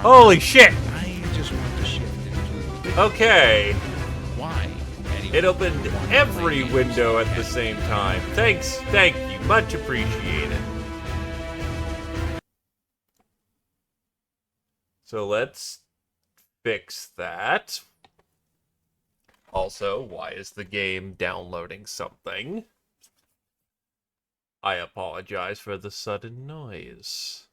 Holy shit! I just want to shift into Okay. why. It opened every window at the same time. Thanks, thank you, much appreciated. So let's fix that. Also, why is the game downloading something? I apologize for the sudden noise.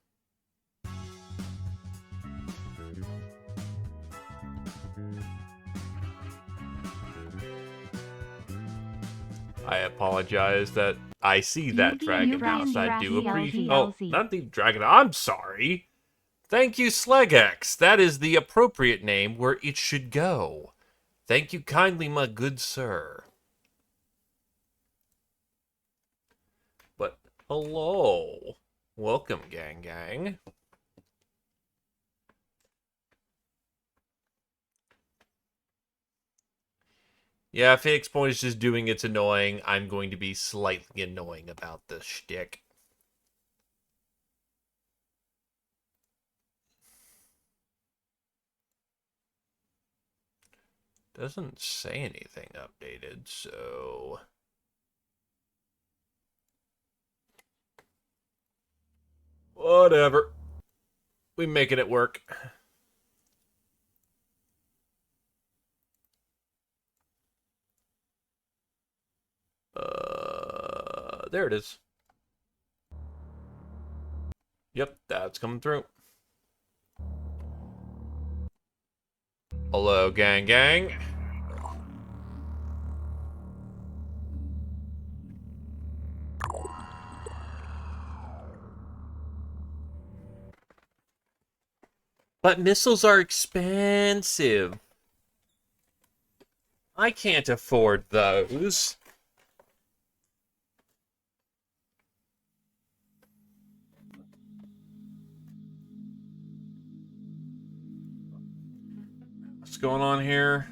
I apologize that I see that Dragon House. I do appreciate. Oh, not the Dragon. I'm sorry. Thank you, Slegex. That is the appropriate name where it should go. Thank you kindly, my good sir. But hello, welcome, gang. Yeah, Phoenix Point is just doing its annoying. I'm going to be slightly annoying about this shtick. Doesn't say anything updated, so... Whatever. We making it work. There it is. Yep, that's coming through. Hello, gang. But missiles are expensive. I can't afford those. What's going on here?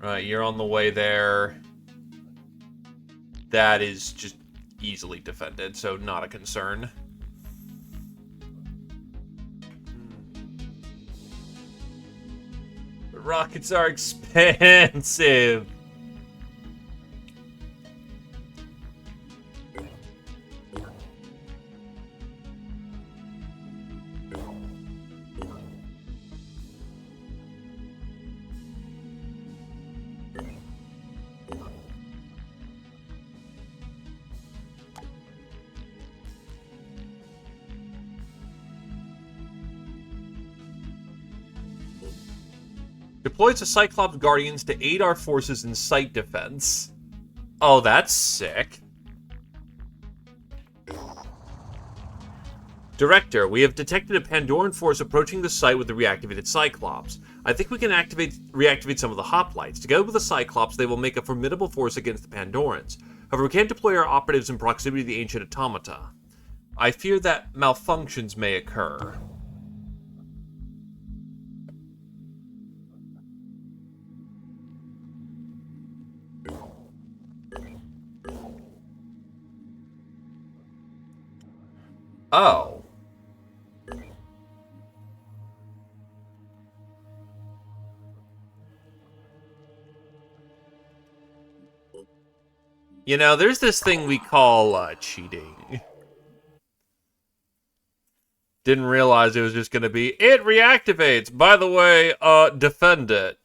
Right, you're on the way there. That is just easily defended, so not a concern. But rockets are expensive. Deploys the Cyclops Guardians to aid our forces in site defense. Oh, that's sick. Director, we have detected a Pandoran force approaching the site with the reactivated Cyclops. I think we can reactivate some of the hoplites. Together with the Cyclops, they will make a formidable force against the Pandorans. However, we can't deploy our operatives in proximity to the ancient automata. I fear that malfunctions may occur. Oh. You know, there's this thing we call cheating. Didn't realize it was just going to be, it reactivates. By the way, defend it.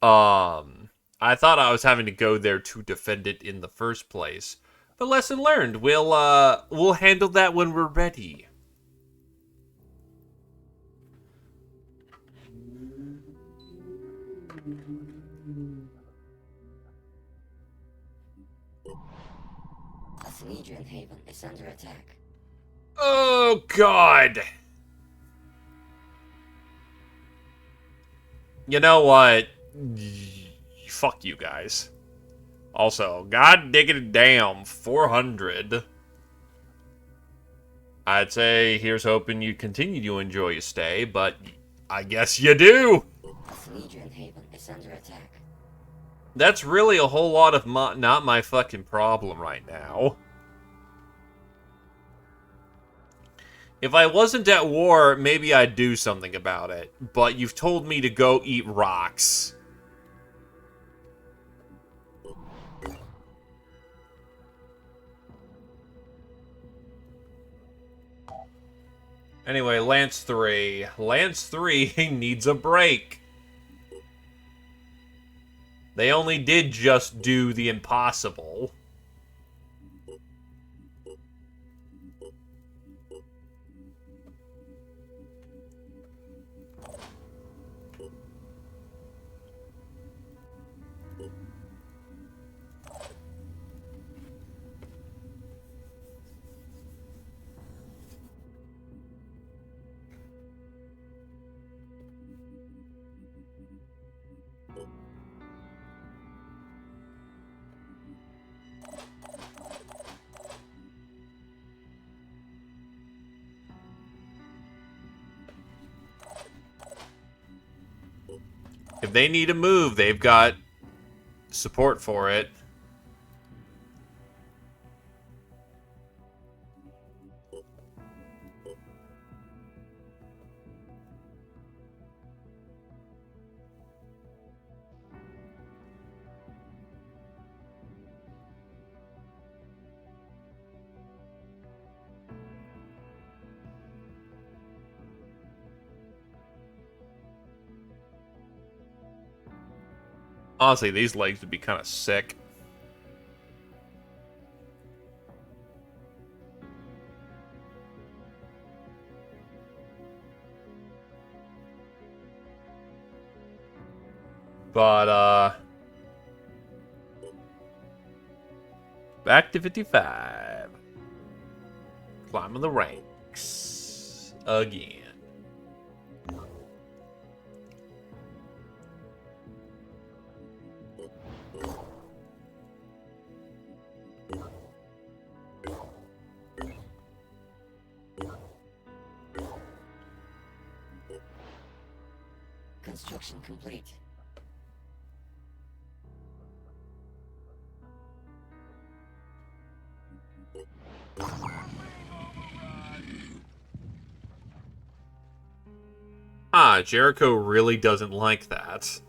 I thought I was having to go there to defend it in the first place. But lesson learned. We'll handle that when we're ready. Legion Haven is under attack. Oh, God. You know what? Fuck you guys. Also, god diggity damn, 400. I'd say here's hoping you continue to enjoy your stay, but I guess you do. Legion Haven is under attack. That's really a whole lot of not my fucking problem right now. If I wasn't at war, maybe I'd do something about it. But you've told me to go eat rocks. Anyway, Lance 3. Lance 3 needs a break. They only did just do the impossible. If they need a move, they've got support for it. Honestly, these legs would be kind of sick. But, back to 55. Climbing the ranks. Again. Construction complete. Ah, Jericho really doesn't like that.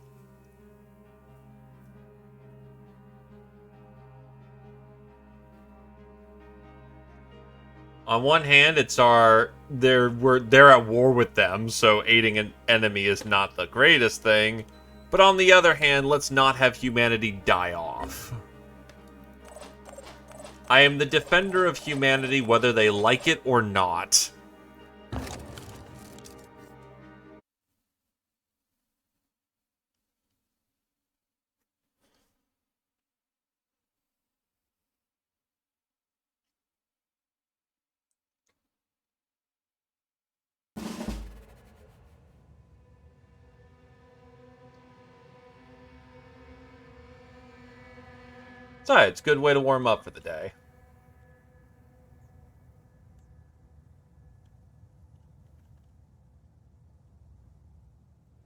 On one hand, it's they're at war with them, so aiding an enemy is not the greatest thing. But on the other hand, let's not have humanity die off. I am the defender of humanity whether they like it or not. Besides, it's a good way to warm up for the day.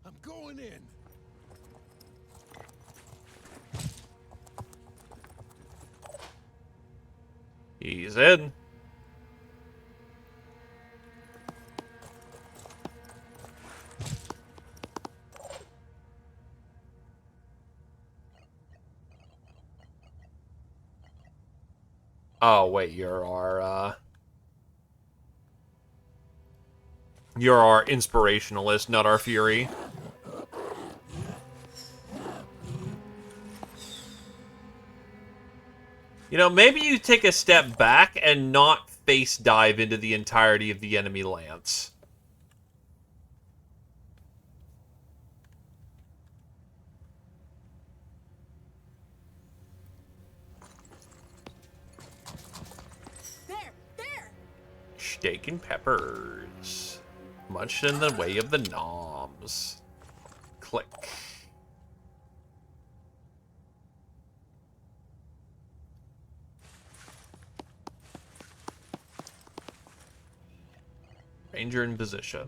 I'm going in. He's in. Oh, wait, you're our inspirationalist, not our fury. You know, maybe you take a step back and not face dive into the entirety of the enemy lance. There! Steak and peppers. Much in the way of the noms. Click. Ranger in position.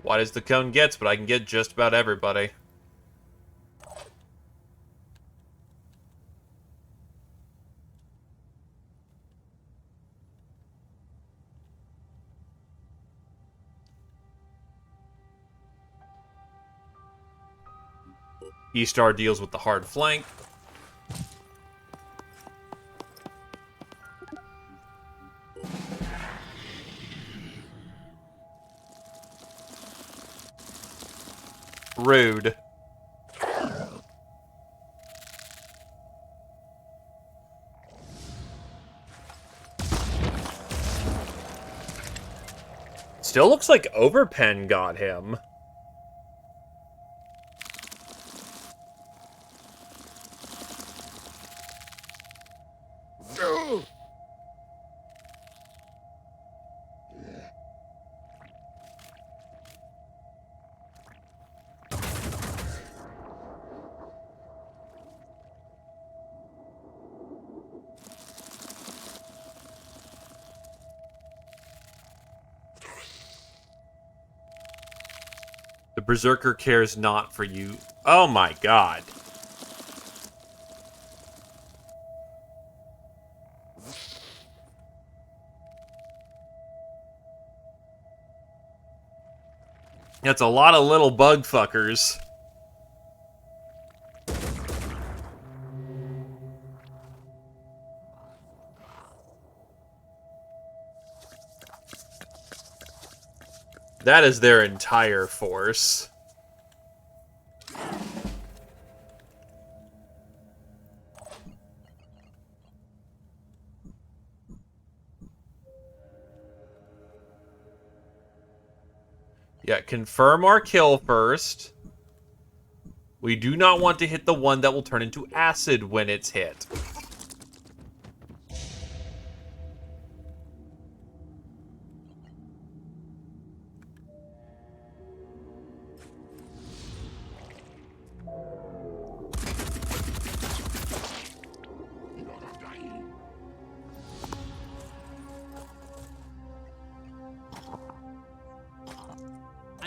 Wide as the cone gets, but I can get just about everybody. E-Star deals with the hard flank. Rude. Still looks like Overpen got him. The Berserker cares not for you. Oh my god. That's a lot of little bug fuckers. That is their entire force. Yeah, confirm our kill first. We do not want to hit the one that will turn into acid when it's hit.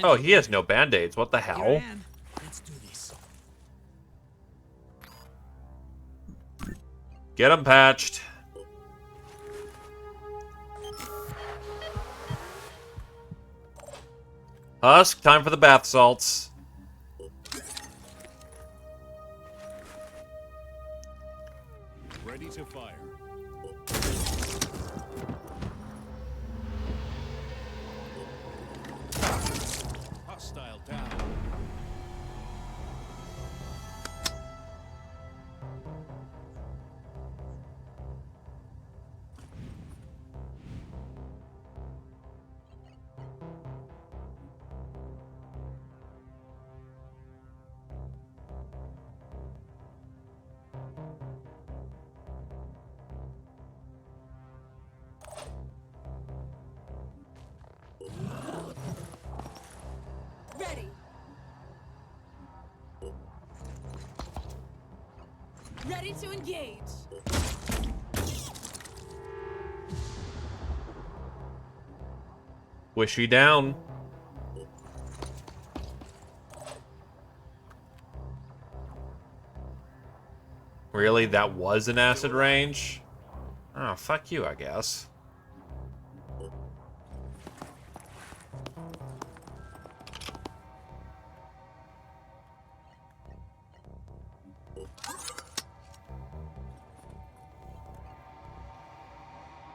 Oh, he has no band-aids. What the hell? Let's do this. Get him patched. Husk, time for the bath salts. Ready to fire. Hostile down. Ready. Ready to engage. Wishy down. Really? That was an acid range? Oh, fuck you, I guess.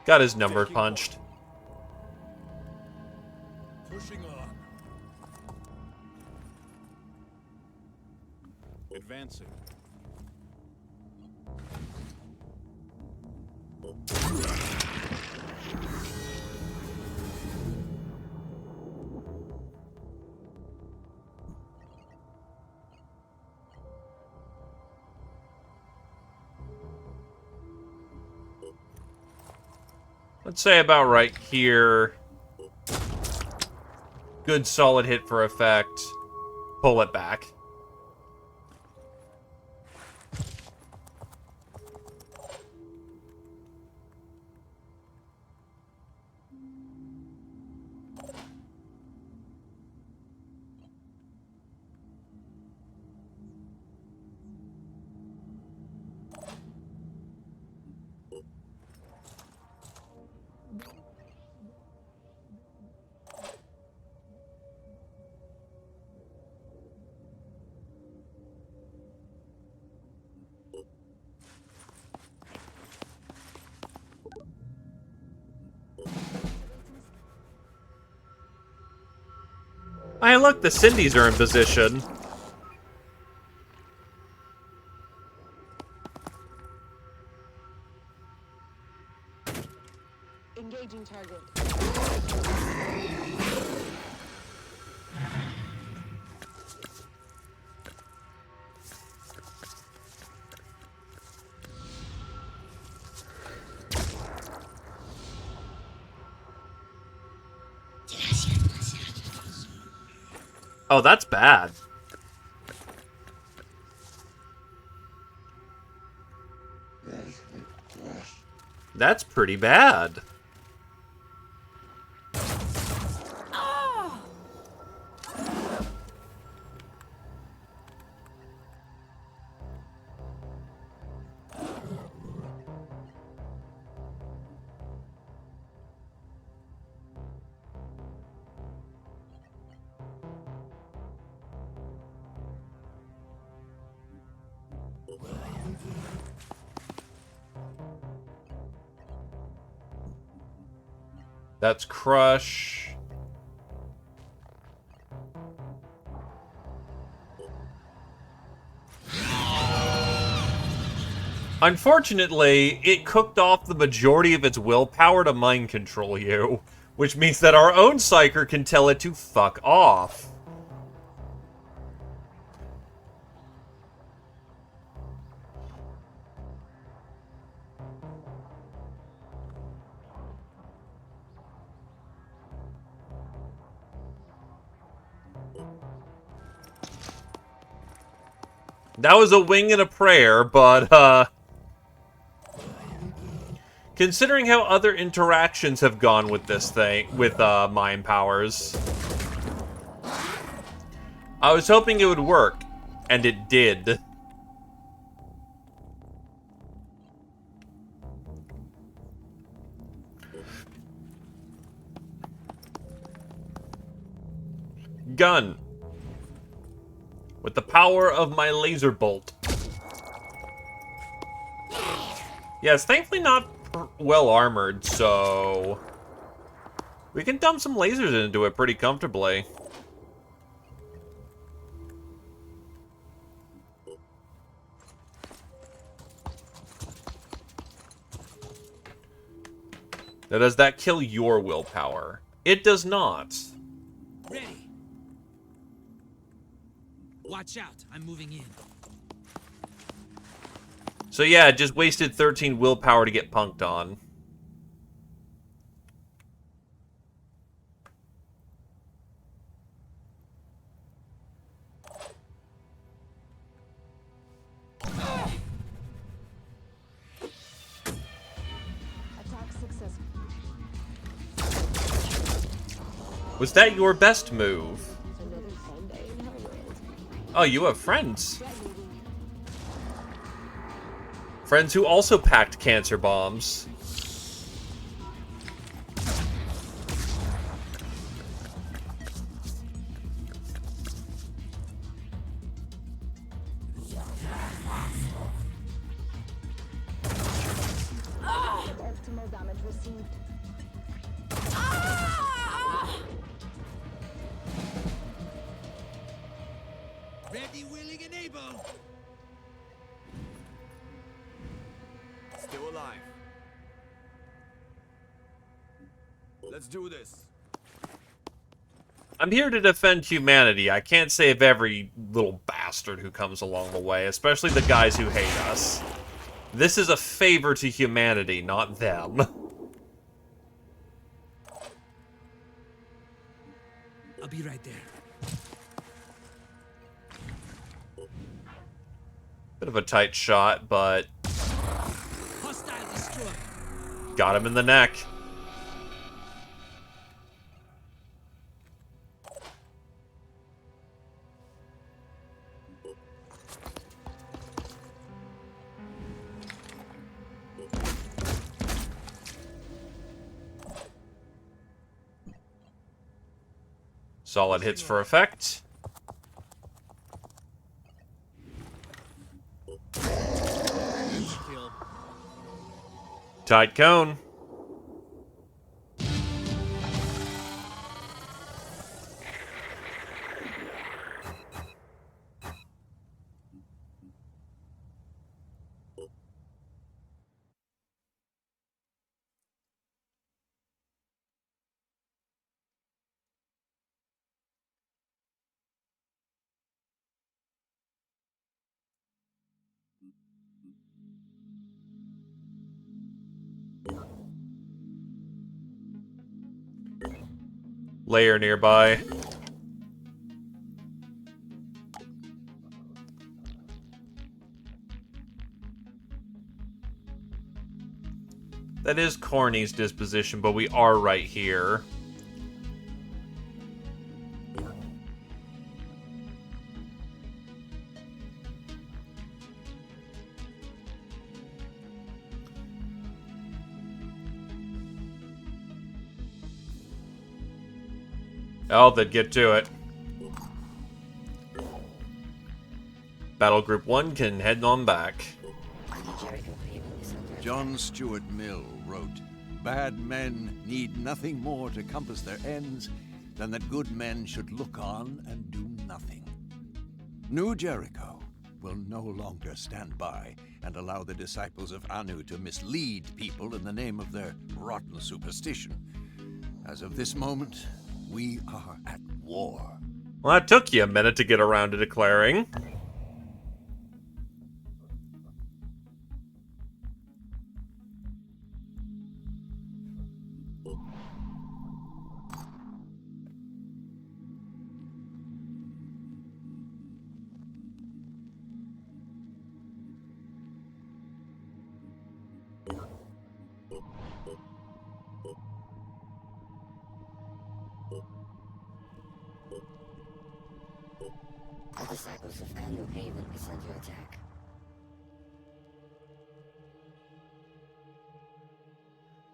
Got his number punched. Pushing on. Advancing. Let's say about right here. Good solid hit for effect. Pull it back. Hey, look, the Cindy's are in position. Engaging target. Oh, that's bad. That's pretty bad. That's Crush. Unfortunately, it cooked off the majority of its willpower to mind control you, which means that our own Psyker can tell it to fuck off. That was a wing and a prayer, but, considering how other interactions have gone with this thing, with, mind powers, I was hoping it would work, and it did. Gun. With the power of my laser bolt. Yeah, it's thankfully not well armored, so we can dump some lasers into it pretty comfortably. Now, does that kill your willpower? It does not. Ready. Watch out, I'm moving in. So yeah, just wasted 13 willpower to get punked on. Attack successful. Was that your best move? Another fun day in her world. Oh, you have friends. Friends who also packed cancer bombs. Optimal damage received. Ready, willing, and able. Still alive. Let's do this. I'm here to defend humanity. I can't save every little bastard who comes along the way, especially the guys who hate us. This is a favor to humanity, not them. I'll be right there. Bit of a tight shot, but Hostile destroyed. got him in the neck. Solid hits for effect. Kill. Tight cone. layer nearby. That is Corny's disposition, but we are right here. Oh, then get to it. Battle Group 1 can head on back. Jericho Haven is under attack. John Stuart Mill wrote, "Bad men need nothing more to compass their ends than that good men should look on and do nothing." New Jericho will no longer stand by and allow the disciples of Anu to mislead people in the name of their rotten superstition. As of this moment, we are at war. Well, that took you a minute to get around to declaring. The disciples of Anu Haven is under attack.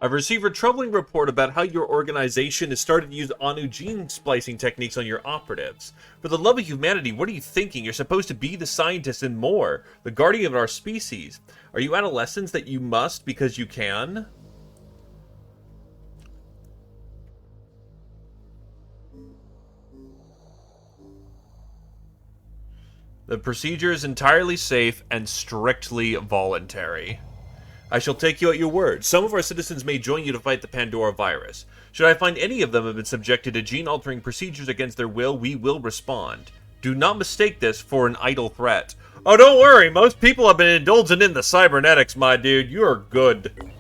I've received a troubling report about how your organization has started to use Anu gene splicing techniques on your operatives. For the love of humanity, what are you thinking? You're supposed to be the scientist and more, the guardian of our species. Are you adolescents that you must because you can? The procedure is entirely safe and strictly voluntary. I shall take you at your word. Some of our citizens may join you to fight the Pandora virus. Should I find any of them have been subjected to gene-altering procedures against their will, we will respond. Do not mistake this for an idle threat. Oh, don't worry. Most people have been indulging in the cybernetics, my dude. You're good.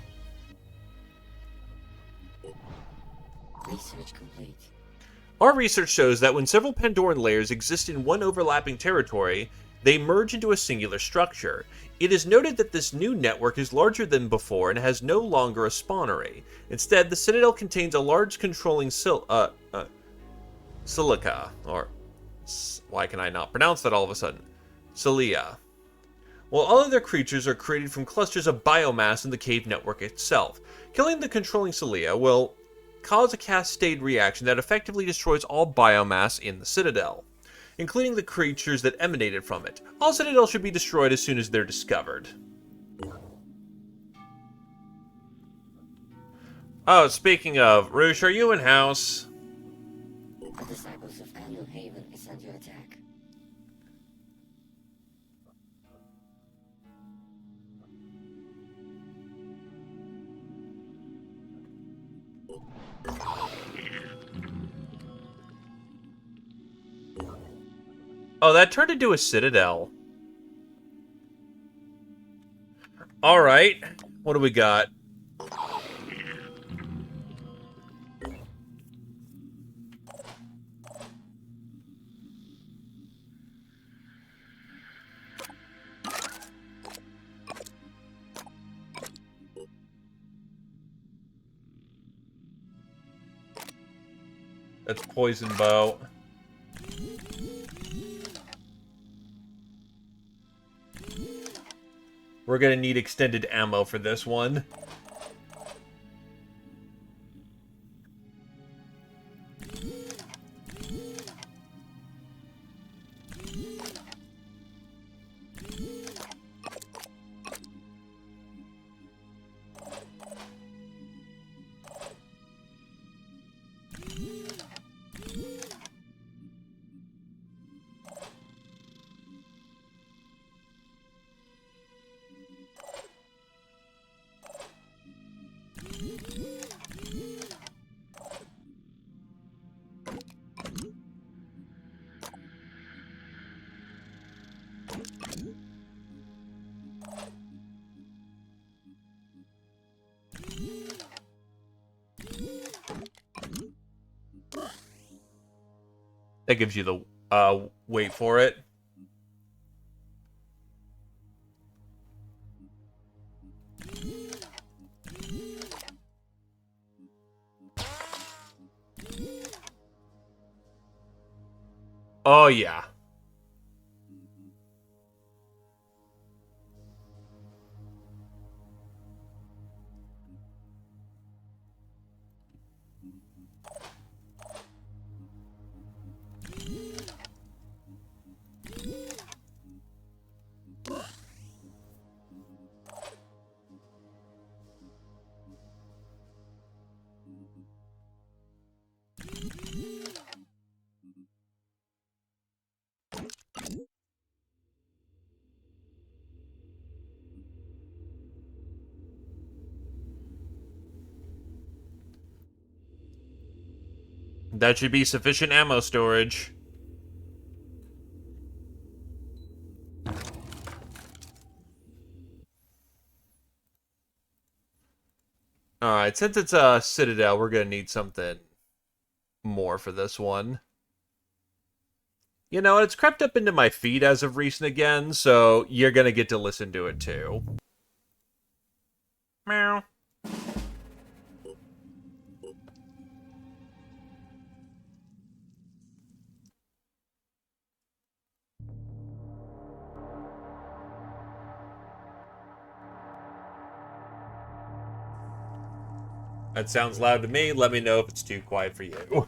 Research complete. Our research shows that when several Pandoran layers exist in one overlapping territory, they merge into a singular structure. It is noted that this new network is larger than before and has no longer a spawnery. Instead, the Citadel contains a large controlling silica, or why can I not pronounce that all of a sudden? Cilia. While all other creatures are created from clusters of biomass in the cave network itself. Killing the controlling Cilia will cause a cascade reaction that effectively destroys all biomass in the Citadel, including the creatures that emanated from it. All Citadels should be destroyed as soon as they're discovered. Oh, speaking of, Roosh, are you in house? The disciples of Anu Haven is under attack. Oh, that turned into a Citadel. Alright, what do we got? That's Poison Bow. We're gonna need extended ammo for this one. That gives you the weight for it. Oh, yeah. That should be sufficient ammo storage. Alright, since it's a Citadel, we're gonna need something more for this one. You know, it's crept up into my feed as of recent again, so you're gonna get to listen to it too. Meow. That sounds loud to me. Let me know if it's too quiet for you.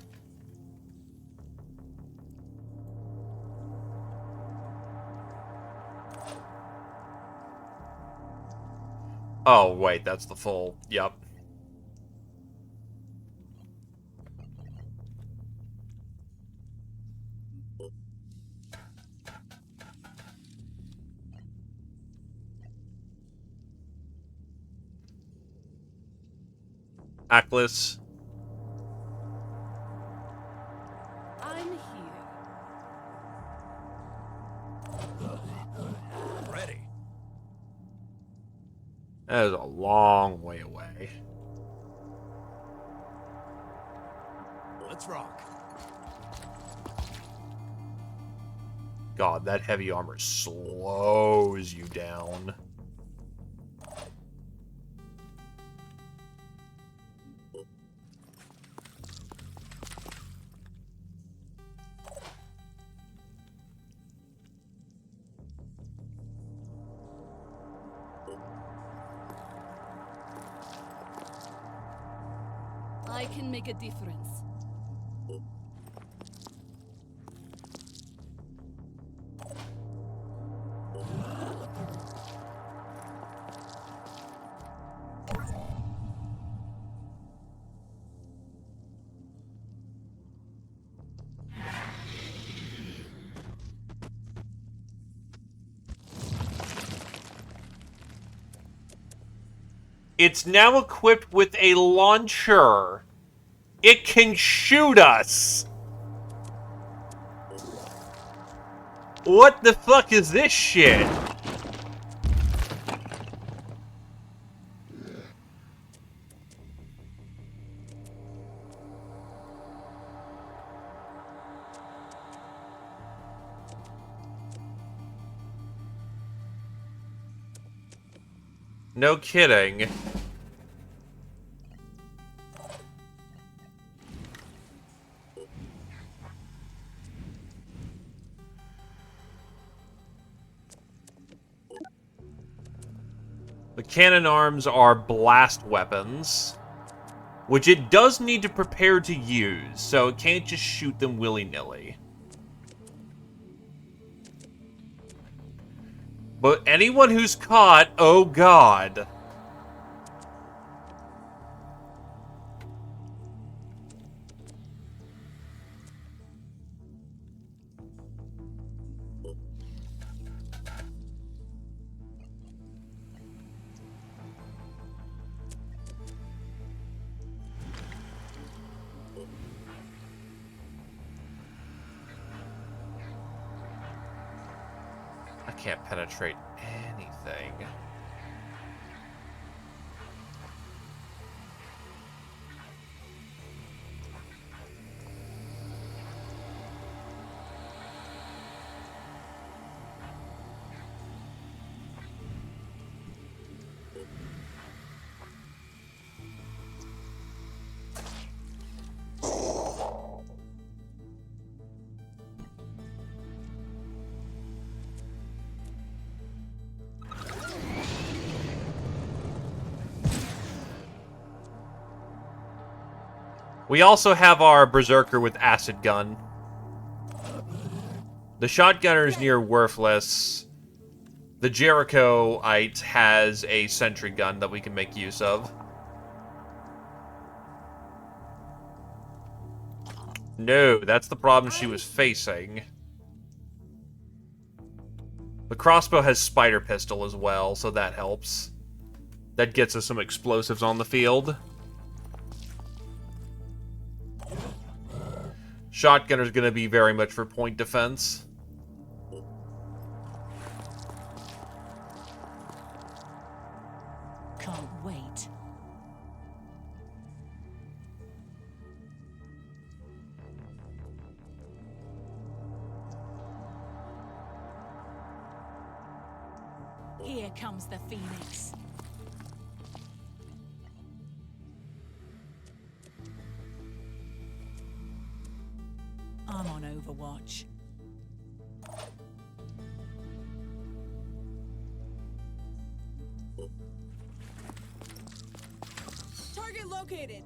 Oh, wait, that's the full. Yep. Atlas. I'm here. Ready. That is a long way away. Let's rock. God, that heavy armor slows you down. I can make a difference. It's now equipped with a launcher. It can shoot us. What the fuck is this shit? No kidding. The cannon arms are blast weapons, which it does need to prepare to use, so it can't just shoot them willy-nilly. But anyone who's caught, oh god. I can't penetrate anything. We also have our Berserker with Acid Gun. The Shotgunner is near worthless. The Jerichoite has a Sentry Gun that we can make use of. No, that's the problem she was facing. The crossbow has Spider Pistol as well, so that helps. That gets us some explosives on the field. Shotgunner's gonna be very much for point defense. Can't wait. Here comes the Phoenix. I'm on Overwatch. Target located.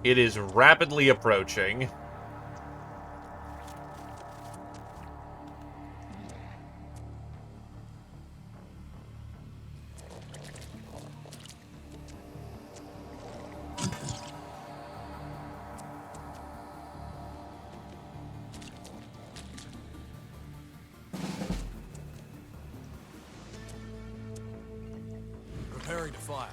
It is rapidly approaching. Preparing to fire.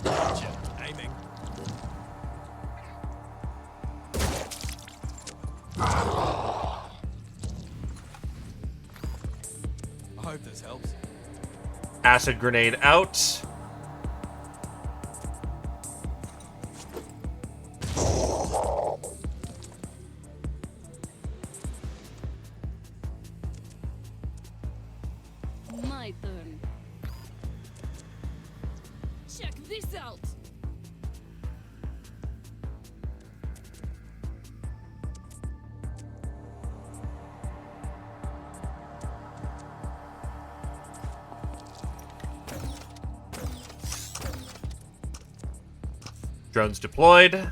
Gotcha. Aiming. I hope this helps. Acid grenade out. My turn. Check this out. Drones deployed.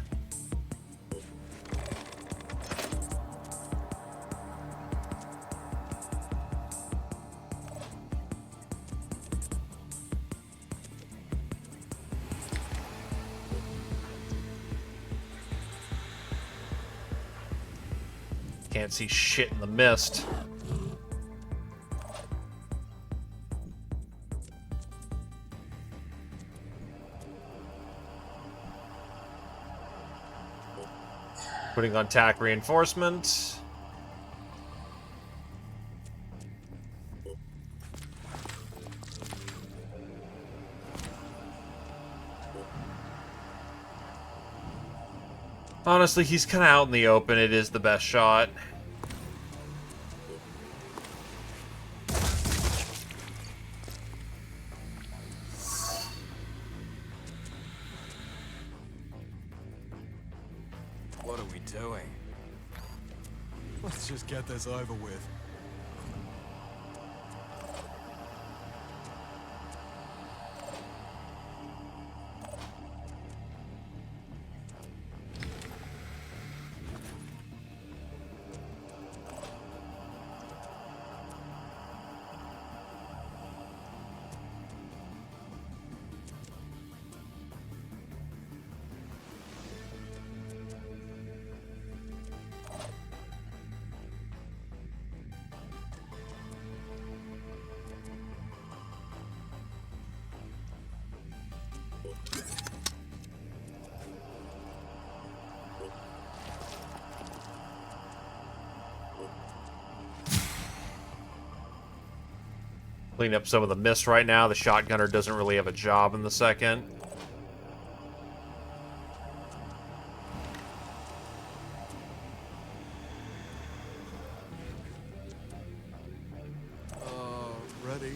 Can't see shit in the mist. Putting on tack reinforcement. Honestly, he's kind of out in the open. It is the best shot. What are we doing? Let's just get this over with. clean up some of the mist right now. The shotgunner doesn't really have a job in the second. Ready?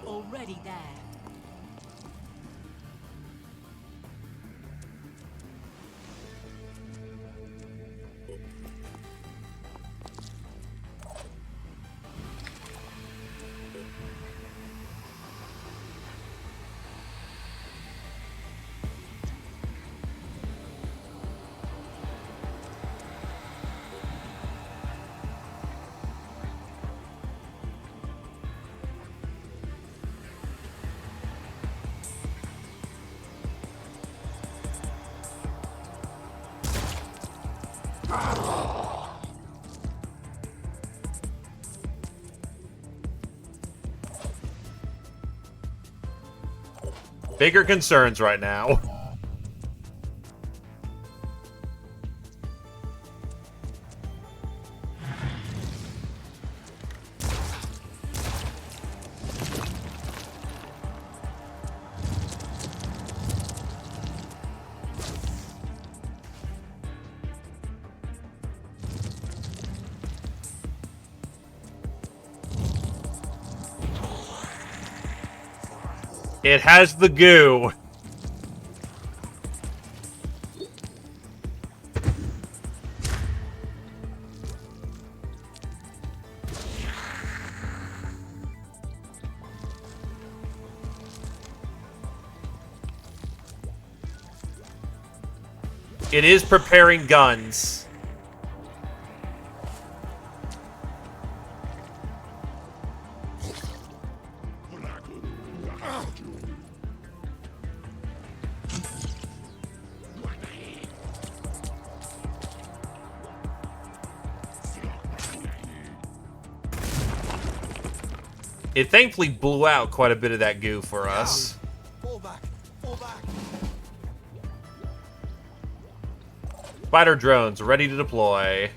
Already there. Bigger concerns right now. It has the goo. It is preparing guns. It thankfully blew out quite a bit of that goo for us. Fall back! Fall back! Spider drones ready to deploy.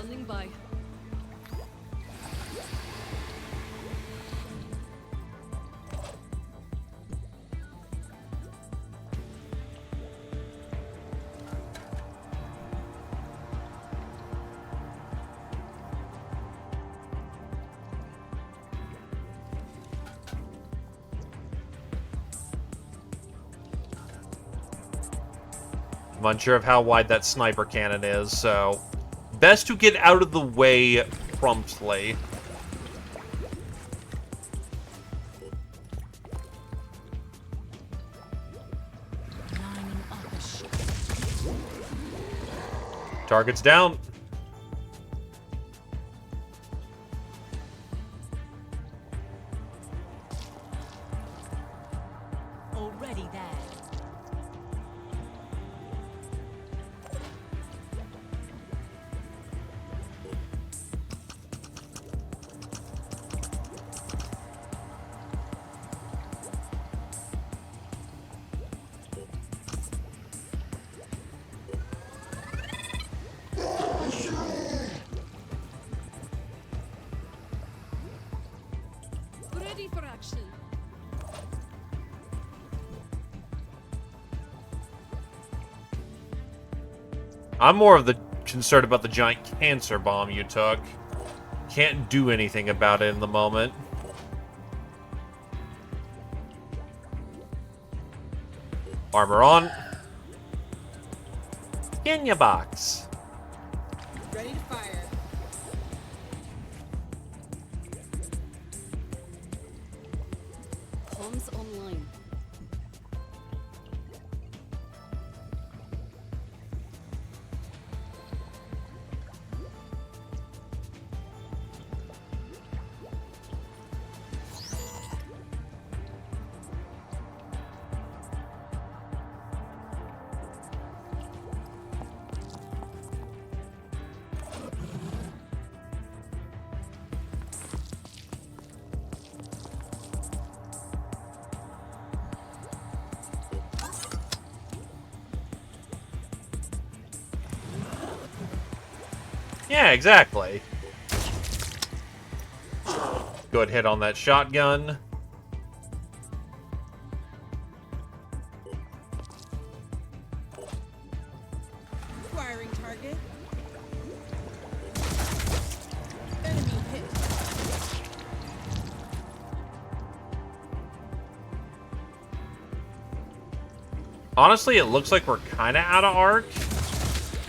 Standing by. I'm unsure of how wide that sniper cannon is, so best to get out of the way promptly. Lining up a shot. Target's down. Already there. Ready for action. I'm more of the concerned about the giant cancer bomb you took. Can't do anything about it in the moment. Armor on. In your box. Ready to fire. Comms online. Yeah, exactly. Good hit on that shotgun. Firing target. Enemy hit. Honestly, it looks like we're kind of out of arc.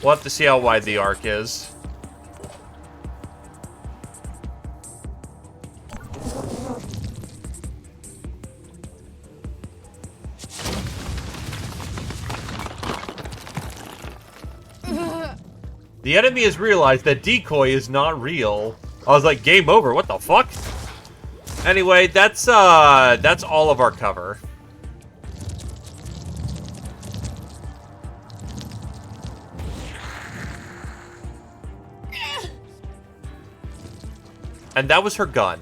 We'll have to see how wide the arc is. The enemy has realized that decoy is not real. I was like, game over, what the fuck? Anyway, that's all of our cover. And that was her gun.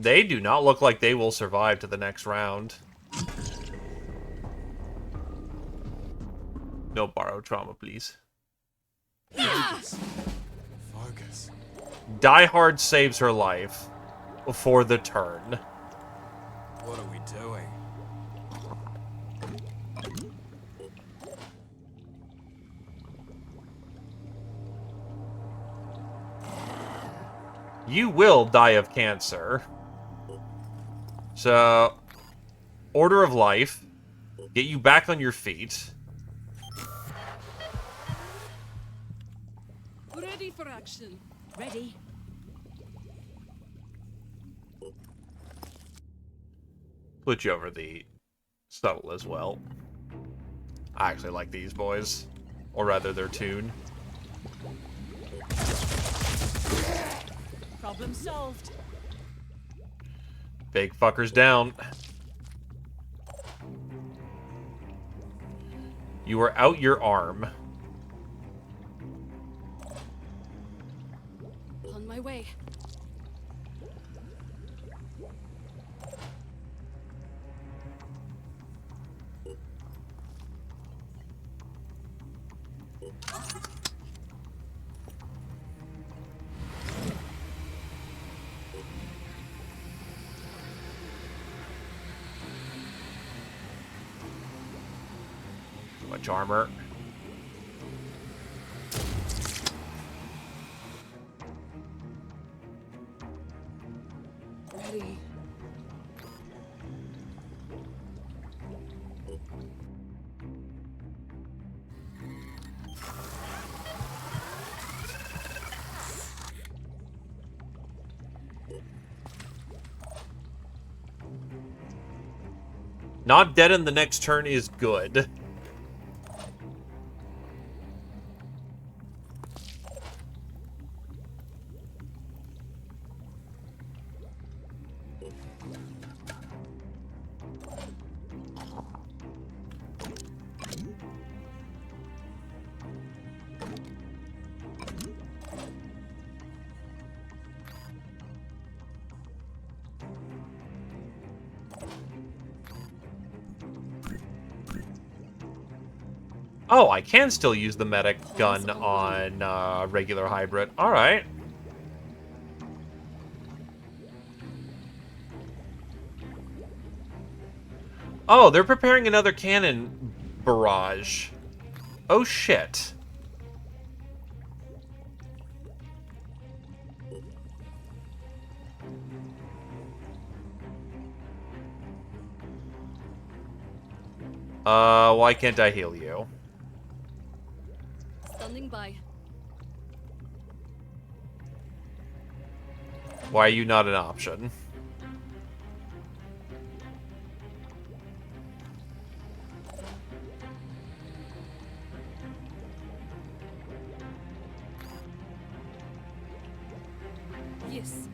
They do not look like they will survive to the next round. No borrowed trauma, please. Focus. Focus. Die Hard saves her life for the turn. What are we doing? You will die of cancer. So, Order of Life. Get you back on your feet. Ready for action. Ready? Put you over the subtle as well. I actually like these boys. Or rather, their tune. Problem solved. Big fuckers down. You are out your arm. On my way. Too much armor. Ready. Not dead in the next turn is good. Oh, I can still use the medic gun on regular hybrid. All right. Oh, they're preparing another cannon barrage. Oh, shit. Why can't I heal you? Standing by. Why are you not an option? Yes.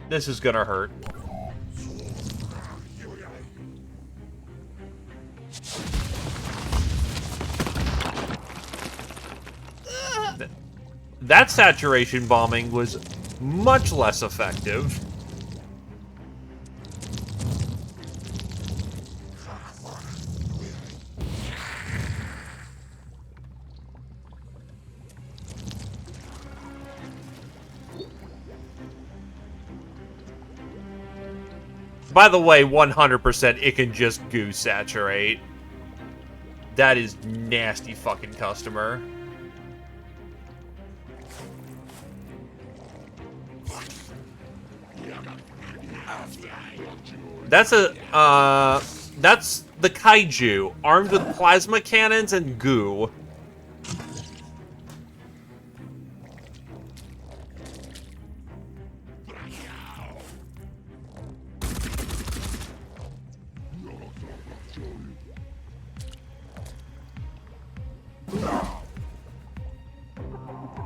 This is gonna hurt. That saturation bombing was much less effective. By the way, 100% it can just goo saturate. That is nasty fucking customer. That's that's the kaiju, armed with plasma cannons and goo.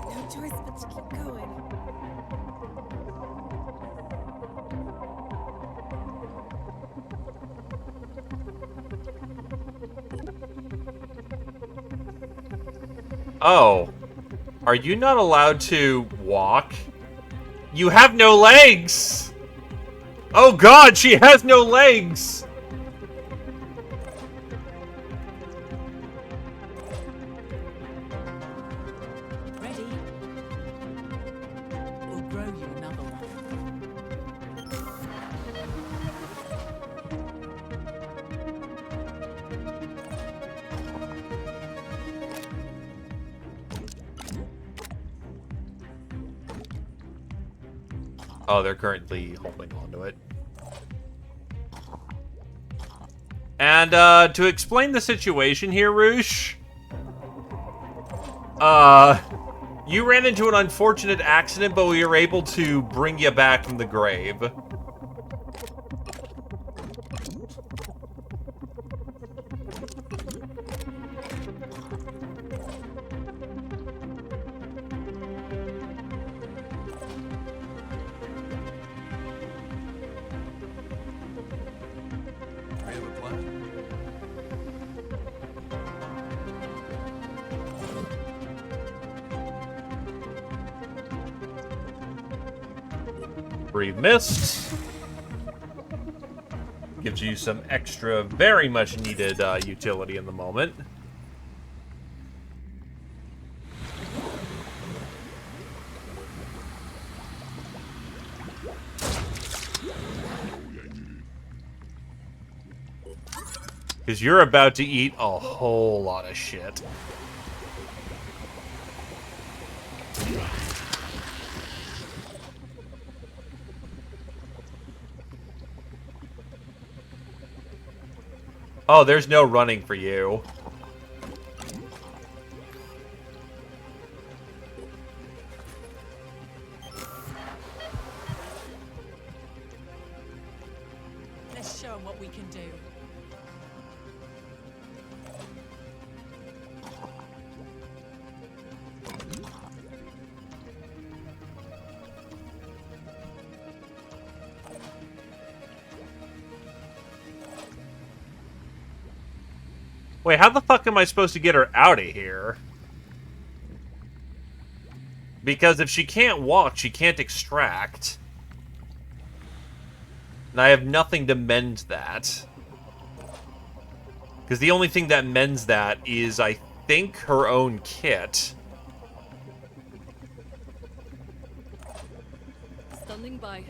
No choice but to keep going. Oh. Are you not allowed to walk? You have no legs! Oh god, she has no legs! Ready? We'll grow you another one. Oh, they're currently holding onto it. And, to explain the situation here, Roosh, you ran into an unfortunate accident, but we were able to bring you back from the grave. We have a plan. Breathe Mist. Gives you some extra, very much needed utility in the moment. Because you're about to eat a whole lot of shit. Oh, there's no running for you. Let's show them what we can do. Wait, how the fuck am I supposed to get her out of here? Because if she can't walk, she can't extract. And I have nothing to mend that. Because the only thing that mends that is, I think, her own kit. Standing by.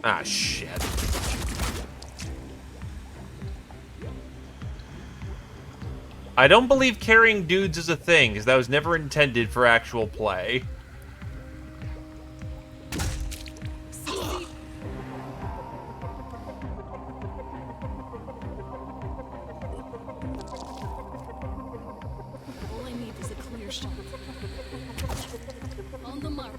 Ah, shit. I don't believe carrying dudes is a thing, because that was never intended for actual play. All I need is a clear shot. On the mark.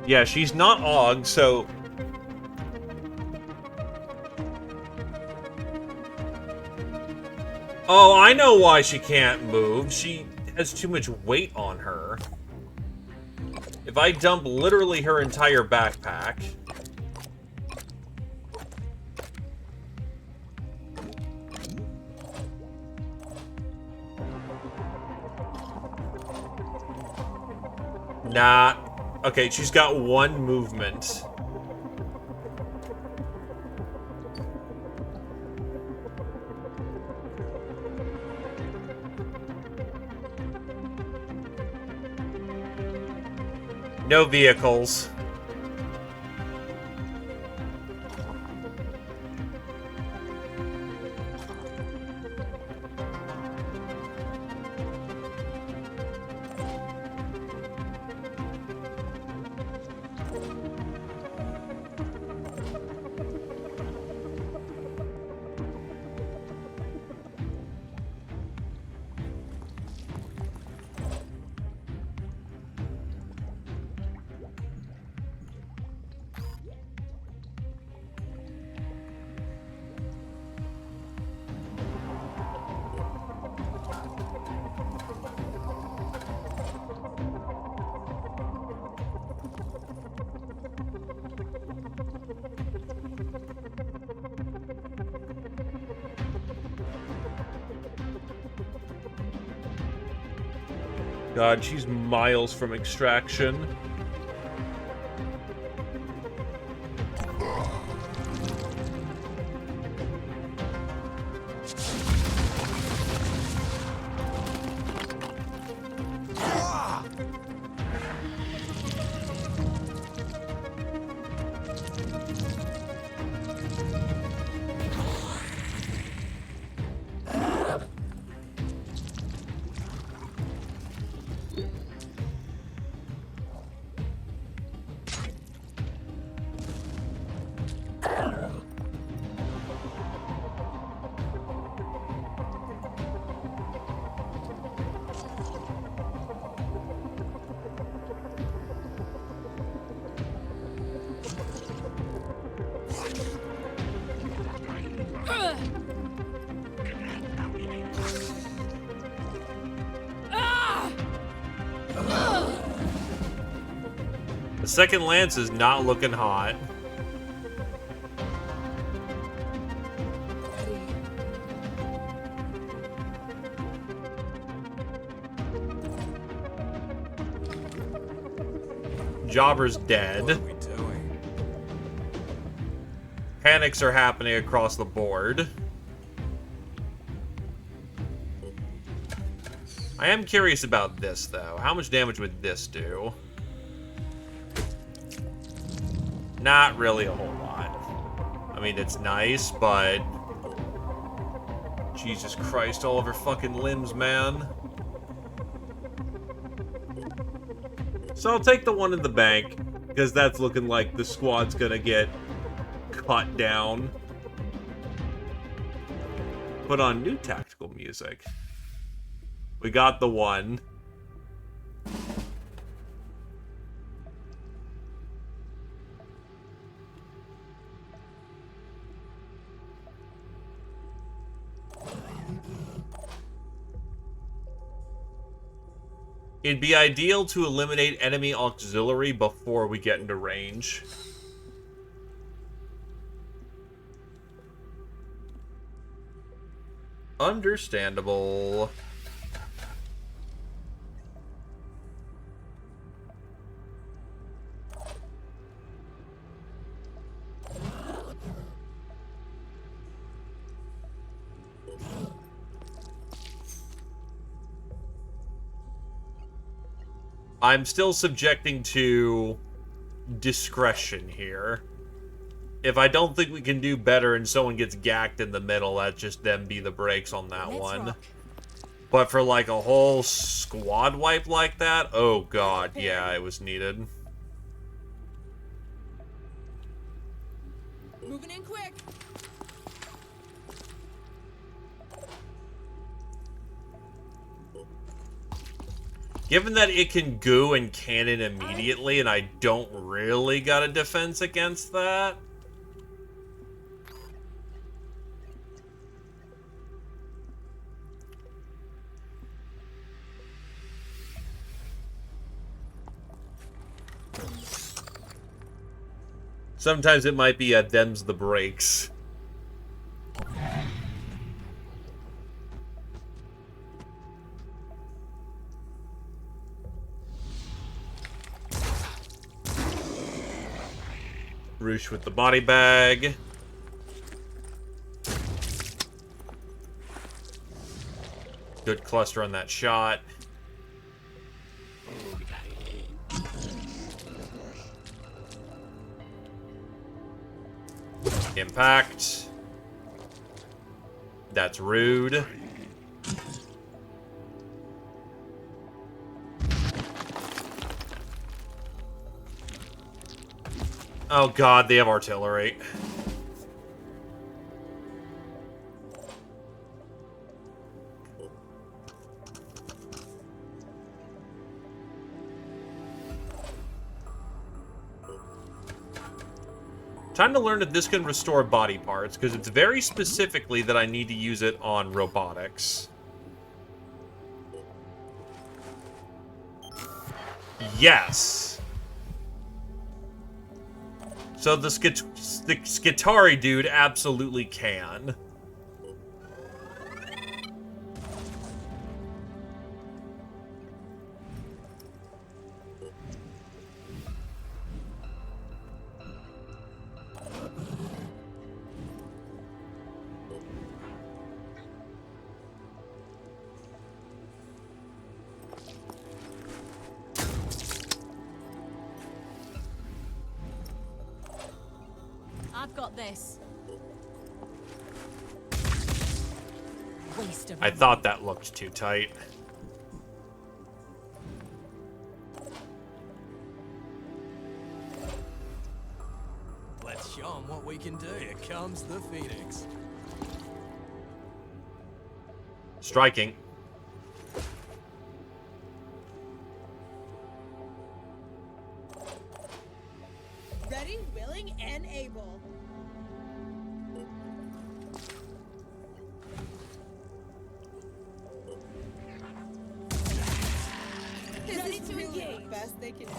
Yeah, she's not Og, so... Oh, I know why she can't move. She has too much weight on her. If I dump literally her entire backpack... Nah. Okay, she's got one movement. No vehicles. God, she's miles from extraction. The second lance is not looking hot. Jobber's dead. What are we doing? Panics are happening across the board. I am curious about this, though. How much damage would this do? Not really a whole lot. I mean, it's nice, but... Jesus Christ, all of her fucking limbs, man. So I'll take the one in the bank, because that's looking like the squad's gonna get cut down. Put on new tactical music. We got the one. It'd be ideal to eliminate enemy auxiliary before we get into range. Understandable. I'm still subjecting to discretion here. If I don't think we can do better and someone gets gacked in the middle, that just them be the brakes on that one. Rock. But for like a whole squad wipe like that, oh god, yeah, it was needed. Moving in quick. Given that it can goo and cannon immediately, and I don't really got a defense against that. Sometimes it might be a them's the breaks. Roosh with the body bag. Good cluster on that shot. Impact. That's rude. Oh god, they have artillery. Time to learn that this can restore body parts, because it's very specifically that I need to use it on robotics. Yes! So the Skitari dude absolutely can. I've got this. Waste of I ammo. thought that looked too tight. Let's show them what we can do. Here comes the Phoenix. Striking. Ready, willing, and able. Ready to engage. The best they can do.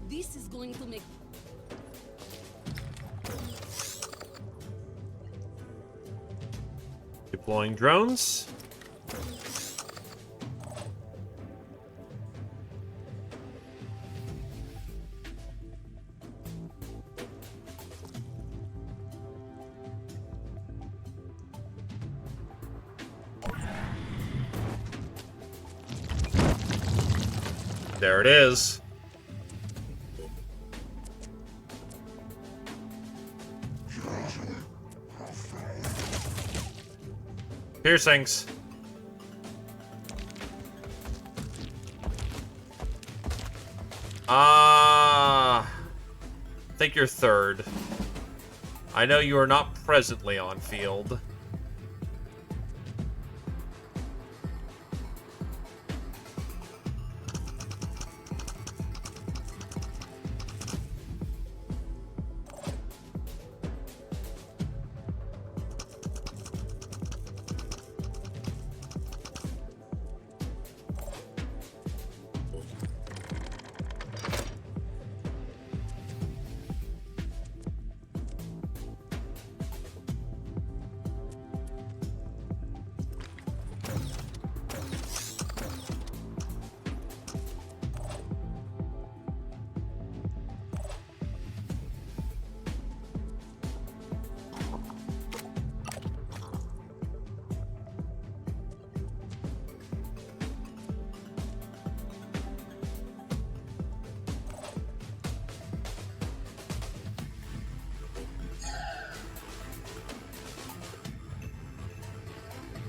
This is going to make Deploying drones. There it is. Piercings. I think you're third. I know you are not presently on field.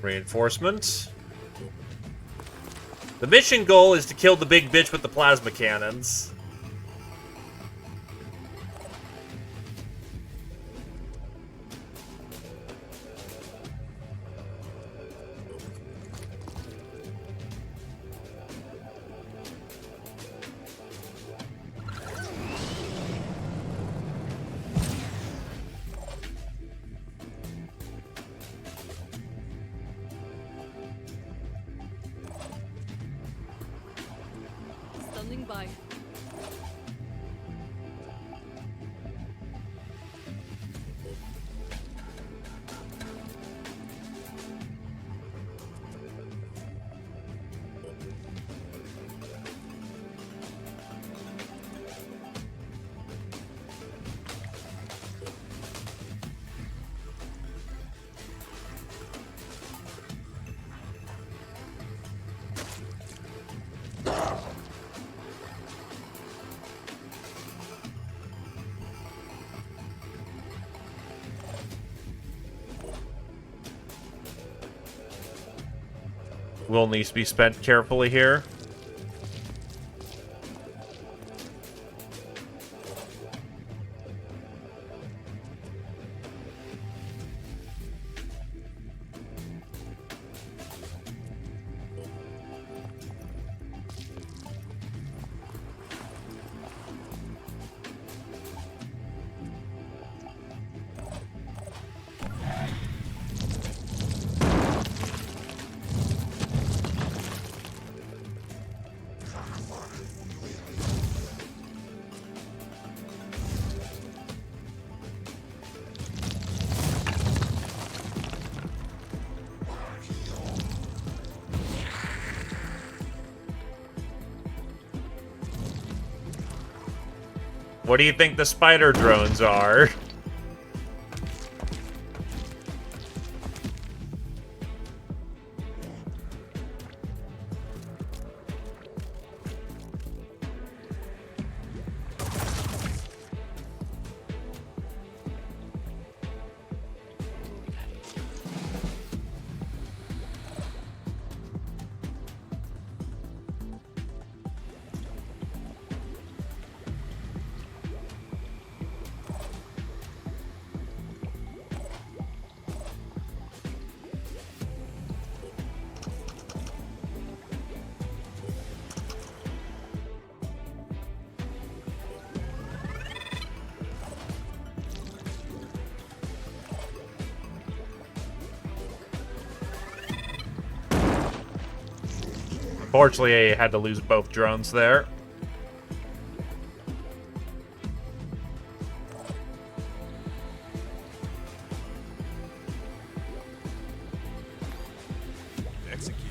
Reinforcements. The mission goal is to kill the big bitch with the plasma cannons. Standing by. Will needs to be spent carefully here. What do you think the spider drones are? Unfortunately, I had to lose both drones there. Executing.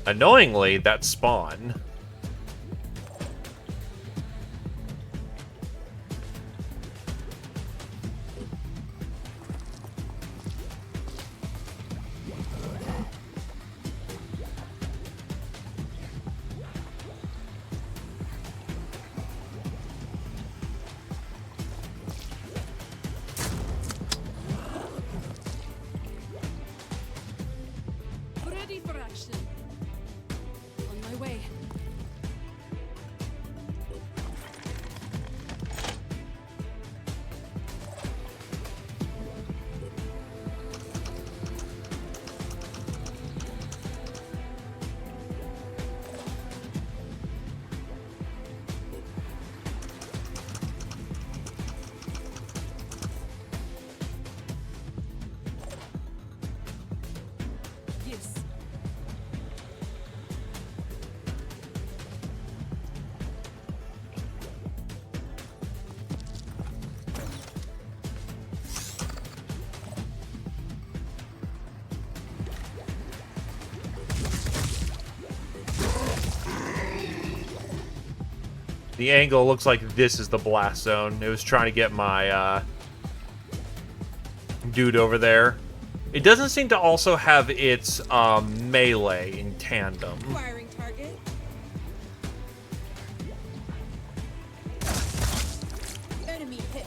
Annoyingly, that's spawn. Ready for action. On my way. Yes. The angle looks like this is the blast zone. It was trying to get my dude over there. It doesn't seem to also have its melee in tandem. Firing target. Enemy hit.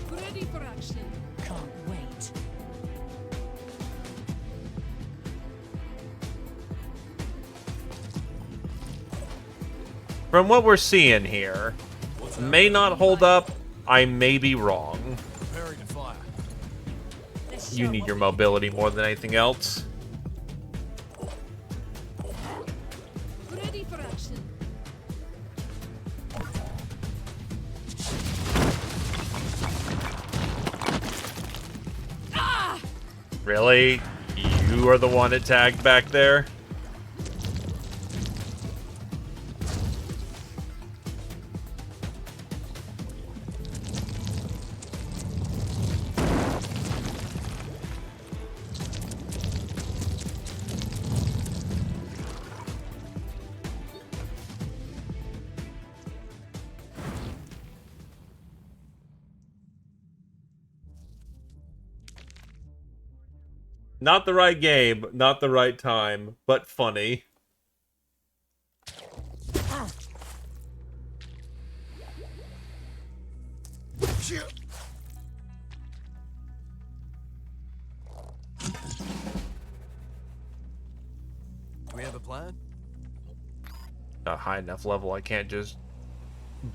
Ready for action. Can't wait. From what we're seeing here, may not hold up. I may be wrong. Preparing to fire. You need your mobility more than anything else. Ready for action. Really? You are the one that tagged back there? Not the right game, not the right time, but funny. Do we have a plan? Not high enough level, I can't just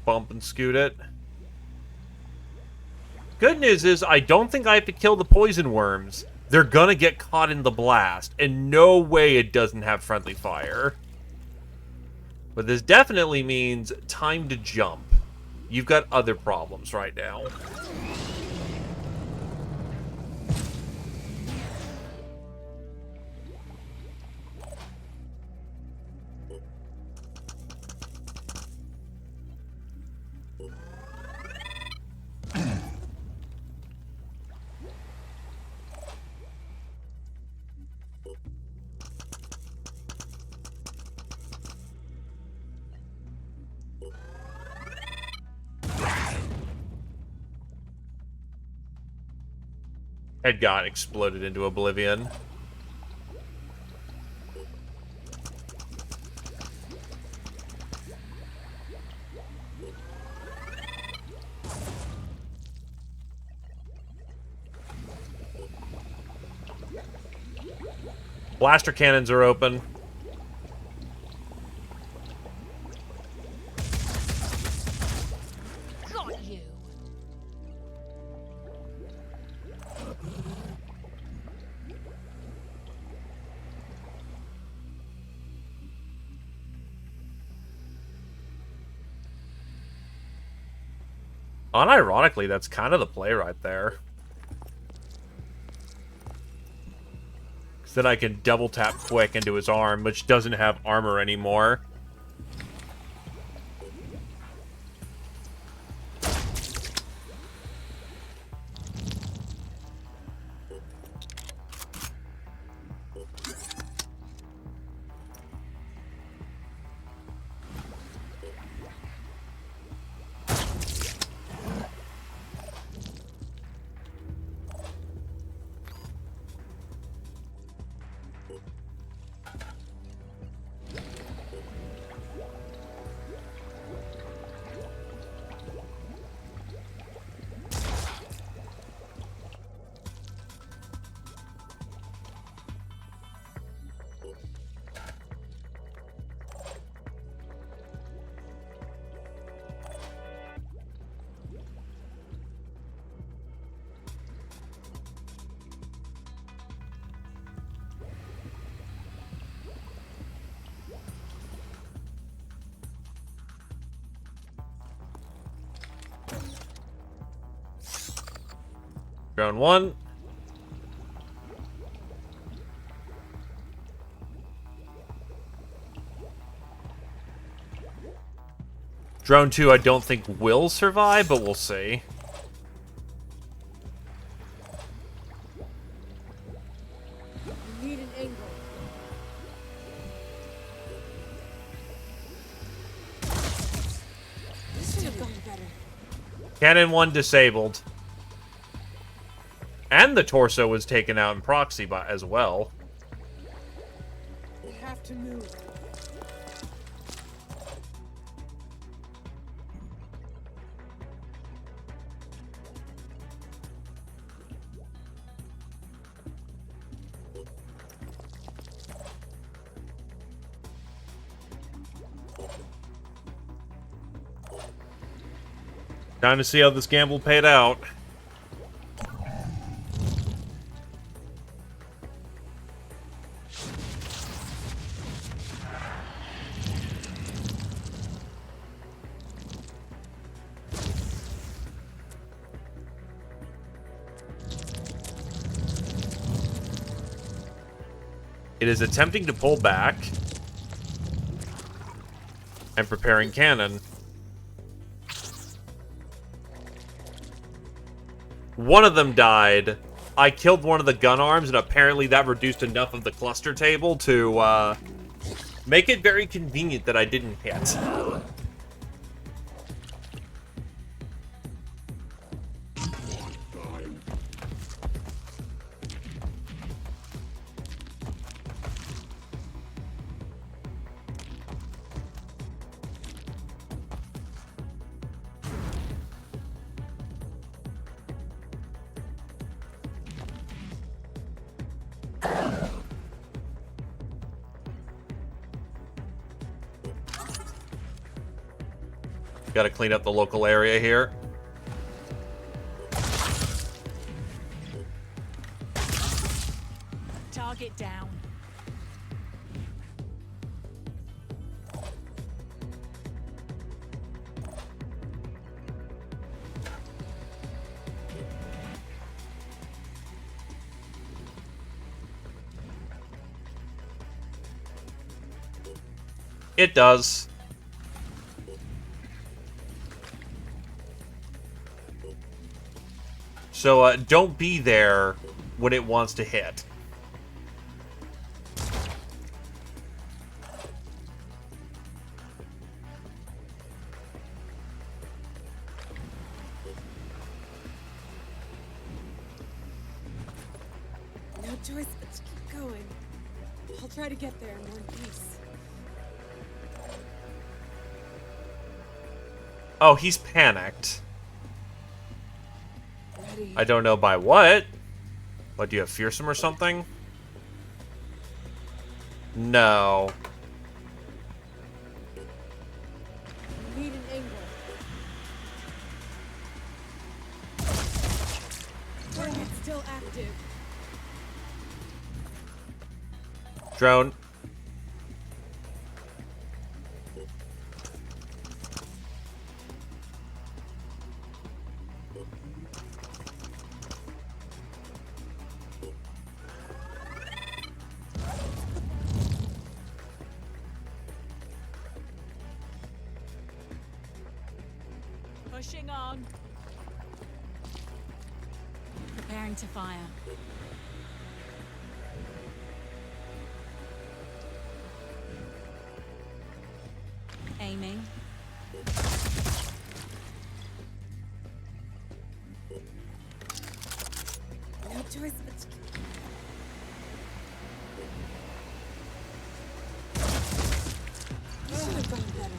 bump and scoot it. Good news is, I don't think I have to kill the poison worms. They're gonna get caught in the blast, and no way it doesn't have friendly fire. But this definitely means time to jump. You've got other problems right now. Head got exploded into oblivion. Blaster cannons are open. Got you. Unironically, that's kind of the play right there. Because then I can double tap quick into his arm, which doesn't have armor anymore. Drone 1. Drone 2 I don't think will survive, but we'll see. You need an angle. This should have gone better. Cannon 1 disabled. And the torso was taken out in proxy as well. We have to move. Time to see how this gamble paid out. It is attempting to pull back and preparing cannon. One of them died. I killed one of the gun arms, and apparently that reduced enough of the cluster table to make it very convenient that I didn't hit. Gotta clean up the local area here. Target down. It does. So, don't be there when it wants to hit. No choice but to keep going. I'll try to get there in one piece. Oh, he's panicked. Ready. I don't know by what. What, do you have fearsome or something? No. You need an angle. Target's still active. Drone. Pushing on. Preparing to fire. Aiming. No choice but to keep... This should have gone better.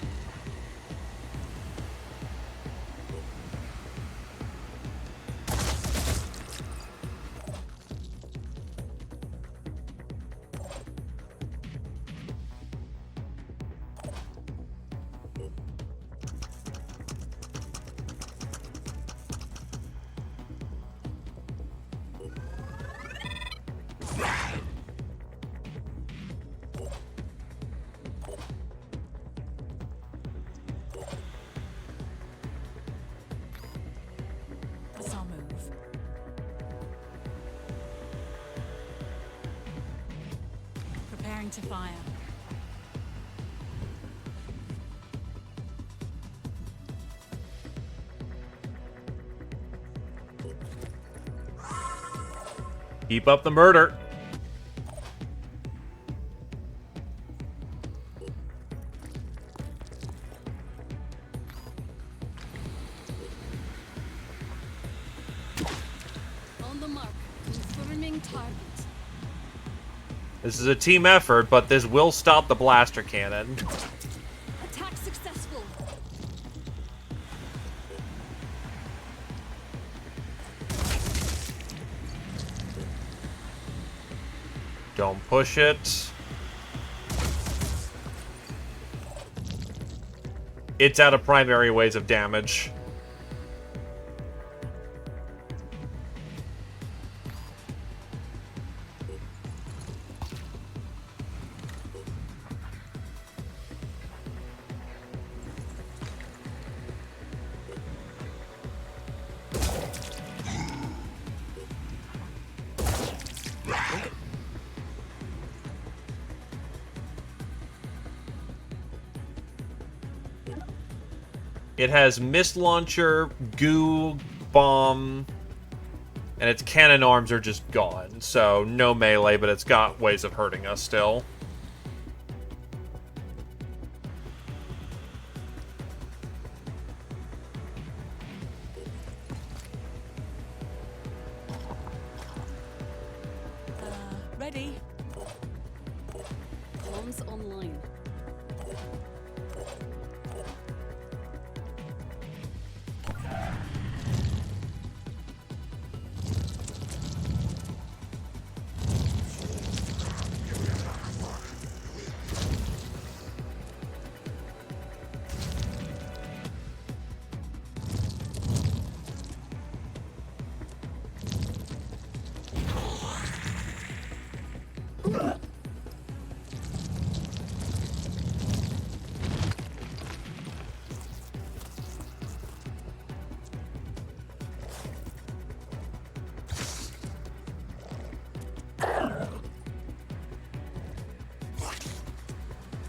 Preparing to fire. Keep up the murder. On the mark. Confirming target. This is a team effort, but this will stop the blaster cannon. Attack successful. Don't push it. It's out of primary ways of damage. It has mist launcher, goo, bomb, and its cannon arms are just gone. So no melee, but it's got ways of hurting us still. Ready? Comms online.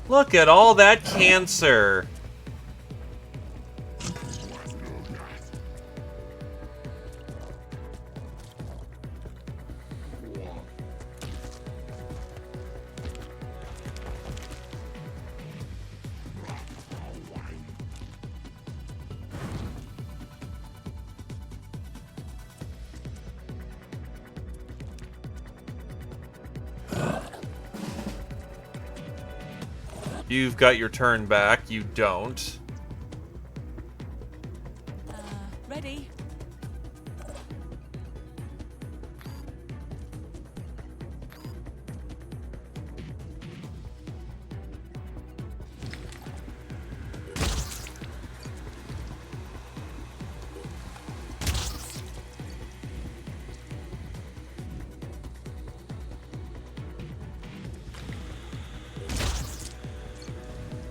Look at all that cancer. You've got your turn back. You don't. Ready?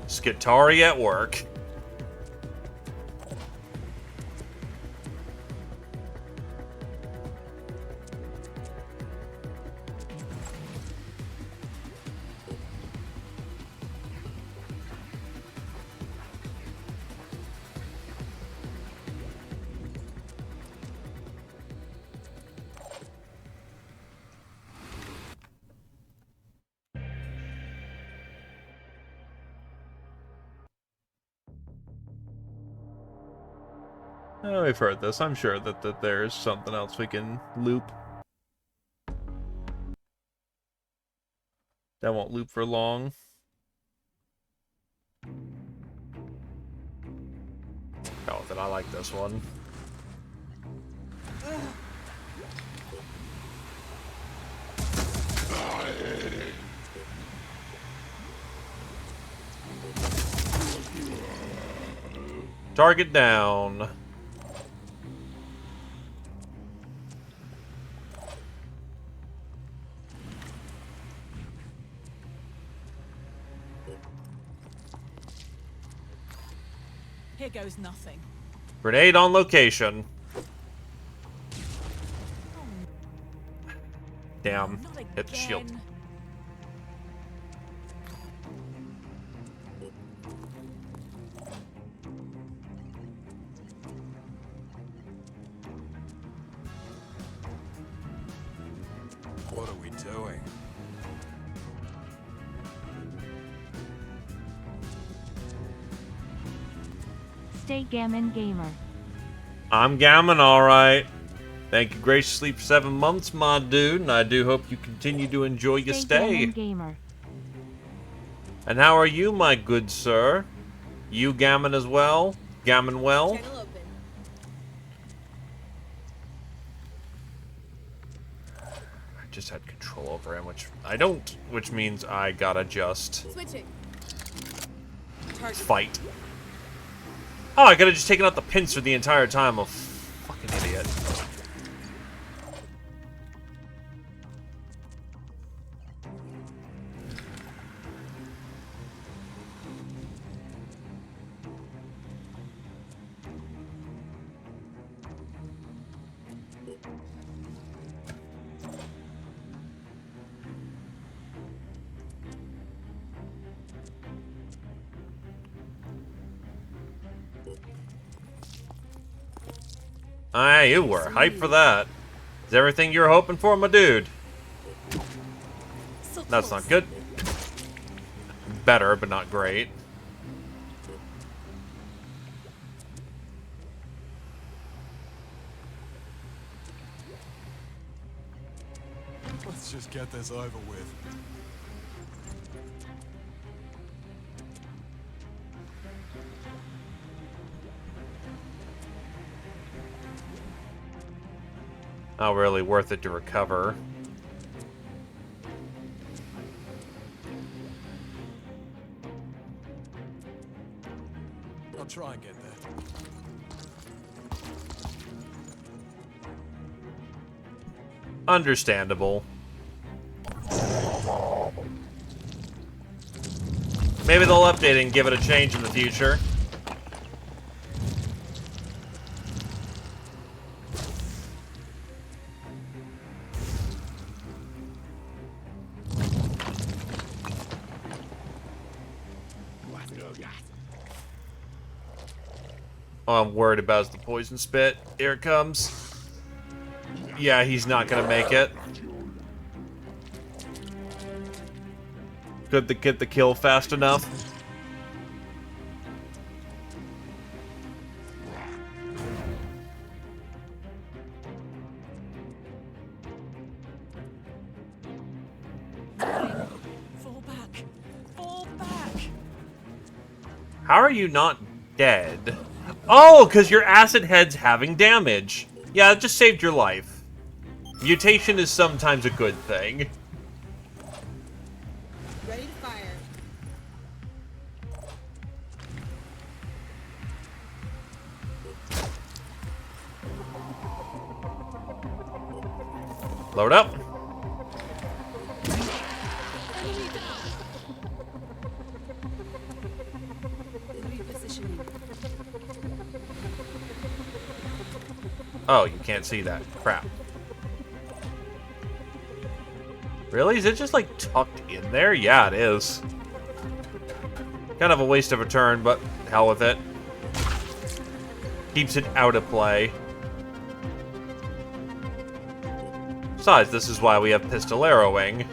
Skitari at work. Oh, we've heard this. I'm sure that there's something else we can loop. That won't loop for long. Oh, then I like this one. Target down. Here goes nothing. Grenade on location. Damn. Not Hit the shield. again. Stay Gammon Gamer. I'm Gammon, alright. Thank you graciously for 7 months, my dude, and I do hope you continue to enjoy your stay. Gammon Gamer. And how are you, my good sir? You Gammon as well? Gammon well? Channel open. I just had control over him, which I don't, which means I gotta just Switching. Target. fight. Oh, I could've just taken out the pincer the entire time. I'm a fucking idiot. Ah, you were hyped for that. Is everything you're hoping for, my dude? So That's close. not good. Better, but not great. Let's just get this over with. Not really worth it to recover. I'll try and get there. Understandable. Maybe they'll update it and give it a change in the future. All I'm worried about is the poison spit. Here it comes. Yeah, he's not gonna make it. Could they get the kill fast enough? Fall back. Fall back. How are you not dead? Oh, because your acid head's having damage. Yeah, it just saved your life. Mutation is sometimes a good thing. Ready to fire. Load up. Repositioning. Oh, you can't see that. Crap. Really? Is it just, like, tucked in there? Yeah, it is. Kind of a waste of a turn, but hell with it. Keeps it out of play. Besides, this is why we have pistol arrowing.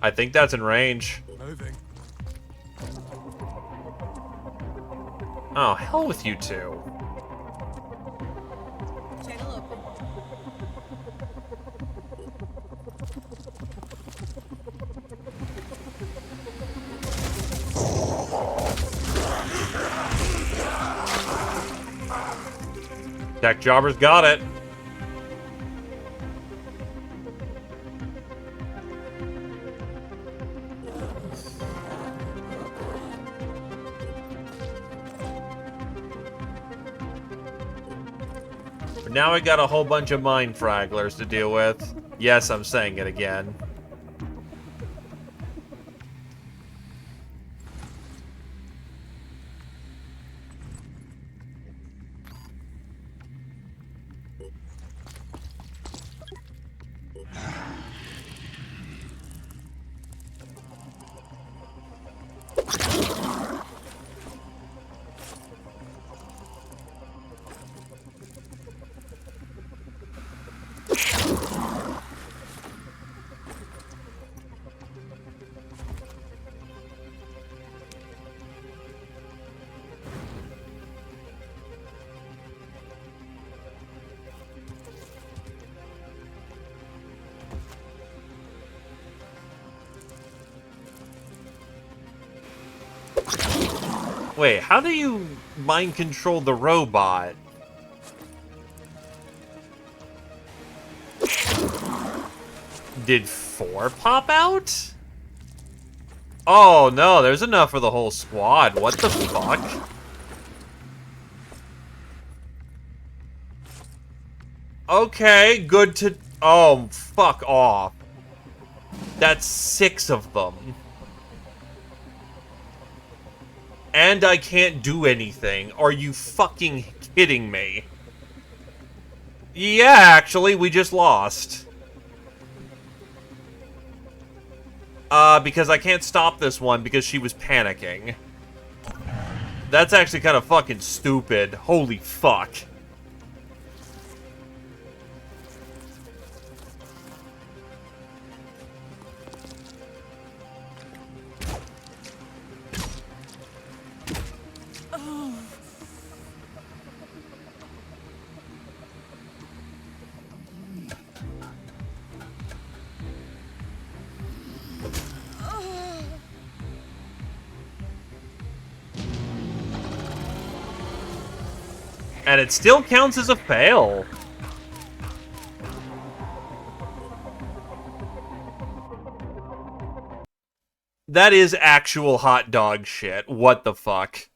I think that's in range. Moving. Oh, hell with you two. Channel open. Tech Jobber's got it. But now we got a whole bunch of mind fragglers to deal with. Yes, I'm saying it again. Wait, how do you mind control the robot? Did 4 pop out? Oh no, there's enough for the whole squad. What the fuck? Okay, good to... Oh, fuck off. That's 6 of them. And I can't do anything. Are you fucking kidding me? Yeah, actually, we just lost. Because I can't stop this one because she was panicking. That's actually kind of fucking stupid. Holy fuck. And it still counts as a fail. That is actual hot dog shit. What the fuck?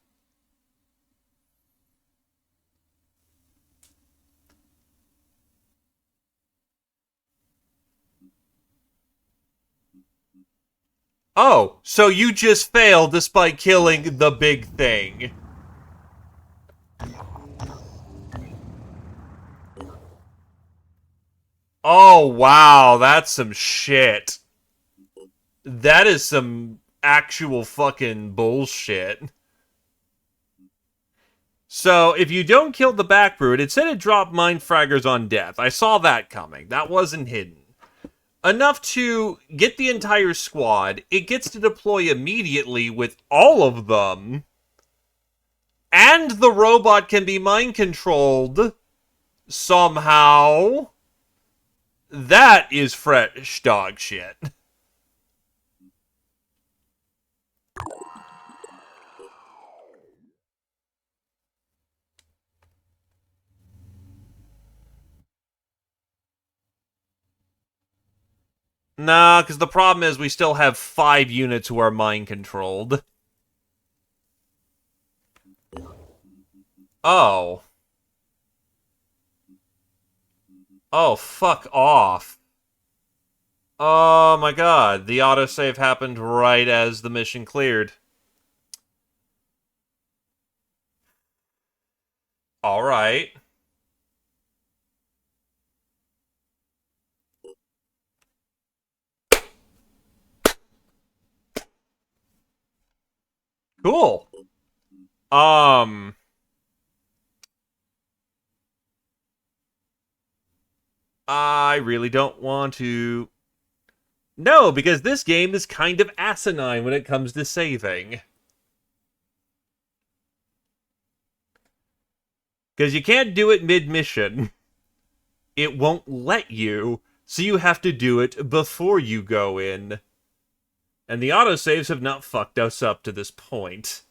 Oh, so you just failed despite killing the big thing. Oh, wow, that's some shit. That is some actual fucking bullshit. So, if you don't kill the back brute, it said it dropped mind fraggers on death. I saw that coming. That wasn't hidden. Enough to get the entire squad. It gets to deploy immediately with all of them. And the robot can be mind-controlled somehow. That is fresh dog shit. Nah, because the problem is we still have 5 units who are mind-controlled. Oh. Oh, fuck off. Oh my god, the autosave happened right as the mission cleared. Alright. Cool. I really don't want to... No, because this game is kind of asinine when it comes to saving. Because you can't do it mid-mission. It won't let you, so you have to do it before you go in. And the autosaves have not fucked us up to this point.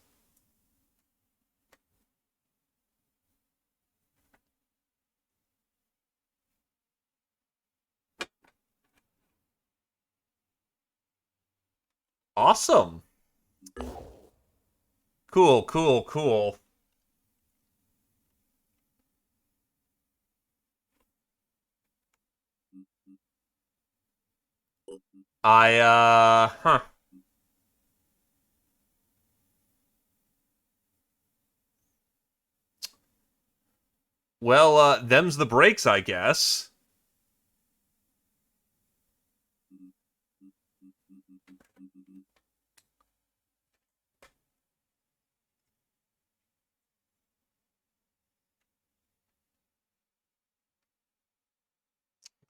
Awesome. Cool, cool, cool. Huh. Well, them's the breaks, I guess.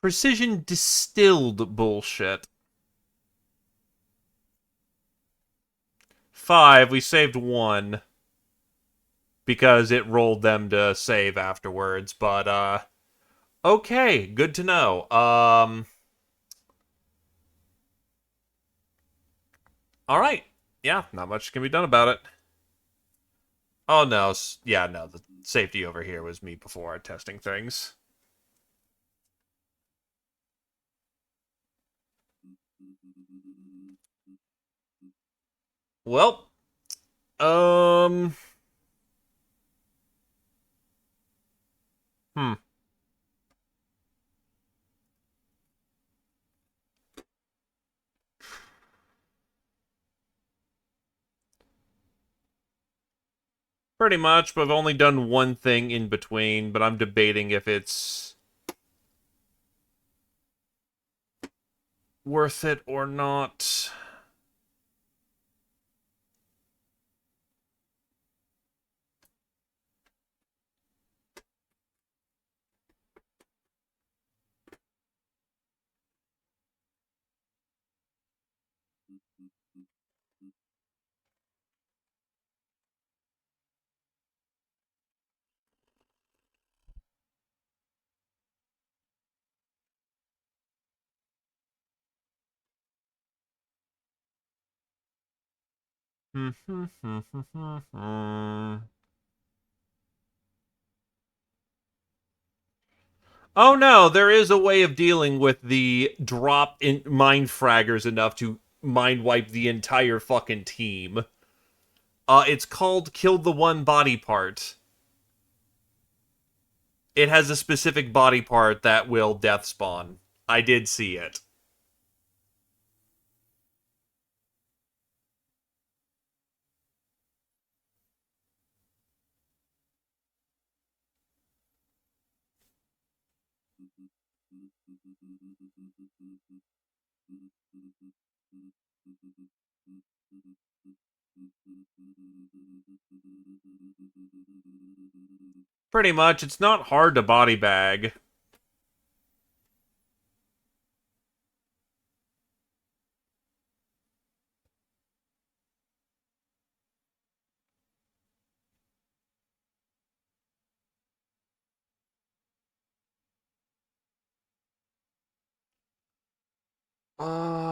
Precision distilled bullshit. 5, we saved 1. Because it rolled them to save afterwards, but, okay, good to know. Alright. Yeah, not much can be done about it. Oh, no. Yeah, no. The safety over here was me before testing things. Well, hmm. Pretty much, but I've only done one thing in between, but I'm debating if it's worth it or not. Oh no, there is a way of dealing with the drop in mind fraggers enough to mind wipe the entire fucking team. It's called Kill the One Body Part. It has a specific body part that will death spawn. I did see it. Pretty much, it's not hard to body bag. Uh,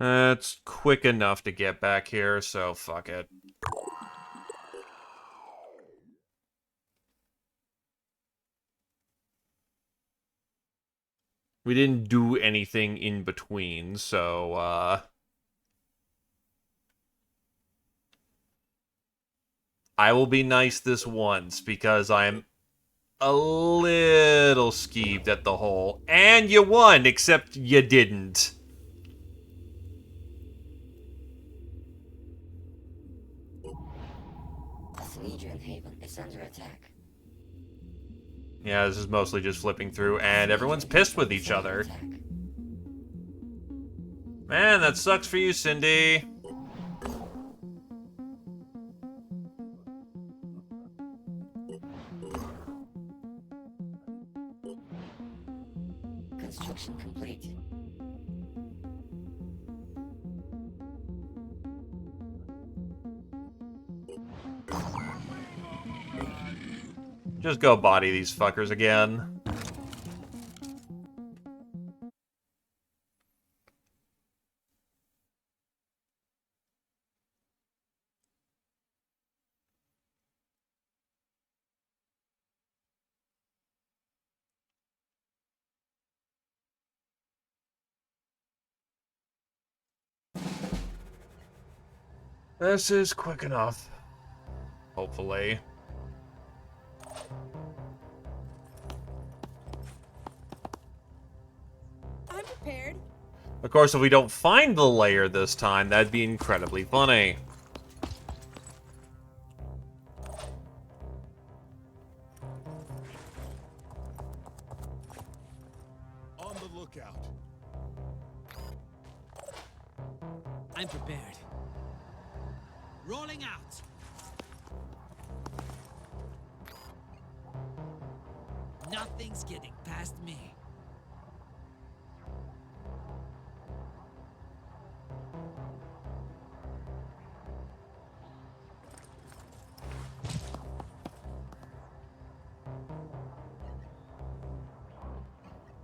It's quick enough to get back here, so fuck it. We didn't do anything in between, so, I will be nice this once, because I'm a little skeeved at the whole. And you won, except you didn't. Legion Haven is under attack. Yeah, this is mostly just flipping through, and everyone's pissed with each other. Man, that sucks for you, Cindy. Construction complete. Just go body these fuckers again. This is quick enough. Hopefully. I'm prepared. Of course, if we don't find the layer this time, that'd be incredibly funny. On the lookout. I'm prepared. Rolling out. Nothing's getting past me.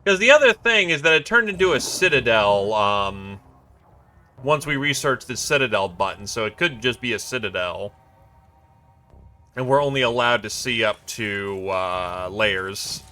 Because the other thing is that it turned into a citadel, once we researched the citadel button, so it could just be a citadel. And we're only allowed to see up to, layers.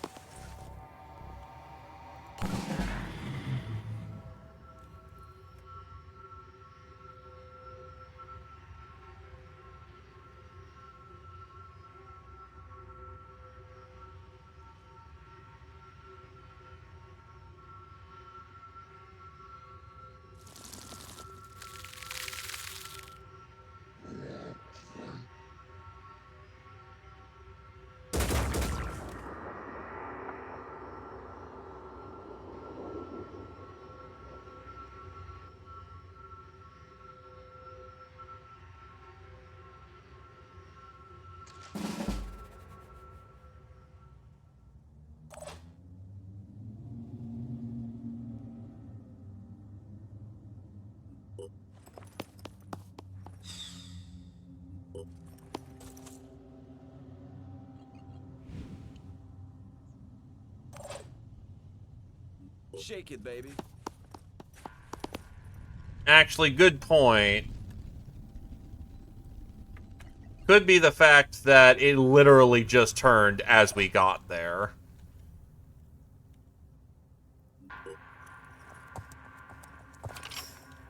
Shake it, baby. Actually, good point. Could be the fact that it literally just turned as we got there.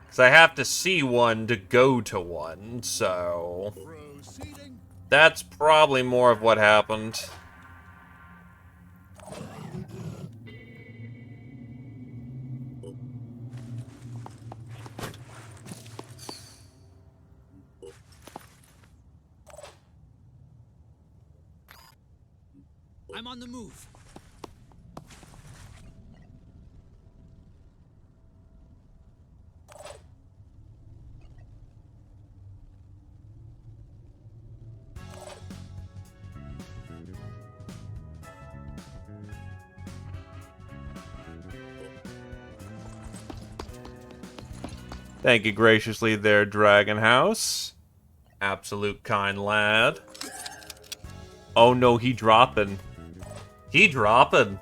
Because I have to see one to go to one, so... Proceeding. That's probably more of what happened. I'm on the move. Thank you graciously there, Dragon House. Absolute kind lad. Oh no, he dropping. He dropping.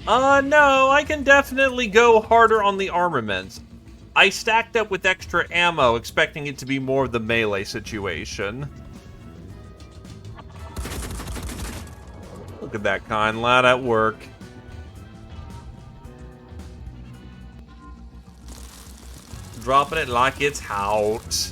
No, I can definitely go harder on the armaments. I stacked up with extra ammo, expecting it to be more of the melee situation. Look at that kind lad at work. Dropping it like it's hot.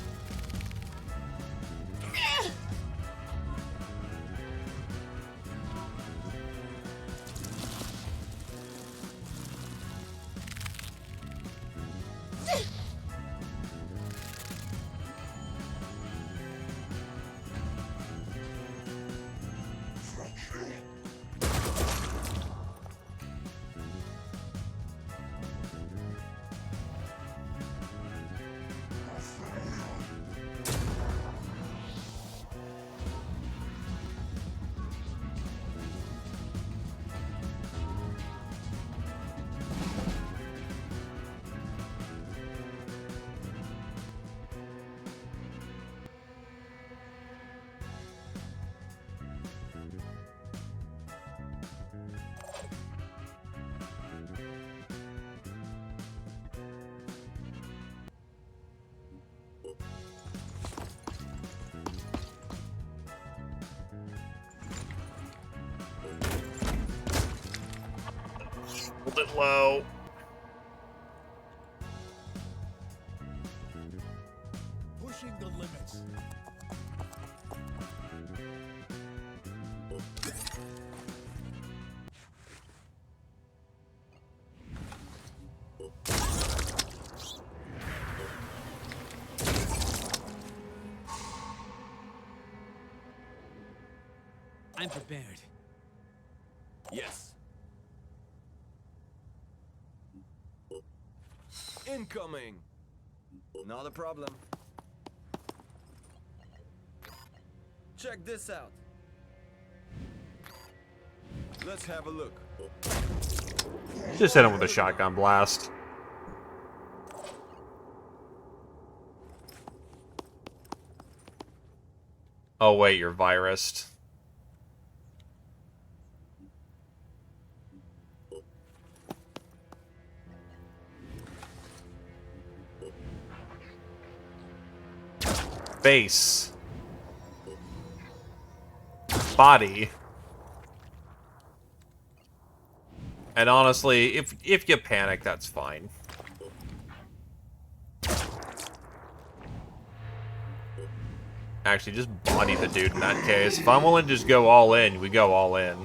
Hold it low. Pushing the limits. I'm prepared. Yes. Incoming. Not a problem. Check this out. Let's have a look. Just hit him with a shotgun blast. Oh wait, you're virused. Face. Body. And honestly, if you panic, that's fine. Actually, just body the dude in that case. If I'm willing to just go all in, we go all in.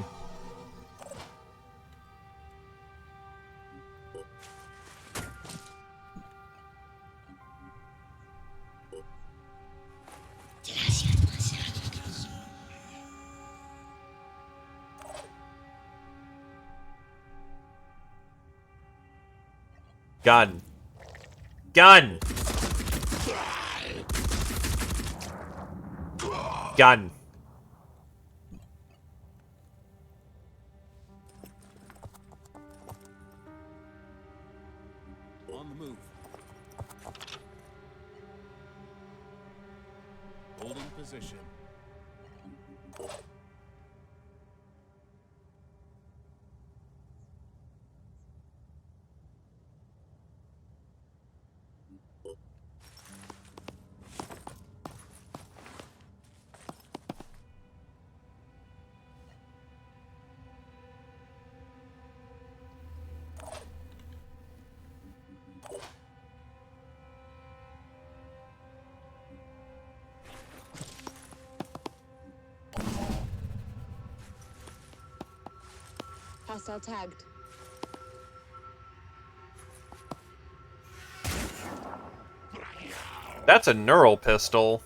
Gun. Gun! Gun. On the move. Holding position. Hostile tagged. That's a neural pistol.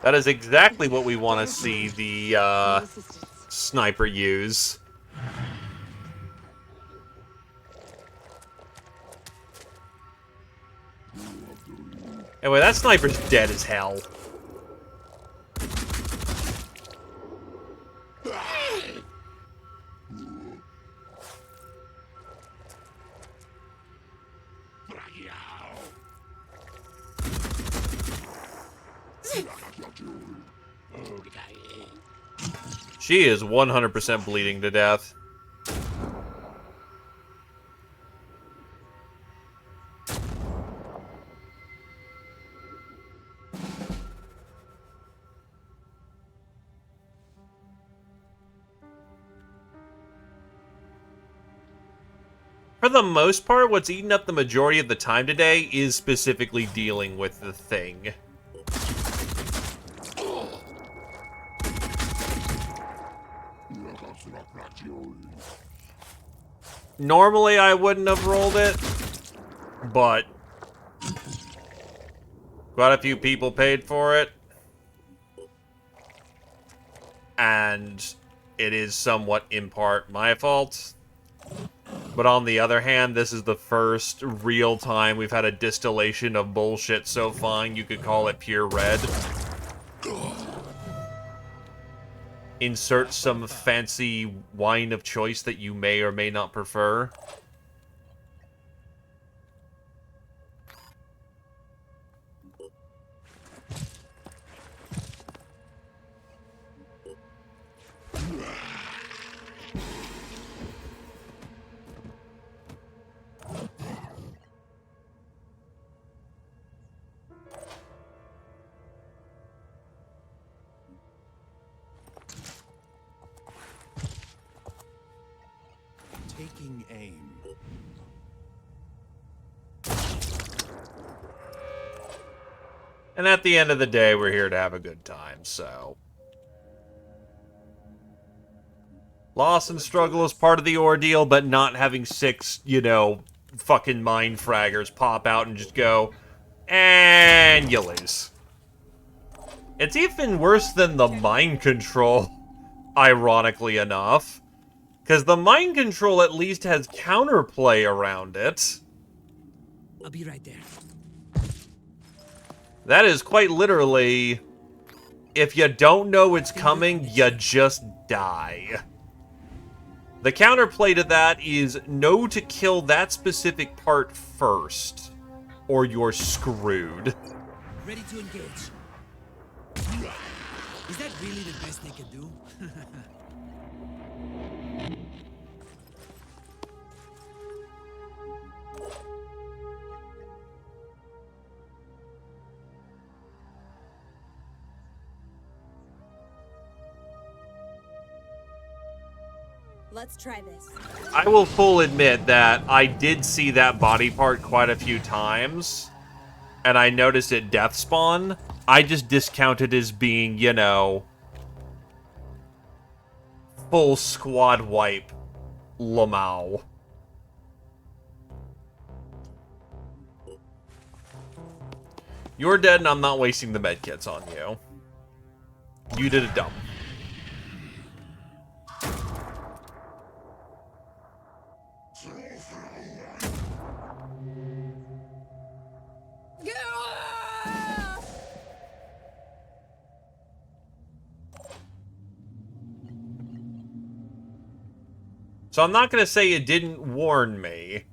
That is exactly what we want to see the sniper use. Anyway, that sniper's dead as hell. She is 100% bleeding to death. For the most part, what's eating up the majority of the time today is specifically dealing with the thing. Normally, I wouldn't have rolled it, but quite a few people paid for it, and it is somewhat in part my fault. But on the other hand, this is the first real time we've had a distillation of bullshit so fine you could call it pure red. Insert some fancy wine of choice that you may or may not prefer. Taking aim. And at the end of the day, we're here to have a good time, so... Loss and struggle is part of the ordeal, but not having 6, you know, fucking mind fraggers pop out and just go, and you lose. It's even worse than the mind control. ironically enough. Because the mind control at least has counterplay around it. I'll be right there. That is quite literally, if you don't know it's coming, you just die. The counterplay to that is know to kill that specific part first, or you're screwed. Ready to engage. Is that really the best they can do? Let's try this. I will full admit that I did see that body part quite a few times, and I noticed it death spawn. I just discounted as being, you know, full squad wipe Lamau. You're dead and I'm not wasting the medkits on you. You did a dump. So I'm not going to say it didn't warn me.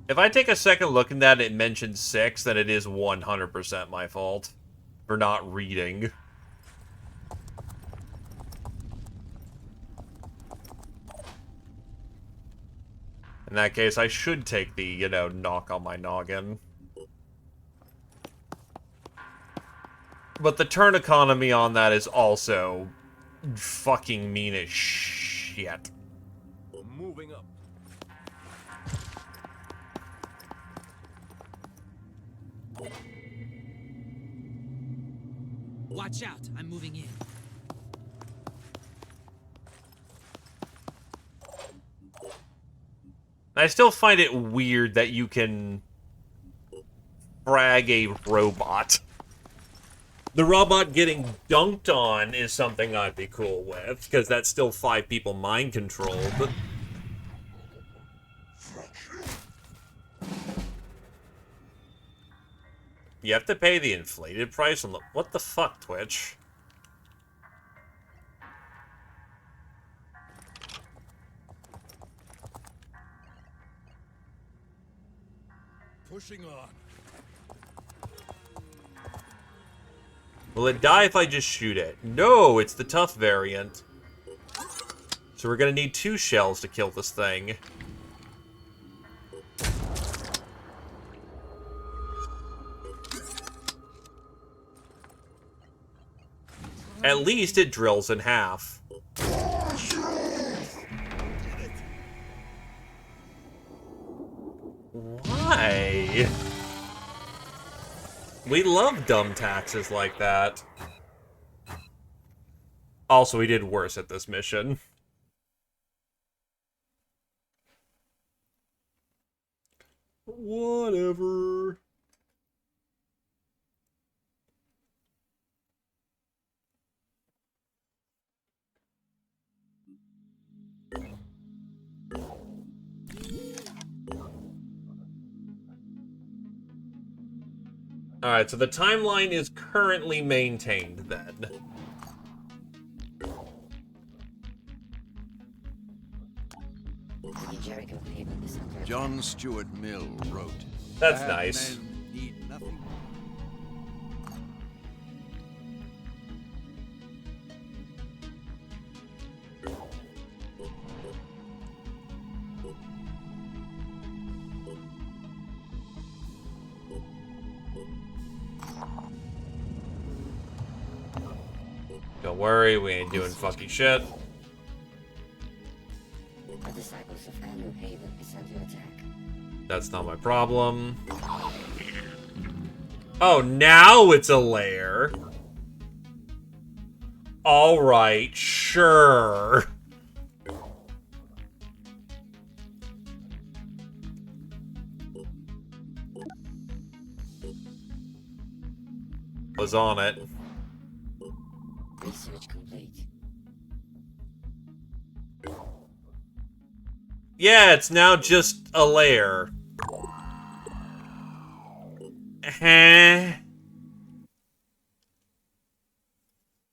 If I take a second look at that and it mentions 6, then it is 100% my fault for not reading. In that case, I should take the, you know, knock on my noggin. But the turn economy on that is also fucking mean as shit. Moving up. Watch out, I'm moving in. I still find it weird that you can frag a robot. The robot getting dunked on is something I'd be cool with, because that's still 5 people mind controlled. You have to pay the inflated price on the... What the fuck, Twitch? Pushing on. Will it die if I just shoot it? No, it's the tough variant. So we're gonna need 2 shells to kill this thing. At least it drills in half. Why? We love dumb taxes like that. Also, we did worse at this mission. Whatever. Alright, so the timeline is currently maintained, then. John Stuart Mill wrote, That's "Bad nice. men need nothing." Don't worry, we ain't doing fucking shit. The disciples of New Haven is under attack. That's not my problem. Oh, now it's a lair. Alright, sure. was on it. Research complete. Yeah, it's now just a lair.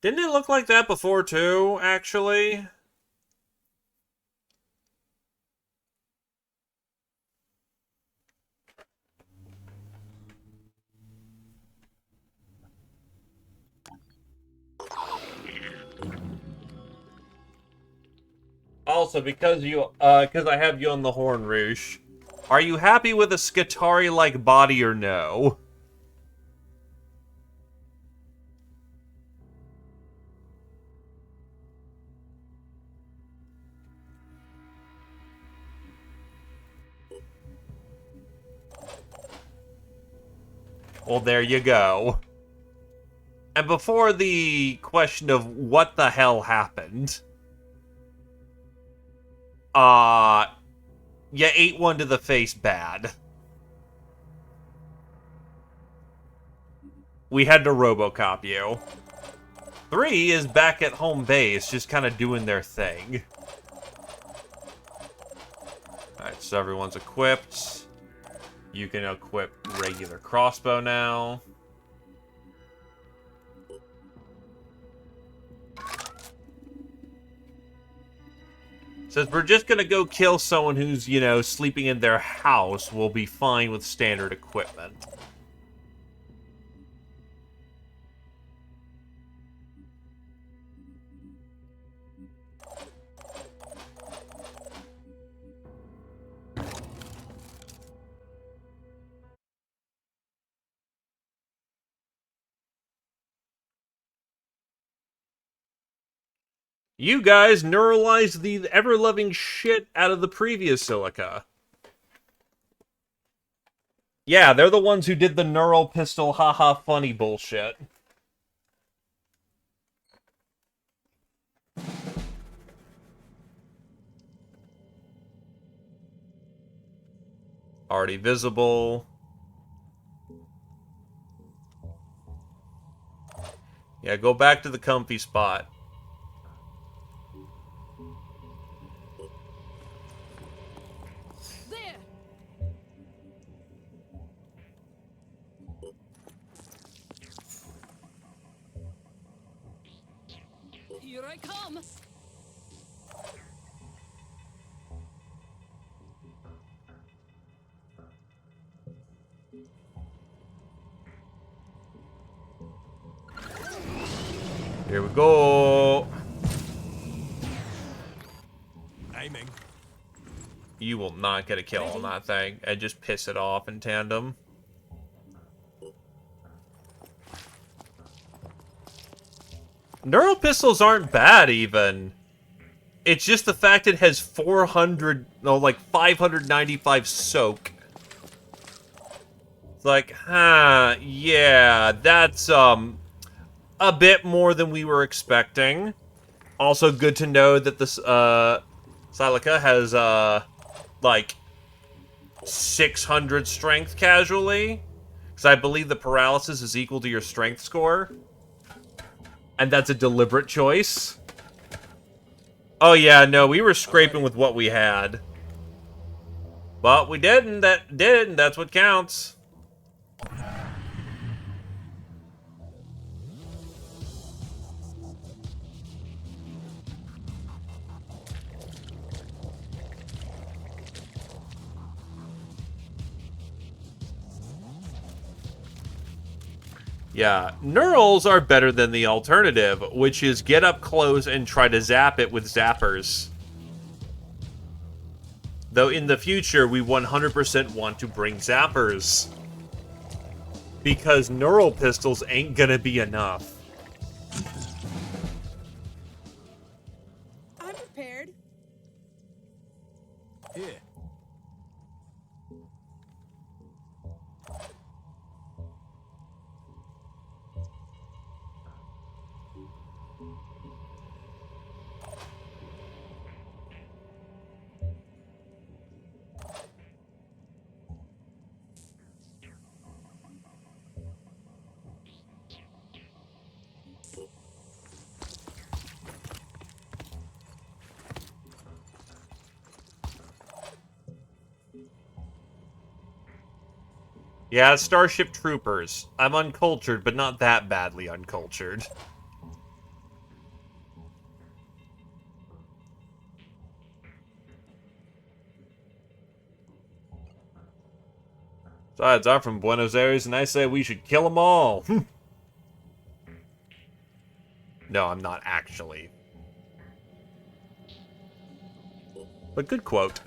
Didn't it look like that before, too, actually? Also, because I have you on the horn, Roosh, are you happy with a Skitari-like body or no? Well, there you go. And before the question of what the hell happened, you ate one to the face bad. We had to RoboCop you. 3 is back at home base, just kind of doing their thing. Alright, so everyone's equipped. You can equip regular crossbow now. Says we're just gonna go kill someone who's, you know, sleeping in their house. We'll be fine with standard equipment. You guys neuralized the ever-loving shit out of the previous Silica. Yeah, they're the ones who did the neural pistol haha funny bullshit. Already visible. Yeah, go back to the comfy spot. There! Here I come! Here we go. Aiming. You will not get a kill on that thing and just piss it off in tandem. Neural pistols aren't bad, even. It's just the fact it has 595 soak. It's like, yeah, that's, a bit more than we were expecting. Also good to know that this, Silica has, like, 600 strength casually. Because I believe the paralysis is equal to your strength score. And that's a deliberate choice. Oh yeah, no, we were scraping with what we had. But we didn't, and that's what counts. Yeah, Neurals are better than the alternative, which is get up close and try to zap it with zappers. Though in the future, we 100% want to bring zappers. Because neural pistols ain't gonna be enough. I'm prepared. Here. Yeah, Starship Troopers. I'm uncultured, but not that badly uncultured. Besides, I'm from Buenos Aires, and I say we should kill them all. No, I'm not actually. But good quote.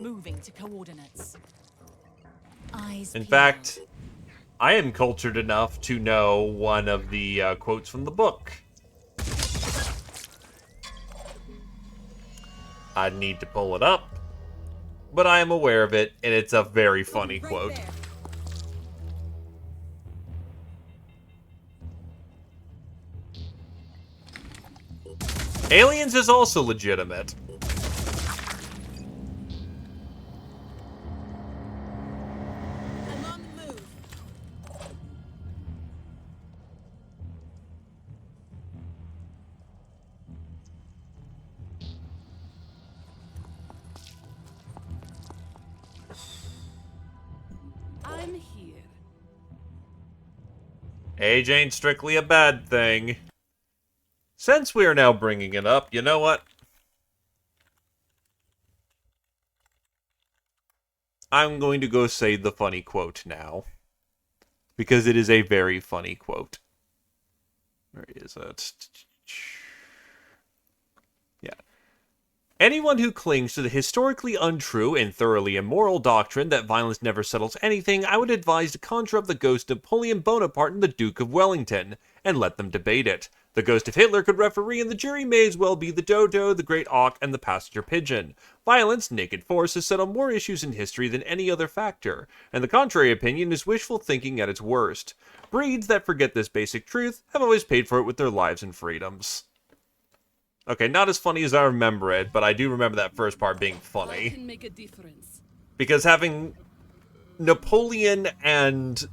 Moving to coordinates. Eyes In peeled. fact, I am cultured enough to know one of the quotes from the book. I'd need to pull it up, but I am aware of it, and it's a very funny quote. There. Aliens is also legitimate. I'm on the move. I'm here. Age ain't strictly a bad thing. Since we are now bringing it up, you know what? I'm going to go say the funny quote now. Because it is a very funny quote. Where is it? Yeah. Anyone who clings to the historically untrue and thoroughly immoral doctrine that violence never settles anything, I would advise to conjure up the ghost of Napoleon Bonaparte and the Duke of Wellington, and let them debate it. The ghost of Hitler could referee, and the jury may as well be the dodo, the great auk, and the passenger pigeon. Violence, naked force, has settled more issues in history than any other factor, and the contrary opinion is wishful thinking at its worst. Breeds that forget this basic truth have always paid for it with their lives and freedoms. Okay, not as funny as I remember it, but I do remember that first part being I funny. can make a difference. Because having Napoleon and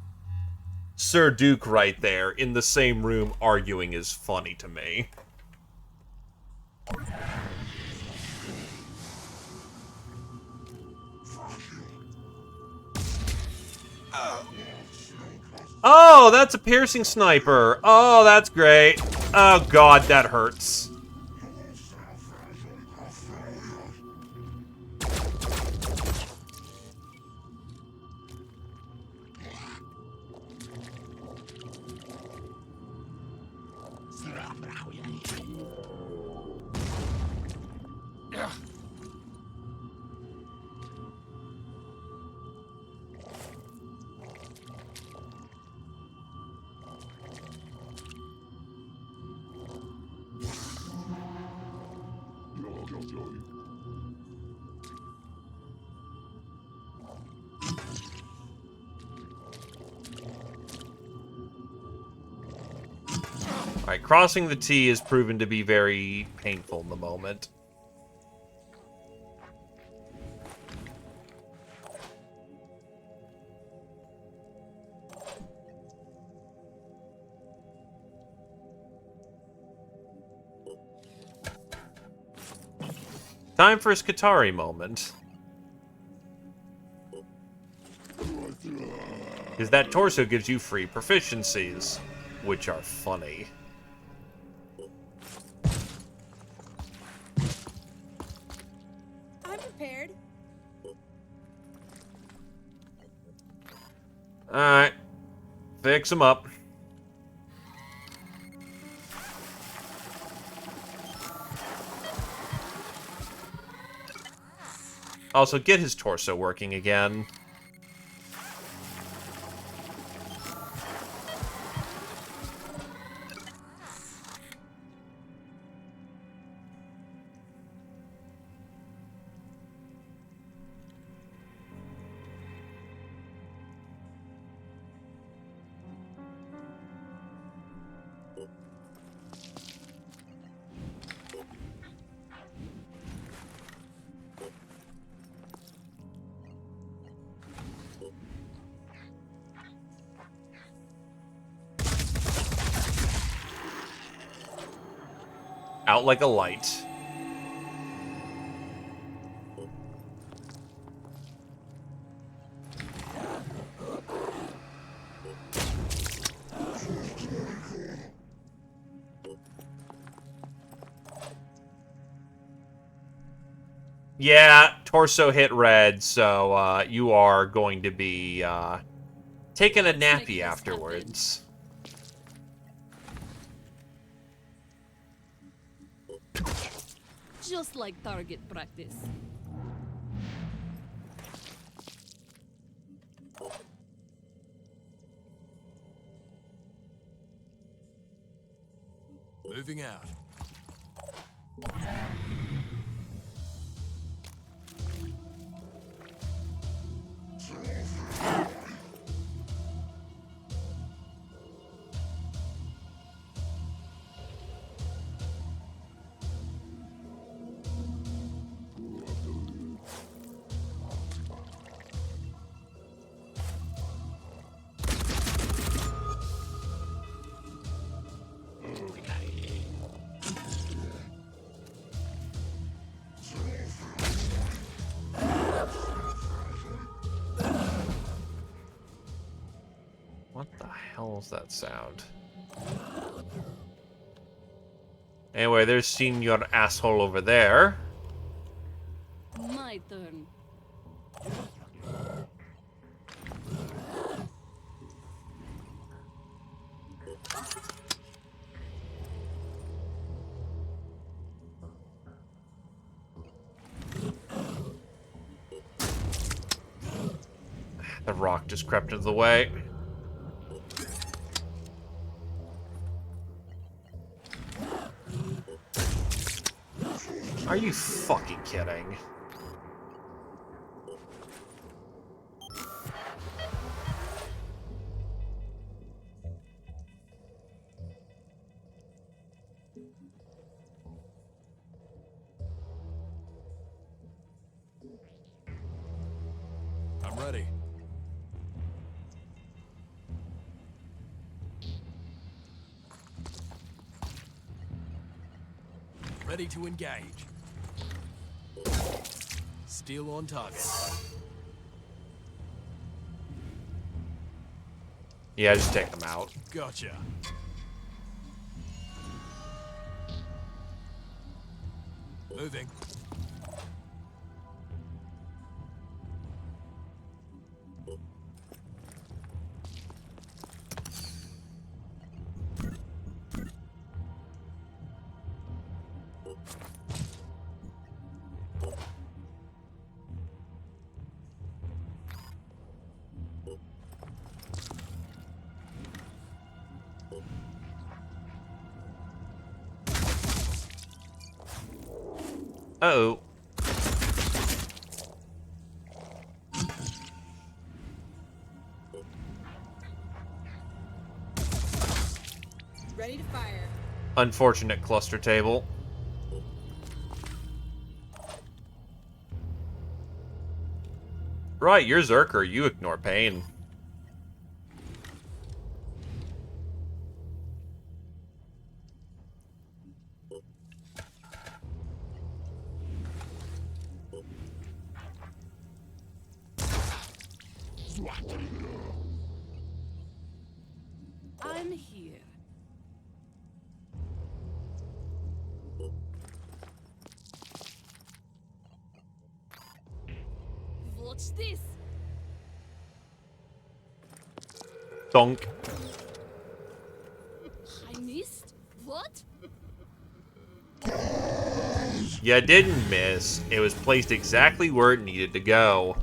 Sir Duke right there in the same room arguing is funny to me. Oh, that's a piercing sniper. Oh, that's great. Oh god, that hurts. Alright, crossing the T has proven to be very painful in the moment. Time for a Skatari moment. Because that torso gives you free proficiencies, which are funny. I'm prepared. Alright. Fix him up. Also, get his torso working again. Out like a light. Yeah, torso hit red, so you are going to be taking a nappy afterwards. Just like target practice. Moving out. What the hell is that sound? Anyway, there's Senior Asshole over there. My turn. The rock just crept into the way. Are you fucking kidding? I'm ready. Ready to engage. Steel on target. Yeah, just take them out. Gotcha. Moving. Uh-oh. Ready to fire. Unfortunate cluster table. Right, you're Zerker. You ignore pain. I'm here. Watch this. Donk. I missed. What? You didn't miss. It was placed exactly where it needed to go.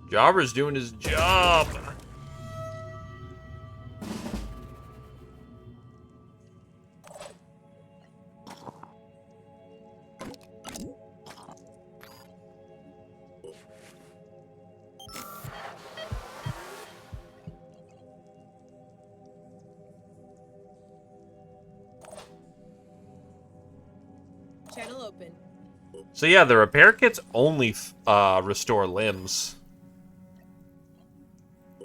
Jobber's doing his job. Channel open. So yeah, the repair kits only restore limbs.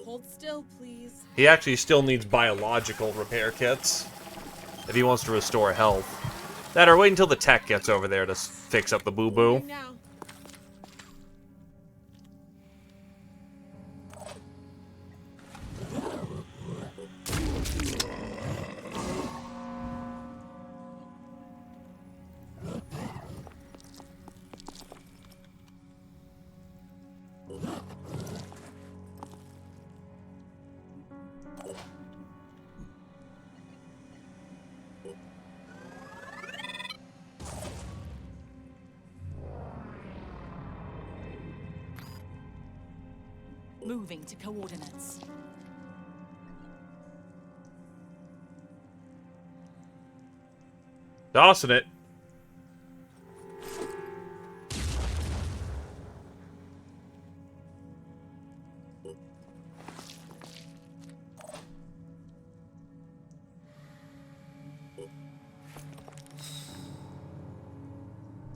Hold still, please. He actually still needs biological repair kits if he wants to restore health. That or wait until the tech gets over there to fix up the boo-boo. Moving now. Moving to coordinates. Tossing it.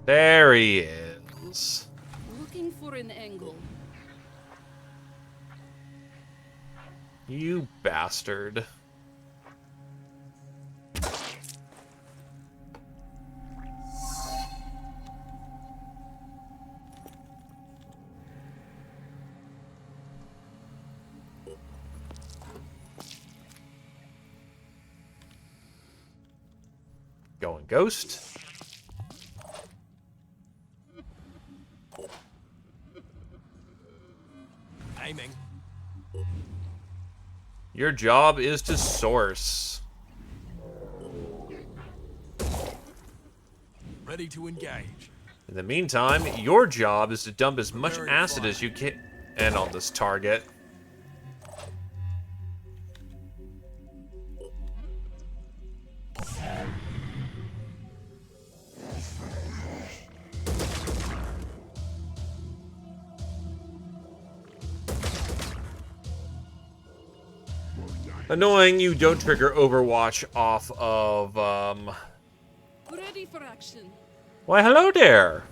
There he is. Looking for an angle. You bastard. Going ghost. Aiming. Your job is to source. Ready to engage. In the meantime, your job is to dump as much acid as you can on this target. Annoying, you don't trigger Overwatch off of, Ready for action. Why, hello there!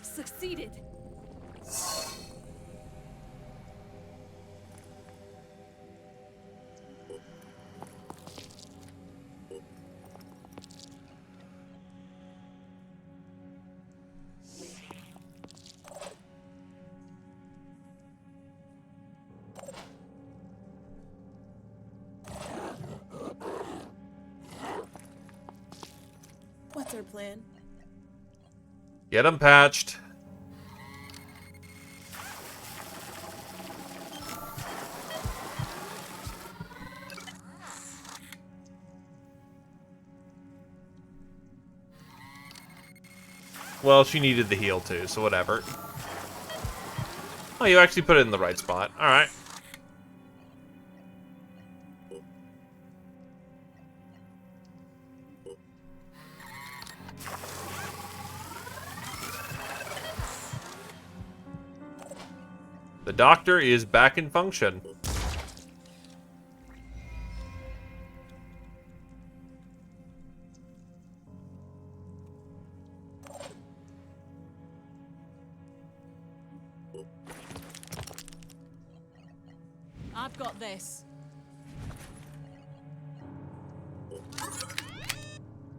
Succeeded. What's our plan? Get him patched. Well, she needed the heal too, so whatever. Oh, you actually put it in the right spot. Alright. The doctor is back in function. I've got this.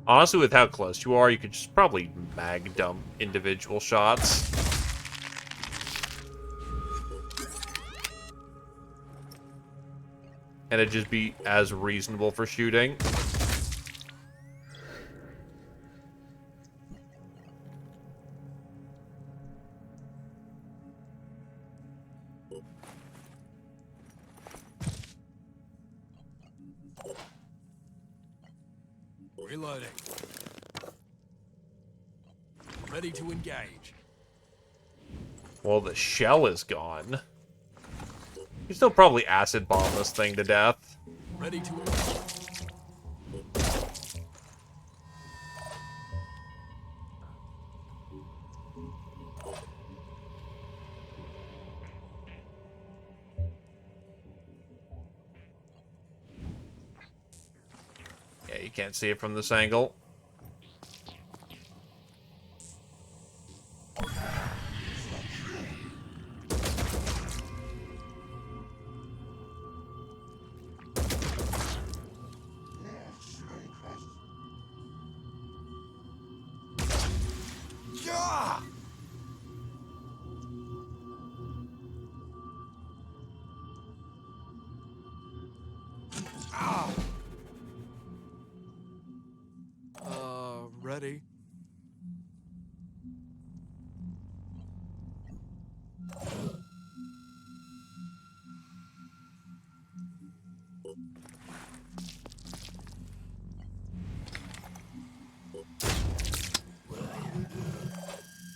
Honestly, with how close you are, you could just probably mag dump individual shots. And it'd just be as reasonable for shooting. Reloading. Ready to engage. Well, the shell is gone. You still probably acid bomb this thing to death. Ready to. Yeah, you can't see it from this angle. Ready?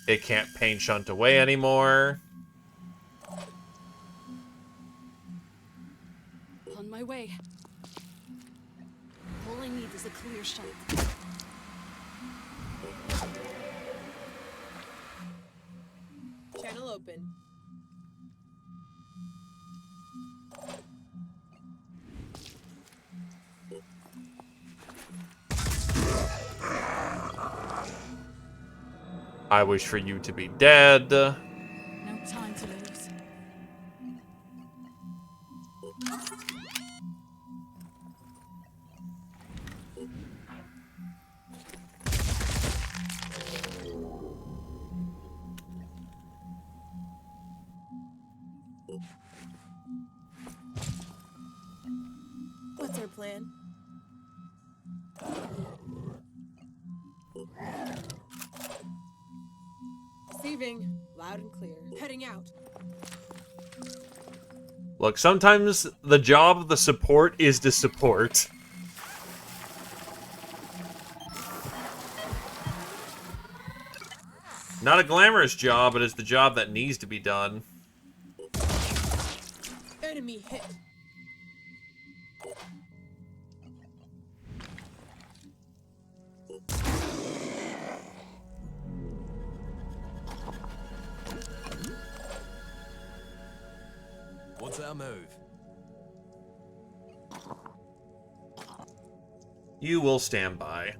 It can't paint shunt away anymore. On my way. All I need is a clear shot. Channel open. I wish for you to be dead. No time to lose. What's our plan? Receiving. Loud and clear. Heading out. Look, sometimes the job of the support is to support. Not a glamorous job, but it's the job that needs to be done. Enemy hit. What's our move? You will stand by.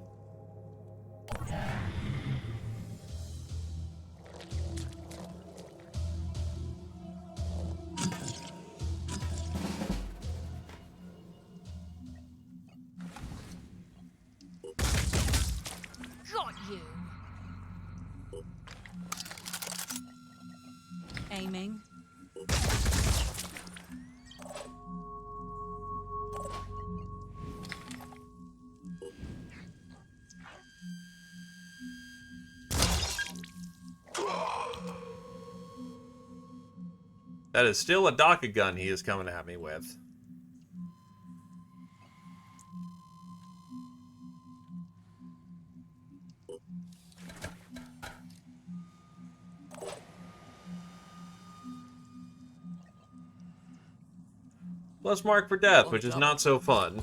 Got you. Aiming. That is still a DACA gun he is coming at me with. Plus mark for death, which is not so fun.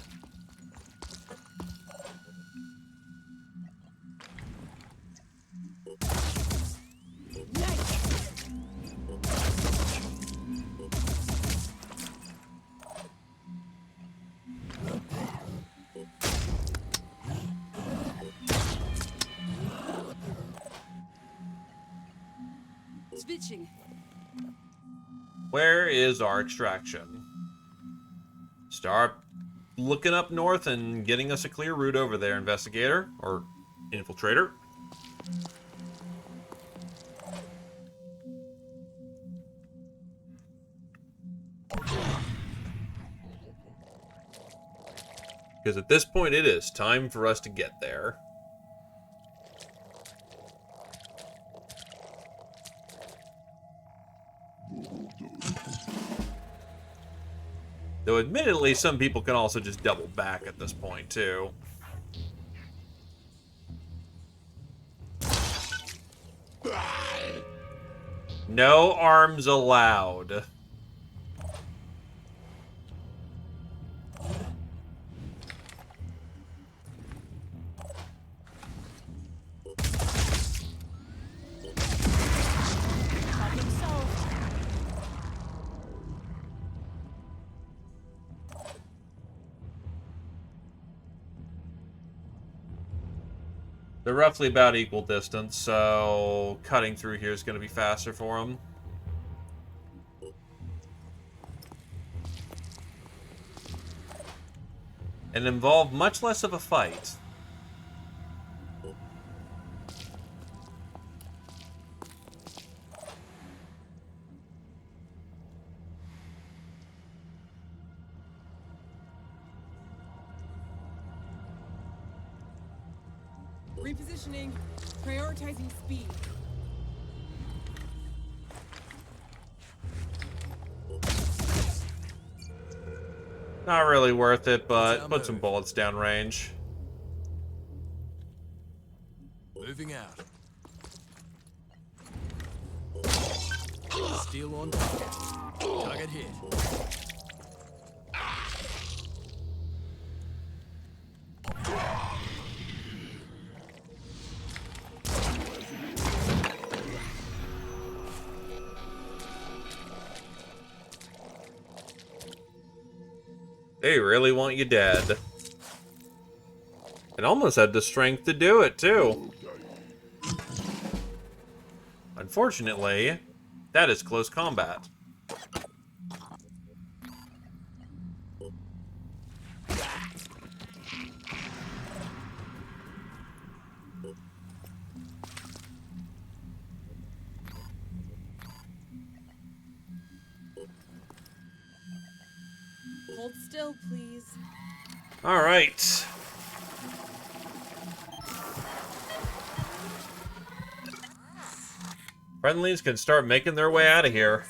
Switching. Where is our extraction? Start looking up north and getting us a clear route over there, investigator or infiltrator. Because at this point it is time for us to get there. Though admittedly, some people can also just double back at this point, too. No arms allowed. Problem solved. They're roughly about equal distance, so cutting through here is going to be faster for them. And involve much less of a fight. Repositioning. Prioritizing speed. Not really worth it, but put some bullets downrange. Moving out. Steel on target. Target hit. They really want you dead. And almost had the strength to do it, too. Unfortunately, that is close combat. Hold still, please. All right. Friendlies can start making their way out of here.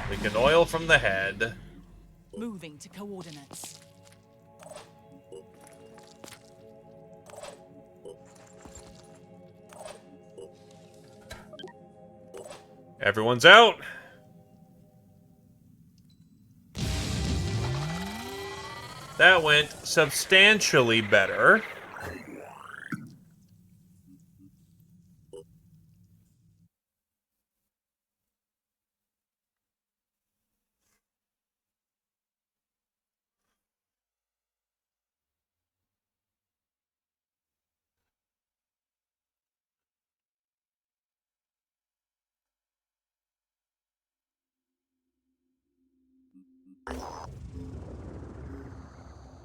We can oil from the head. Moving to coordinates. Everyone's out. That went substantially better.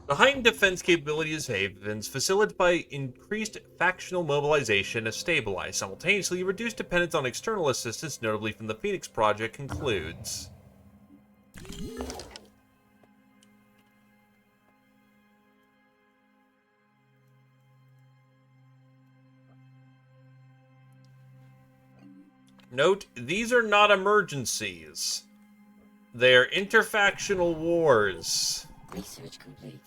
The heightened defense capabilities of Havens, facilitated by increased factional mobilization, has stabilized. Simultaneously, reduced dependence on external assistance, notably from the Phoenix Project, concludes. Note, these are not emergencies. They are interfactional wars. Research complete.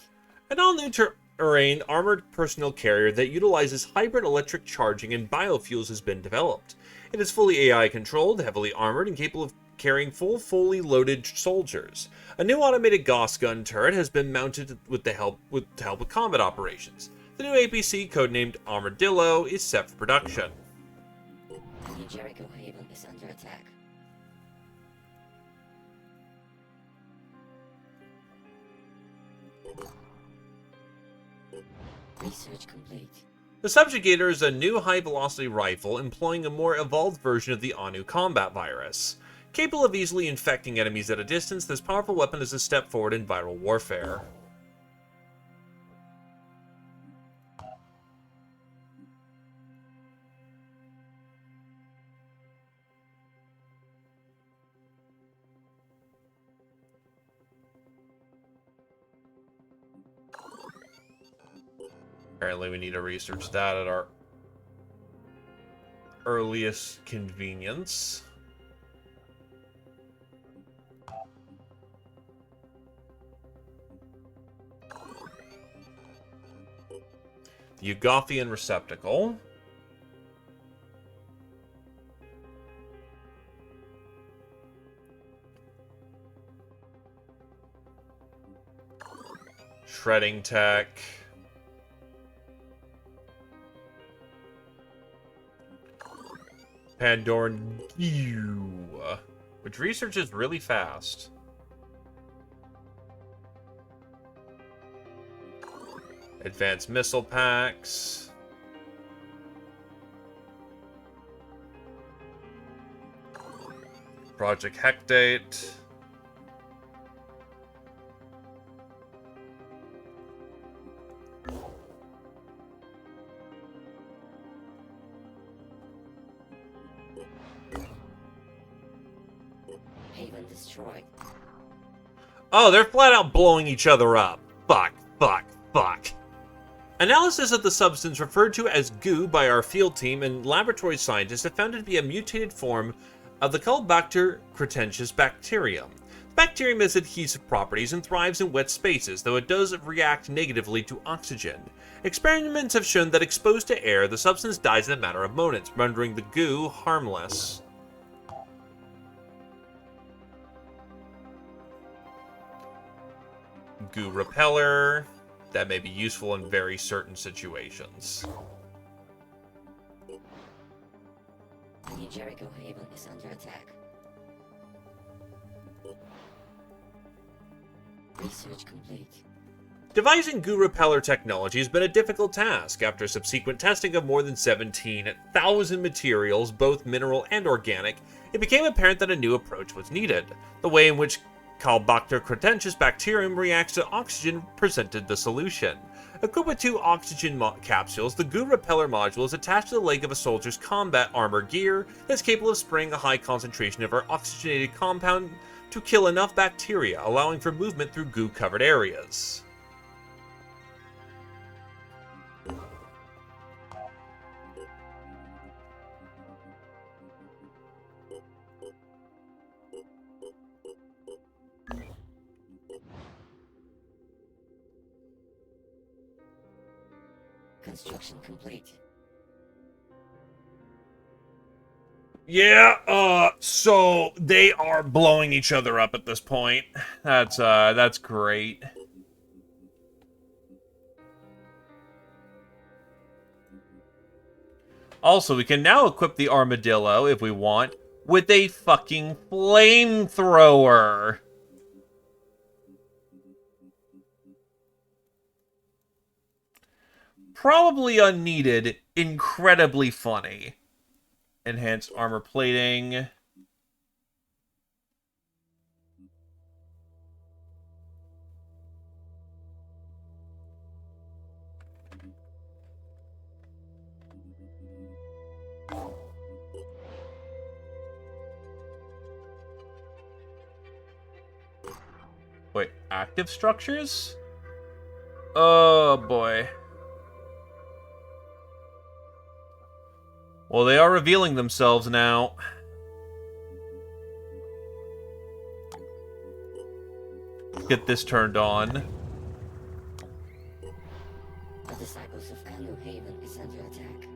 An all-new terrain armored personnel carrier that utilizes hybrid electric charging and biofuels has been developed. It is fully AI-controlled, heavily armored, and capable of carrying fully loaded soldiers. A new automated Gauss gun turret has been mounted to help with combat operations. The new APC, codenamed Armadillo, is set for production. The New Jericho Haven is under attack. Research complete. The Subjugator is a new high-velocity rifle employing a more evolved version of the Anu combat virus. Capable of easily infecting enemies at a distance, this powerful weapon is a step forward in viral warfare. Apparently we need to research that at our earliest convenience. The Ugothian receptacle. Shredding tech. Pandoran Q, which researches really fast. Advanced missile packs. Project Hectate. Haven destroyed. Oh, they're flat out blowing each other up. Fuck, fuck, fuck. Analysis of the substance referred to as goo by our field team and laboratory scientists have found it to be a mutated form of the Culbacter cretentious bacterium. The bacterium has adhesive properties and thrives in wet spaces, though it does react negatively to oxygen. Experiments have shown that exposed to air, the substance dies in a matter of moments, rendering the goo harmless. Goo repeller. That may be useful in very certain situations. The New Jericho Haven is under attack. Research complete. Devising goo repeller technology has been a difficult task. After subsequent testing of more than 17,000 materials, both mineral and organic, it became apparent that a new approach was needed. The way in which Culbacter cretentious bacterium reacts to oxygen presented the solution. Equipped with 2 oxygen capsules, the goo repeller module is attached to the leg of a soldier's combat armor gear that's capable of spraying a high concentration of our oxygenated compound to kill enough bacteria, allowing for movement through goo-covered areas. Construction complete. Yeah, so they are blowing each other up at this point. That's great. Also, we can now equip the armadillo, if we want, with a fucking flamethrower. Probably unneeded, incredibly funny. Enhanced armor plating. Wait, active structures? Oh boy. Well, they are revealing themselves now. Get this turned on. The Disciples of Anu Haven is under attack.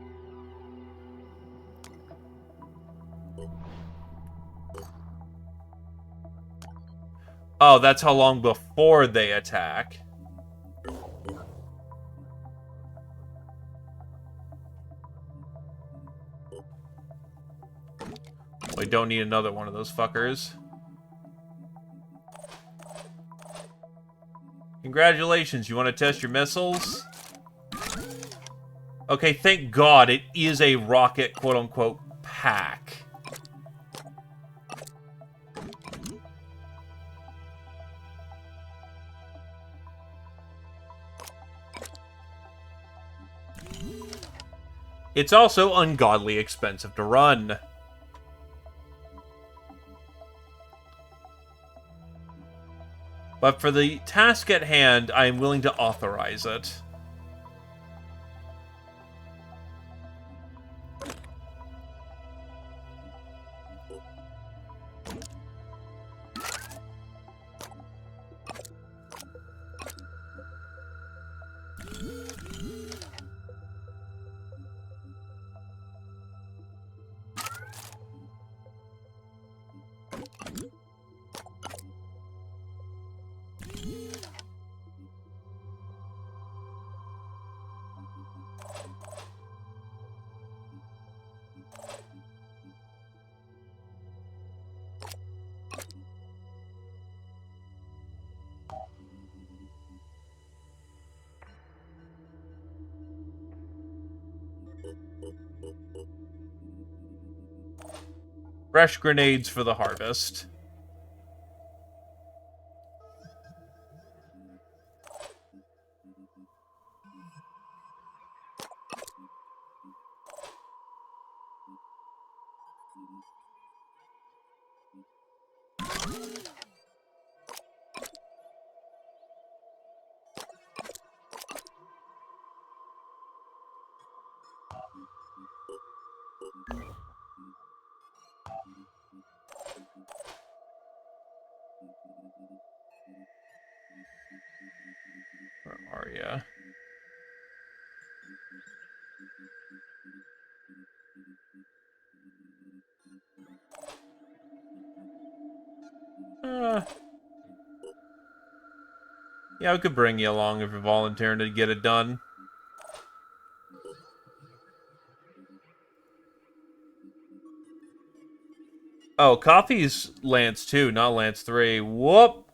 Oh, that's how long before they attack. We don't need another one of those fuckers. Congratulations, you want to test your missiles? Okay, thank God it is a rocket, quote-unquote, pack. It's also ungodly expensive to run. But for the task at hand, I am willing to authorize it. Fresh grenades for the harvest. Where are ya? Yeah, we could bring you along if you're volunteering to get it done. Oh, Coffee's Lance 2, not Lance 3. Whoop!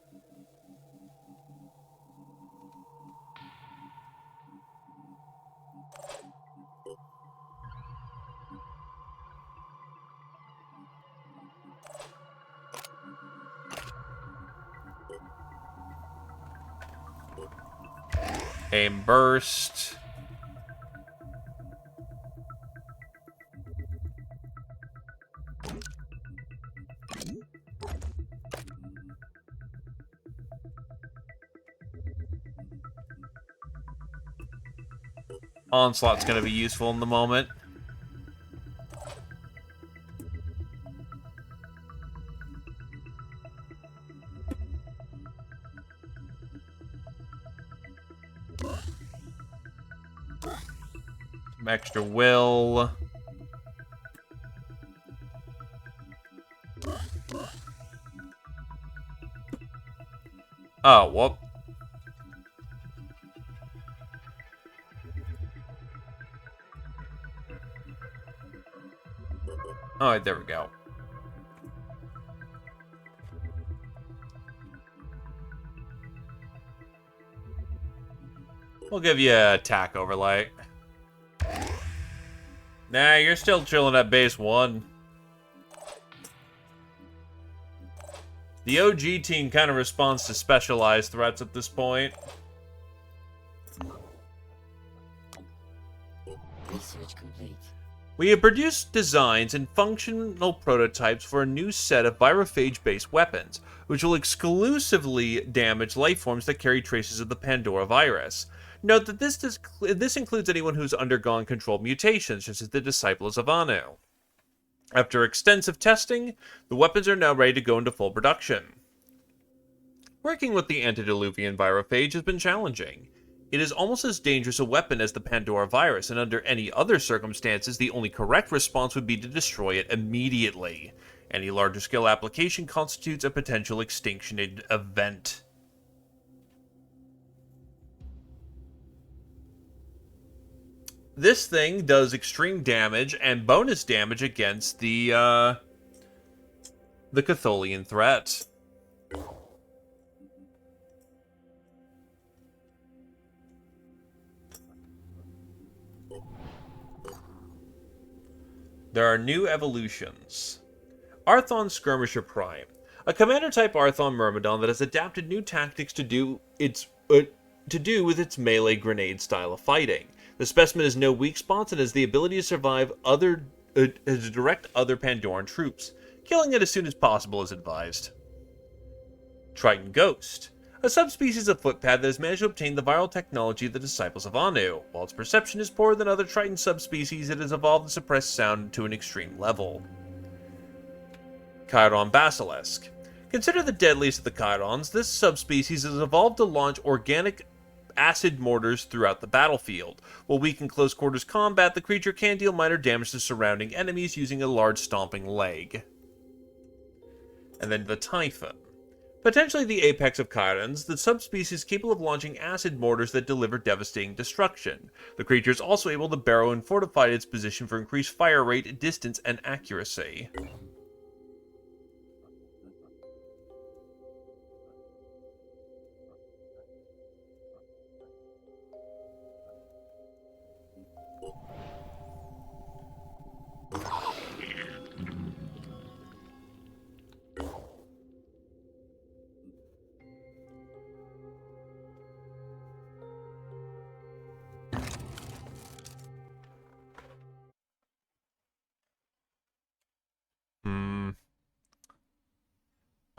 Aim burst. Onslaught's gonna be useful in the moment. Some extra will. Oh, whoop. Alright, there we go. We'll give you a attack overlay. Nah, you're still chilling at base 1. The OG team kind of responds to specialized threats at this point. Research complete. We have produced designs and functional prototypes for a new set of virophage-based weapons, which will exclusively damage lifeforms that carry traces of the Pandora virus. Note that this includes anyone who's undergone controlled mutations, such as the Disciples of Anu. After extensive testing, the weapons are now ready to go into full production. Working with the antediluvian virophage has been challenging. It is almost as dangerous a weapon as the Pandora virus, and under any other circumstances, the only correct response would be to destroy it immediately. Any larger-scale application constitutes a potential extinction event. This thing does extreme damage and bonus damage against the the Chthonian threat. There are new evolutions. Arthon Skirmisher Prime. A commander-type Arthon Myrmidon that has adapted new tactics to do with its melee grenade style of fighting. The specimen has no weak spots and has the ability to survive to direct other Pandoran troops. Killing it as soon as possible is advised. Triton Ghost. A subspecies of footpad that has managed to obtain the viral technology of the Disciples of Anu. While its perception is poorer than other Triton subspecies, it has evolved to suppress sound to an extreme level. Chiron Basilisk. Considered the deadliest of the Chirons, this subspecies has evolved to launch organic acid mortars throughout the battlefield. While weak in close quarters combat, the creature can deal minor damage to surrounding enemies using a large stomping leg. And then the Typhon. Potentially the apex of Chirons, the subspecies capable of launching acid mortars that deliver devastating destruction. The creature is also able to burrow and fortify its position for increased fire rate, distance, and accuracy.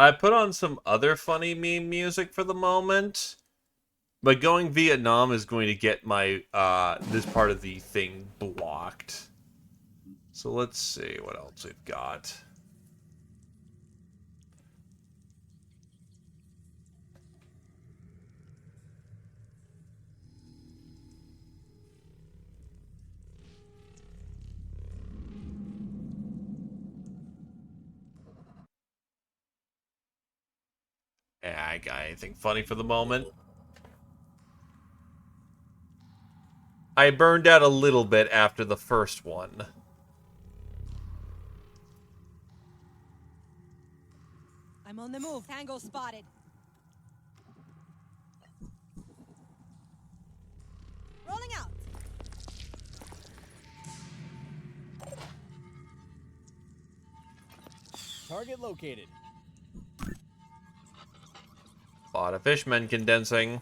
I put on some other funny meme music for the moment, but going Vietnam is going to get my this part of the thing blocked. So let's see what else we've got. Yeah, I got anything funny for the moment. I burned out a little bit after the first one. I'm on the move. Tango spotted. Rolling out. Target located. A lot of fishmen condensing.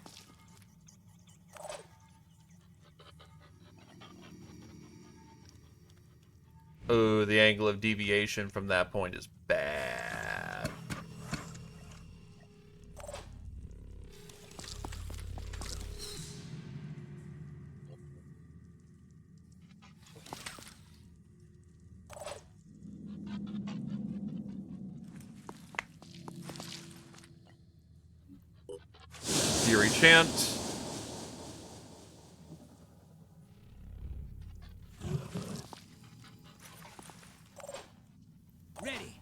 Ooh, the angle of deviation from that point is bad. Fury Chant. Ready.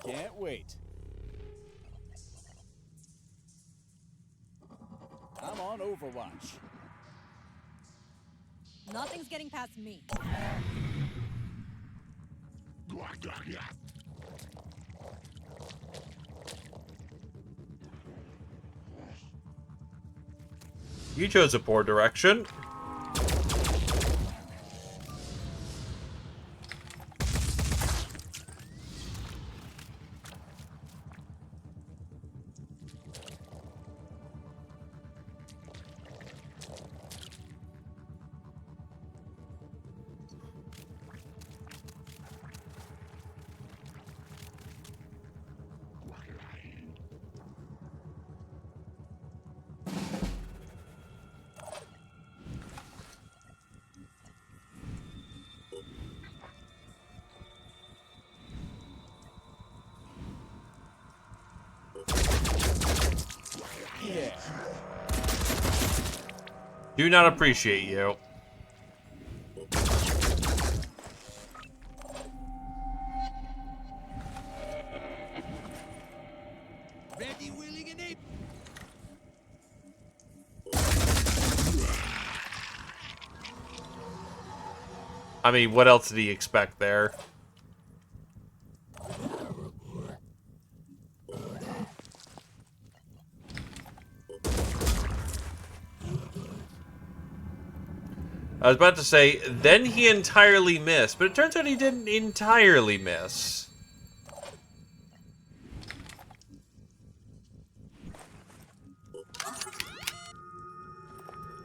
Can't wait. I'm on Overwatch. Nothing's getting past me. You chose a poor direction. Yeah. Do not appreciate you. Ready, willing, and able. I mean, what else did he expect there? I was about to say, then he entirely missed, but it turns out he didn't entirely miss.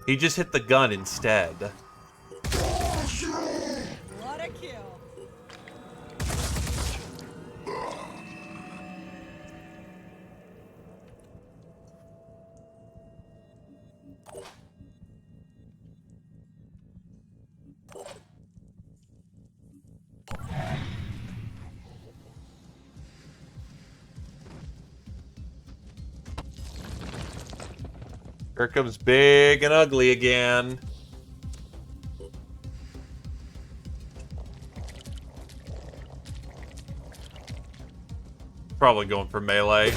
He just hit the gun instead. What a kill. Here comes big and ugly again. Probably going for melee.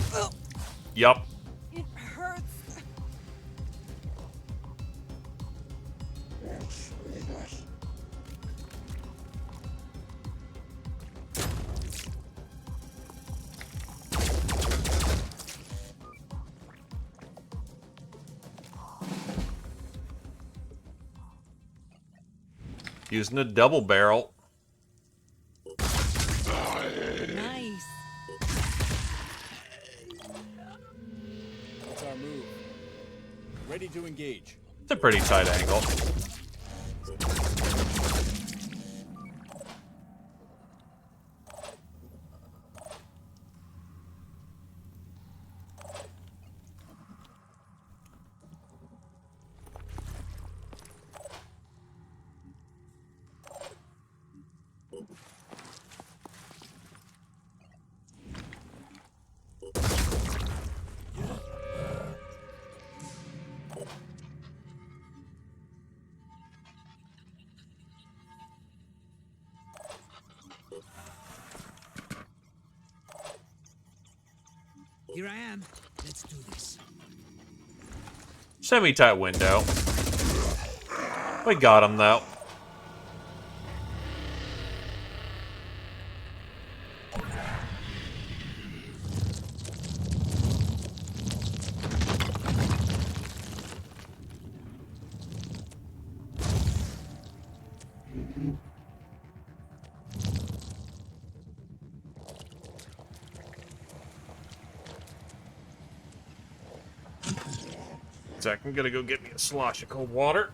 Yup. It hurts. Using a double barrel. Nice. What's our move? Ready to engage. It's a pretty tight angle. Here I am. Let's do this. Semi-tight window. We got him, though. Zach, I'm gonna go get me a slosh of cold water.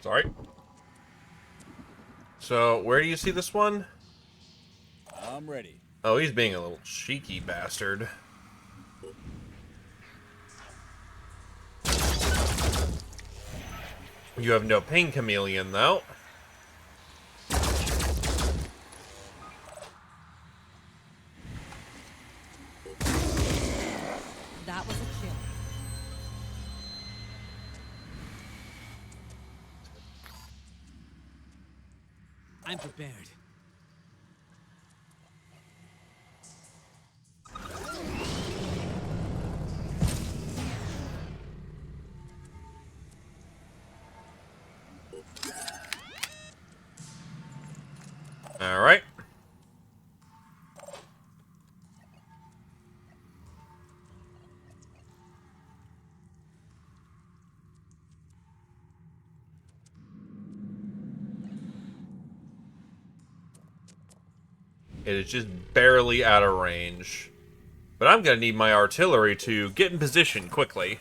Sorry. So, where do you see this one? I'm ready. Oh, he's being a little cheeky bastard. You have no pain chameleon, though. That was a kill. I'm prepared. All right. It is just barely out of range. But I'm going to need my artillery to get in position quickly.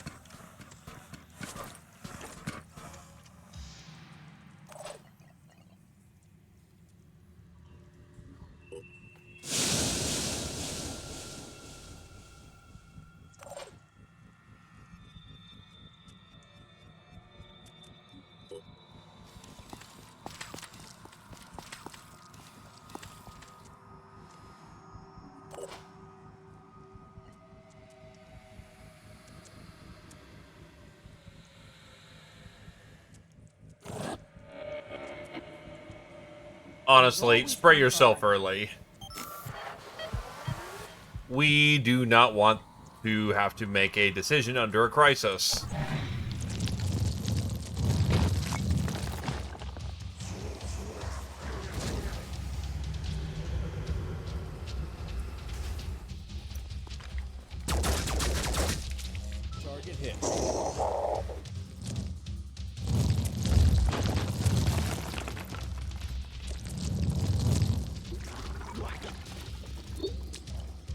Honestly, spray yourself early. We do not want to have to make a decision under a crisis. Target hit.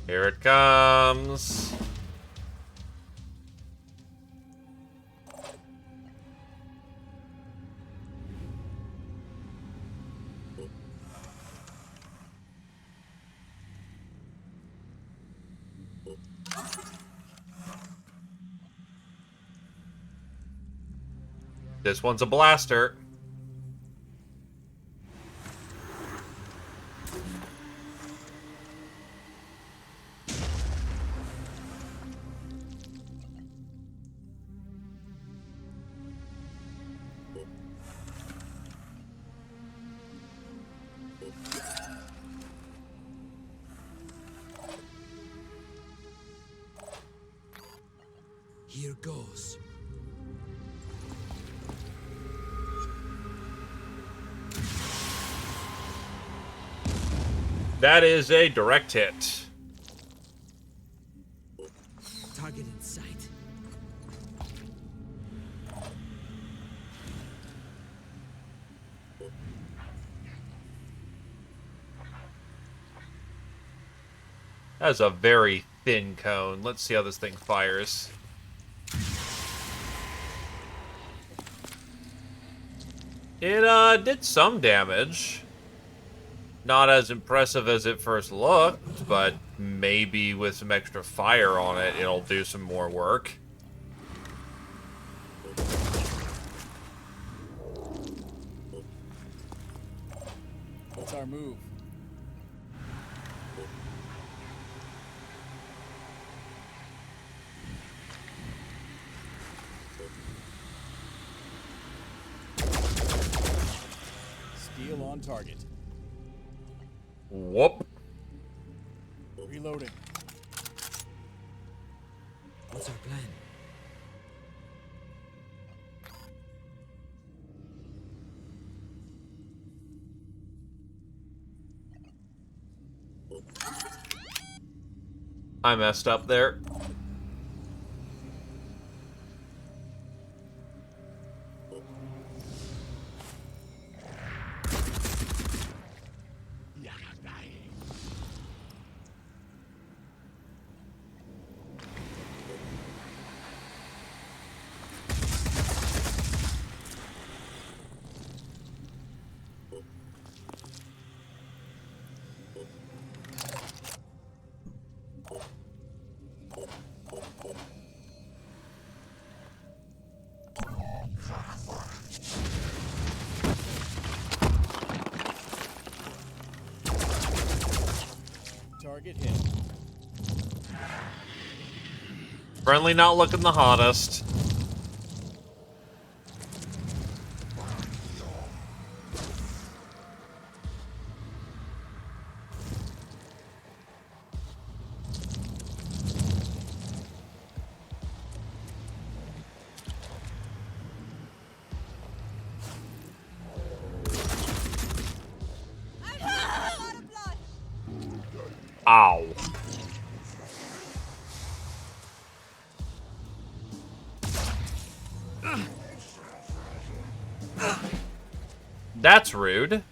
Here it comes. This one's a blaster. Here goes. That is a direct hit. Target in sight. That's a very thin cone. Let's see how this thing fires. It did some damage. Not as impressive as it first looked, but maybe with some extra fire on it, it'll do some more work. What's our move? Steel on target. Whoop. Reloading. What's our plan? I messed up there. Target hit. Friendly not looking the hottest. Ow. That's rude.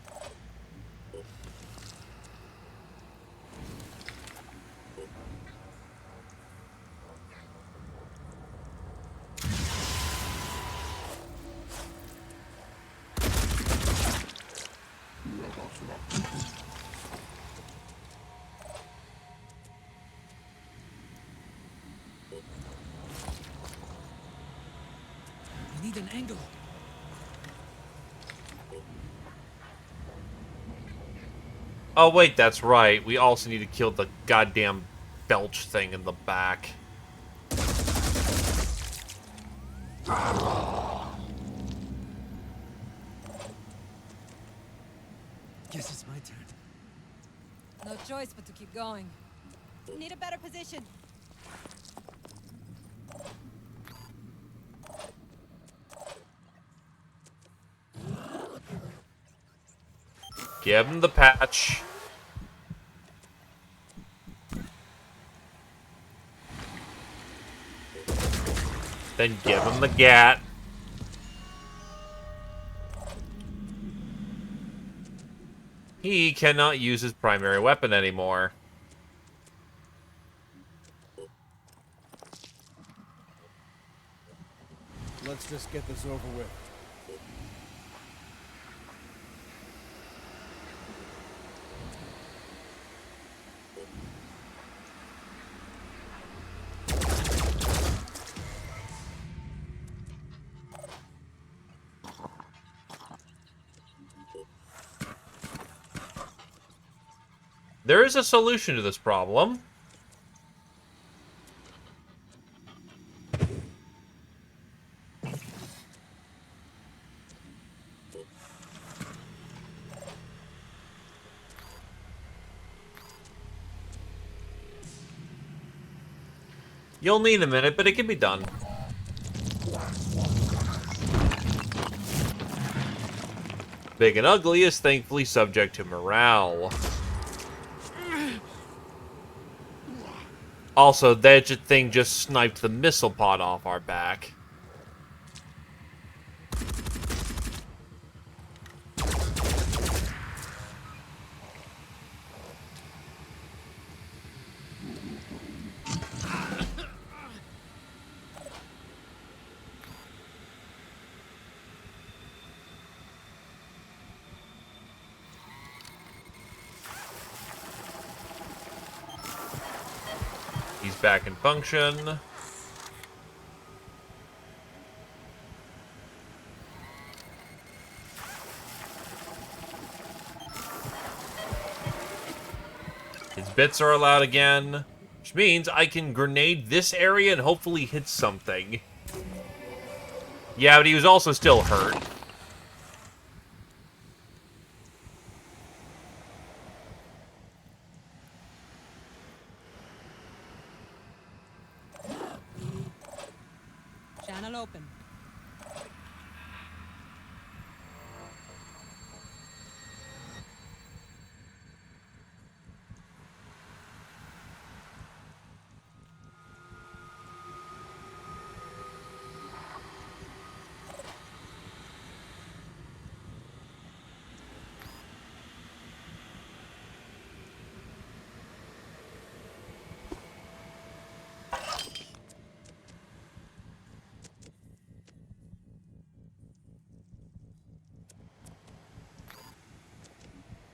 We need an angle. Oh, wait, that's right. We also need to kill the goddamn belch thing in the back. Guess it's my turn. No choice but to keep going. Need a better position. Give him the patch. Then give him the gat. He cannot use his primary weapon anymore. Let's just get this over with. There is a solution to this problem. You'll need a minute, but it can be done. Big and Ugly is thankfully subject to morale. Also, that thing just sniped the missile pod off our back. He's back in function. His bits are allowed again, which means I can grenade this area and hopefully hit something. Yeah, but he was also still hurt. Channel open.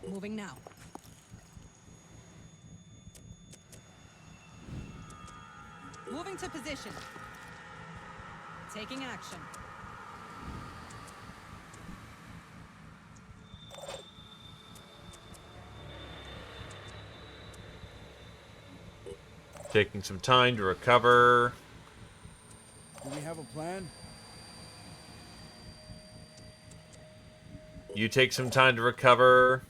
Moving now. Moving to position. Taking action. Taking some time to recover. Do we have a plan? You take some time to recover.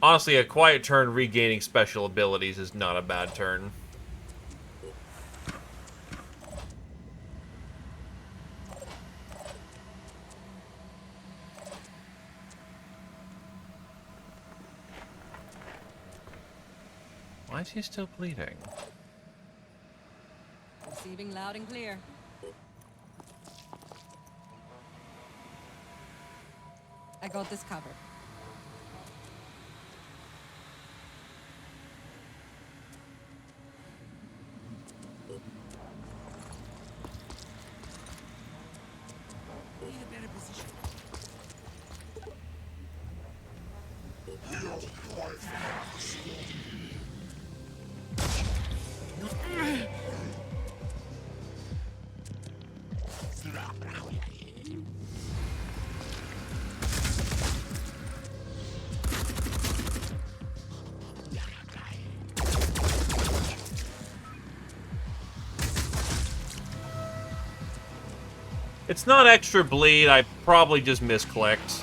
Honestly, a quiet turn regaining special abilities is not a bad turn. Why is he still bleeding? Receiving loud and clear. I got this covered. Need a better position. It's not extra bleed, I probably just misclicked.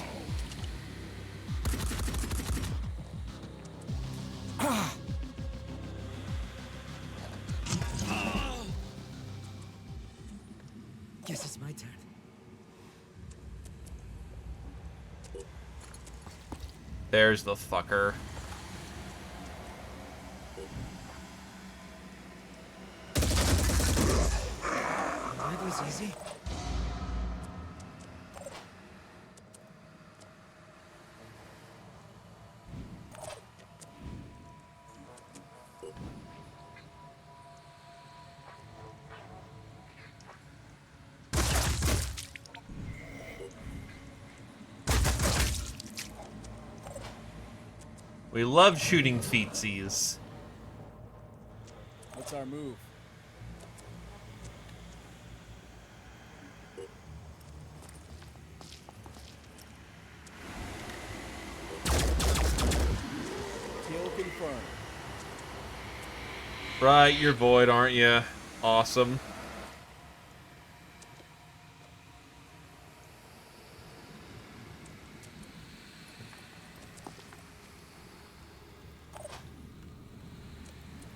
Guess it's my turn. There's the fucker. That was easy. We love shooting feetsies. What's our move? Kill confirmed. Right, you're Void, aren't you? Awesome.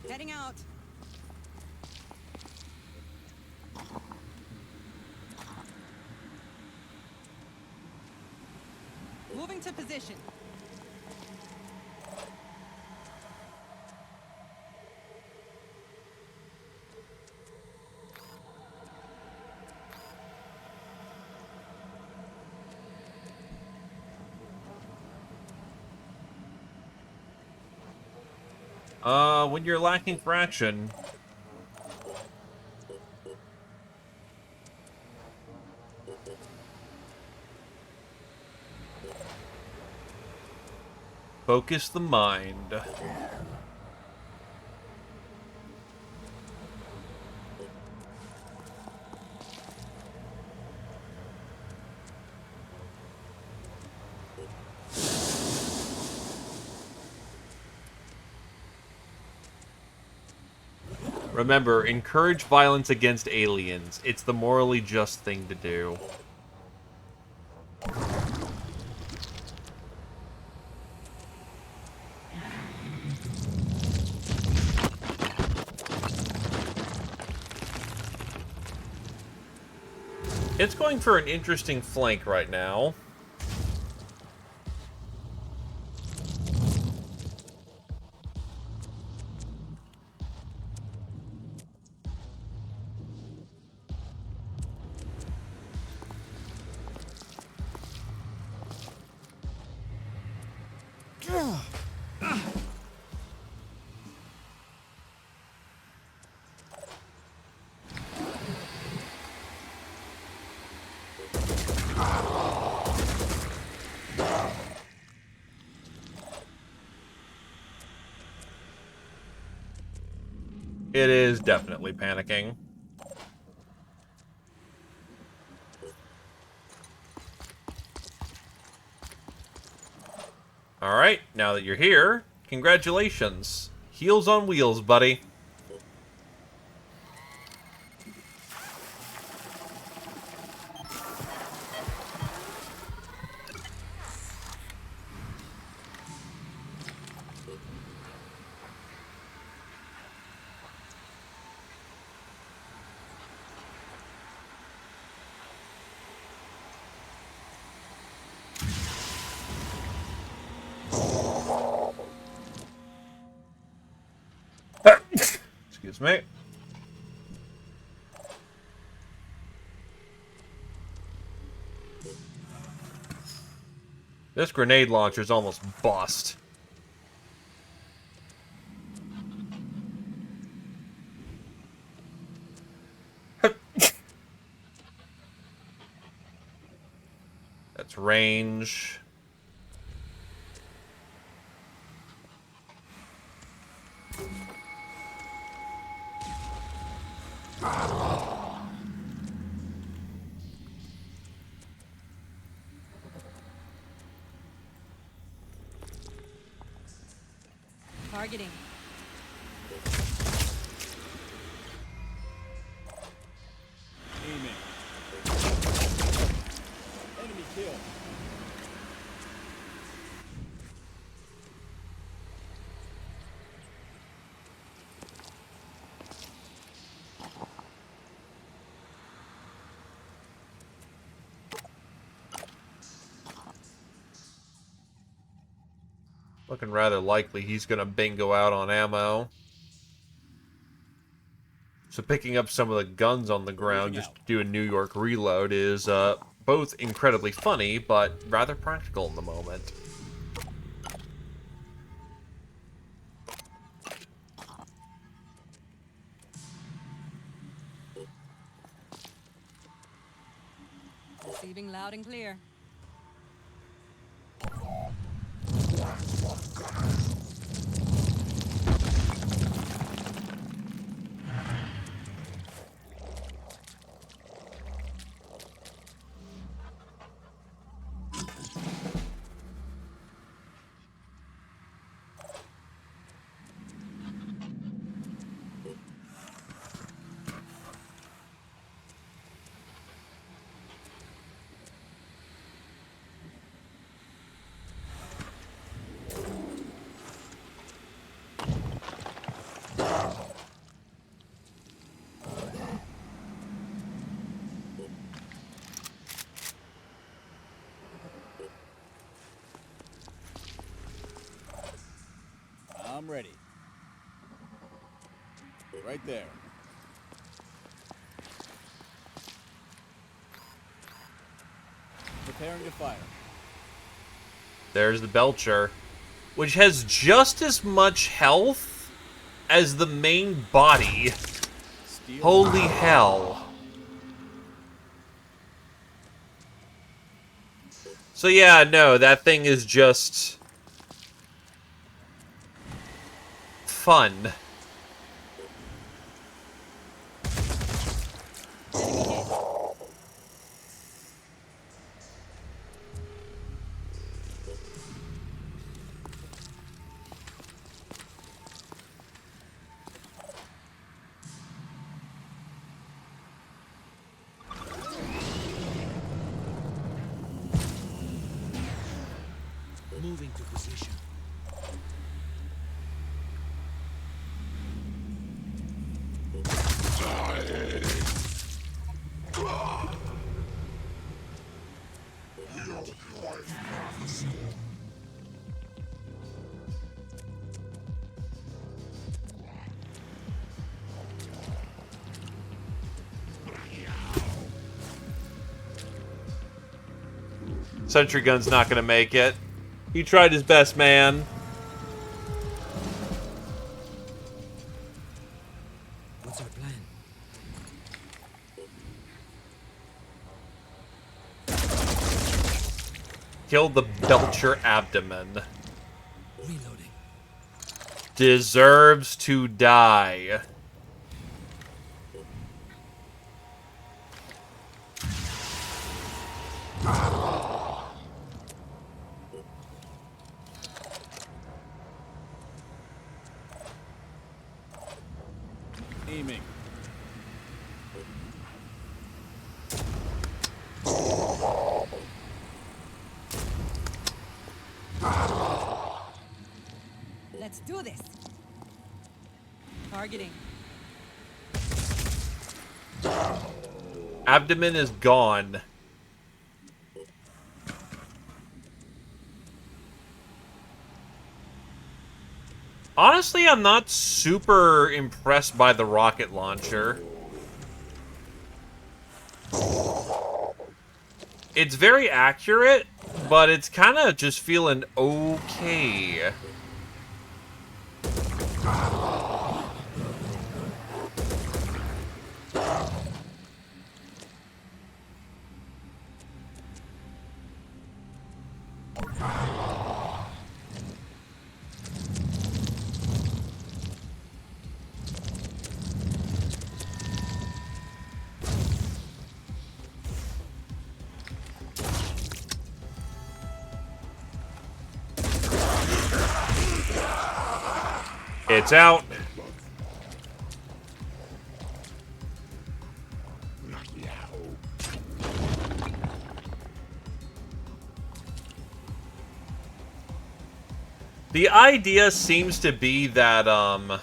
Heading out. Moving to position. When you're lacking fraction. Focus the mind. Remember, encourage violence against aliens. It's the morally just thing to do. It's going for an interesting flank right now. It is definitely panicking. Alright, now that you're here, congratulations. Heels on wheels, buddy. Excuse me. This grenade launcher's almost bust. That's range. Targeting. Aiming. Looking rather likely he's going to bingo out on ammo. So picking up some of the guns on the ground just to do a New York reload is both incredibly funny, but rather practical in the moment. Receiving loud and clear. I'm ready. Right there. Preparing to fire. There's the Belcher, which has just as much health as the main body. Steel. Holy hell. So yeah, no, that thing is just fun. Moving to position. Sentry gun's not gonna make it. He tried his best, man. What's our plan? Killed the Belcher abdomen. Reloading. Deserves to die. Aiming. Let's do this. Targeting. Abdomen is gone. Honestly, I'm not super impressed by the rocket launcher. It's very accurate, but it's kind of just feeling okay. It's out. The idea seems to be that,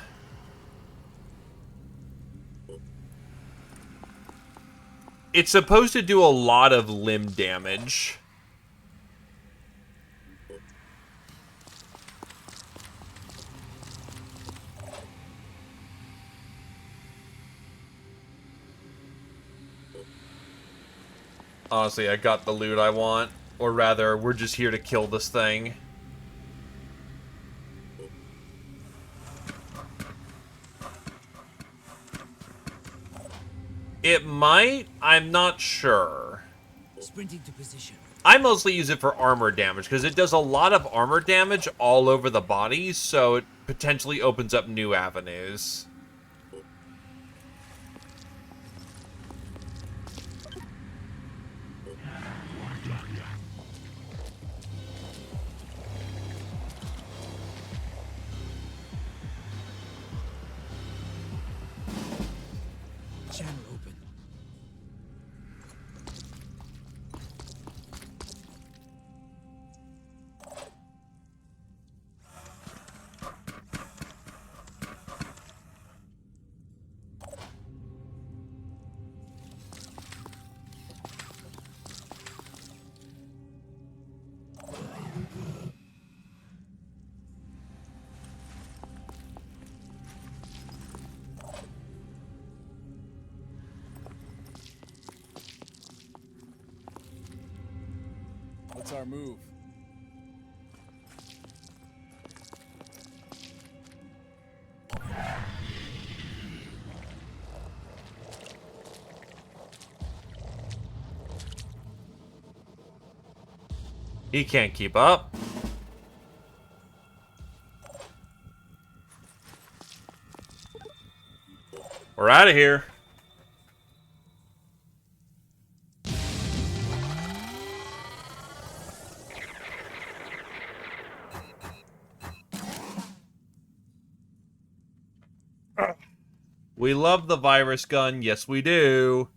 it's supposed to do a lot of limb damage. Honestly, I got the loot I want. Or rather, we're just here to kill this thing. It might? I'm not sure. Sprinting to position. I mostly use it for armor damage, because it does a lot of armor damage all over the body, so it potentially opens up new avenues. Channel open. What's our move? He can't keep up. We're out of here. We love the virus gun. Yes, we do.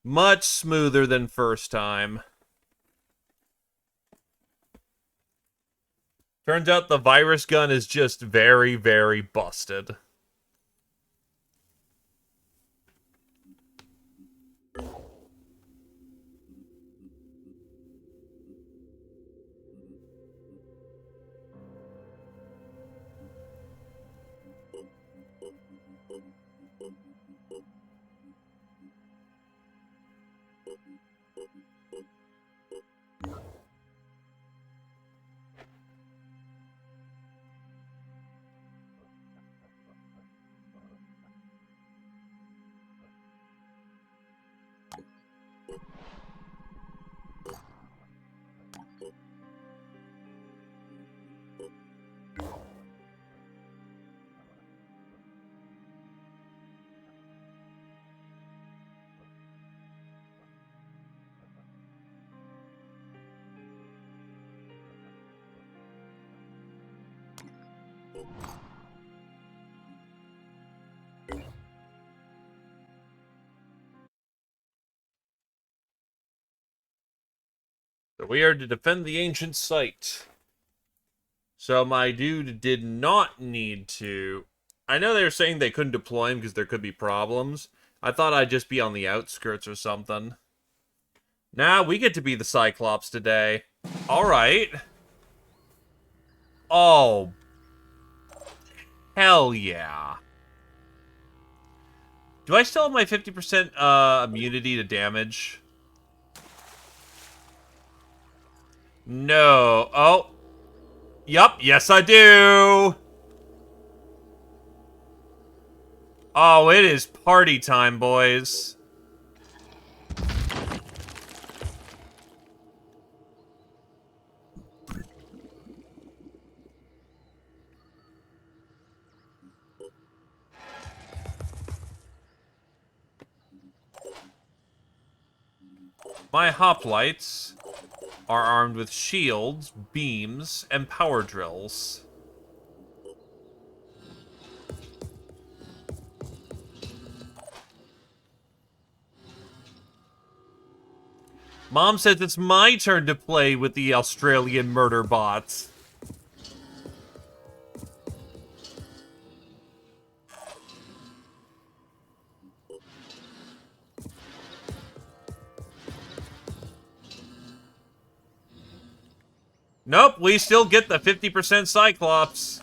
Much smoother than first time. Turns out the virus gun is just very, very busted. So we are to defend the ancient site. So my dude did not need to... I know they were saying they couldn't deploy him because there could be problems. I thought I'd just be on the outskirts or something. Nah, we get to be the Cyclops today. Alright. Oh. Hell yeah. Do I still have my 50% immunity to damage? No. Oh. Yup. Yes, I do. Oh, it is party time, boys. My hoplites are armed with shields, beams, and power drills. Mom says it's my turn to play with the Australian murder bots. Nope, we still get the 50% Cyclops.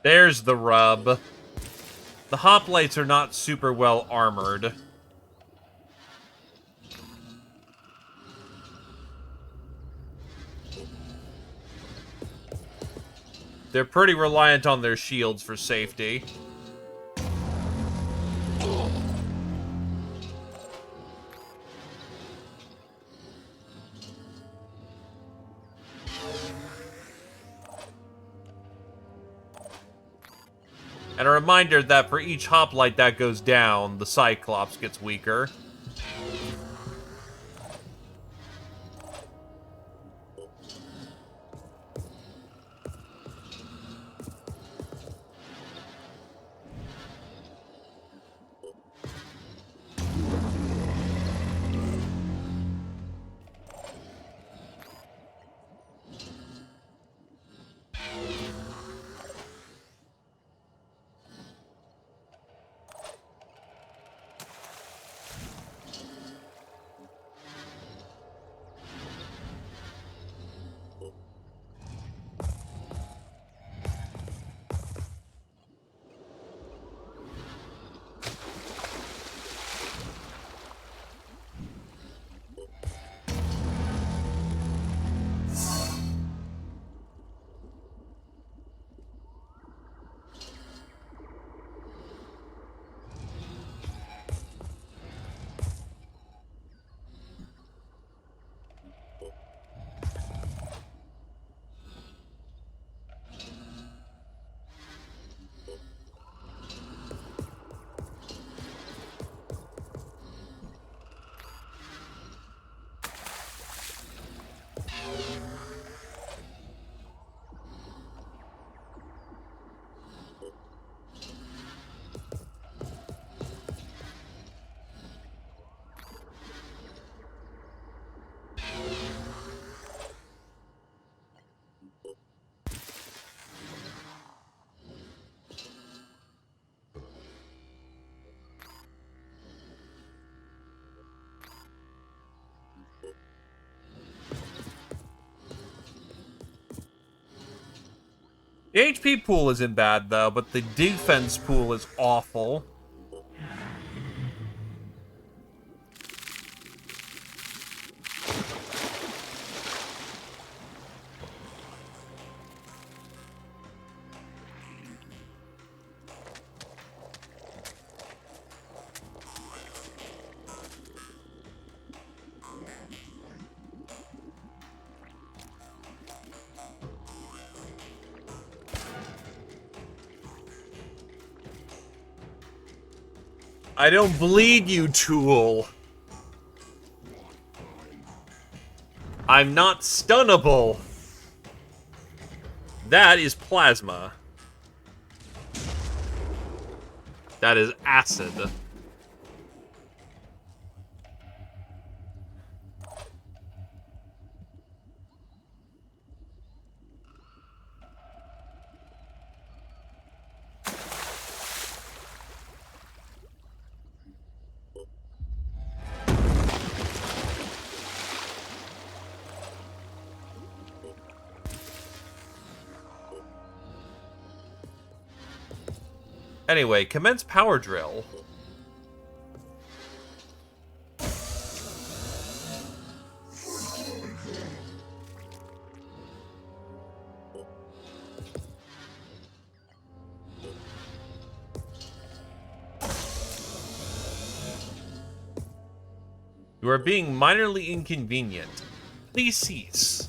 There's the rub. The hoplites are not super well armored. They're pretty reliant on their shields for safety. And a reminder that for each hoplite that goes down, the Cyclops gets weaker. The HP pool isn't bad, though, but the defense pool is awful. I don't bleed you, tool. I'm not stunnable. That is plasma. That is acid. Anyway, commence power drill. You are being minorly inconvenient. Please cease.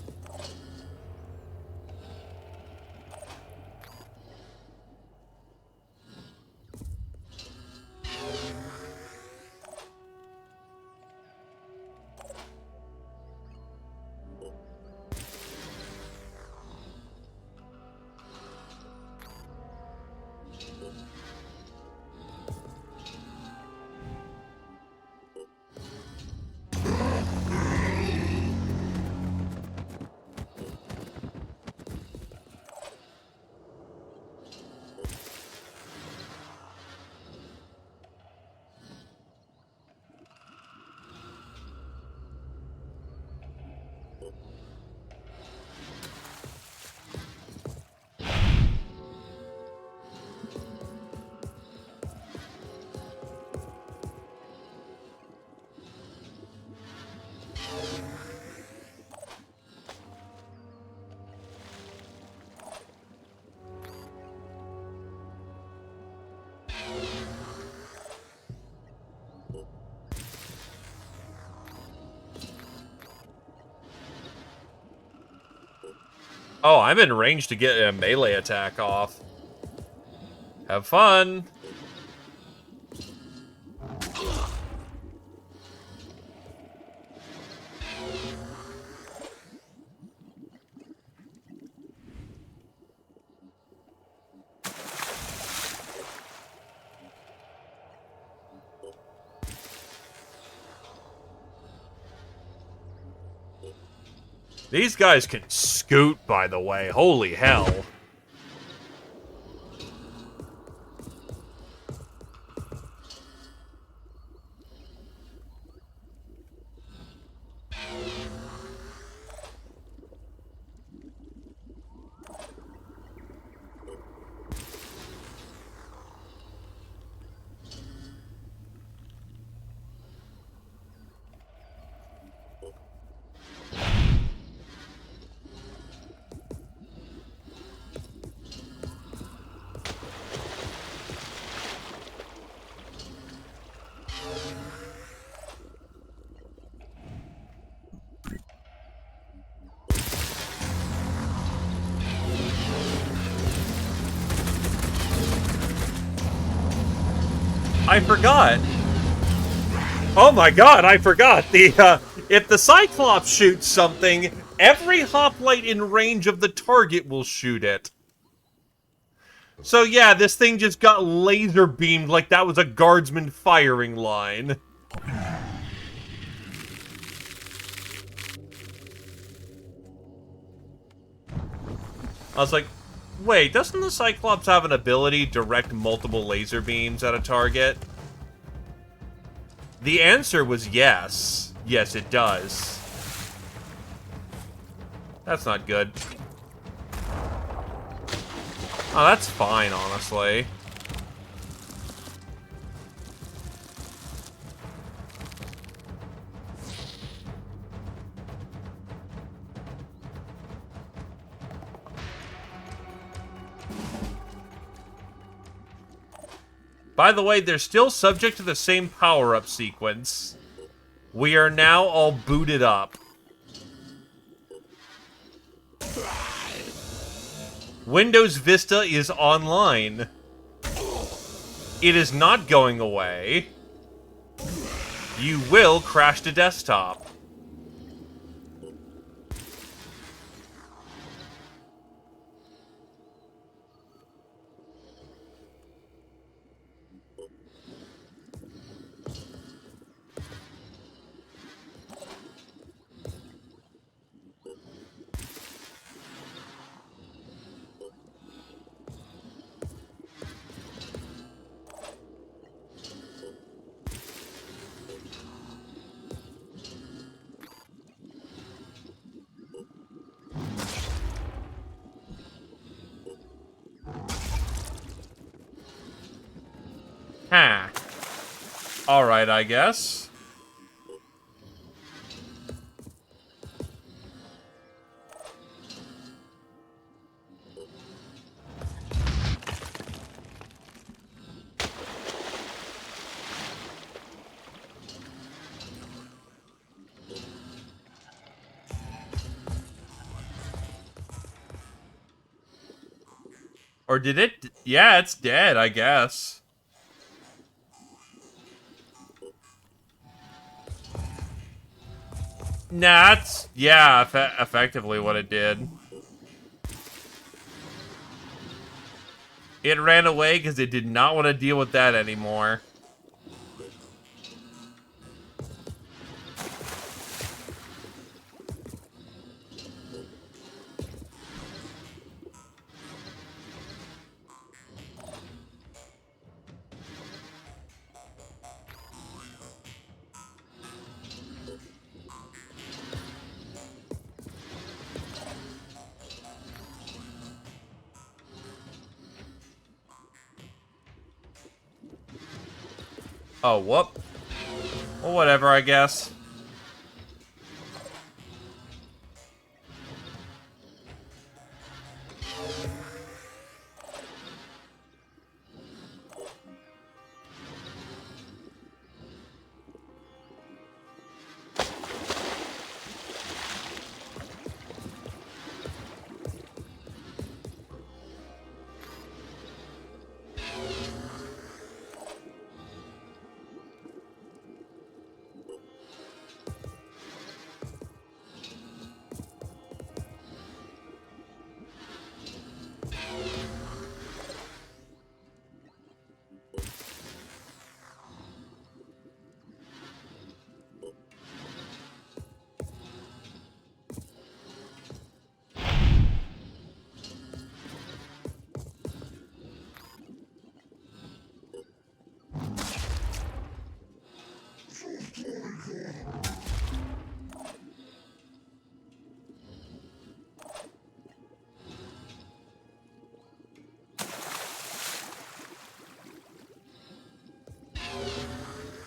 Oh, I'm in range to get a melee attack off. Have fun. These guys can scoot, by the way. Holy hell. I forgot. Oh my god, I forgot. If the Cyclops shoots something, every hoplite in range of the target will shoot it. So yeah, this thing just got laser beamed like that was a guardsman firing line. I was like, wait, doesn't the Cyclops have an ability to direct multiple laser beams at a target? The answer was yes. Yes, it does. That's not good. Oh, that's fine, honestly. By the way, they're still subject to the same power-up sequence. We are now all booted up. Windows Vista is online. It is not going away. You will crash to desktop. Huh. Alright, I guess. Or did it? Yeah, it's dead, I guess. Nah, that's, yeah, effectively what it did. It ran away because it did not want to deal with that anymore. Oh, whoop. Well, whatever, I guess.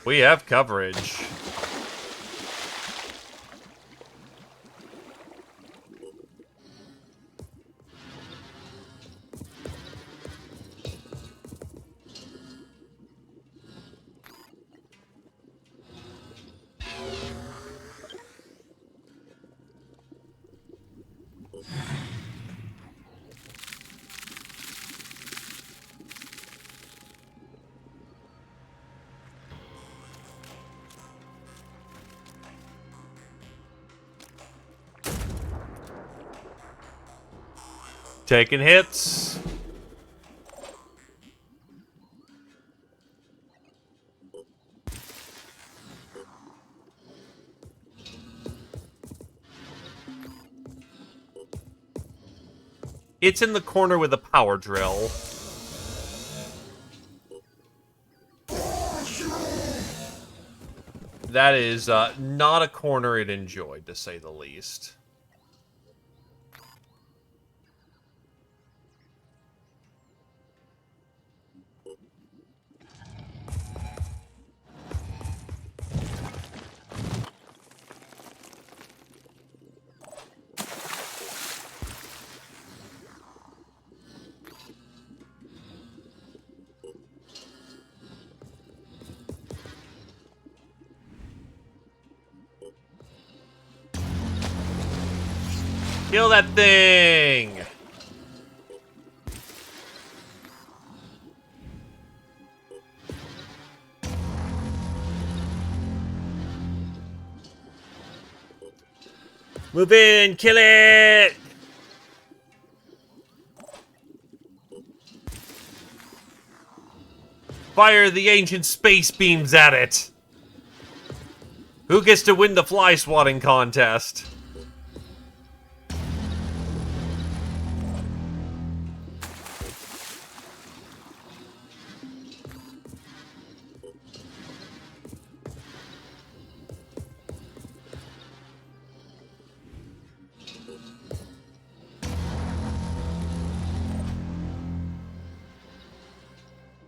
We have coverage. Taking hits. It's in the corner with a power drill. That is not a corner it enjoyed, to say the least. Kill that thing! Move in! Kill it! Fire the ancient space beams at it! Who gets to win the fly swatting contest?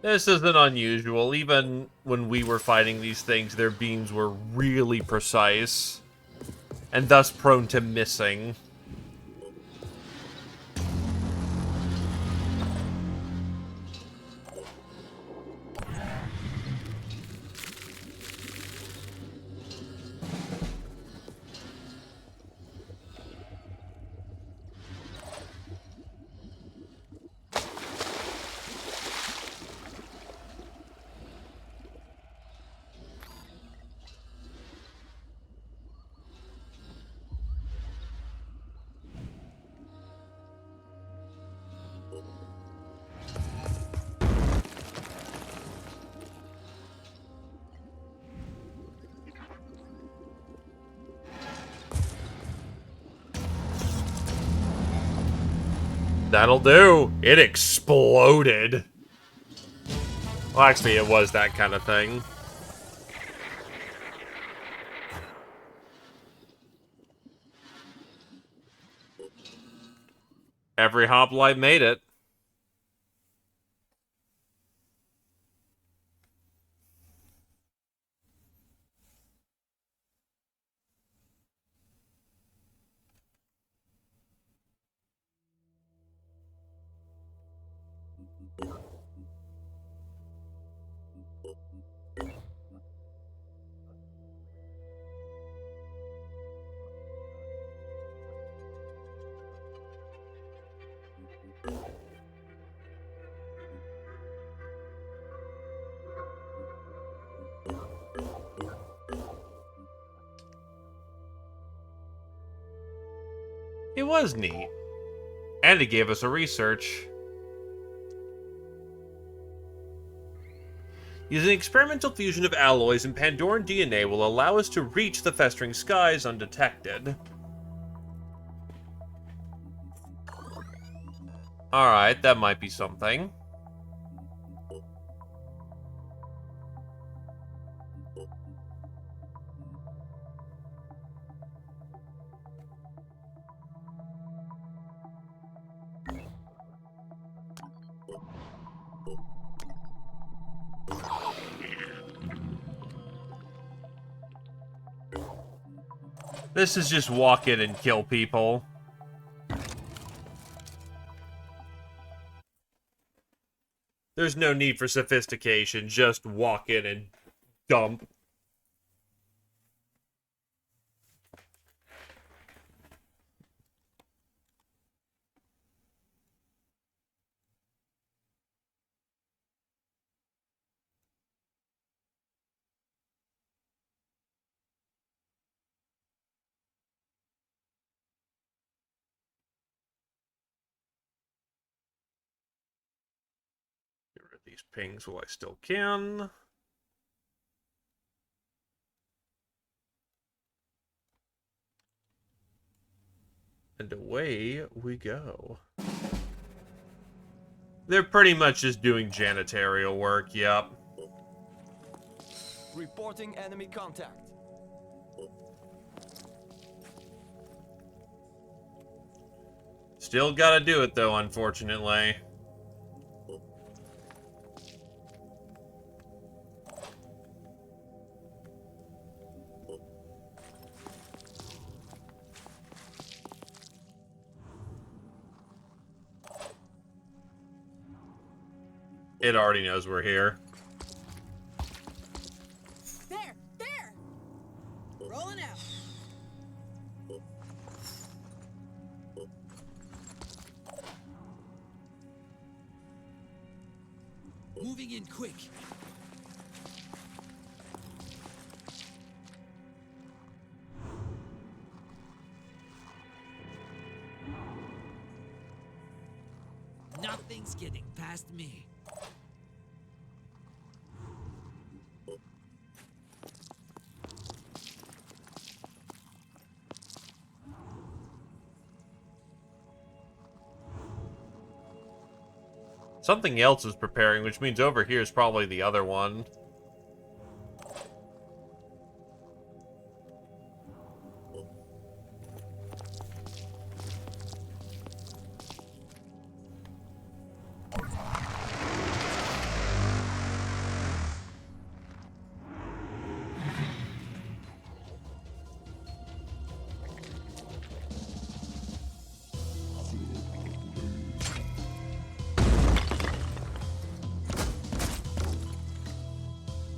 This isn't unusual. Even when we were fighting these things, their beams were really precise, and thus prone to missing. That'll do. It exploded. Well, actually, it was that kind of thing. Every hoplite made it. It was neat. And it gave us a research. Using experimental fusion of alloys and Pandoran DNA will allow us to reach the festering skies undetected. Alright, that might be something. This is just walk in and kill people. There's no need for sophistication, just walk in and dump. Get rid of these pings while I still can. And away we go. They're pretty much just doing janitorial work, yep. Reporting enemy contact. Still gotta do it though, unfortunately. It already knows we're here. There! Rolling out. Moving in quick. Nothing's getting past me. Something else is preparing, which means over here is probably the other one.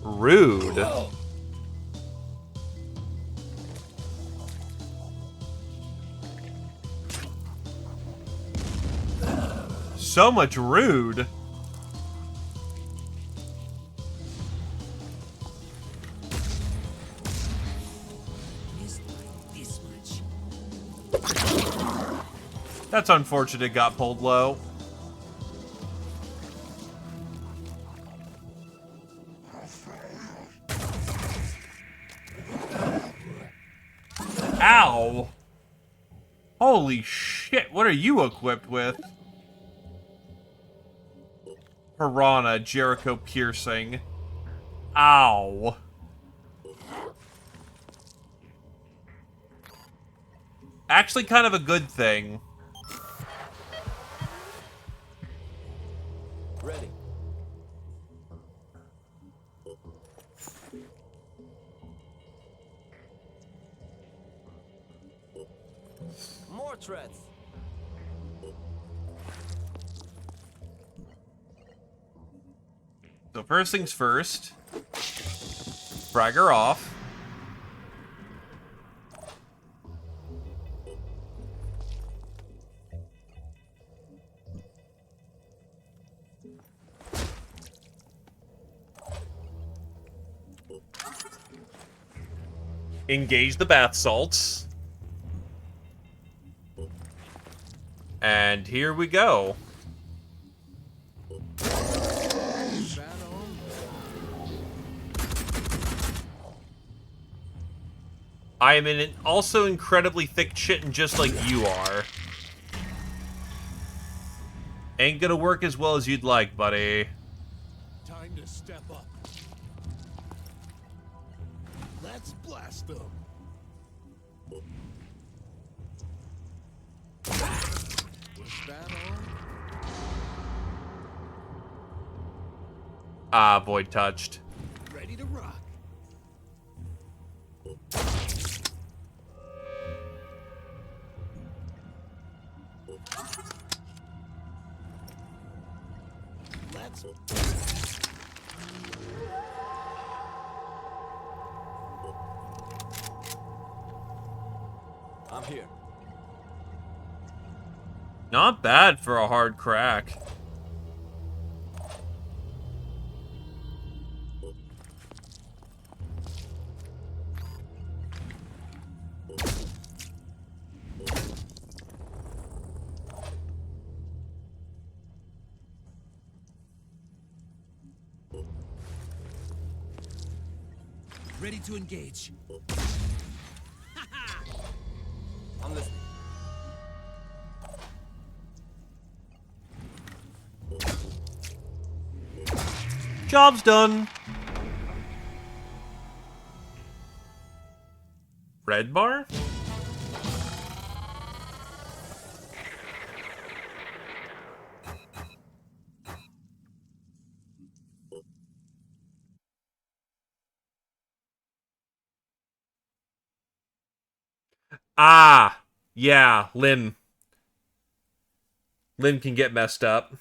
Rude. So much rude. Missed by this much. That's unfortunate it got pulled low. Ow! Holy shit, what are you equipped with? Piranha, Jericho piercing. Ow. Actually kind of a good thing. Ready. More threats. So first things first. Frag her off. Engage the bath salts. And here we go. I am in also incredibly thick shitting just like you are. Ain't gonna work as well as you'd like, buddy. Time to step up. Let's blast them. Was that all? Ah, void touched. Ready to rock. Let's I'm here. Not bad for a hard crack. Ready to engage. I'm listening. Job's done. Red bar? Ah, yeah, Lynn. Lynn can get messed up.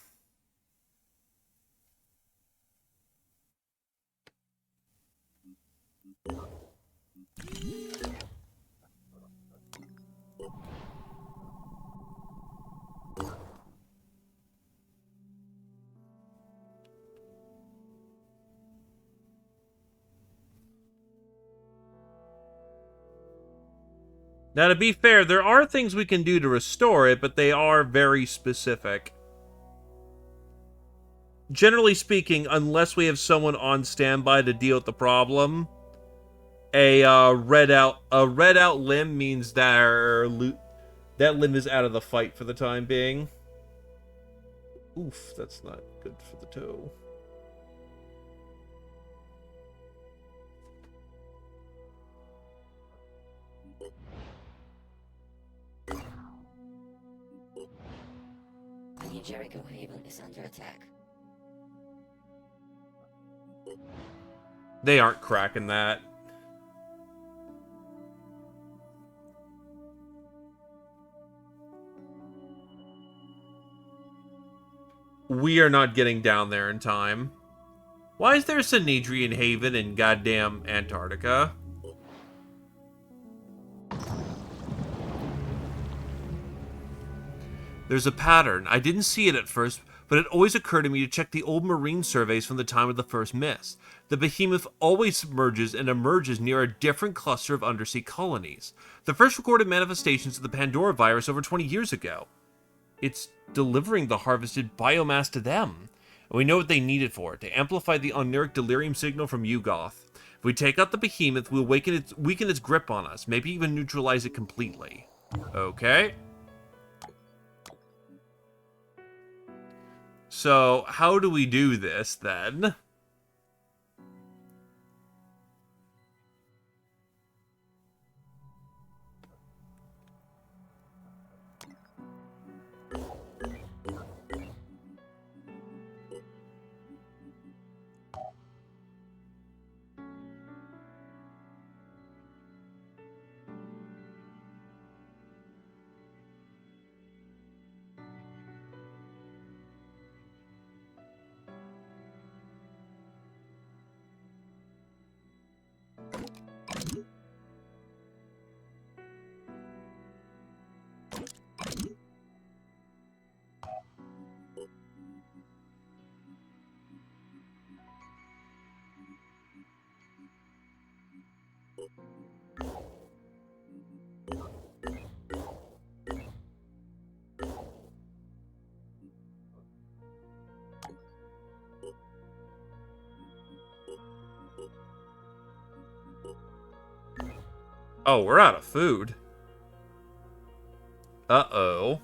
Now, to be fair, there are things we can do to restore it, but they are very specific. Generally speaking, unless we have someone on standby to deal with the problem, a red out limb means that that limb is out of the fight for the time being. Oof, that's not good for the toe. The New Jericho Haven is under attack. They aren't cracking that. We are not getting down there in time. Why is there a Sanedrian Haven in goddamn Antarctica? There's a pattern. I didn't see it at first, but it always occurred to me to check the old marine surveys from the time of the first mist. The behemoth always submerges and emerges near a different cluster of undersea colonies. The first recorded manifestations of the Pandora virus over 20 years ago. It's delivering the harvested biomass to them. And we know what they need it for, to amplify the oniric delirium signal from Yugoth. If we take out the behemoth, we'll weaken its grip on us, maybe even neutralize it completely. Okay. So, how do we do this, then? Oh, we're out of food. Uh-oh.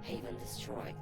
Haven destroyed.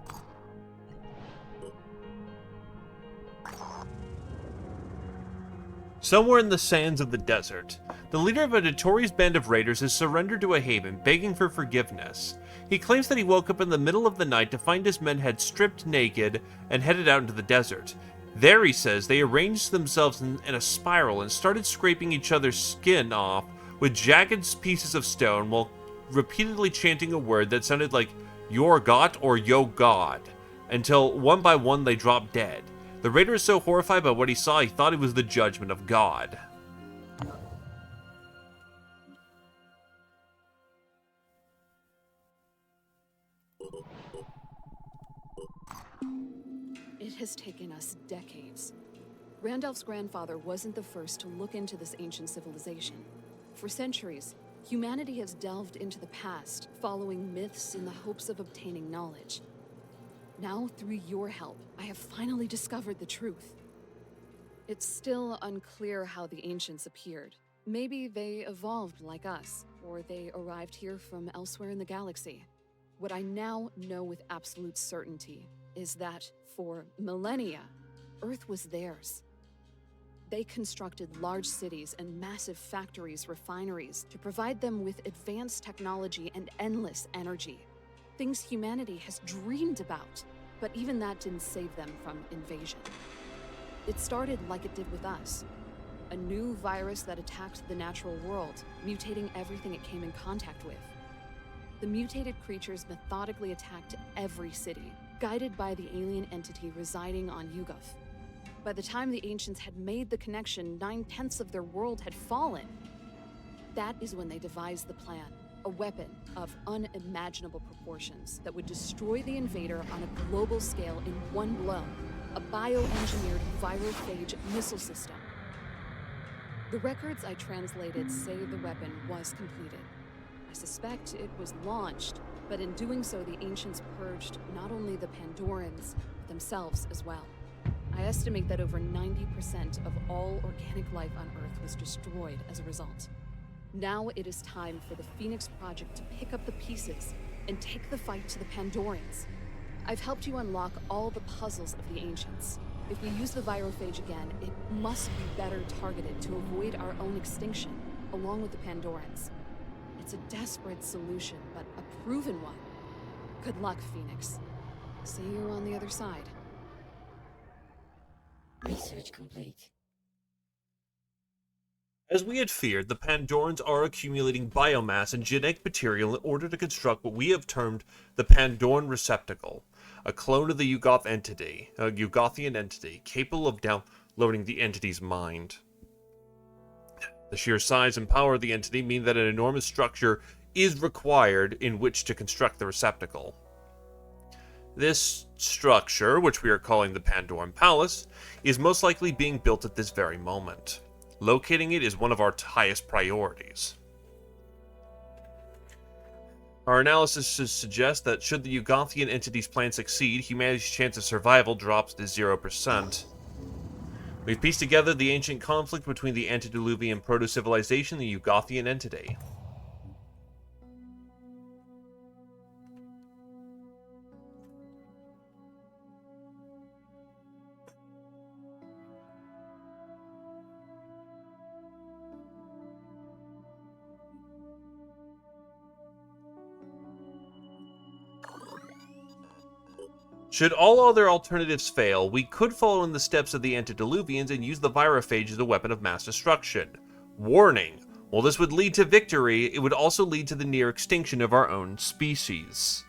Somewhere in the sands of the desert, the leader of a notorious band of raiders has surrendered to a haven, begging for forgiveness. He claims that he woke up in the middle of the night to find his men had stripped naked and headed out into the desert. There, he says, they arranged themselves in a spiral and started scraping each other's skin off with jagged pieces of stone while repeatedly chanting a word that sounded like "your God" or "yo God," until one by one they dropped dead. The raider is so horrified by what he saw, he thought it was the judgment of God. It has taken us decades. Randolph's grandfather wasn't the first to look into this ancient civilization. For centuries, humanity has delved into the past, following myths in the hopes of obtaining knowledge. Now, through your help, I have finally discovered the truth. It's still unclear how the ancients appeared. Maybe they evolved like us, or they arrived here from elsewhere in the galaxy. What I now know with absolute certainty is that, for millennia, Earth was theirs. They constructed large cities and massive factories, refineries, to provide them with advanced technology and endless energy. Things humanity has dreamed about, but even that didn't save them from invasion. It started like it did with us. A new virus that attacked the natural world, mutating everything it came in contact with. The mutated creatures methodically attacked every city, guided by the alien entity residing on Yugoth. By the time the ancients had made the connection, 9/10 of their world had fallen. That is when they devised the plan, a weapon of unimaginable proportions that would destroy the invader on a global scale in one blow, a bioengineered virophage missile system. The records I translated say the weapon was completed. I suspect it was launched, but in doing so, the ancients purged not only the Pandorans, but themselves as well. I estimate that over 90% of all organic life on Earth was destroyed as a result. Now it is time for the Phoenix Project to pick up the pieces and take the fight to the Pandorans. I've helped you unlock all the puzzles of the ancients. If we use the virophage again, it must be better targeted to avoid our own extinction, along with the Pandorans. It's a desperate solution, but a proven one. Good luck, Phoenix. See you on the other side. Research complete. As we had feared, the Pandorans are accumulating biomass and genetic material in order to construct what we have termed the Pandoran Receptacle, a clone of the Yugothian entity, capable of downloading the entity's mind. The sheer size and power of the entity mean that an enormous structure is required in which to construct the receptacle. This structure, which we are calling the Pandoran Palace, is most likely being built at this very moment. Locating it is one of our highest priorities. Our analysis suggests that should the Yugothian entity's plan succeed, humanity's chance of survival drops to 0%. We've pieced together the ancient conflict between the antediluvian proto-civilization and the Yugothian entity. Should all other alternatives fail, we could follow in the steps of the antediluvians and use the virophage as a weapon of mass destruction. Warning: while this would lead to victory, it would also lead to the near extinction of our own species.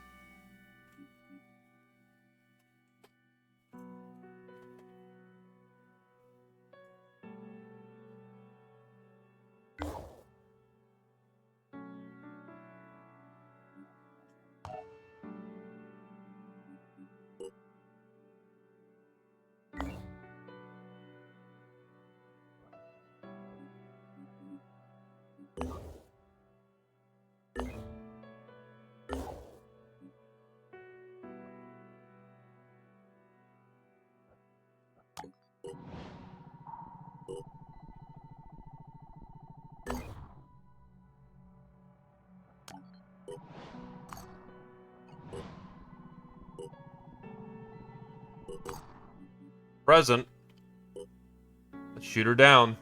present. Let's shoot her down.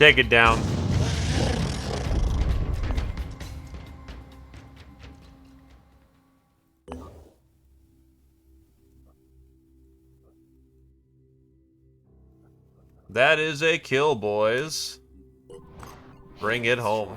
Take it down. That is a kill, boys. Bring it home.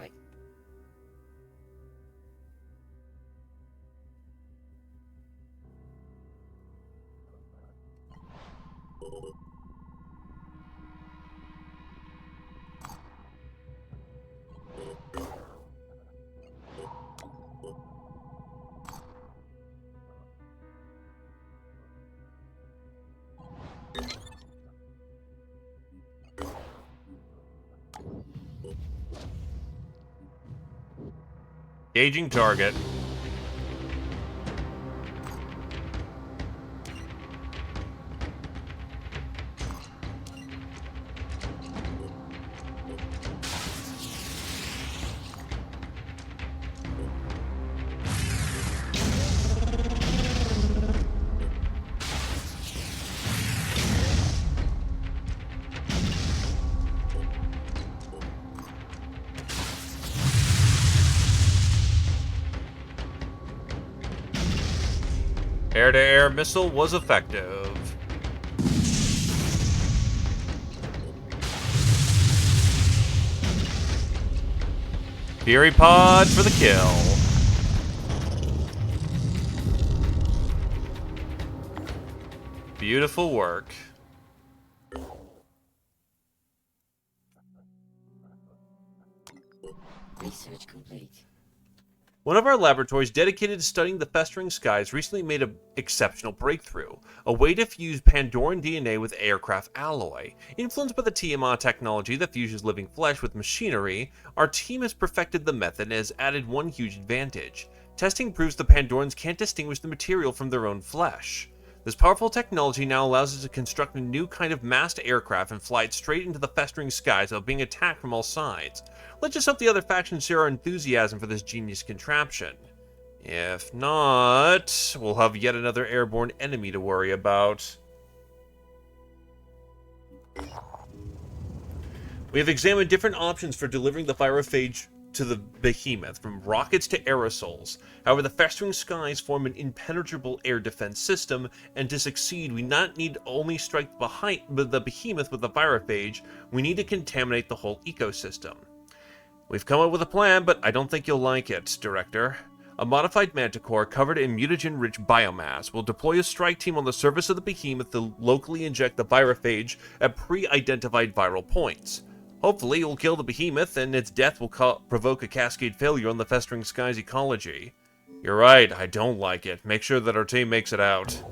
Engaging target. Air-to-air missile was effective. Fury pod for the kill. Beautiful work. Research complete. One of our laboratories dedicated to studying the festering skies recently made an exceptional breakthrough, a way to fuse Pandoran DNA with aircraft alloy. Influenced by the TMA technology that fuses living flesh with machinery, our team has perfected the method and has added one huge advantage. Testing proves the Pandorans can't distinguish the material from their own flesh. This powerful technology now allows us to construct a new kind of massed aircraft and fly it straight into the festering skies without being attacked from all sides. Let's just hope the other factions share our enthusiasm for this genius contraption. If not, we'll have yet another airborne enemy to worry about. We have examined different options for delivering the Pyrophage to the behemoth, from rockets to aerosols. However, the festering skies form an impenetrable air defense system, and to succeed, we not need only strike the behemoth with the Pyrophage, we need to contaminate the whole ecosystem. We've come up with a plan, but I don't think you'll like it, Director. A modified manticore covered in mutagen-rich biomass will deploy a strike team on the surface of the behemoth to locally inject the Pyrophage at pre-identified viral points. Hopefully, it will kill the behemoth, and its death will provoke a cascade failure on the festering skies ecology. You're right, I don't like it. Make sure that our team makes it out.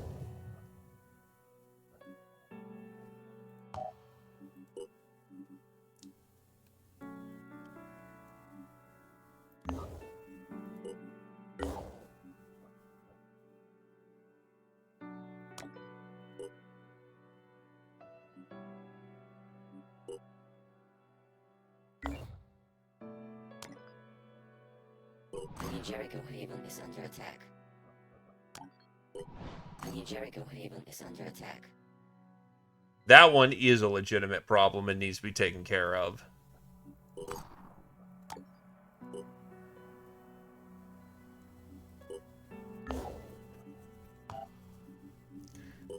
The New Jericho Haven is under attack. The New Jericho Haven is under attack. That one is a legitimate problem and needs to be taken care of.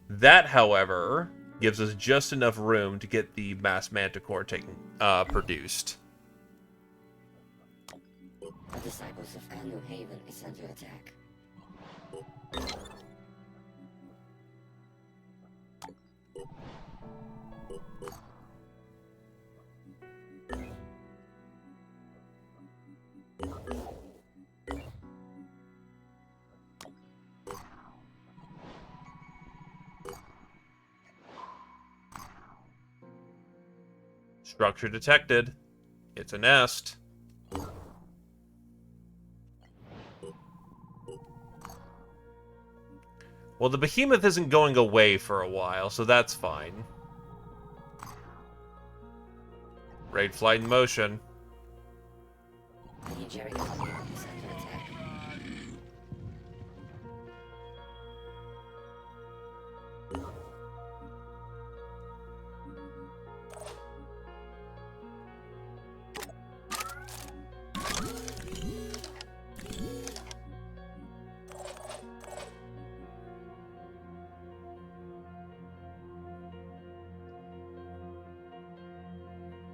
That, however, gives us just enough room to get the mass manticore produced. The Disciples of New Haven is under attack. Structure detected. It's a nest. Well, the behemoth isn't going away for a while, so that's fine. Raid flight in motion. The New Jericho Haven is under attack.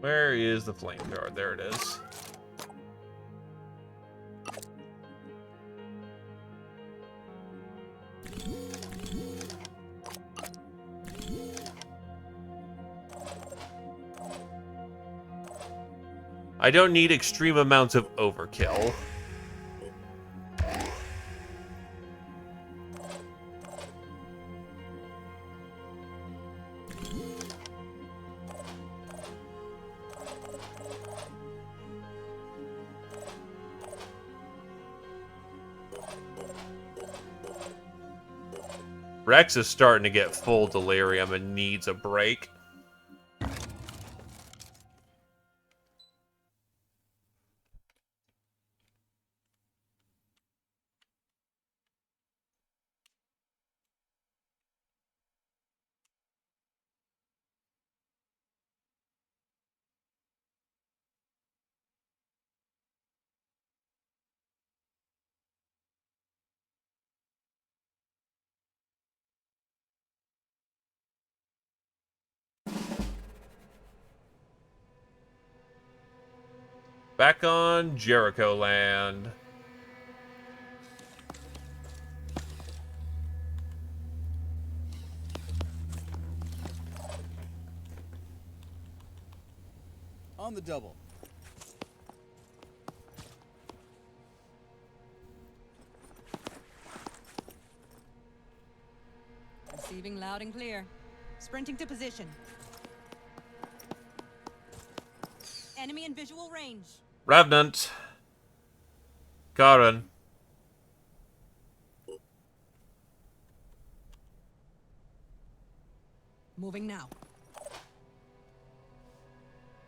Where is the flamethrower? There it is. I don't need extreme amounts of overkill. Rex is starting to get full delirium and needs a break. Back on Jericho land. On the double. Receiving loud and clear. Sprinting to position. Enemy in visual range. Revenant. Karen. Moving now.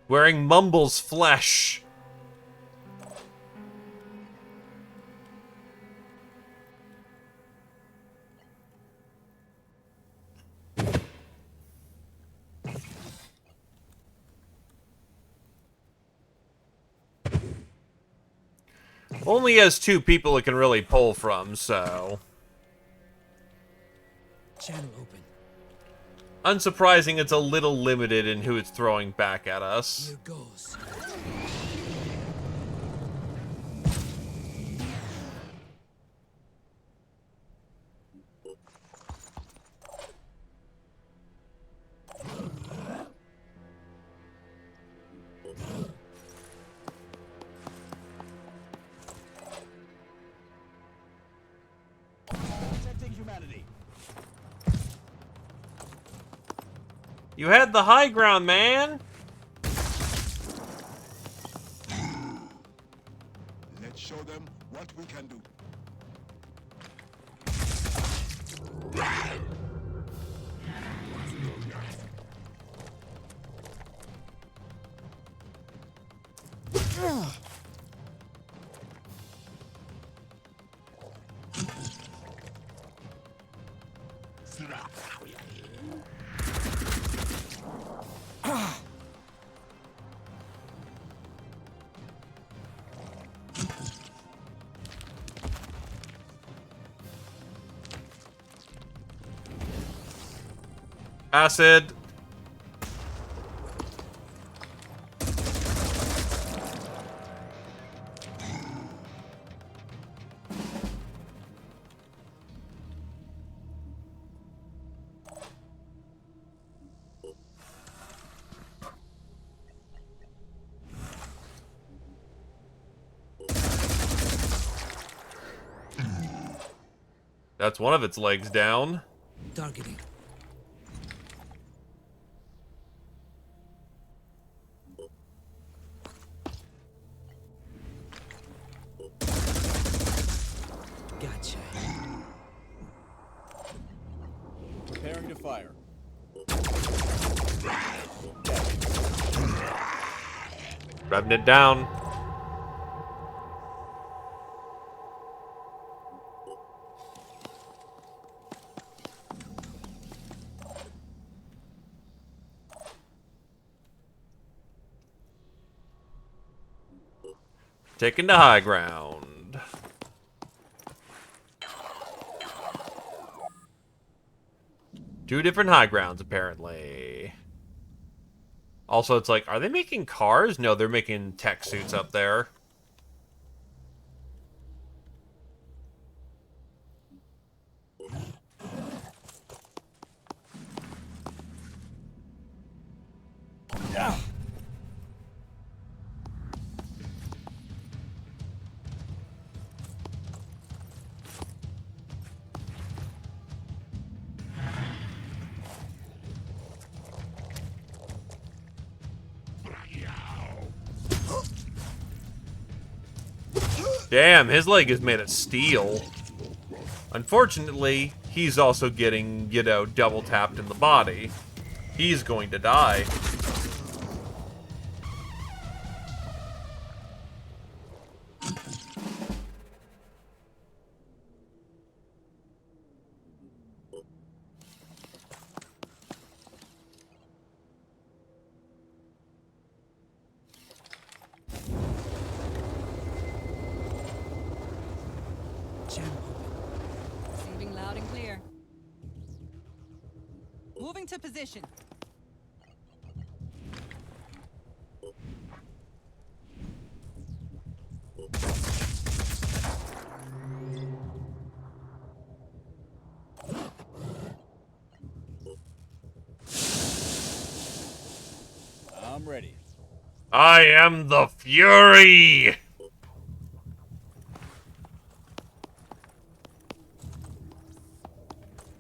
Wearing Mumble's flesh. Only has two people it can really pull from, so... Channel open. Unsurprising, it's a little limited in who it's throwing back at us. Here goes. Protecting humanity. You had the high ground, man! Let's show them what we can do. Acid. That's one of its legs down. Targeting. Gotcha. Preparing to fire. Revving it down. Taking the high ground. Two different high grounds, apparently. Also, it's like, are they making cars? No, they're making tech suits up there. Damn, his leg is made of steel. Unfortunately, he's also getting, you know, double tapped in the body. He's going to die. Receiving loud and clear. Moving to position. I'm ready. I am the Fury!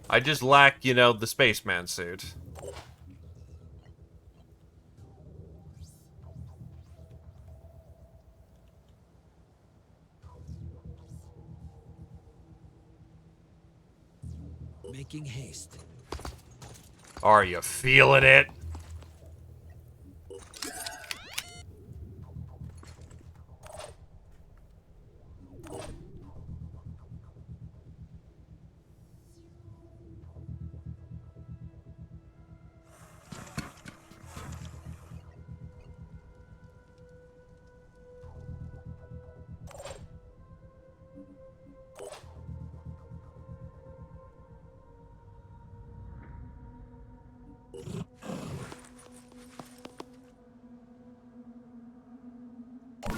I just lack, you know, the spaceman suit. Making haste. Are you feeling it?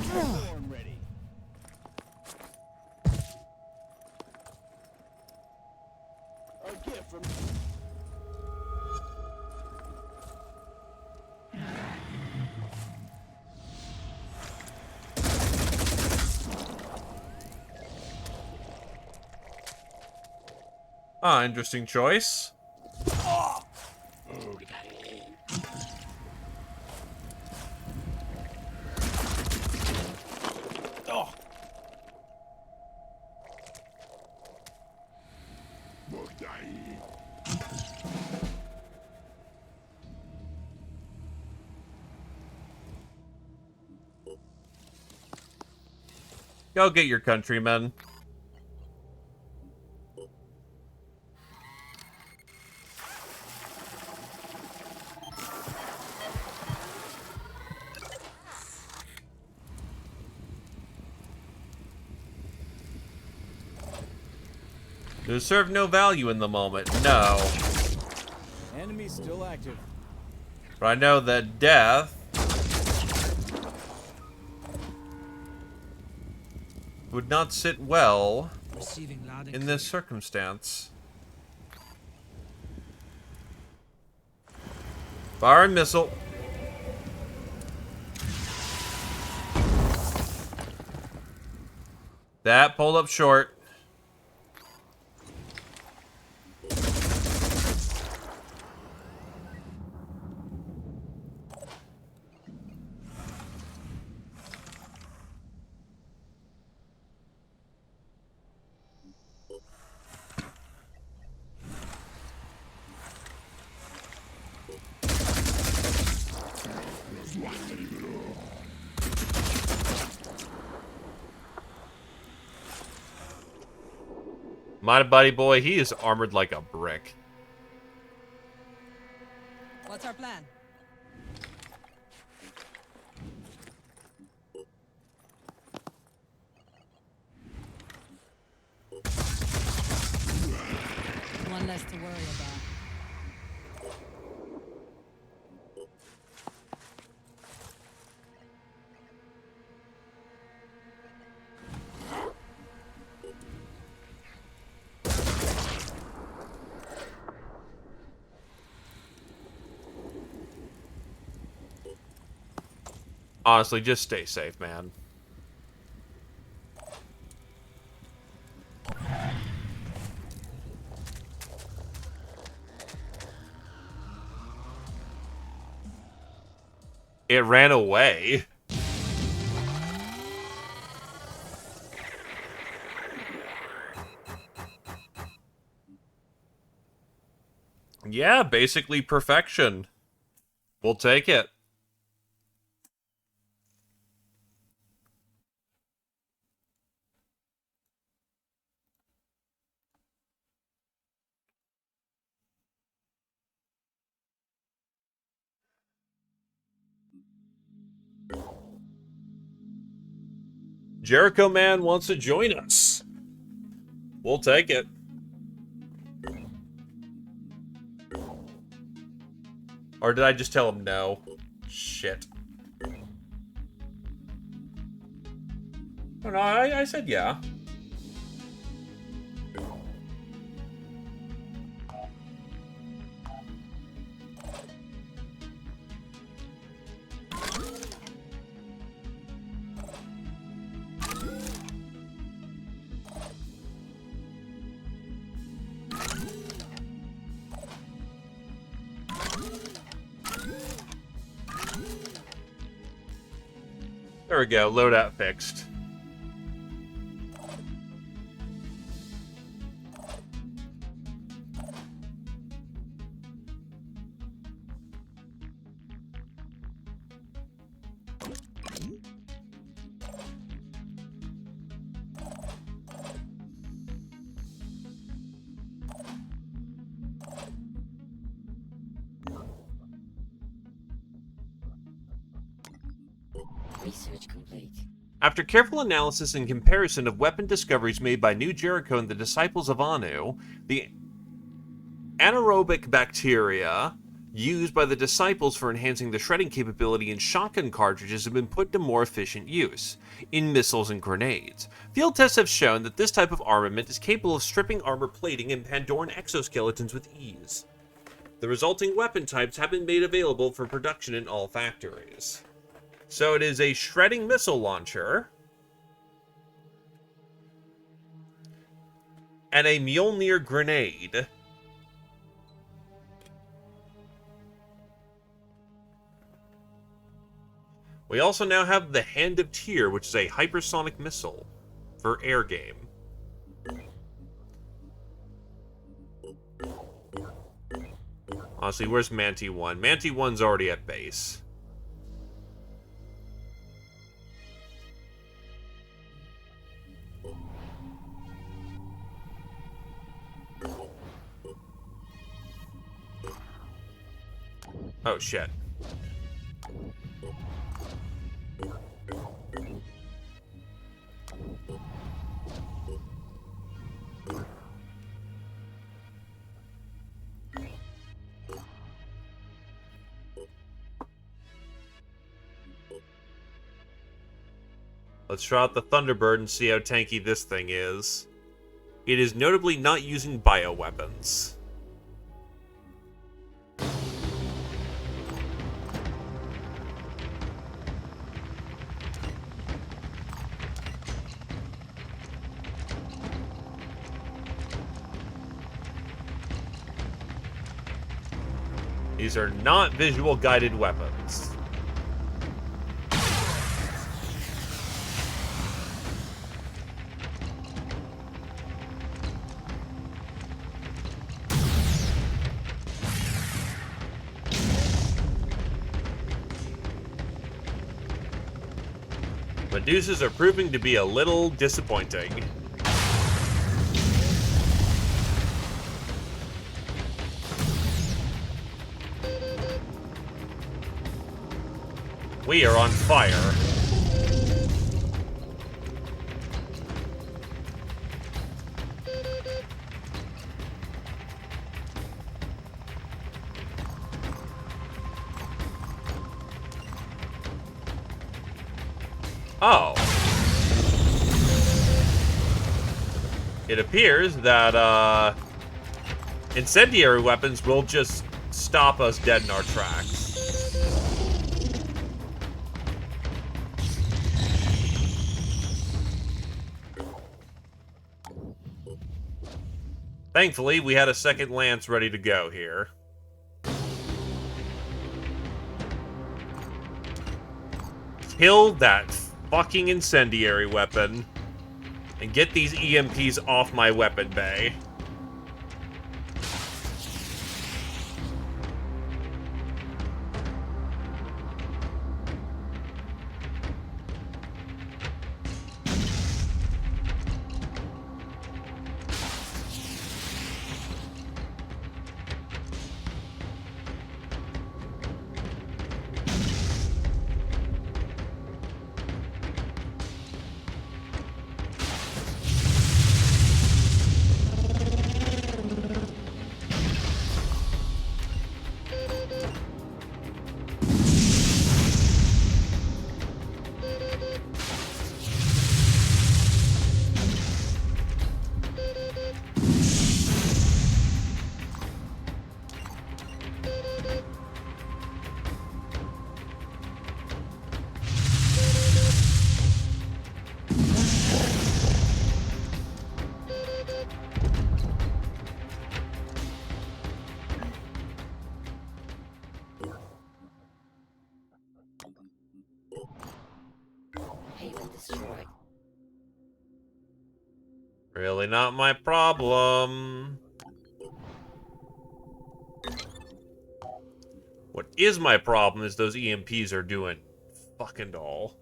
I'm ready. A gift from. Ah, interesting choice. Go get your countrymen. They serve no value in the moment, no. Enemy still active. But I know that death would not sit well Receiving loud and in this circumstance. Fire and missile. That pulled up short. My buddy boy, he is armored like a brick. What's our plan? One less to worry about. Honestly, just stay safe, man. It ran away. Yeah, basically perfection. We'll take it. Jericho Man wants to join us. We'll take it. Or did I just tell him no? Shit. Oh no, I said yeah. There we go, loadout fixed. Research complete. After careful analysis and comparison of weapon discoveries made by New Jericho and the disciples of Anu, the anaerobic bacteria used by the disciples for enhancing the shredding capability in shotgun cartridges have been put to more efficient use, in missiles and grenades. Field tests have shown that this type of armament is capable of stripping armor plating and Pandoran exoskeletons with ease. The resulting weapon types have been made available for production in all factories. So it is a shredding missile launcher and a Mjolnir grenade. We also now have the Hand of Tyr, which is a hypersonic missile for air game. Honestly, where's Manti 1? Manti 1's already at base. Oh, shit. Let's try out the Thunderbird and see how tanky this thing is. It is notably not using bioweapons. These are not visual guided weapons. Medusas are proving to be a little disappointing. We are on fire. Oh. It appears that, incendiary weapons will just stop us dead in our tracks. Thankfully, we had a second lance ready to go here. Kill that fucking incendiary weapon and get these EMPs off my weapon bay. Haven destroyed. Really not my problem. What is my problem is those EMPs are doing fucking all.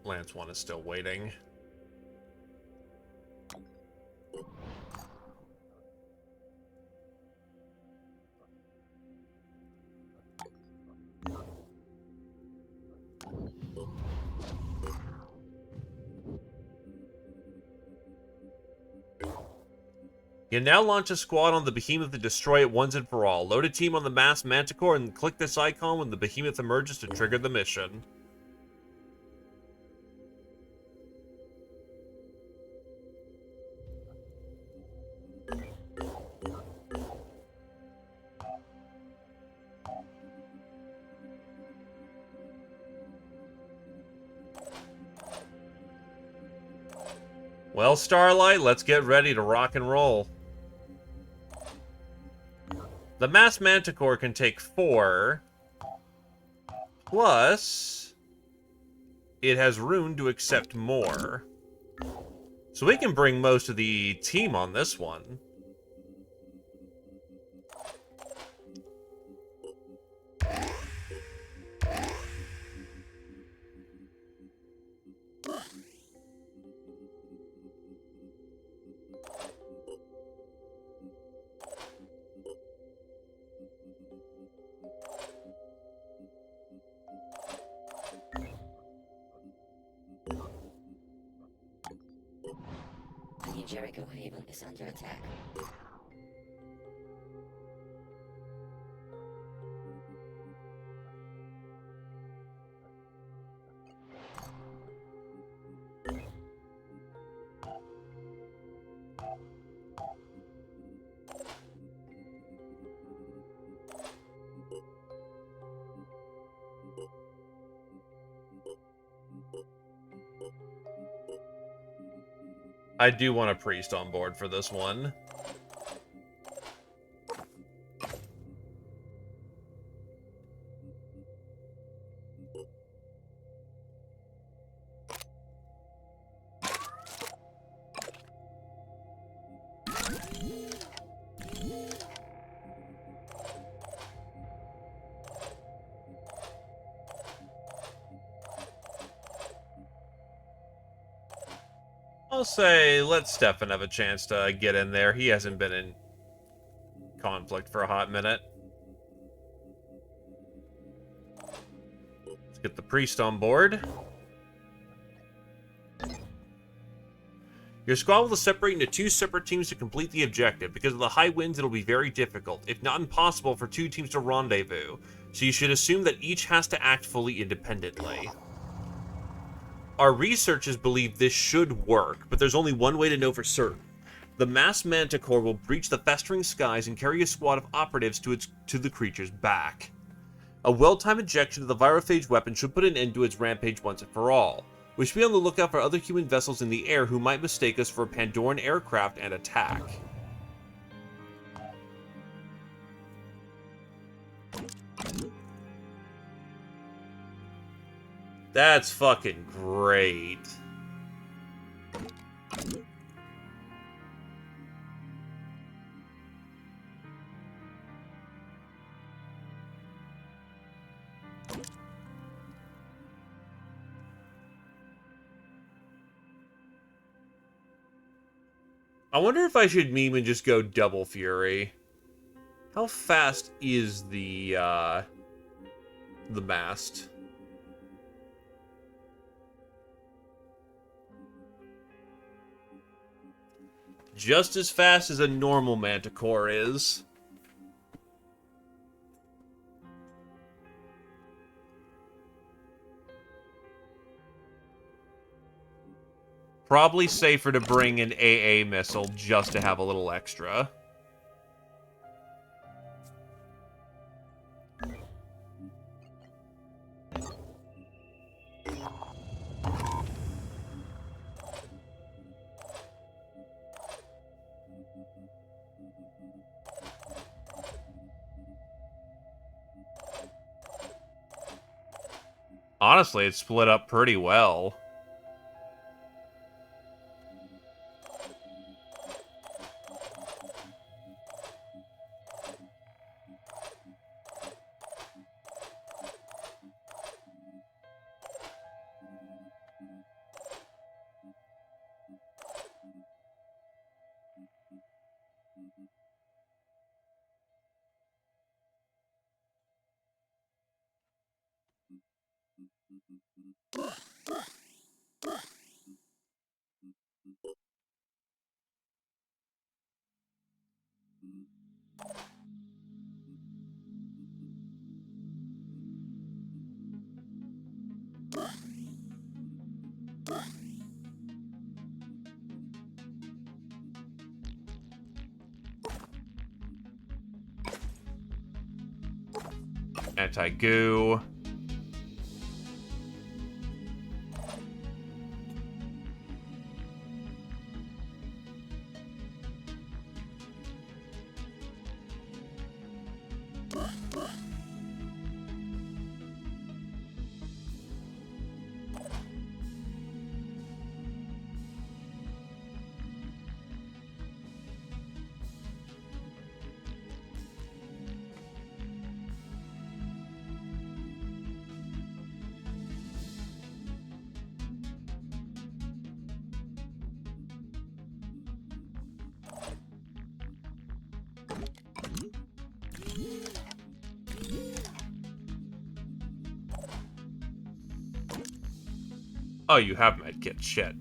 Lance 1 is still waiting. You now launch a squad on the Behemoth to destroy it once and for all. Load a team on the Mass Manticore and click this icon when the Behemoth emerges to trigger the mission. Well, Starlight, let's get ready to rock and roll. The Mass Manticore can take 4, plus it has room to accept more. So we can bring most of the team on this one. Jericho Haven is under attack. I do want a priest on board for this one. I'll say, let Stefan have a chance to get in there. He hasn't been in conflict for a hot minute. Let's get the priest on board. Your squad will separate into 2 separate teams to complete the objective. Because of the high winds, it'll be very difficult, if not impossible, for 2 teams to rendezvous. So you should assume that each has to act fully independently. Our researchers believe this should work, but there's only one way to know for certain. The masked manticore will breach the festering skies and carry a squad of operatives to the creature's back. A well-timed ejection of the virophage weapon should put an end to its rampage once and for all. We should be on the lookout for other human vessels in the air who might mistake us for a Pandoran aircraft and attack. That's fucking great. I wonder if I should meme and just go double fury. How fast is the mast? Just as fast as a normal manticore is. Probably safer to bring an AA missile just to have a little extra. Honestly, it's split up pretty well. Anti-goo. Oh, you have medkit. Shit.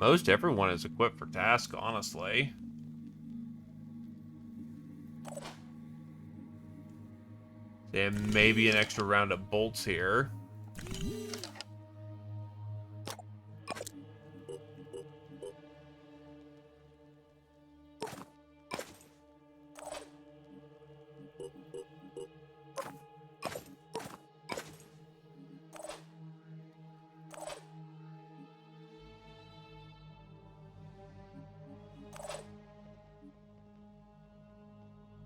Most everyone is equipped for task, honestly. And maybe an extra round of bolts here.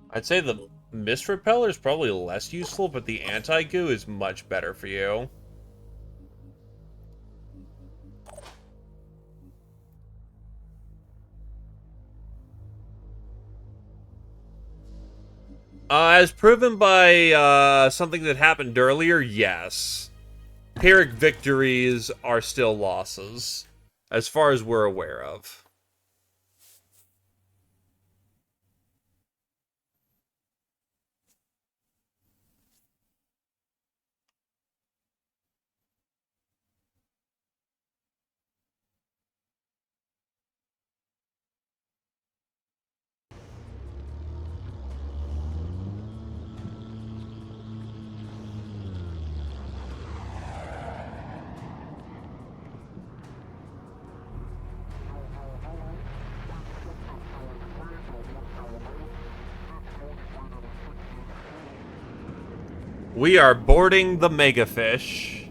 I'd say the mist repeller is probably less useful, but the anti-goo is much better for you. As proven by something that happened earlier, yes. Pyrrhic victories are still losses, as far as we're aware of. We are boarding the Megafish.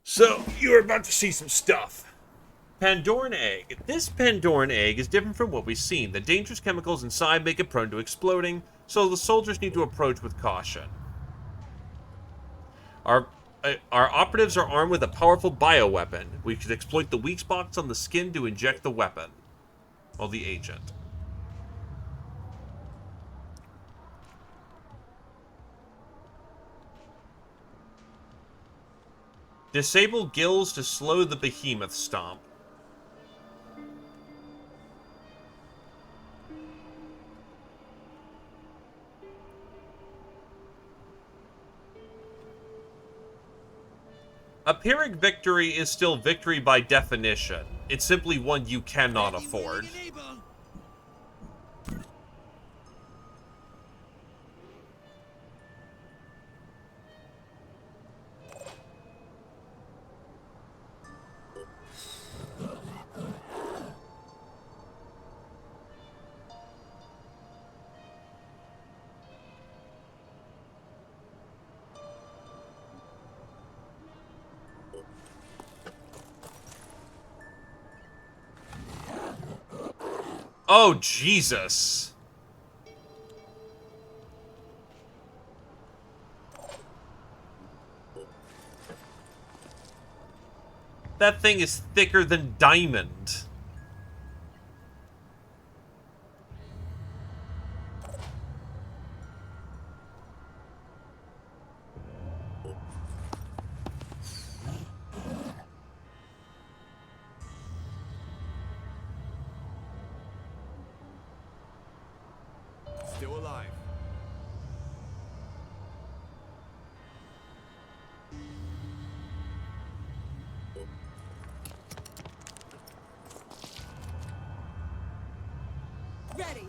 So, you're about to see some stuff. Pandoran egg. This Pandoran egg is different from what we've seen. The dangerous chemicals inside make it prone to exploding, so the soldiers need to approach with caution. Our operatives are armed with a powerful bioweapon. We should exploit the weak spots on the skin to inject the weapon. Well, the agent. Disable gills to slow the behemoth stomp. A Pyrrhic victory is still victory by definition. It's simply one you cannot afford. Oh, Jesus. That thing is thicker than diamond. Still alive. Ready.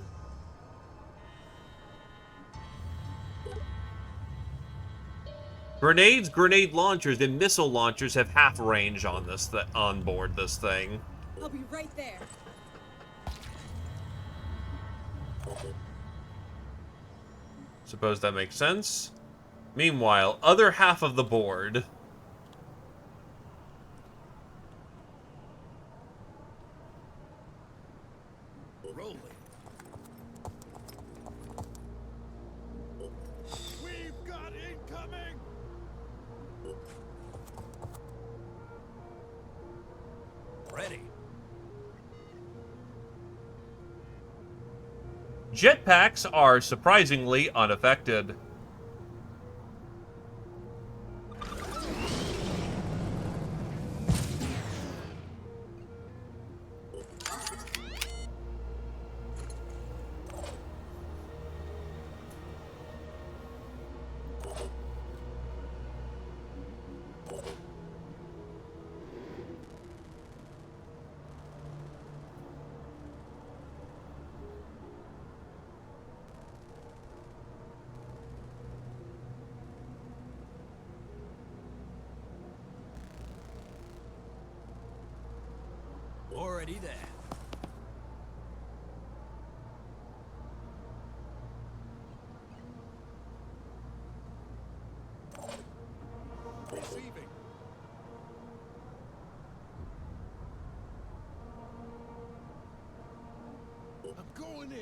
Grenades, grenade launchers, and missile launchers have half range on this on board this thing. I'll be right there. Suppose that makes sense. Meanwhile, other half of the board. Rolling. We've got incoming. Ready. Jetpacks are surprisingly unaffected. Already there. Receiving. I'm going in.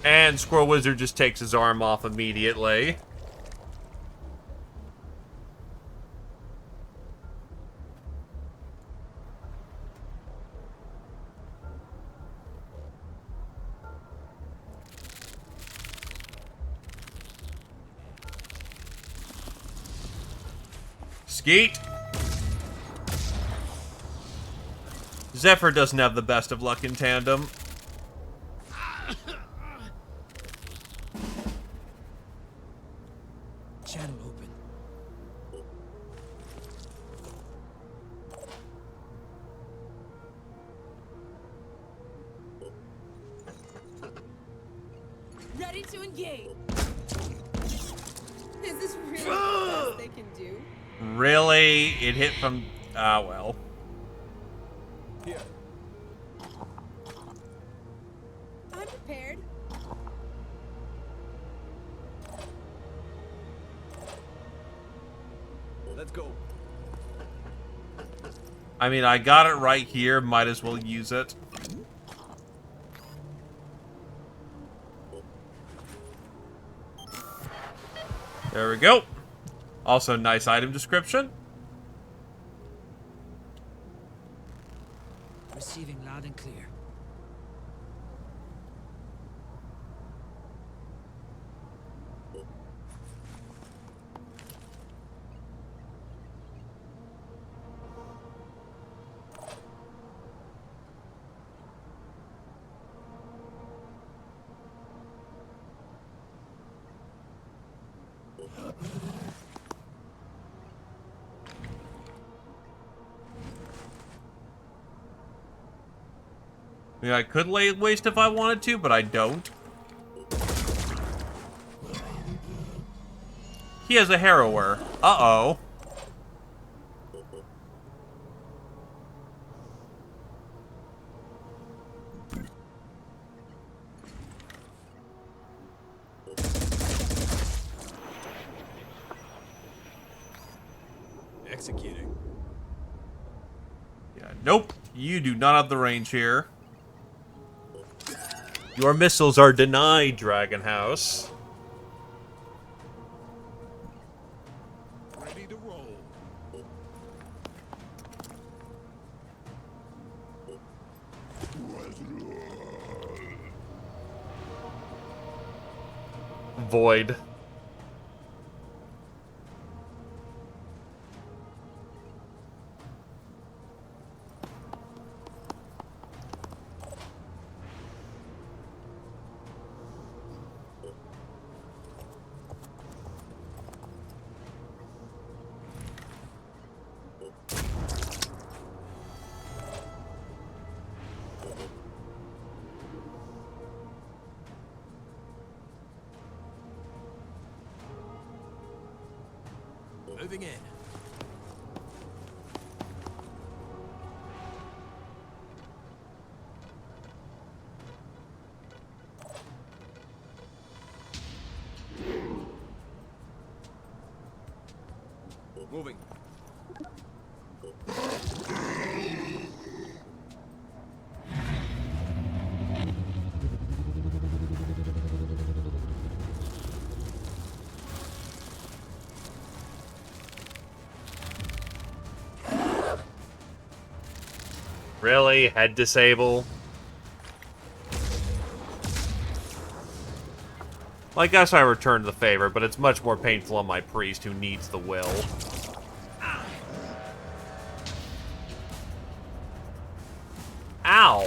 And Squirrel Wizard just takes his arm off immediately. Skeet! Zephyr doesn't have the best of luck in tandem. Channel open. Ready to engage. Is this really the best they can do? Really? It hit from... Ah, well. Here. I'm prepared. Let's go. I mean, I got it right here. Might as well use it. There we go. Also, nice item description. Receiving loud and clear. I mean, I could lay waste if I wanted to, but I don't. He has a harrower. Uh-oh. Executing. Yeah, nope. You do not have the range here. Your missiles are denied, Dragon House. Ready to roll. Void. Moving in. Moving. Really? Head disable? Well, I guess I returned the favor, but it's much more painful on my priest who needs the will. Ow.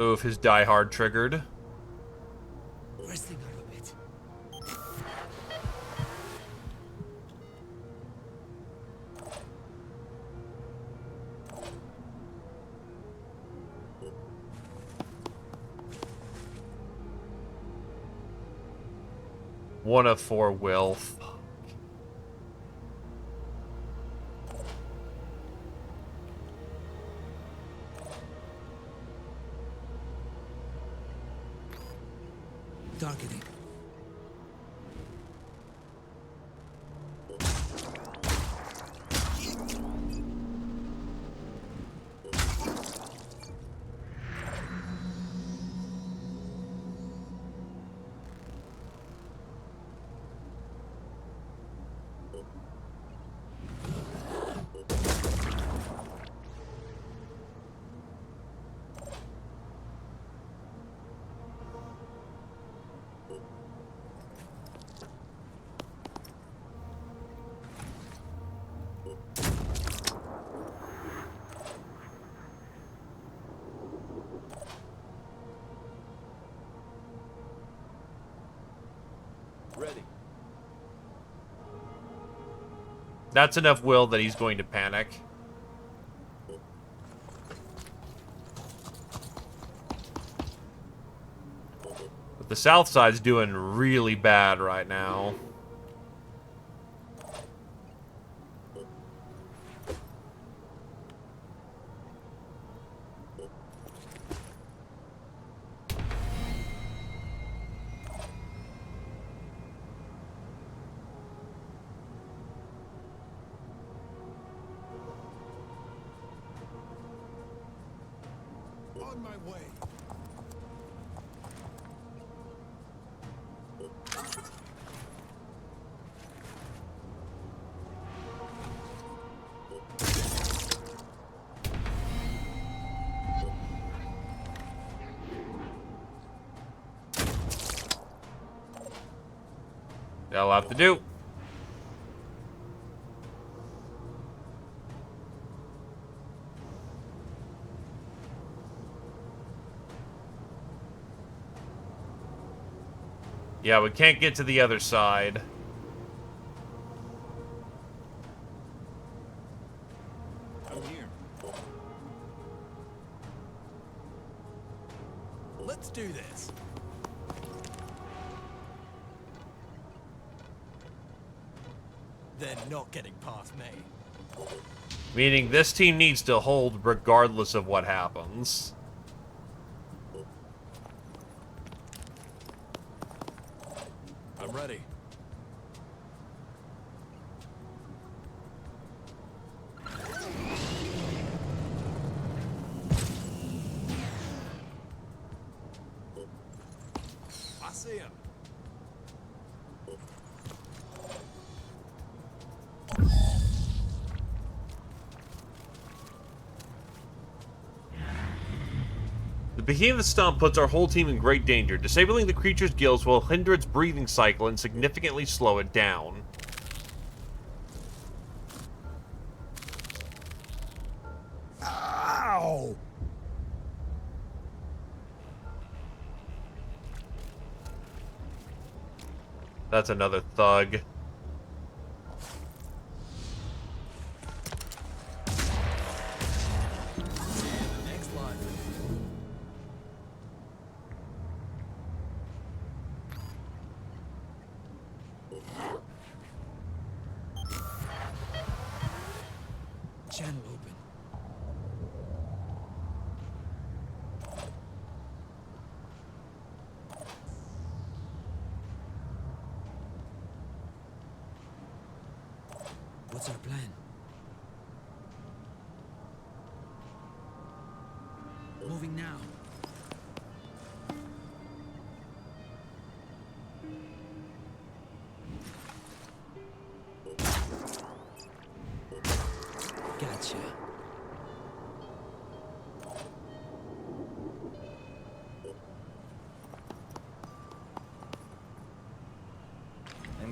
Oof, his Die Hard triggered. Resting up a bit. One of 4 will. Targeting. Ready. That's enough will that he's going to panic. But the south side's doing really bad right now. On my way. That'll have to do. Yeah, we can't get to the other side. I'm here. Let's do this. They're not getting past me. Meaning this team needs to hold regardless of what happens. I'm ready. I see him. The behemoth stomp puts our whole team in great danger. Disabling the creature's gills will hinder its breathing cycle and significantly slow it down. Ow! That's another thug. Next line. Channel open. What's our plan? Moving now.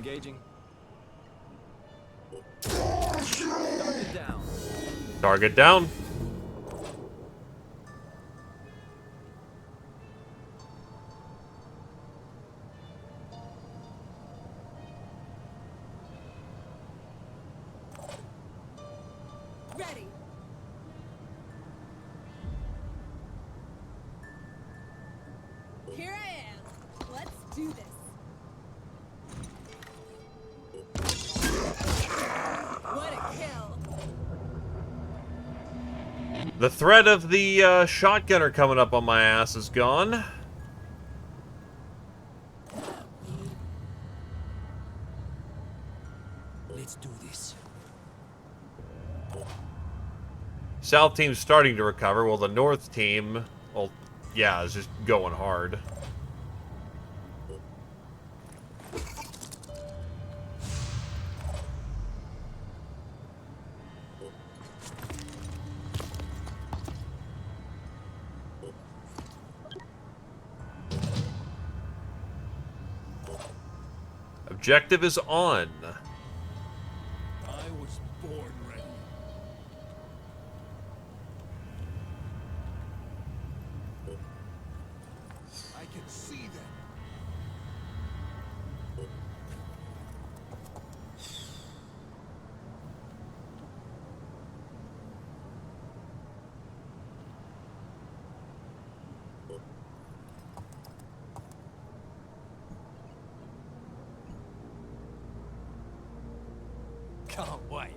Engaging. Target down. Target down. Ready. Here I am. Let's do this. What a kill. The threat of the shotgunner coming up on my ass is gone. Let's do this. South team's starting to recover, while the North team, well, yeah, is just going hard. Objective is on. I was born ready. I can see them. Can't wait.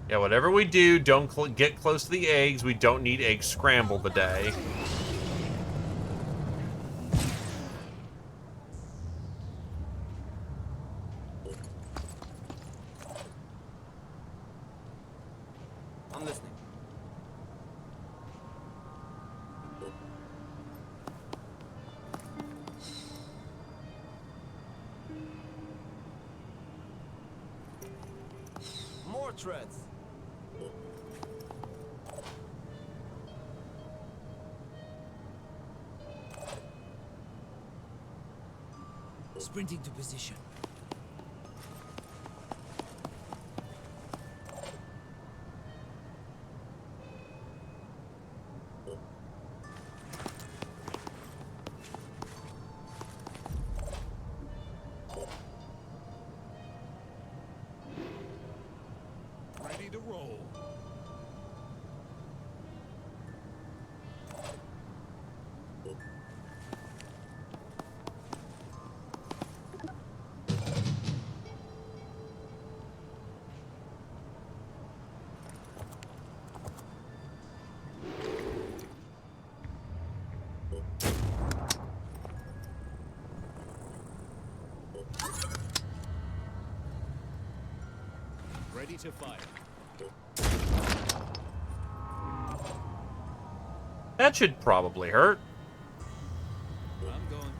Yeah, whatever we do, don't get close to the eggs. We don't need egg scramble today. I'm listening. More treads. Sprinting to position. Ready to roll. Ready to fire. That should probably hurt. I'm going.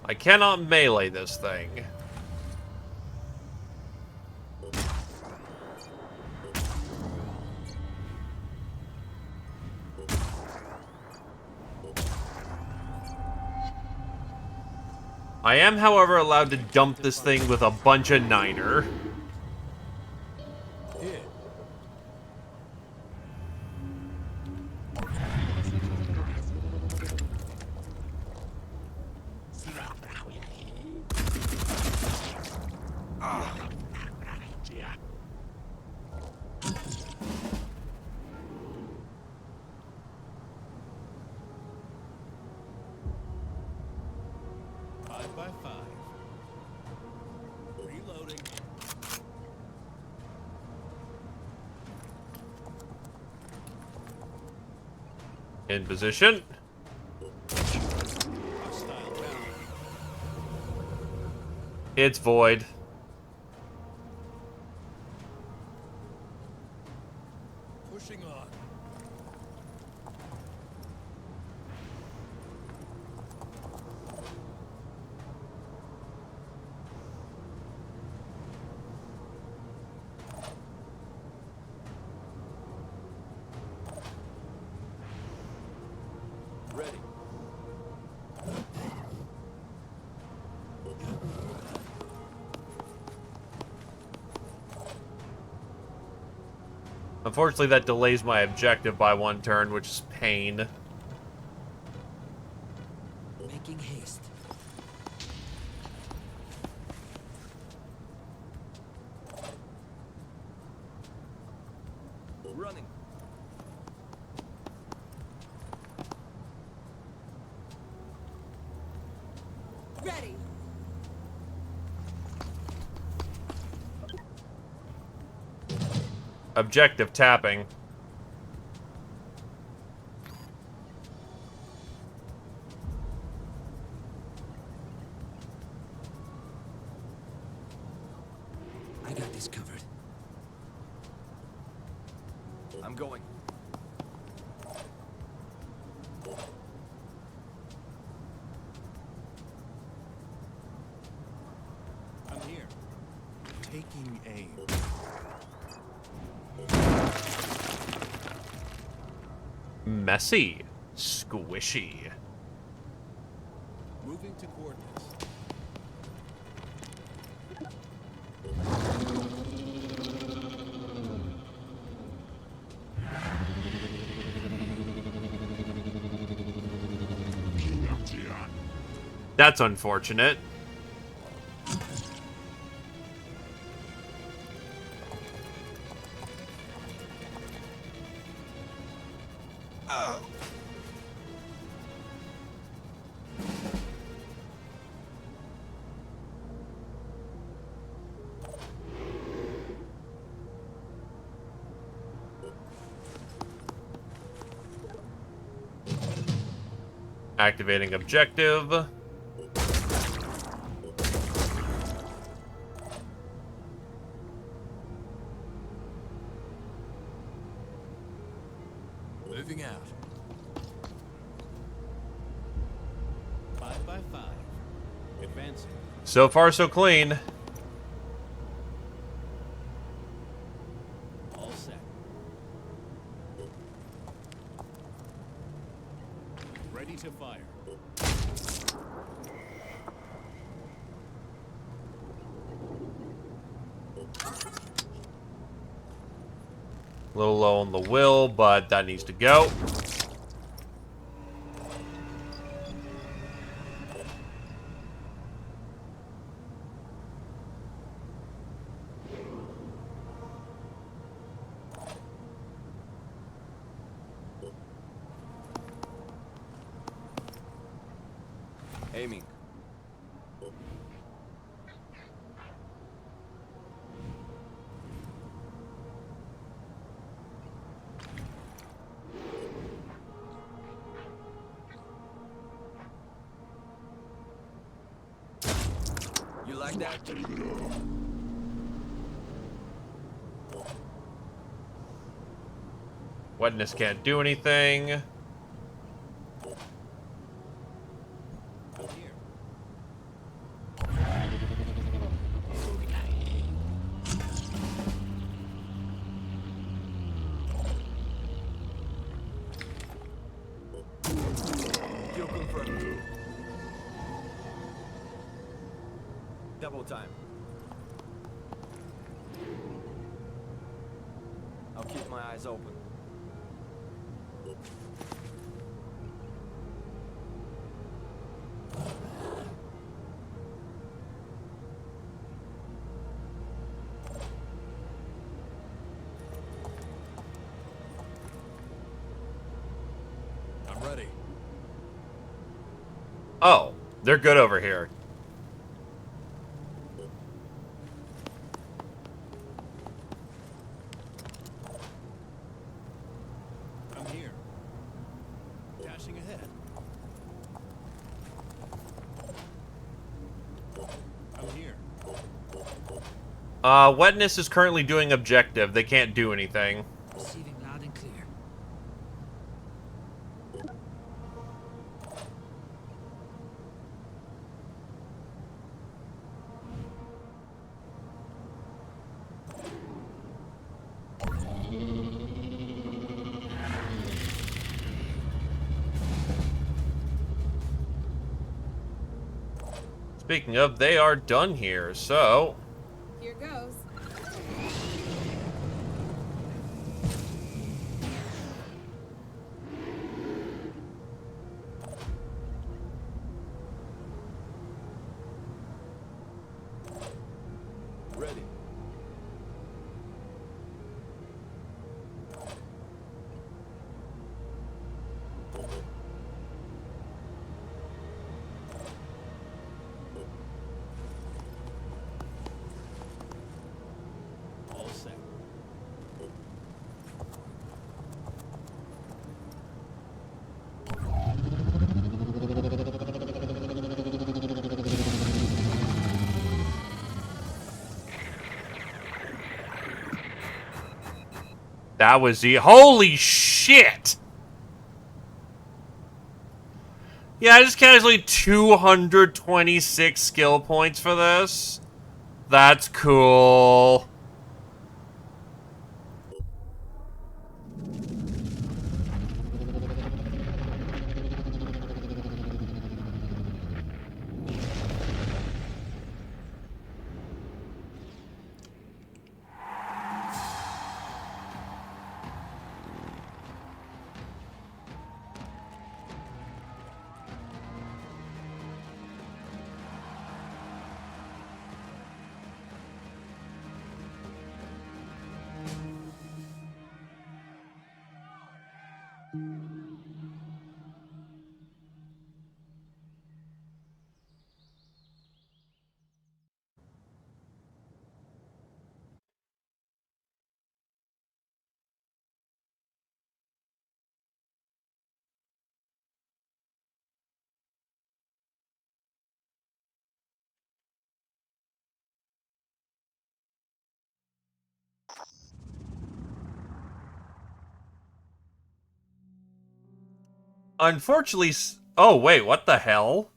I cannot melee this thing. I am, however, allowed to dump this thing with a bunch of niner. Here. Five by five. Reloading. In position. It's void. Pushing on. Ready. Unfortunately, that delays my objective by 1 turn, which is pain. Making haste. Running. Ready. Objective tapping. I got this covered. I'm going. I'm here. Taking aim. Messy. Squishy. Moving to coordinates. That's unfortunate. Activating objective. Moving out. 5 by 5. Advancing. So far, so clean. All set. Ready to fire. A little low on the will, but that needs to go. Aiming. You like that? Wetness can't do anything. I'm here. Kill confirmed. Double time. I'll keep my eyes open. I'm ready. Oh, they're good over here. I'm here. Wetness is currently doing objective. They can't do anything. Receiving loud and clear. Speaking of, they are done here, so... Here goes. Ready. All set. That was the... Holy shit! Yeah, I just calculated 226 skill points for this. That's cool. Unfortunately... Oh, wait, what the hell?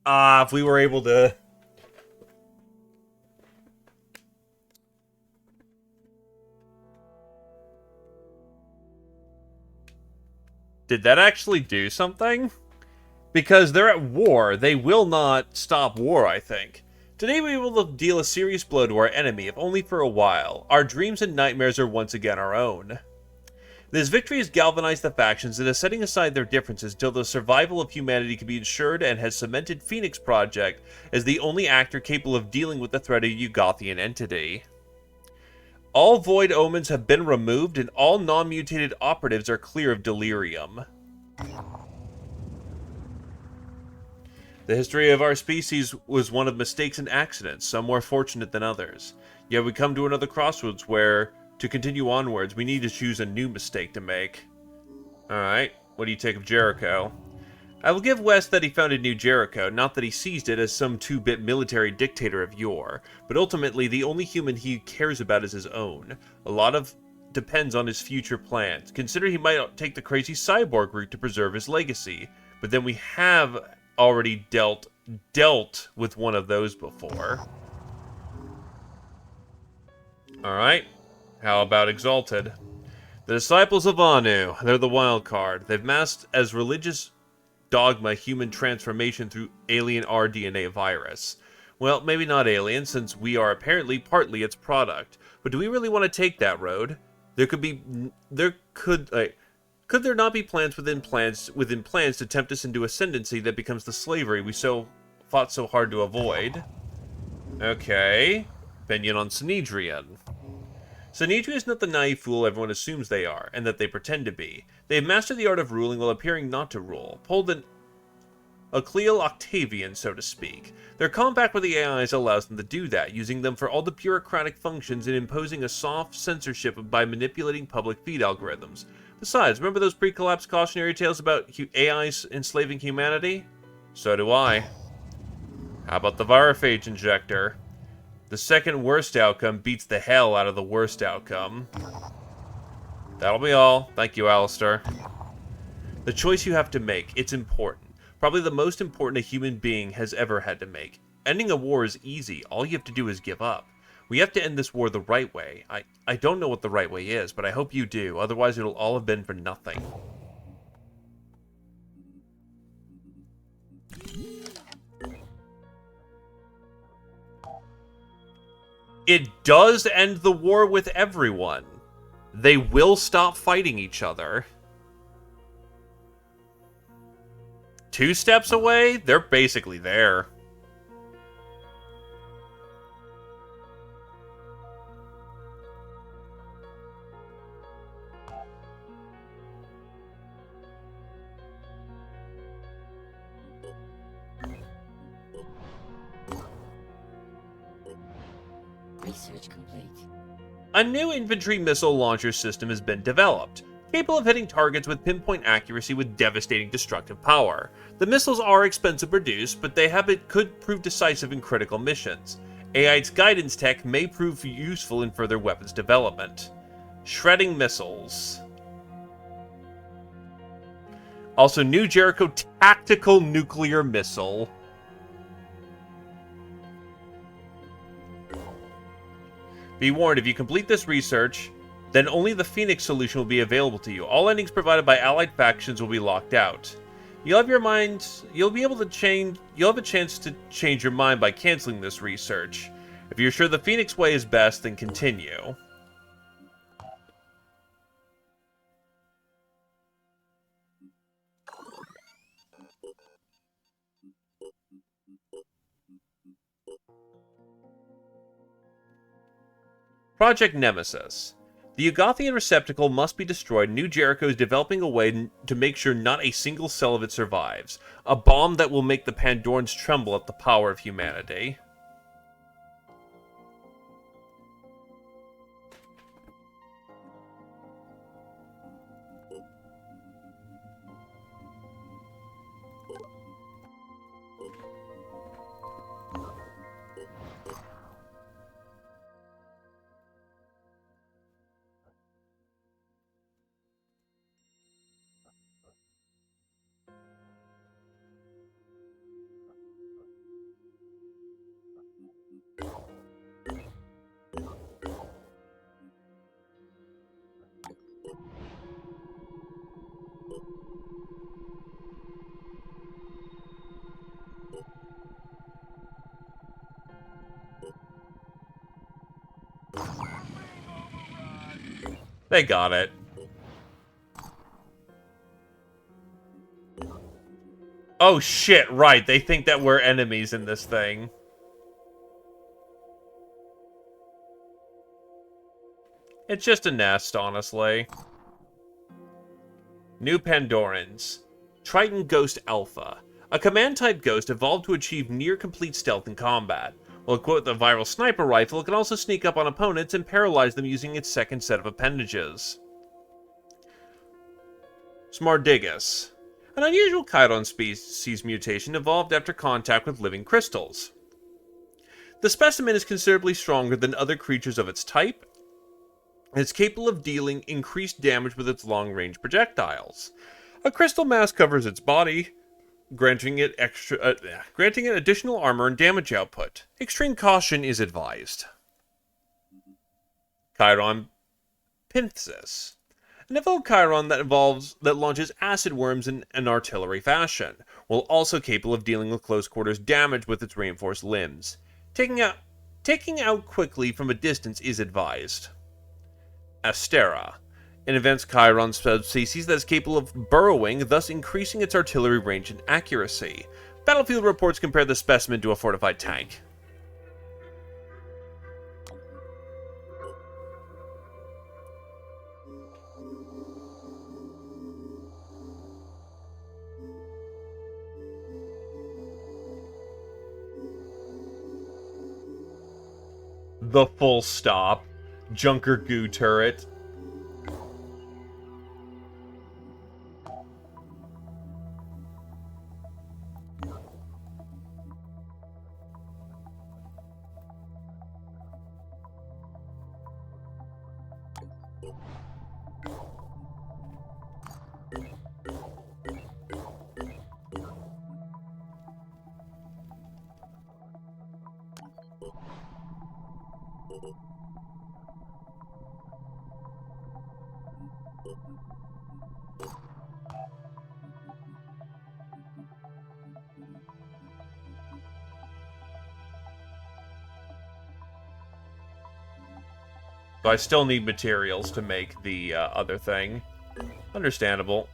If we were able to... Did that actually do something? Because they're at war. They will not stop war, I think. Today we will deal a serious blow to our enemy, if only for a while. Our dreams and nightmares are once again our own. This victory has galvanized the factions and is setting aside their differences until the survival of humanity can be ensured, and has cemented Phoenix Project as the only actor capable of dealing with the threat of a Yugothian entity. All void omens have been removed, and all non-mutated operatives are clear of delirium. The history of our species was one of mistakes and accidents, some more fortunate than others. Yet we come to another crossroads where, to continue onwards, we need to choose a new mistake to make. Alright, what do you take of Jericho? I will give West that he founded New Jericho, not that he seized it as some 2-bit military dictator of yore, but ultimately the only human he cares about is his own. A lot of depends on his future plans. Consider he might take the crazy cyborg route to preserve his legacy, but then we have already dealt with one of those before. Alright, how about Exalted? The Disciples of Anu, they're the wild card. They've masked as religious dogma human transformation through alien rDNA virus. Well, maybe not alien, since we are apparently partly its product. But do we really want to take that road? Could there not be plans within plans to tempt us into ascendancy that becomes the slavery we fought so hard to avoid? Okay. Opinion on Sanhedrian. Sanhedrian is not the naive fool everyone assumes they are, and that they pretend to be. They have mastered the art of ruling while appearing not to rule. Pulled a Cleo Octavian, so to speak. Their compact with the AIs allows them to do that, using them for all the bureaucratic functions and imposing a soft censorship by manipulating public feed algorithms. Besides, remember those pre-collapse cautionary tales about AIs enslaving humanity? So do I. How about the Virophage injector? The second worst outcome beats the hell out of the worst outcome. That'll be all. Thank you, Alistair. The choice you have to make, it's important. Probably the most important a human being has ever had to make. Ending a war is easy. All you have to do is give up. We have to end this war the right way. I don't know what the right way is, but I hope you do. Otherwise, it'll all have been for nothing. It does end the war with everyone. They will stop fighting each other. 2 steps away? They're basically there. Research complete. A new infantry missile launcher system has been developed, capable of hitting targets with pinpoint accuracy with devastating destructive power. The missiles are expensive to produce, but could prove decisive in critical missions. AI's guidance tech may prove useful in further weapons development. Shredding missiles. Also, New Jericho tactical nuclear missile. Be warned, if you complete this research, then only the Phoenix solution will be available to you. All endings provided by allied factions will be locked out. You'll have a chance to change your mind by canceling this research. If you're sure the Phoenix way is best, then continue. Project Nemesis. The Ugathian receptacle must be destroyed. New Jericho is developing a way to make sure not a single cell of it survives. A bomb that will make the Pandorans tremble at the power of humanity. They got it. Oh shit, right. They think that we're enemies in this thing. It's just a nest, honestly. New Pandorans. Triton Ghost Alpha. A command-type ghost evolved to achieve near-complete stealth in combat. While equipped with a viral sniper rifle, it can also sneak up on opponents and paralyze them using its second set of appendages. Smardigus. An unusual Chiron species mutation evolved after contact with living crystals. The specimen is considerably stronger than other creatures of its type, and is capable of dealing increased damage with its long-range projectiles. A crystal mask covers its body, granting it additional armor and damage output. Extreme caution is advised. Chiron Pinthsis. An evolved Chiron that launches acid worms in an artillery fashion, while also capable of dealing with close quarters damage with its reinforced limbs. Taking out quickly from a distance is advised. Astera. An advanced Chiron subspecies that is capable of burrowing, thus increasing its artillery range and accuracy. Battlefield reports compare the specimen to a fortified tank. The full stop. Junker goo turret. So I still need materials to make the other thing. Understandable.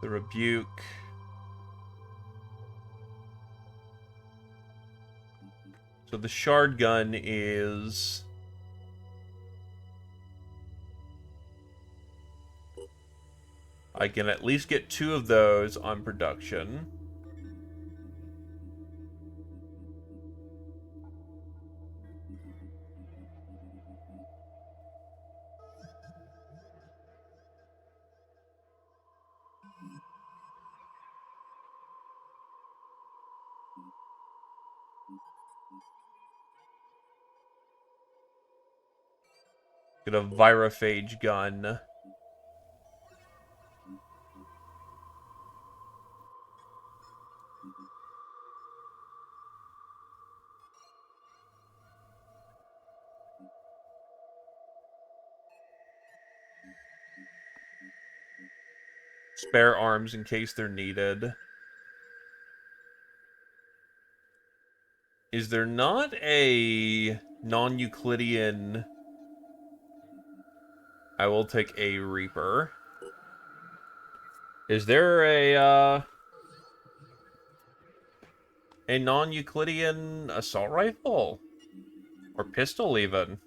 The rebuke. So the shard gun is... I can at least get 2 of those on production. Get a virophage gun. Spare arms in case they're needed. Is there not a non-Euclidean... I will take a Reaper. Is there a non-Euclidean assault rifle? Or pistol, even?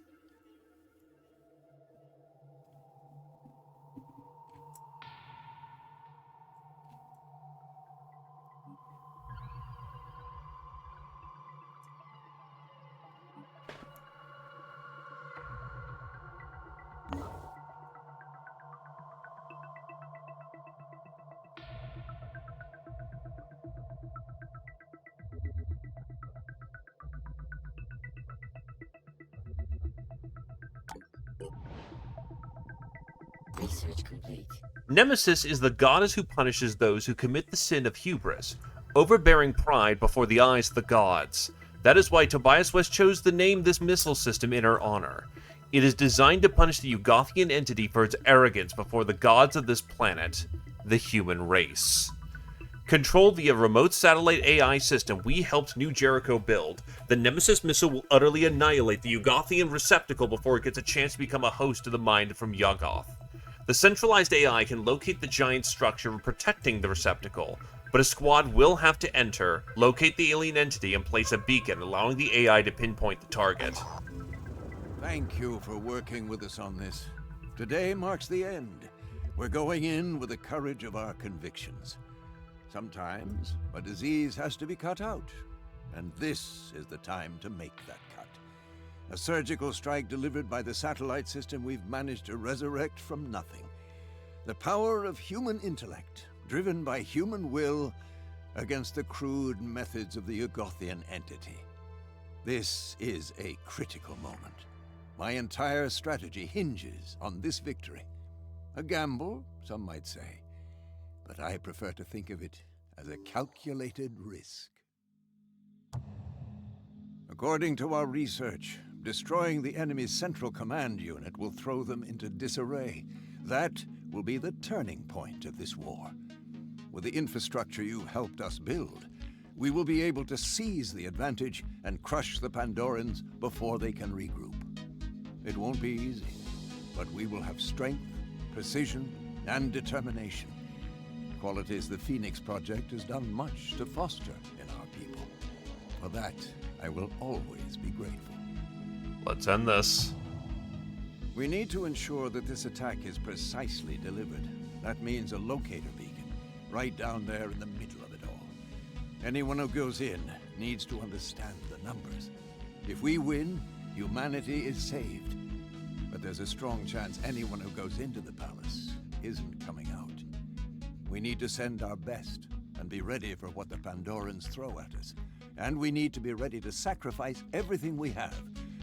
Research complete. Nemesis is the goddess who punishes those who commit the sin of hubris, overbearing pride before the eyes of the gods. That is why Tobias West chose to name this missile system in her honor. It is designed to punish the Ugothian entity for its arrogance before the gods of this planet, the human race. Controlled via remote satellite AI system we helped New Jericho build, the Nemesis missile will utterly annihilate the Ugothian receptacle before it gets a chance to become a host to the mind from Yuggoth. The centralized AI can locate the giant structure protecting the receptacle, but a squad will have to enter, locate the alien entity, and place a beacon, allowing the AI to pinpoint the target. Thank you for working with us on this. Today marks the end. We're going in with the courage of our convictions. Sometimes a disease has to be cut out, and this is the time to make that cut. A surgical strike delivered by the satellite system we've managed to resurrect from nothing. The power of human intellect, driven by human will, against the crude methods of the Ugothian entity. This is a critical moment. My entire strategy hinges on this victory. A gamble, some might say, but I prefer to think of it as a calculated risk. According to our research, destroying the enemy's central command unit will throw them into disarray. That will be the turning point of this war. With the infrastructure you've helped us build, we will be able to seize the advantage and crush the Pandorans before they can regroup. It won't be easy, but we will have strength, precision, and determination. qualities the Phoenix Project has done much to foster in our people. For that, I will always be grateful. Let's end this. We need to ensure that this attack is precisely delivered. That means a locator beacon, right down there in the middle of it all. Anyone who goes in needs to understand the numbers. If we win, humanity is saved. But there's a strong chance anyone who goes into the palace isn't coming out. We need to send our best and be ready for what the Pandorans throw at us. And we need to be ready to sacrifice everything we have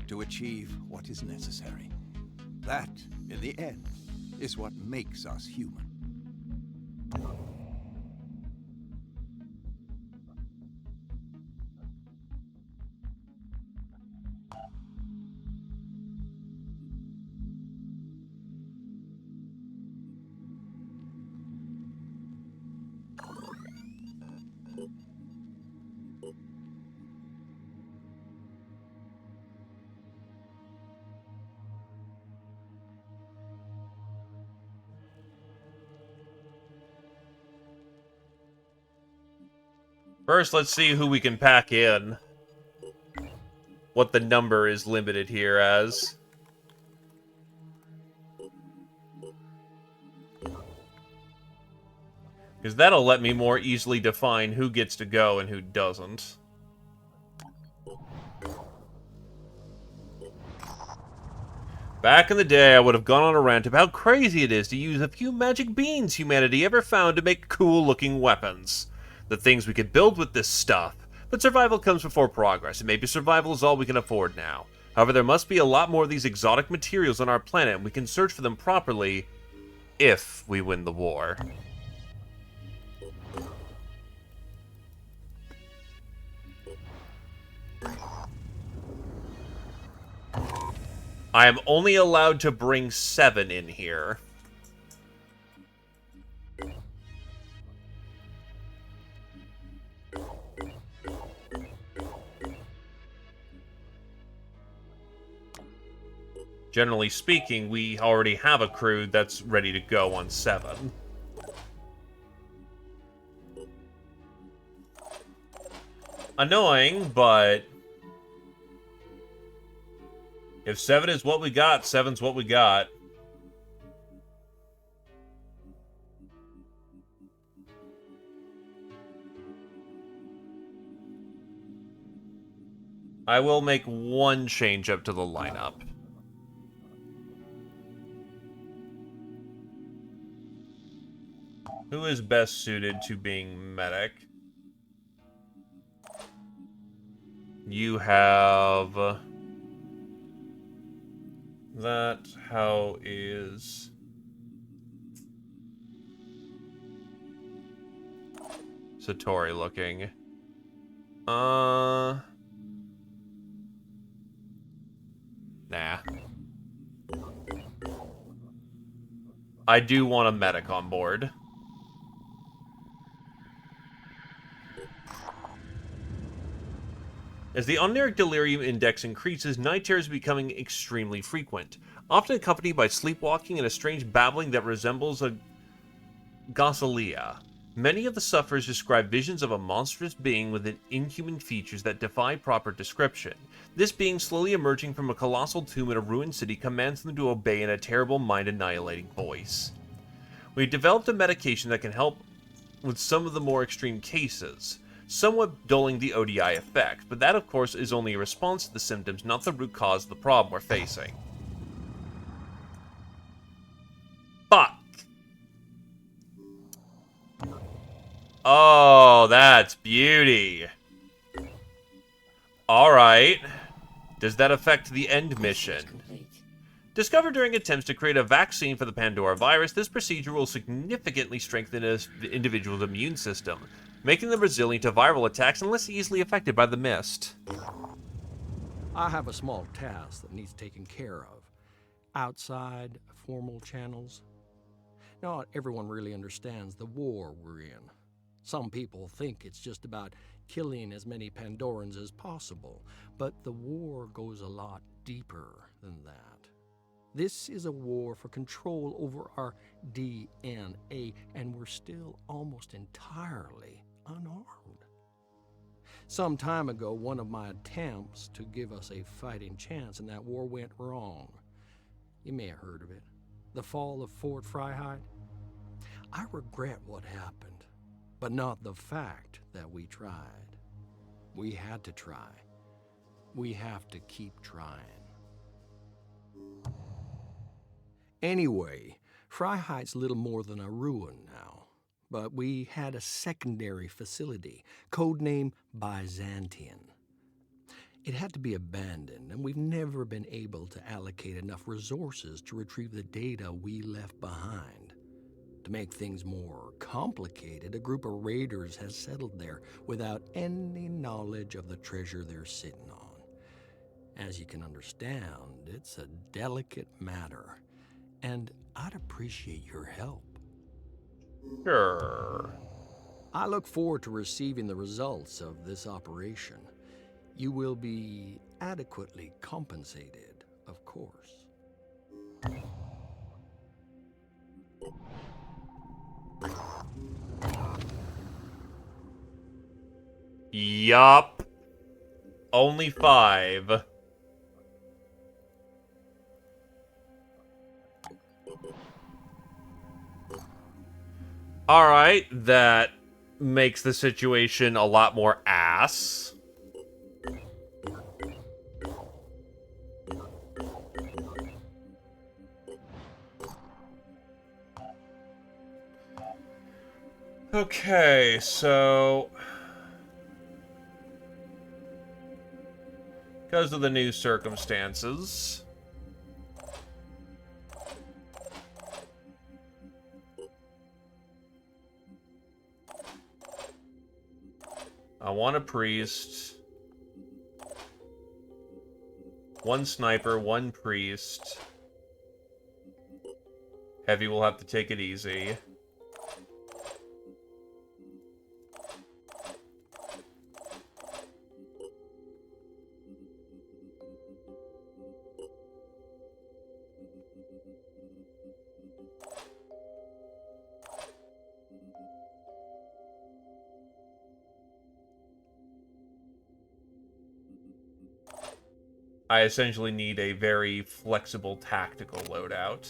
to achieve what is necessary. That, in the end, is what makes us human. First, let's see who we can pack in. What the number is limited here as. Because that'll let me more easily define who gets to go and who doesn't. Back in the day, I would have gone on a rant about how crazy it is to use a few magic beans humanity ever found to make cool-looking weapons. The things we could build with this stuff. But survival comes before progress, and maybe survival is all we can afford now. However, there must be a lot more of these exotic materials on our planet, and we can search for them properly if we win the war. I am only allowed to bring 7 in here. Generally speaking, we already have a crew that's ready to go on 7. Annoying, but if 7 is what we got, 7's what we got. I will make one change up to the lineup. Who is best suited to being medic? You have that. How is Satori looking? Nah. I do want a medic on board. As the oneiric delirium index increases, night terrors are becoming extremely frequent, often accompanied by sleepwalking and a strange babbling that resembles a glossalia. Many of the sufferers describe visions of a monstrous being with inhuman features that defy proper description. This being, slowly emerging from a colossal tomb in a ruined city, commands them to obey in a terrible, mind-annihilating voice. We've developed a medication that can help with some of the more extreme cases, somewhat dulling the ODI effect, but that, of course, is only a response to the symptoms, not the root cause of the problem we're facing. Fuck! Oh, that's beauty. Alright. Does that affect the end mission? Discovered during attempts to create a vaccine for the Pandora virus, this procedure will significantly strengthen an individual's immune system, making them resilient to viral attacks and less easily affected by the mist. I have a small task that needs taken care of. Outside formal channels. Not everyone really understands the war we're in. Some people think it's just about killing as many Pandorans as possible, but the war goes a lot deeper than that. This is a war for control over our DNA, and we're still almost entirely unarmed. Some time ago, one of my attempts to give us a fighting chance in that war went wrong. You may have heard of it. The fall of Fort Freiheit. I regret what happened, but not the fact that we tried. We had to try. We have to keep trying. Anyway, Freiheit's little more than a ruin now, but we had a secondary facility, codenamed Byzantium. It had to be abandoned, and we've never been able to allocate enough resources to retrieve the data we left behind. To make things more complicated, a group of raiders has settled there without any knowledge of the treasure they're sitting on. As you can understand, it's a delicate matter, and I'd appreciate your help. Sure. I look forward to receiving the results of this operation. You will be adequately compensated, of course. Yup. Only 5. Alright, that makes the situation a lot more ass. Okay, so because of the new circumstances, I want a priest, 1 sniper, 1 priest. Heavy will have to take it easy. I essentially need a very flexible tactical loadout.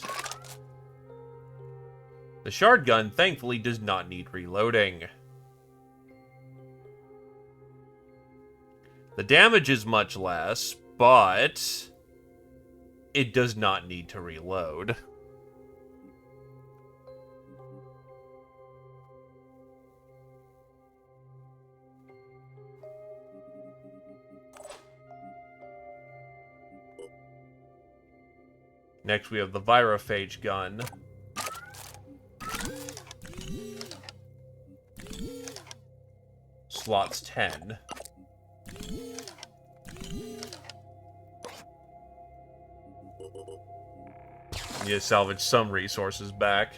The shard gun, thankfully, does not need reloading. The damage is much less, but it does not need to reload. Next, we have the Virophage gun. Slots 10. Need to salvage some resources back.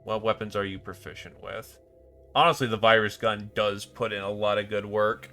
What weapons are you proficient with? Honestly, the virus gun does put in a lot of good work.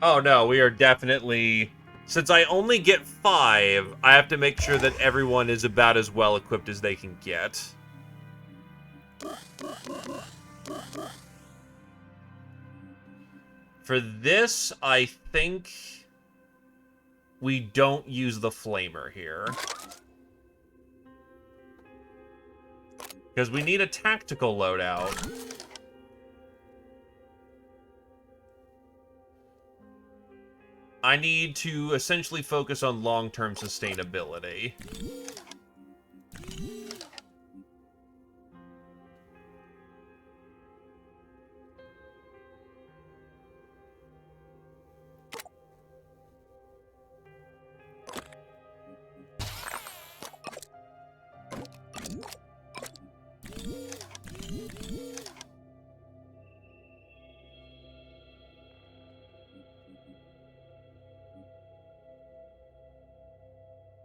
Oh no, we are definitely... Since I only get 5, I have to make sure that everyone is about as well equipped as they can get. For this, I think we don't use the flamer here. Because we need a tactical loadout. I need to essentially focus on long-term sustainability.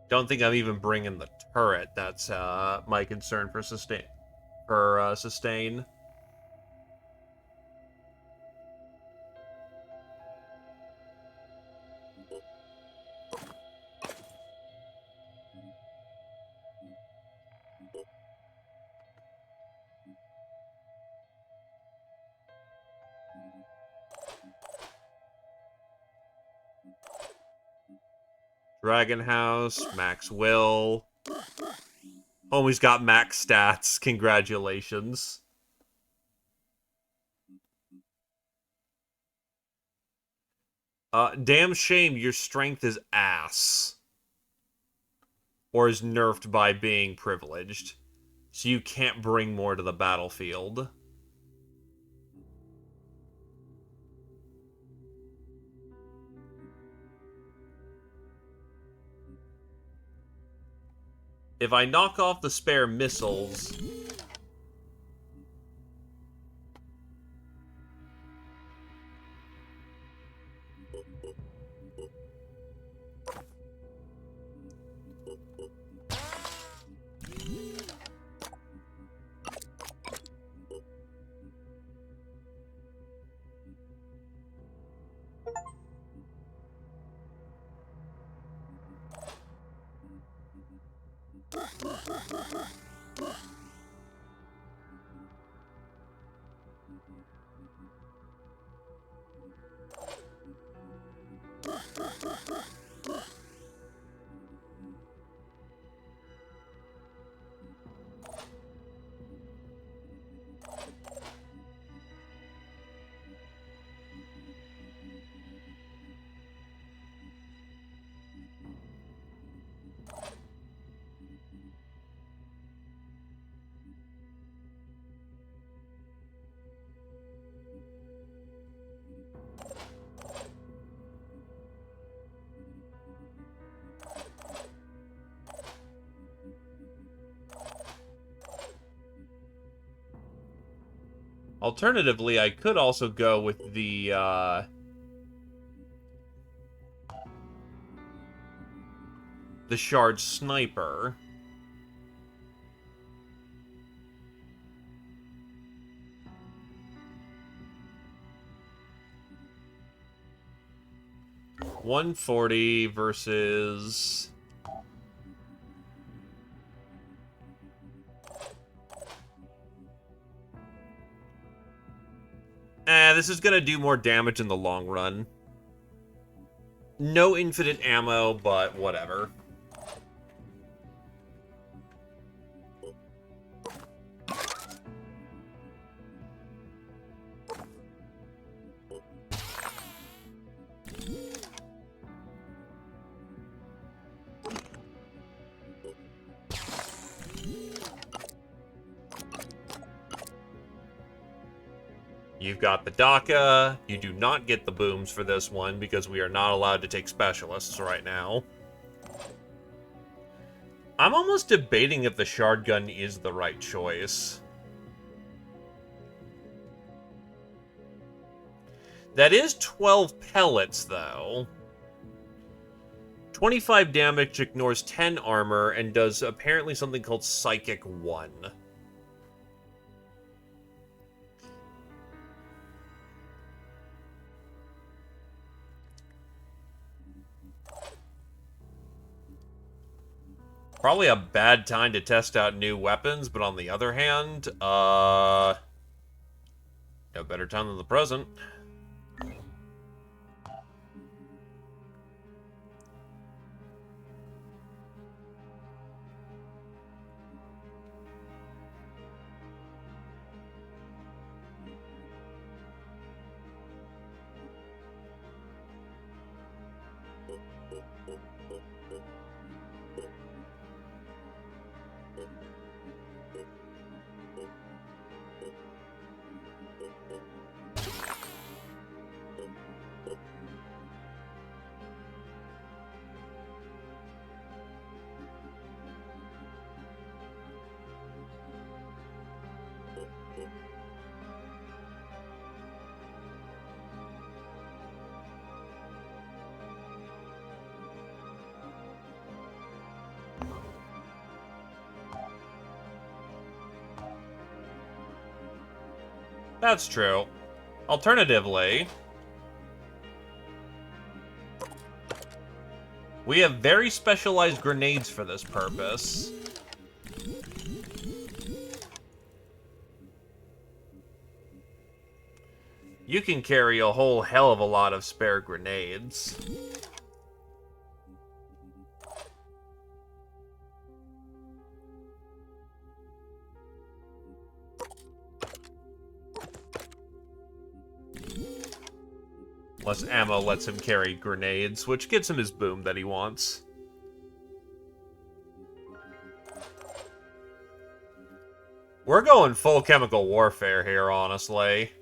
Don't think I'm even bringing the turret. That's my concern for sustain. Sustain. Dragon House, Max Will. Homie's got max stats. Congratulations. Damn shame your strength is ass. Or is nerfed by being privileged. So you can't bring more to the battlefield. If I knock off the spare missiles... Alternatively, I could also go with the Shard Sniper. $140 versus... this is gonna do more damage in the long run. No infinite ammo, but whatever. You've got the DACA. You do not get the booms for this one because we are not allowed to take specialists right now. I'm almost debating if the shard gun is the right choice. That is 12 pellets, though. 25 damage, ignores 10 armor, and does apparently something called Psychic 1. Probably a bad time to test out new weapons, but on the other hand, no better time than the present. That's true. Alternatively, we have very specialized grenades for this purpose. You can carry a whole hell of a lot of spare grenades. Unless ammo lets him carry grenades, which gets him his boom that he wants. We're going full chemical warfare here, honestly.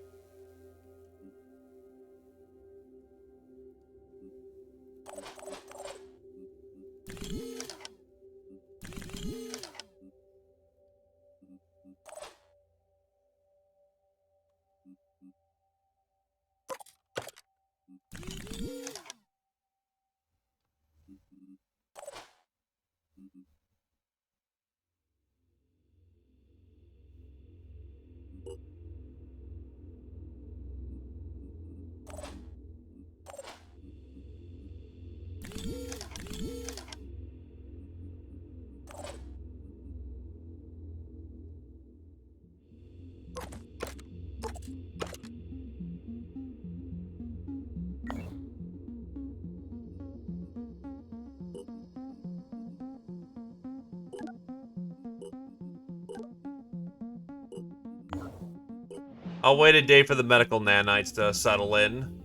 I'll wait a day for the medical nanites to settle in.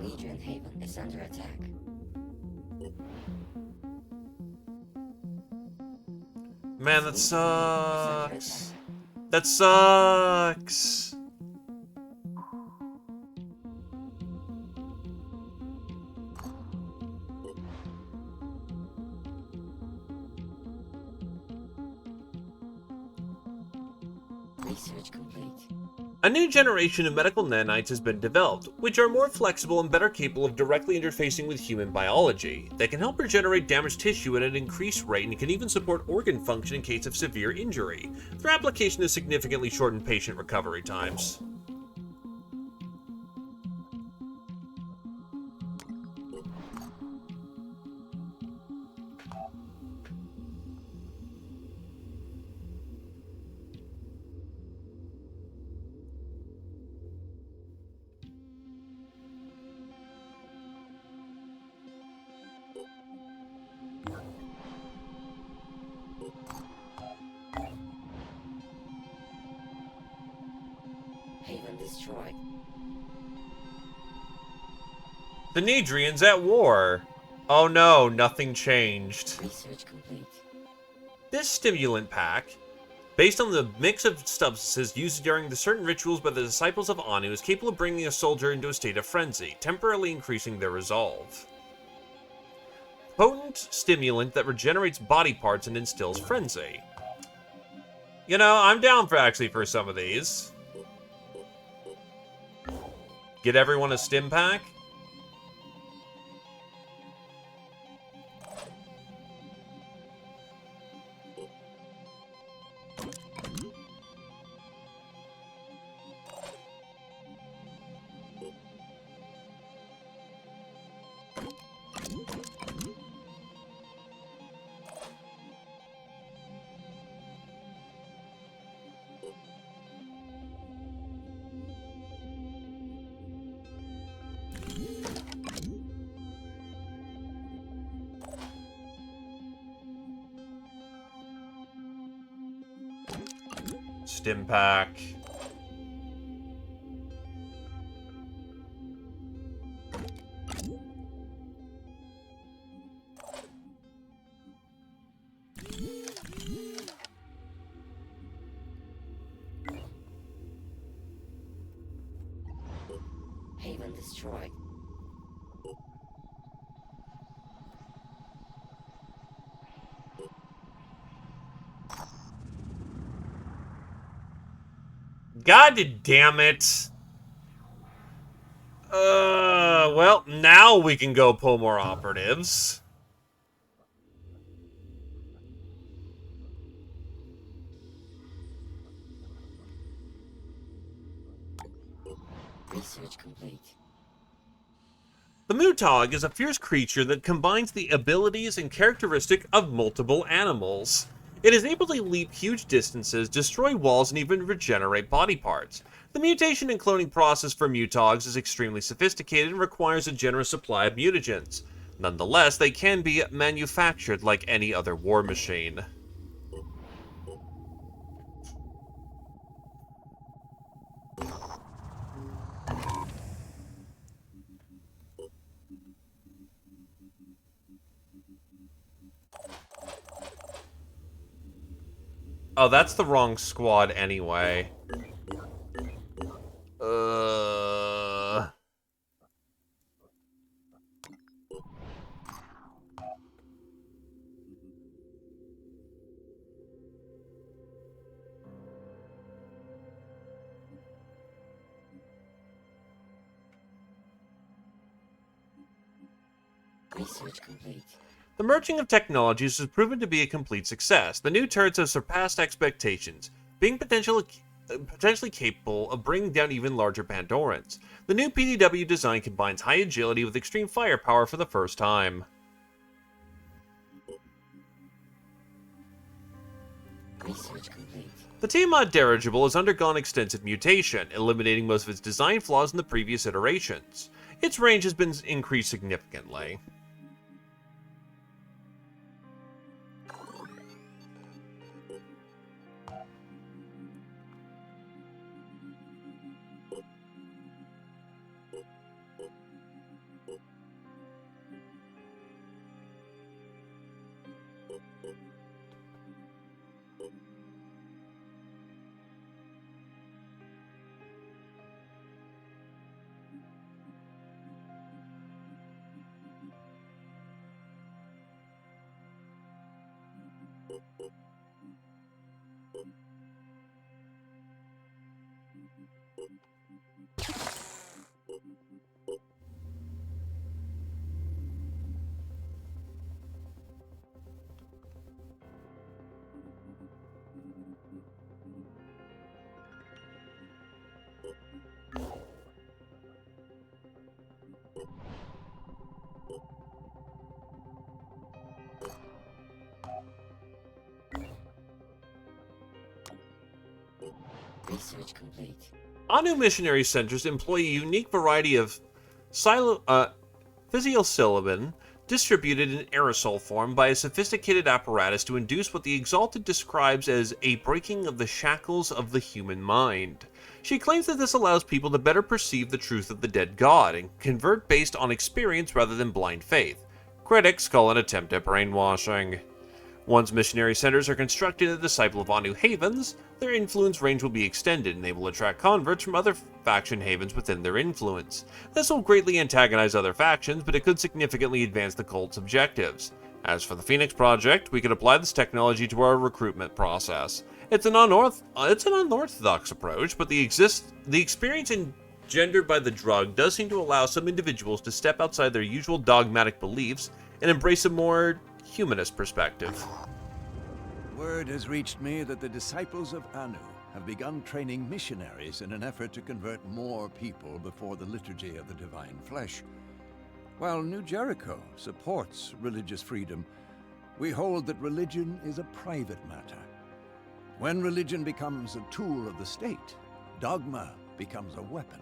Legion Haven is under attack. Man, that sucks. That sucks. Research complete. A new generation of medical nanites has been developed, which are more flexible and better capable of directly interfacing with human biology. They can help regenerate damaged tissue at an increased rate and can even support organ function in case of severe injury. Their application has significantly shortened patient recovery times. Haven destroyed. The Nidrians at war. Oh no, nothing changed. Research complete. This stimulant pack, based on the mix of substances used during the certain rituals by the disciples of Anu, is capable of bringing a soldier into a state of frenzy, temporarily increasing their resolve. Potent stimulant that regenerates body parts and instills frenzy. You know, I'm down for some of these. Get everyone a stim pack? Stim pack. Haven destroyed. God damn it. Well, now we can go pull more operatives. Research complete. The Mutog is a fierce creature that combines the abilities and characteristic of multiple animals. It is able to leap huge distances, destroy walls, and even regenerate body parts. The mutation and cloning process for Mutogs is extremely sophisticated and requires a generous supply of mutagens. Nonetheless, they can be manufactured like any other war machine. Oh, that's the wrong squad anyway. Research complete. The merging of technologies has proven to be a complete success. The new turrets have surpassed expectations, being potentially capable of bringing down even larger Pandorans. The new PTW design combines high agility with extreme firepower for the first time. Research complete. The Tiamat dirigible has undergone extensive mutation, eliminating most of its design flaws in the previous iterations. Its range has been increased significantly. Research complete. Anu missionary centers employ a unique variety of physiocybin distributed in aerosol form by a sophisticated apparatus to induce what the Exalted describes as a breaking of the shackles of the human mind. She claims that this allows people to better perceive the truth of the dead god and convert based on experience rather than blind faith. Critics call it an attempt at brainwashing. Once missionary centers are constructed at the Disciple of Anu havens, their influence range will be extended and they will attract converts from other faction havens within their influence. This will greatly antagonize other factions, but it could significantly advance the cult's objectives. As for the Phoenix Project, we could apply this technology to our recruitment process. It's an unorthodox approach, but the experience engendered by the drug does seem to allow some individuals to step outside their usual dogmatic beliefs and embrace a more humanist perspective. Word has reached me that the disciples of Anu have begun training missionaries in an effort to convert more people before the liturgy of the divine flesh. While New Jericho supports religious freedom, we hold that religion is a private matter. When religion becomes a tool of the state, dogma becomes a weapon,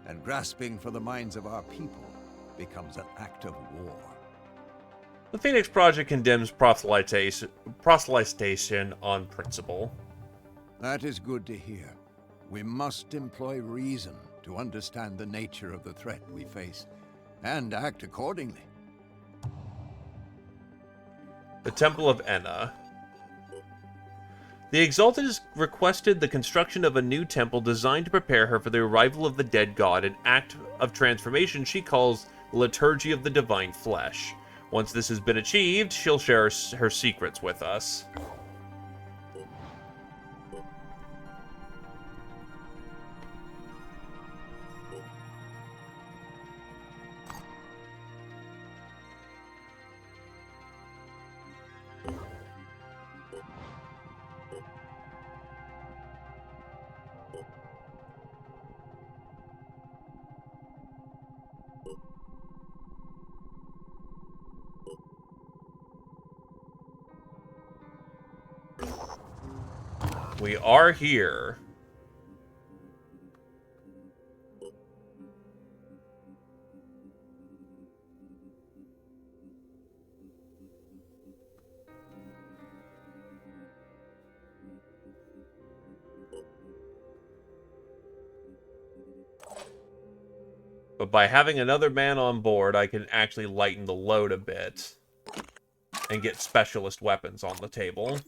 and grasping for the minds of our people becomes an act of war. The Phoenix Project condemns proselytization on principle. That is good to hear. We must employ reason to understand the nature of the threat we face, and act accordingly. The Temple of Enna. The Exalted has requested the construction of a new temple designed to prepare her for the arrival of the dead god, an act of transformation she calls the Liturgy of the Divine Flesh. Once this has been achieved, she'll share her secrets with us. We are here. But by having another man on board, I can actually lighten the load a bit and get specialist weapons on the table.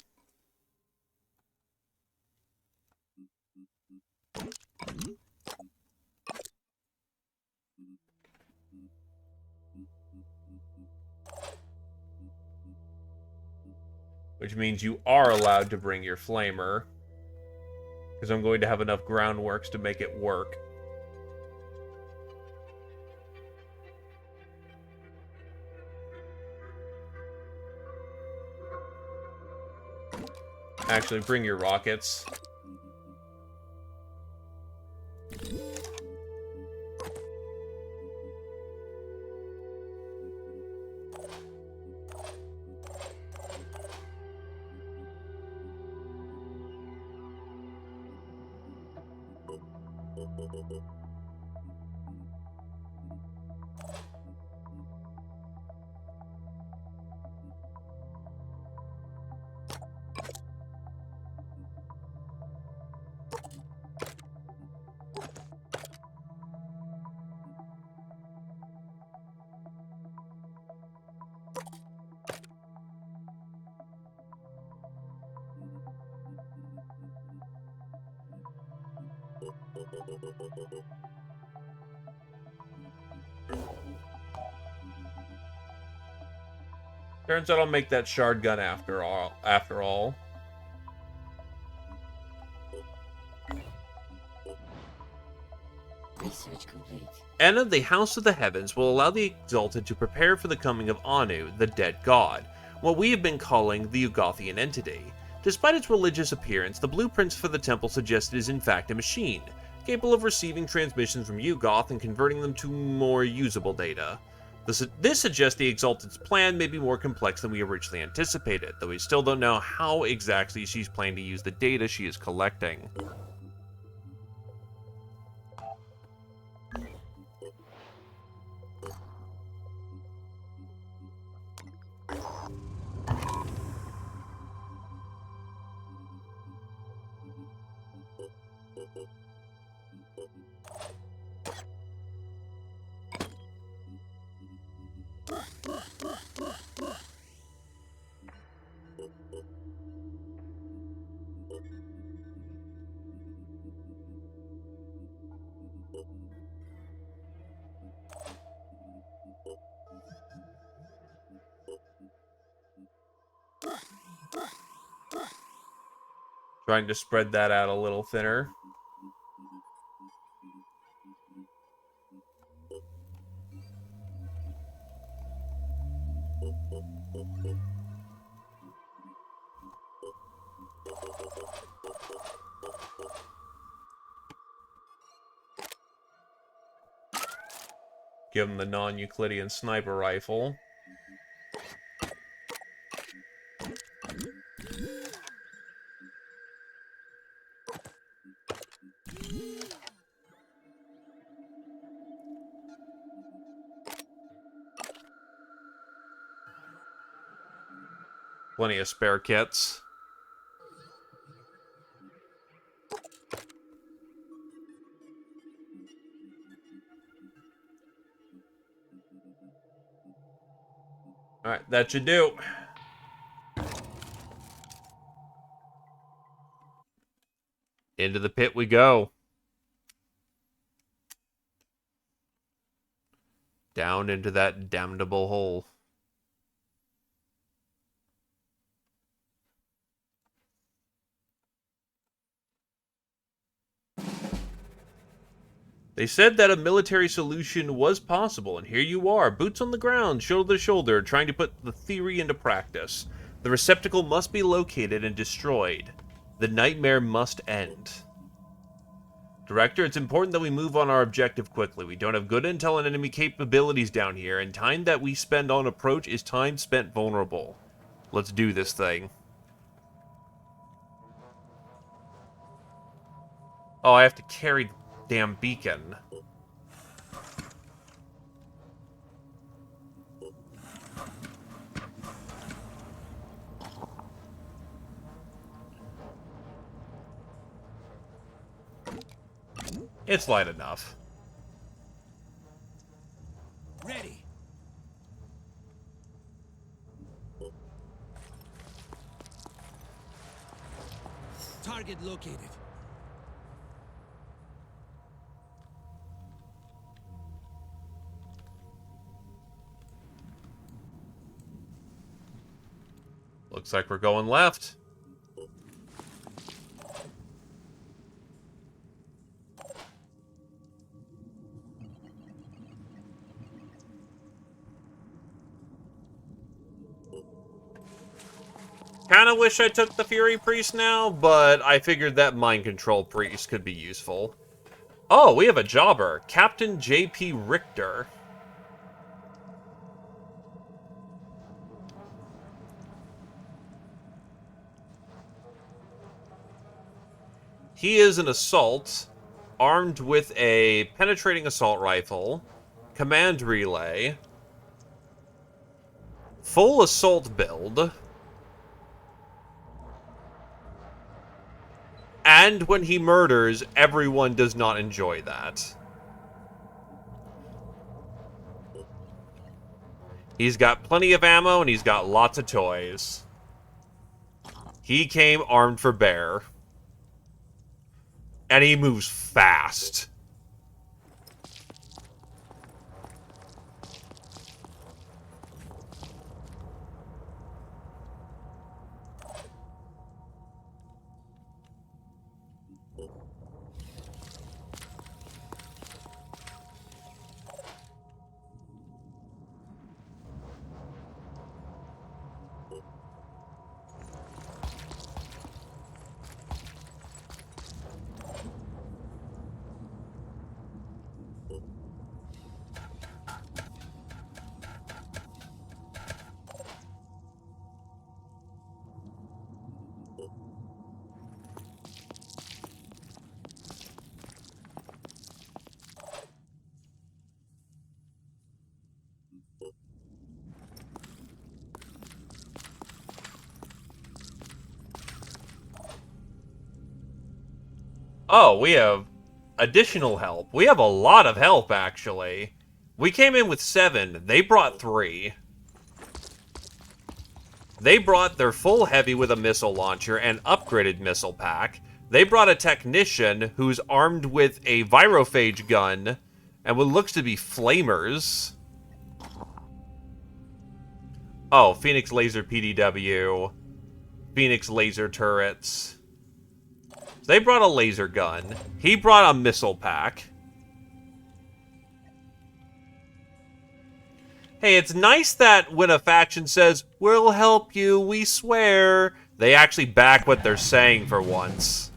Which means you are allowed to bring your flamer, because I'm going to have enough groundworks to make it work. Actually, bring your rockets. Turns out I'll make that shard gun after all. Research complete. Enna, the House of the Heavens, will allow the Exalted to prepare for the coming of Anu, the dead god, what we have been calling the Ugothian entity. Despite its religious appearance, the blueprints for the temple suggest it is in fact a machine, capable of receiving transmissions from Ugoth and converting them to more usable data. This suggests the Exalted's plan may be more complex than we originally anticipated, though we still don't know how exactly she's planning to use the data she is collecting. Trying to spread that out a little thinner. Give him the non-Euclidean sniper rifle. Plenty of spare kits. Alright, that should do. Into the pit we go. Down into that damnable hole. They said that a military solution was possible, and here you are, boots on the ground, shoulder to shoulder, trying to put the theory into practice. The receptacle must be located and destroyed. The nightmare must end. Director, it's important that we move on our objective quickly. We don't have good intel and enemy capabilities down here, and time that we spend on approach is time spent vulnerable. Let's do this thing. Oh, I have to carry the damn beacon. It's light enough. Ready. Target located. Looks like we're going left. Kinda wish I took the Fury Priest now, but I figured that Mind Control Priest could be useful. Oh, we have a jobber. Captain J.P. Richter. He is an assault, armed with a penetrating assault rifle, command relay, full assault build, and when he murders, everyone does not enjoy that. He's got plenty of ammo and he's got lots of toys. He came armed for bear. And he moves fast. Oh, we have additional help. We have a lot of help, actually. We came in with 7. They brought 3. They brought their full heavy with a missile launcher and upgraded missile pack. They brought a technician who's armed with a virophage gun and what looks to be flamers. Oh, Phoenix Laser PDW. Phoenix Laser turrets. They brought a laser gun. He brought a missile pack. Hey, it's nice that when a faction says, "We'll help you, we swear," they actually back what they're saying for once.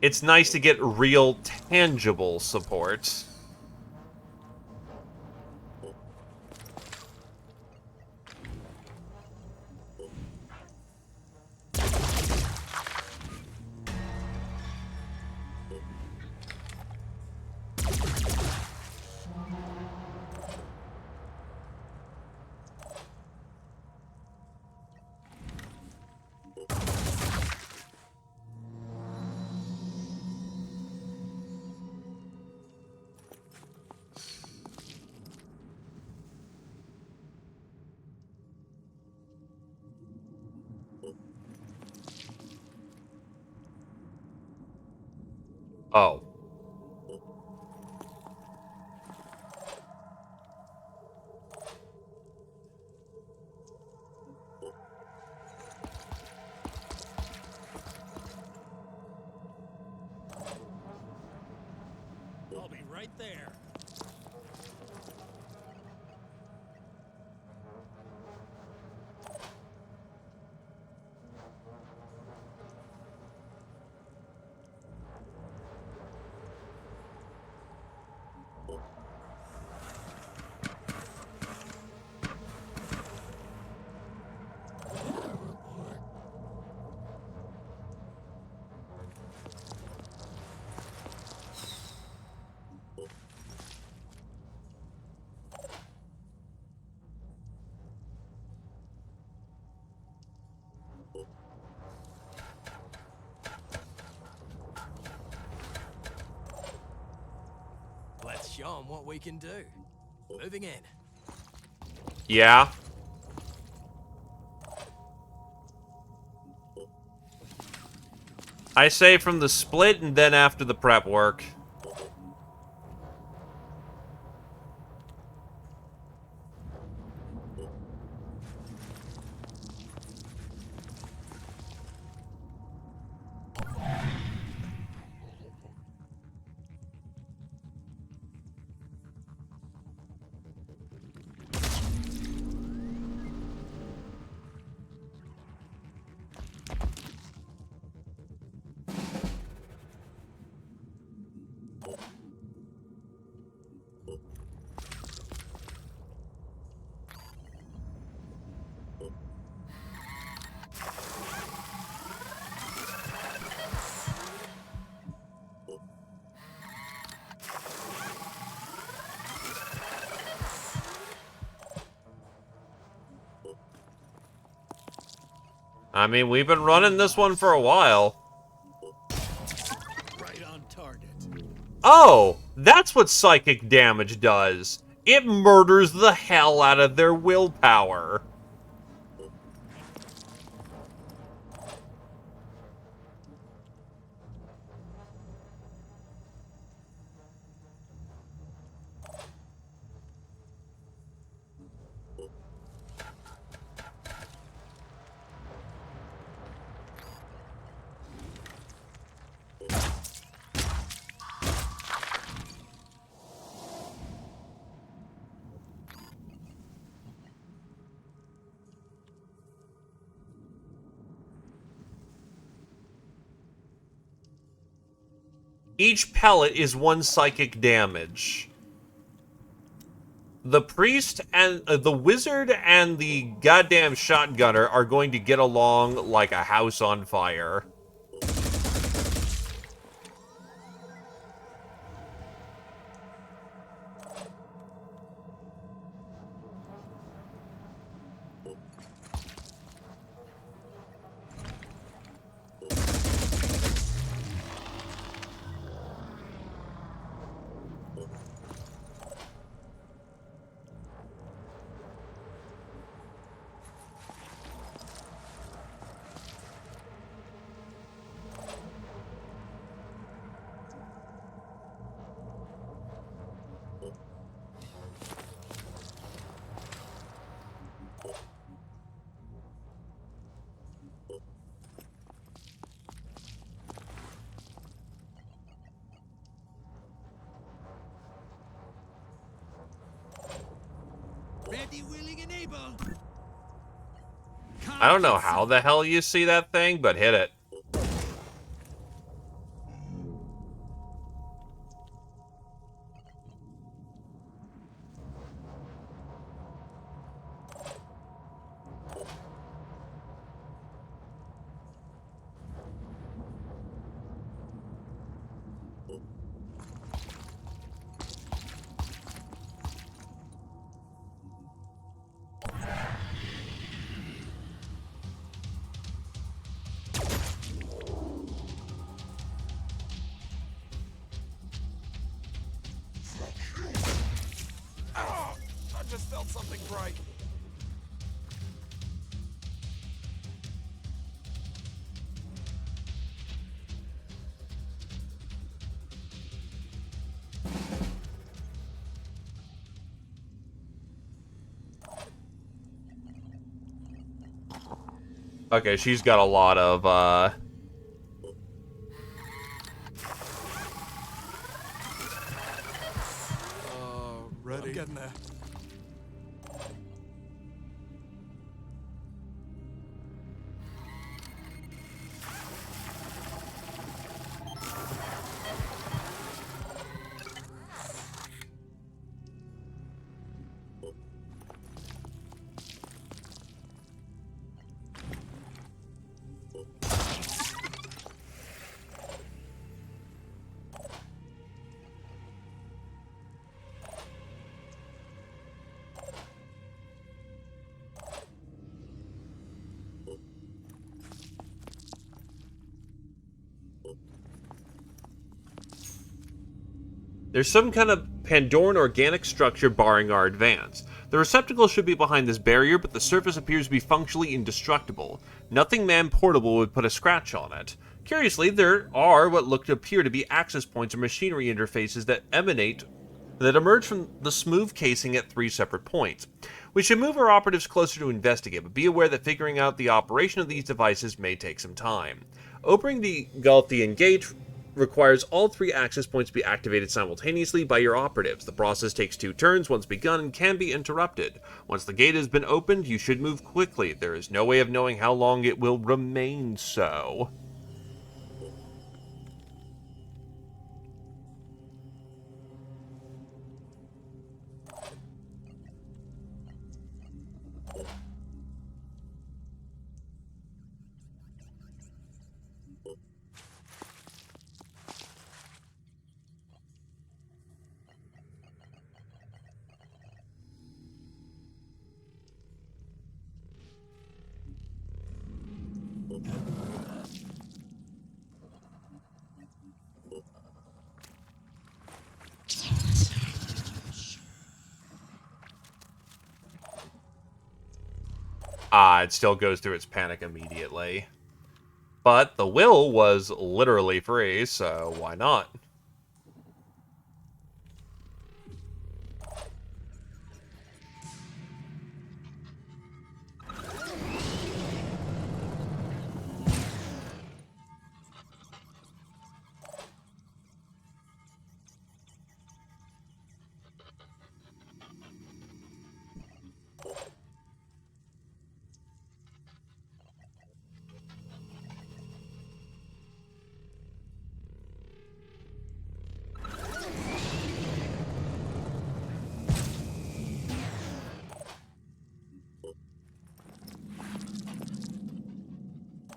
It's nice to get real, tangible support. Oh. right there. Let's show them what we can do. Moving in. Yeah. I say from the split and then after the prep work. I mean, we've been running this one for a while. Right on target. Oh, that's what psychic damage does. It murders the hell out of their willpower. Each pellet is one psychic damage. The priest and the wizard and the goddamn shotgunner are going to get along like a house on fire. Ready, willing, and able. I don't know how the hell you see that thing, but hit it. Oh, I just felt something break. Okay, she's got a lot of, Getting there. There's some kind of Pandoran organic structure barring our advance. The receptacle should be behind this barrier, but the surface appears to be functionally indestructible. Nothing man-portable would put a scratch on it. Curiously, there are what look to appear to be access points or machinery interfaces that emerge from the smooth casing at 3 separate points. We should move our operatives closer to investigate, but be aware that figuring out the operation of these devices may take some time. Opening the Galthian gate requires all 3 access points to be activated simultaneously by your operatives. The process takes 2 turns once begun and can be interrupted. Once the gate has been opened, you should move quickly. There is no way of knowing how long it will remain so. It still goes through its panic immediately. But the will was literally free, so why not?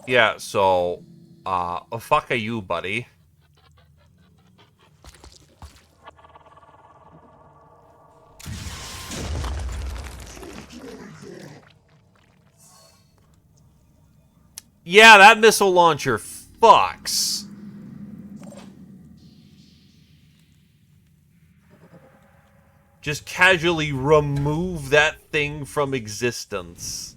Yeah, so, fuck are you, buddy? Yeah, that missile launcher fucks. Just casually remove that thing from existence.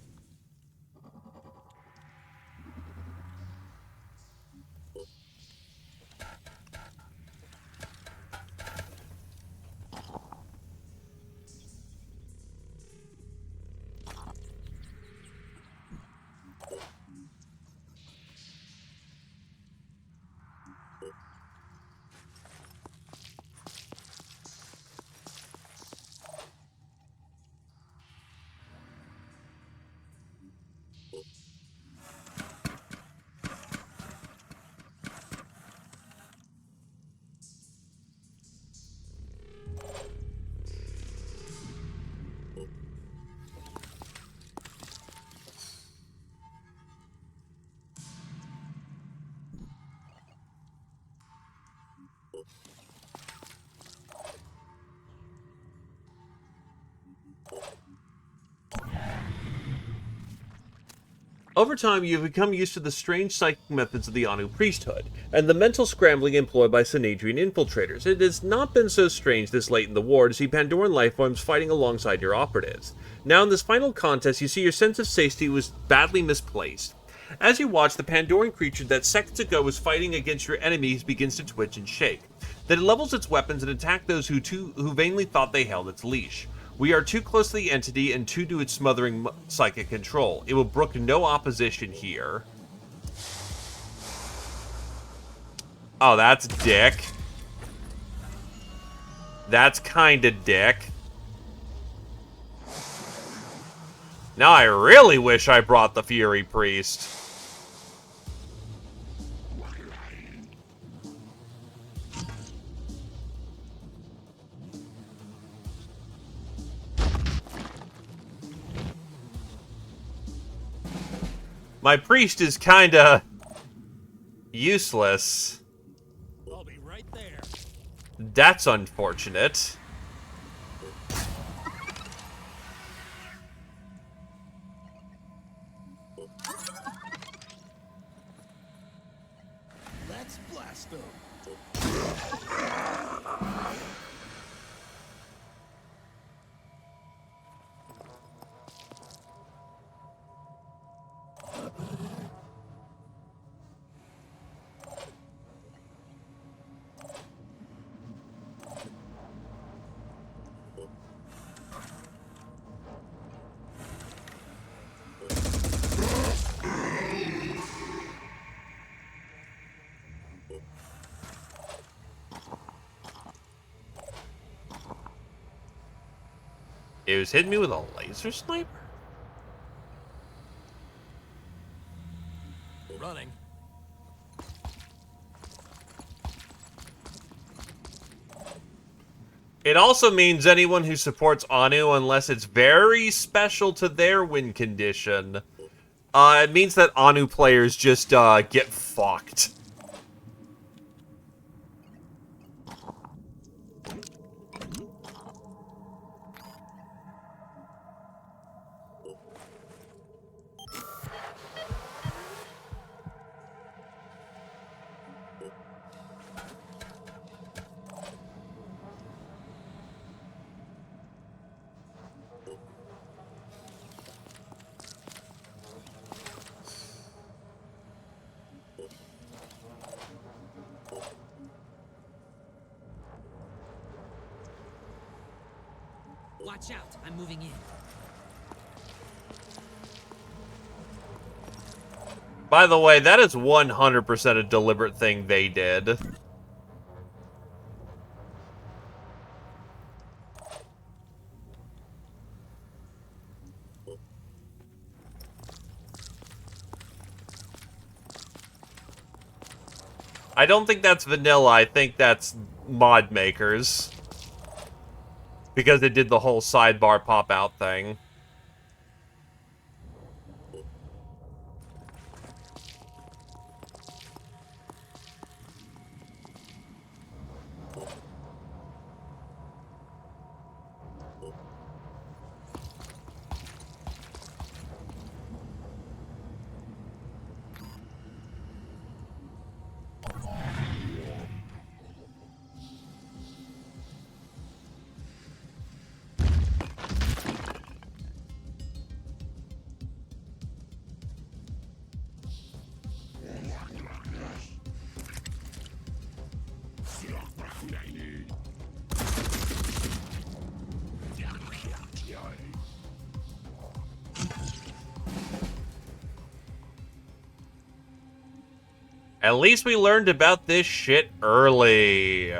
Over time, you've become used to the strange psychic methods of the Anu priesthood, and the mental scrambling employed by Sanadrian infiltrators. It has not been so strange this late in the war to see Pandoran lifeforms fighting alongside your operatives. Now, in this final contest, you see your sense of safety was badly misplaced. As you watch, the Pandoran creature that seconds ago was fighting against your enemies begins to twitch and shake. Then it levels its weapons and attacks those who vainly thought they held its leash. We are too close to the entity and too to its smothering psychic control. It will brook no opposition here. Oh, that's dick. That's kinda dick. Now I really wish I brought the Fury Priest. My priest is kinda useless. I'll be right there. That's unfortunate. Let's blast them. It was hitting me with a laser sniper? Running. It also means anyone who supports Anu, unless it's very special to their win condition, it means that Anu players just get fucked. Watch out, I'm moving in. By the way, that is 100% a deliberate thing they did. I don't think that's vanilla, I think that's mod makers. Because it did the whole sidebar pop-out thing. At least we learned about this shit early.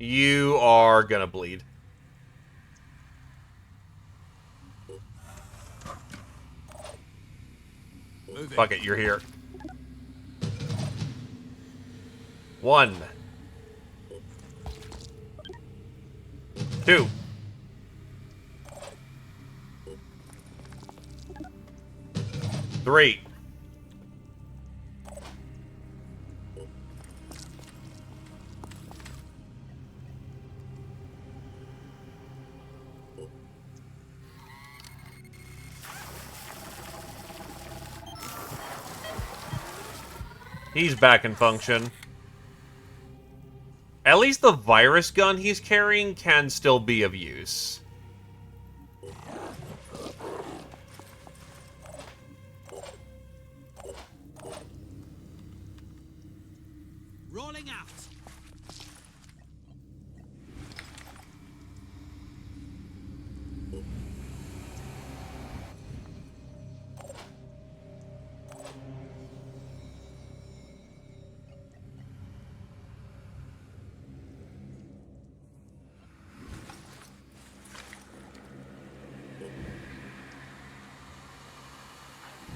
You are gonna bleed. Fuck it, you're here. 1, 2, Great. He's back in function. At least the virus gun he's carrying can still be of use. Rolling out.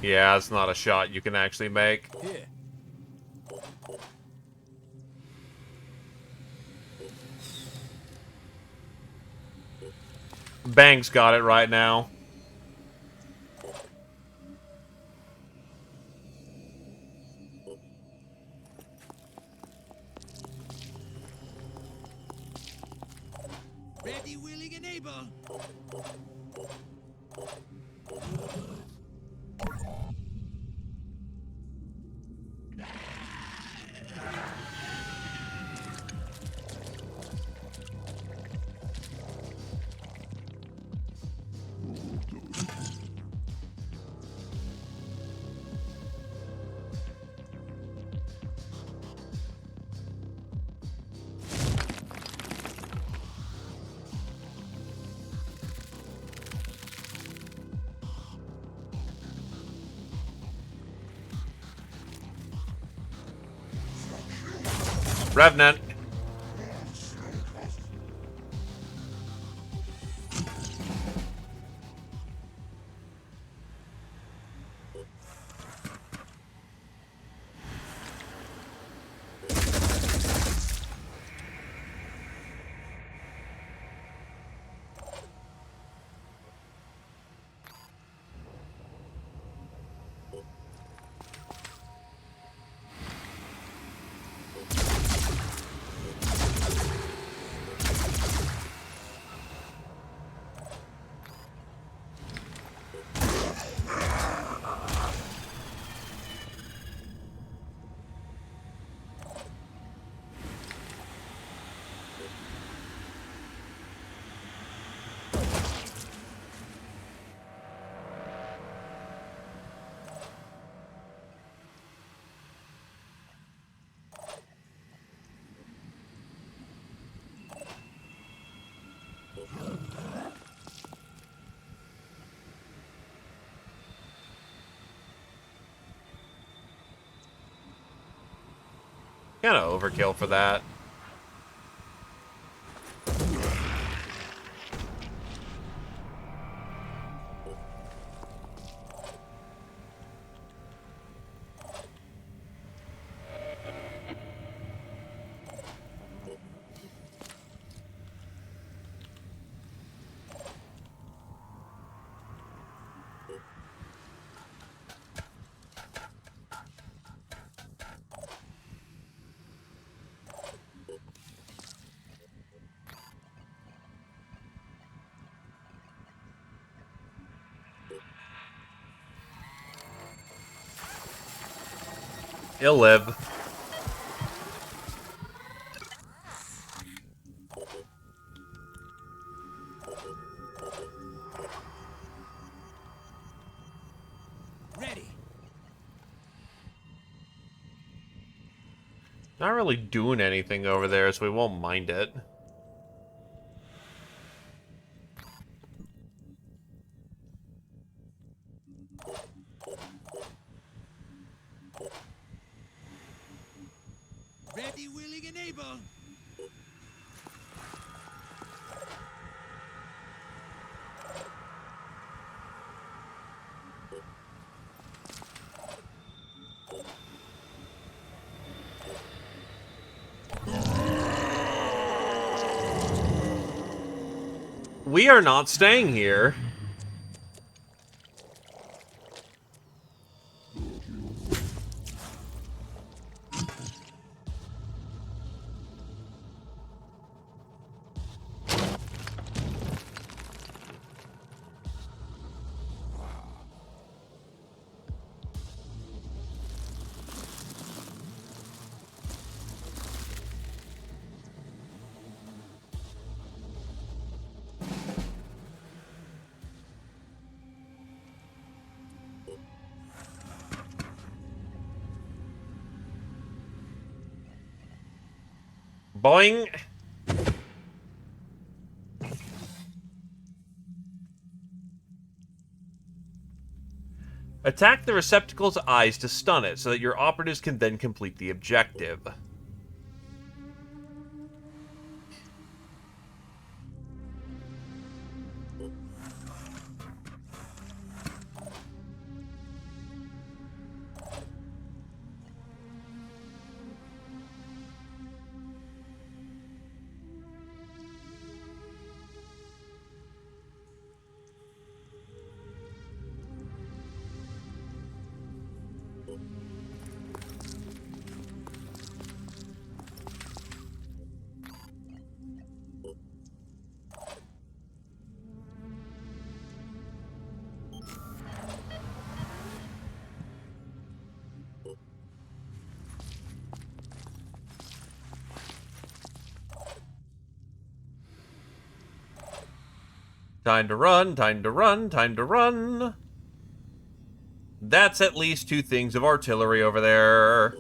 Yeah, it's not a shot you can actually make. Here. Bang's got it right now. Ready, willing, and able. Revenant. Kinda overkill for that. He'll live. Ready. Not really doing anything over there, so we won't mind it. Ready, willing, and able. We are not staying here. Boing! Attack the receptacle's eyes to stun it, so that your operatives can then complete the objective. Time to run, time to run, time to run. That's at least 2 things of artillery over there.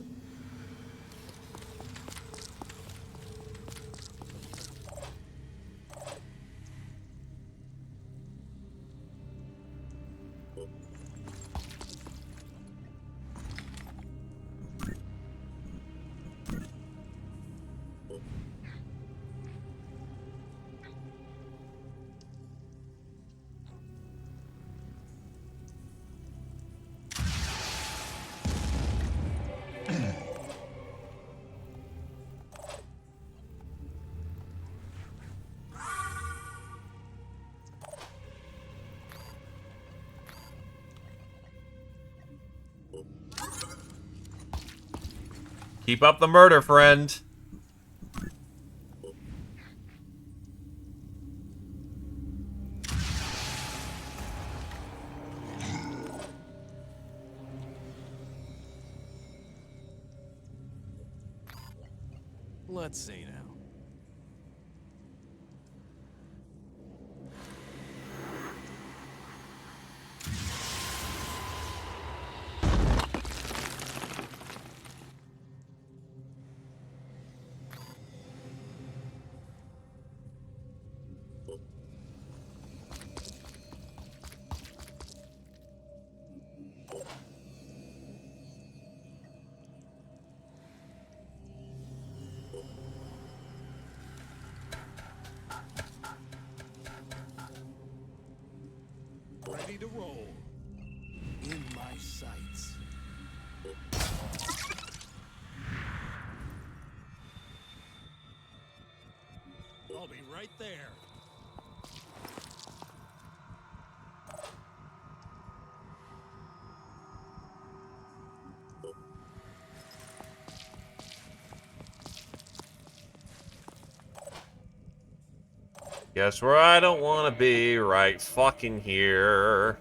Keep up the murder, friend. Let's see now. Ready to roll. In my sights. I'll be right there. Guess where I don't want to be, right fucking here.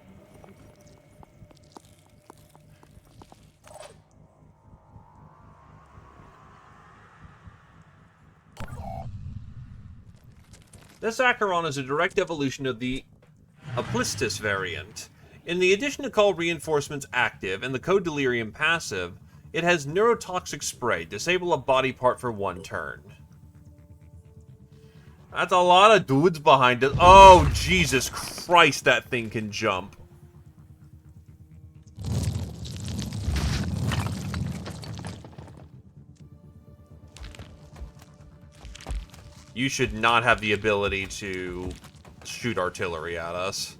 This Acheron is a direct evolution of the Aplistus variant. In the addition to call reinforcements active and the code delirium passive, it has neurotoxic spray, disable a body part for 1 turn. That's a lot of dudes behind it. Oh, Jesus Christ, that thing can jump. You should not have the ability to shoot artillery at us.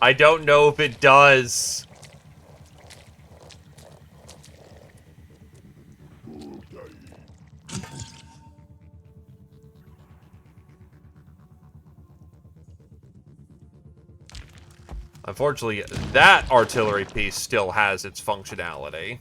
I don't know if it does. Unfortunately, that artillery piece still has its functionality.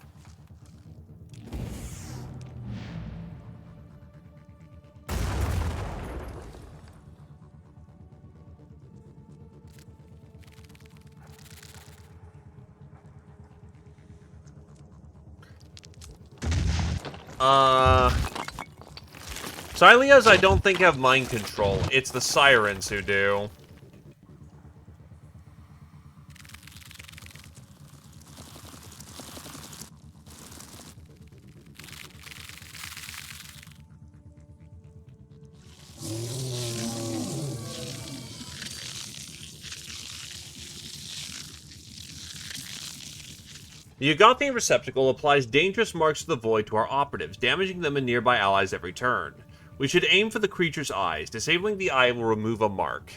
Xylias, I don't think have mind control. It's the sirens who do. The Ugathian receptacle applies dangerous marks of the void to our operatives, damaging them and nearby allies every turn. We should aim for the creature's eyes. Disabling the eye will remove a mark.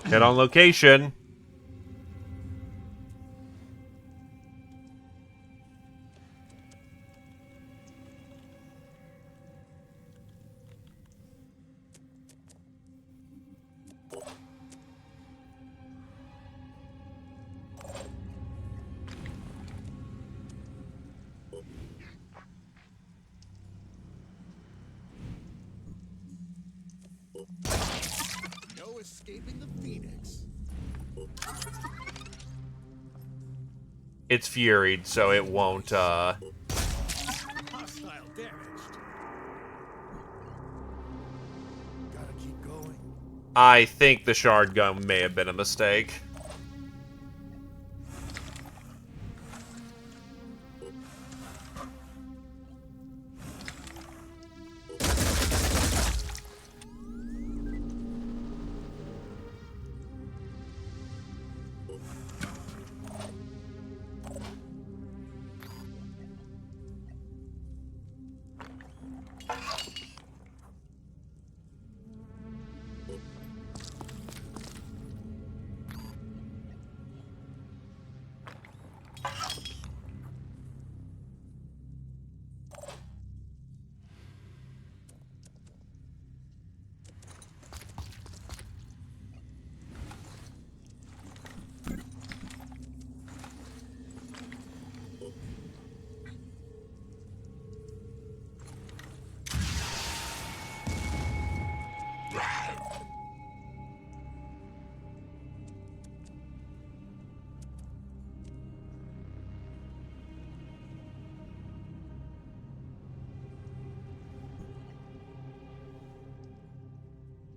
Hit on location. No escaping the Phoenix. It's furied, so it won't, Hostile damaged. Gotta keep going. I think the shard gun may have been a mistake.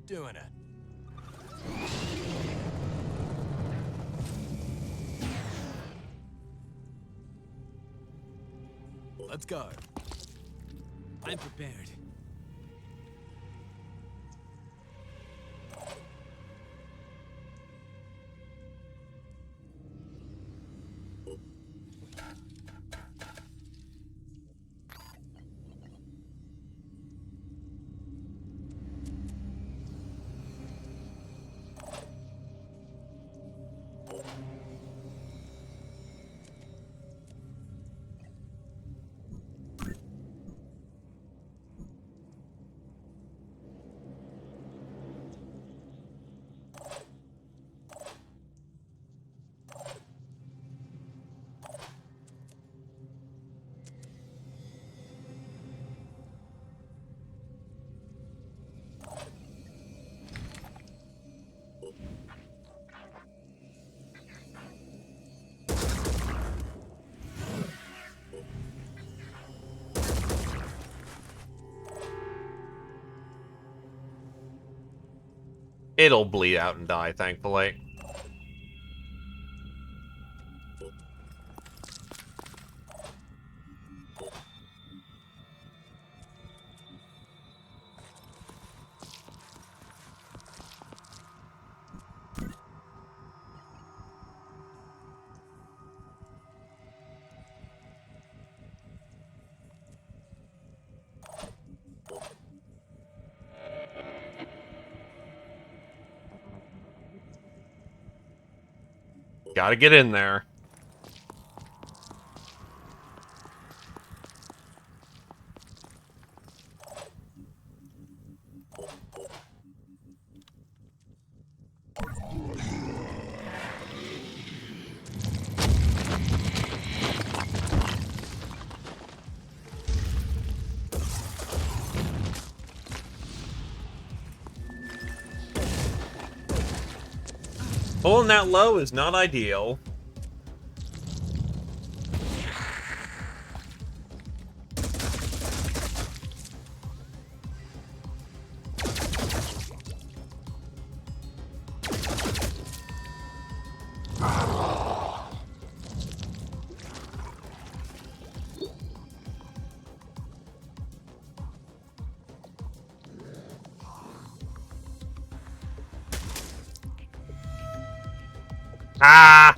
Doing it. Let's go. I'm prepared. It'll bleed out and die, thankfully. Gotta get in there. Pulling that low is not ideal. Ah!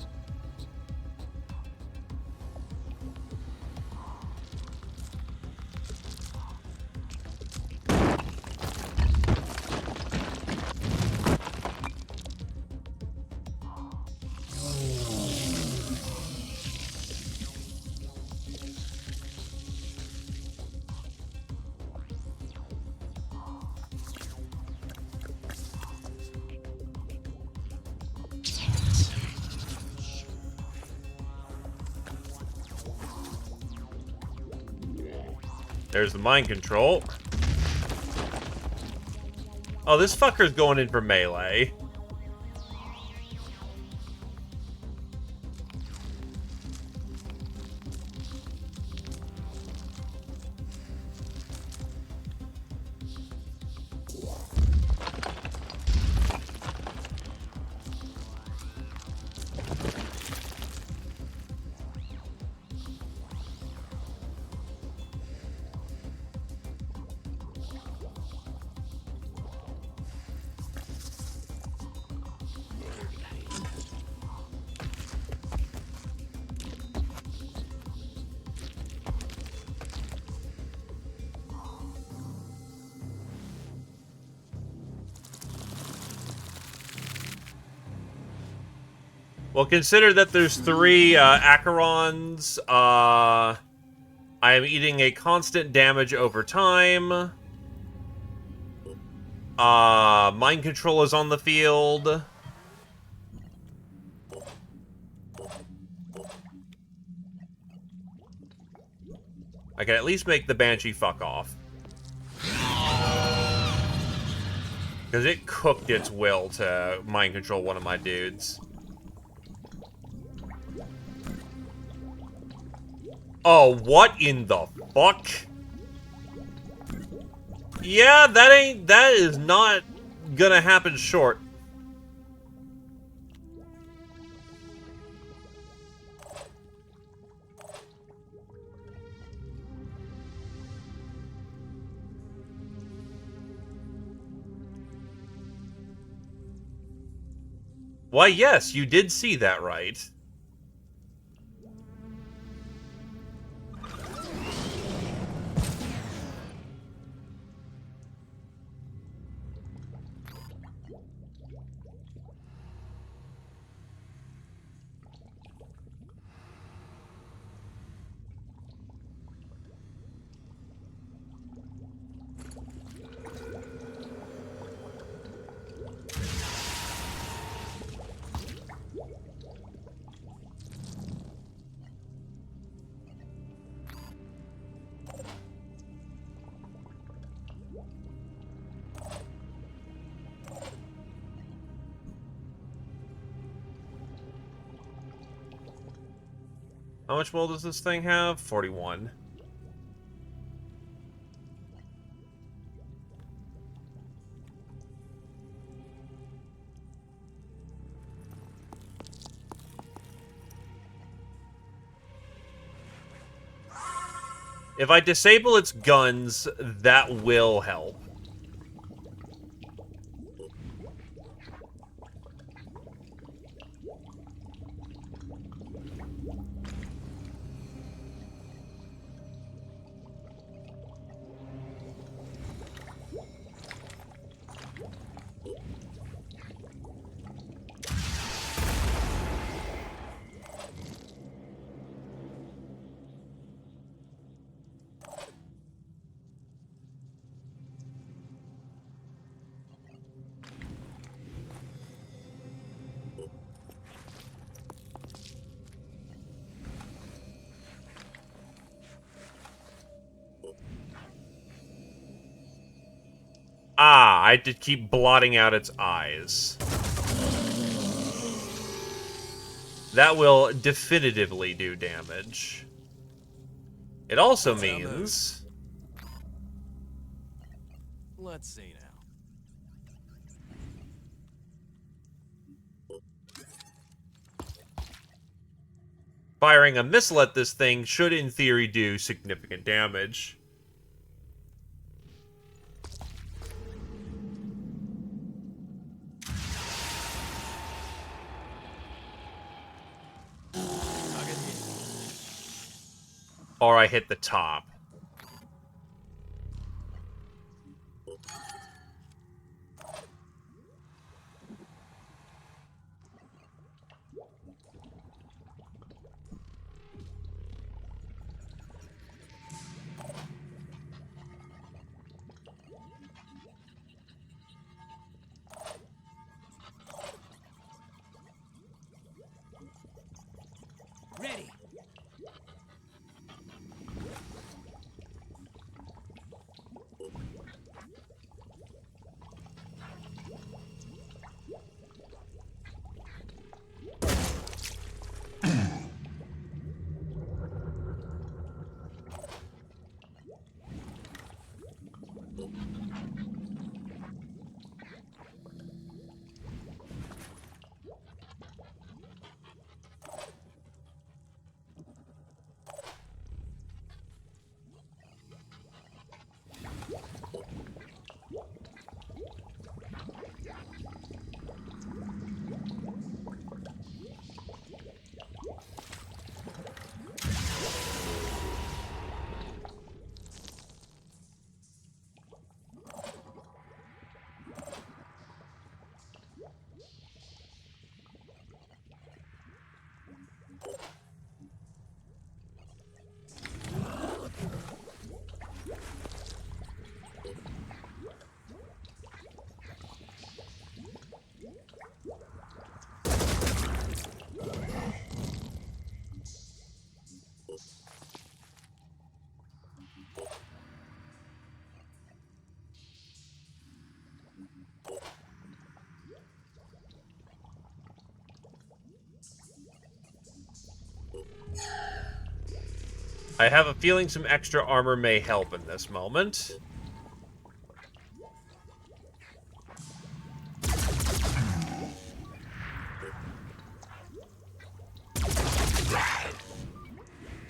There's the mind control. Oh, this fucker's going in for melee. Well, consider that there's 3 Acherons. I am eating a constant damage over time. Mind control is on the field. I can at least make the Banshee fuck off. Because it cooked its will to mind control one of my dudes. Oh, what in the fuck? Yeah, that is not gonna happen short. Why, yes, you did see that right. How much will does this thing have? 41. If I disable its guns, that will help. I had to keep blotting out its eyes. That will definitively do damage. It also means... Let's see now. Firing a missile at this thing should, in theory, do significant damage. Or I hit the top. Ready. I have a feeling some extra armor may help in this moment.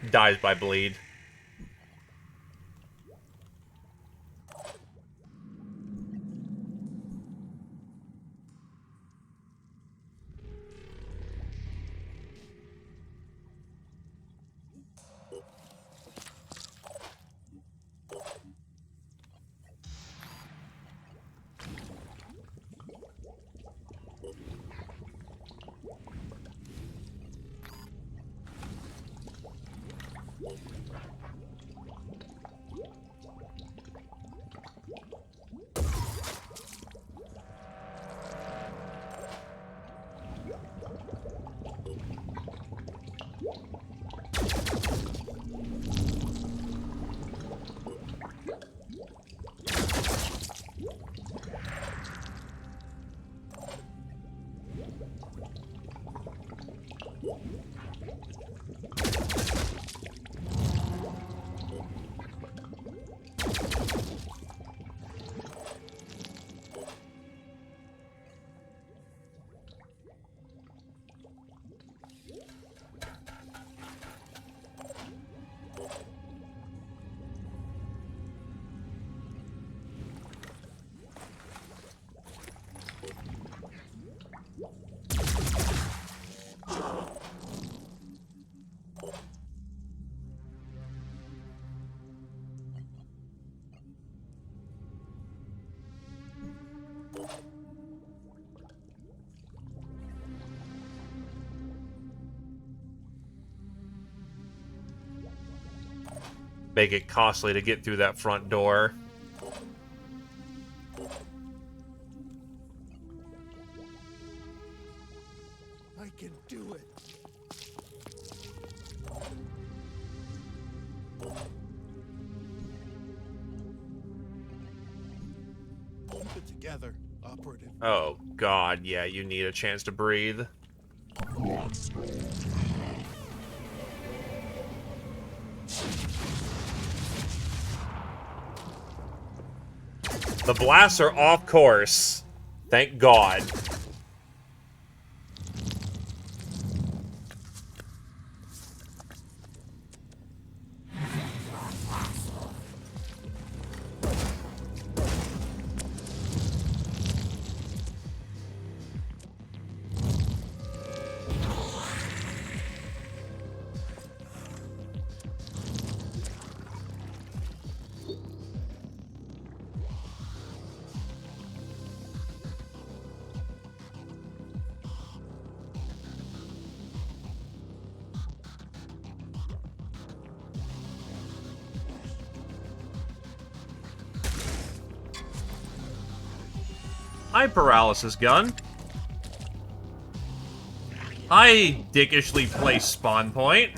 Dies by bleed. Make it costly to get through that front door. I can do it. Keep it together, operative. Oh, God, yeah, you need a chance to breathe. The blasts are off course. Thank God. Hi, paralysis gun. Hi, dickishly placed spawn point.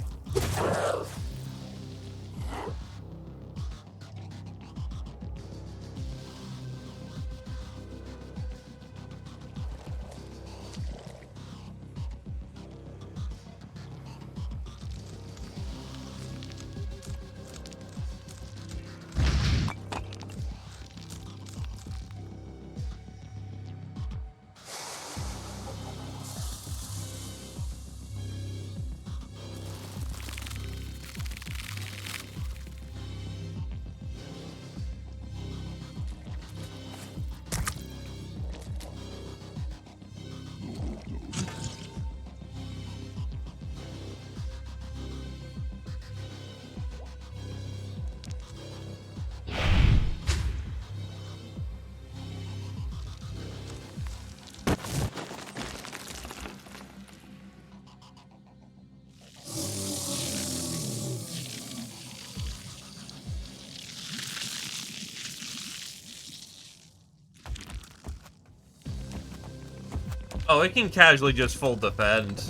Oh, it can casually just full defend.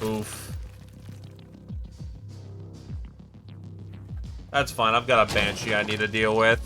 Oof. That's fine, I've got a Banshee I need to deal with.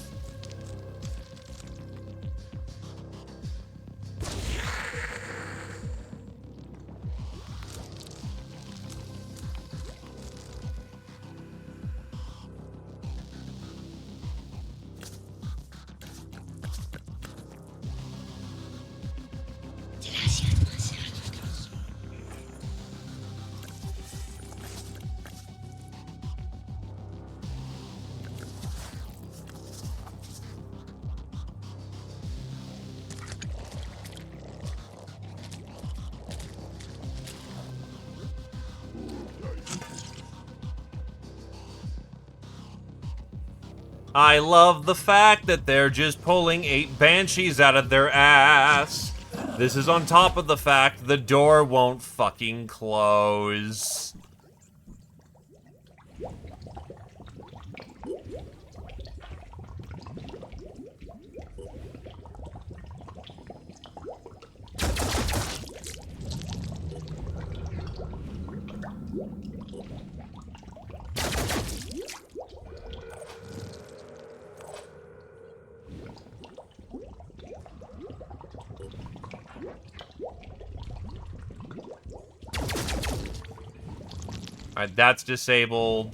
I love the fact that they're just pulling 8 Banshees out of their ass. This is on top of the fact the door won't fucking close. Alright, that's disabled.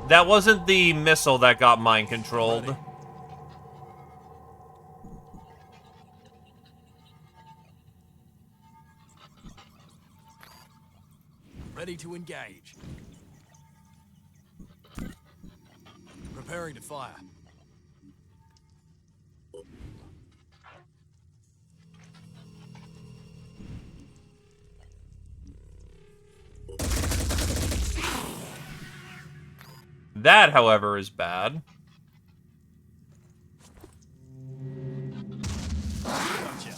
That wasn't the missile that got mind controlled. Ready to engage. Preparing to fire. That, however, is bad. Gotcha.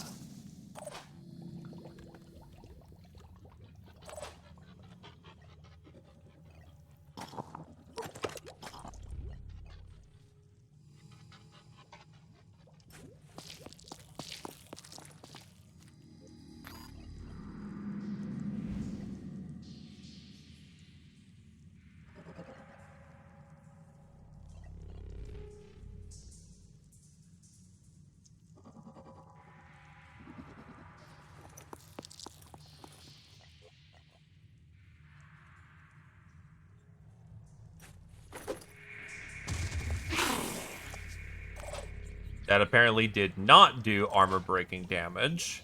That apparently did not do armor-breaking damage.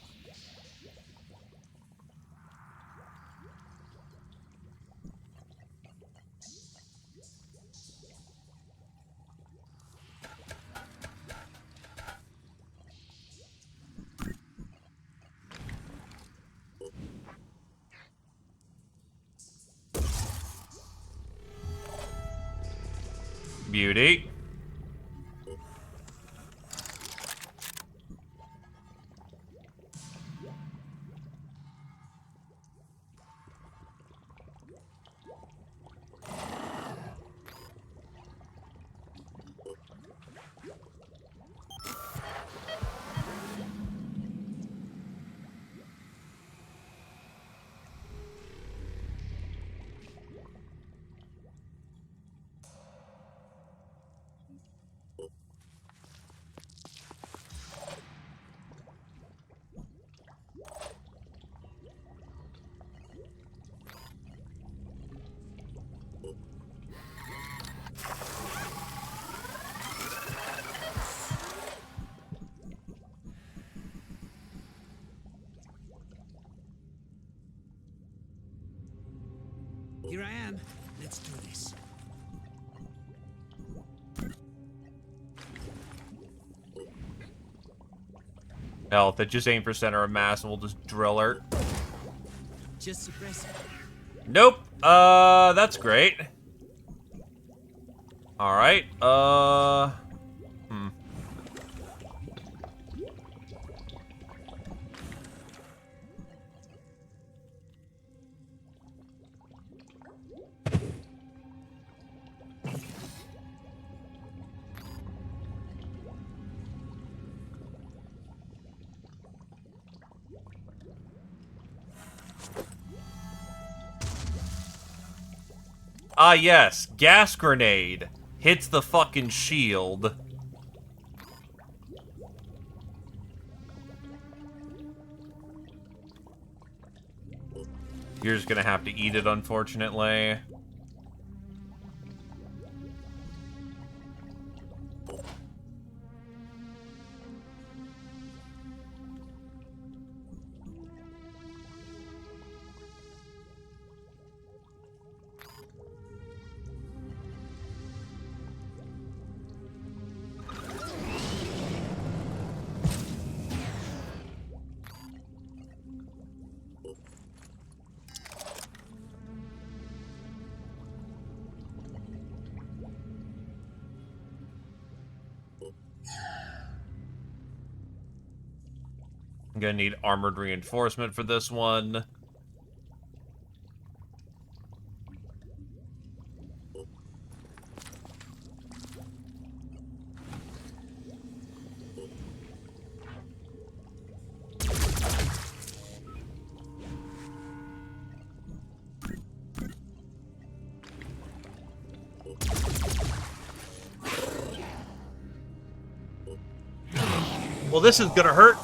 Beauty. Here I am. Let's do this. Hell, if it just aim for center of mass and we'll just drill her. Just suppress it. Nope. That's great. Alright, Ah, yes. Gas grenade. Hits the fucking shield. You're just gonna have to eat it, unfortunately. I'm gonna need armored reinforcement for this one. Well, this is gonna hurt.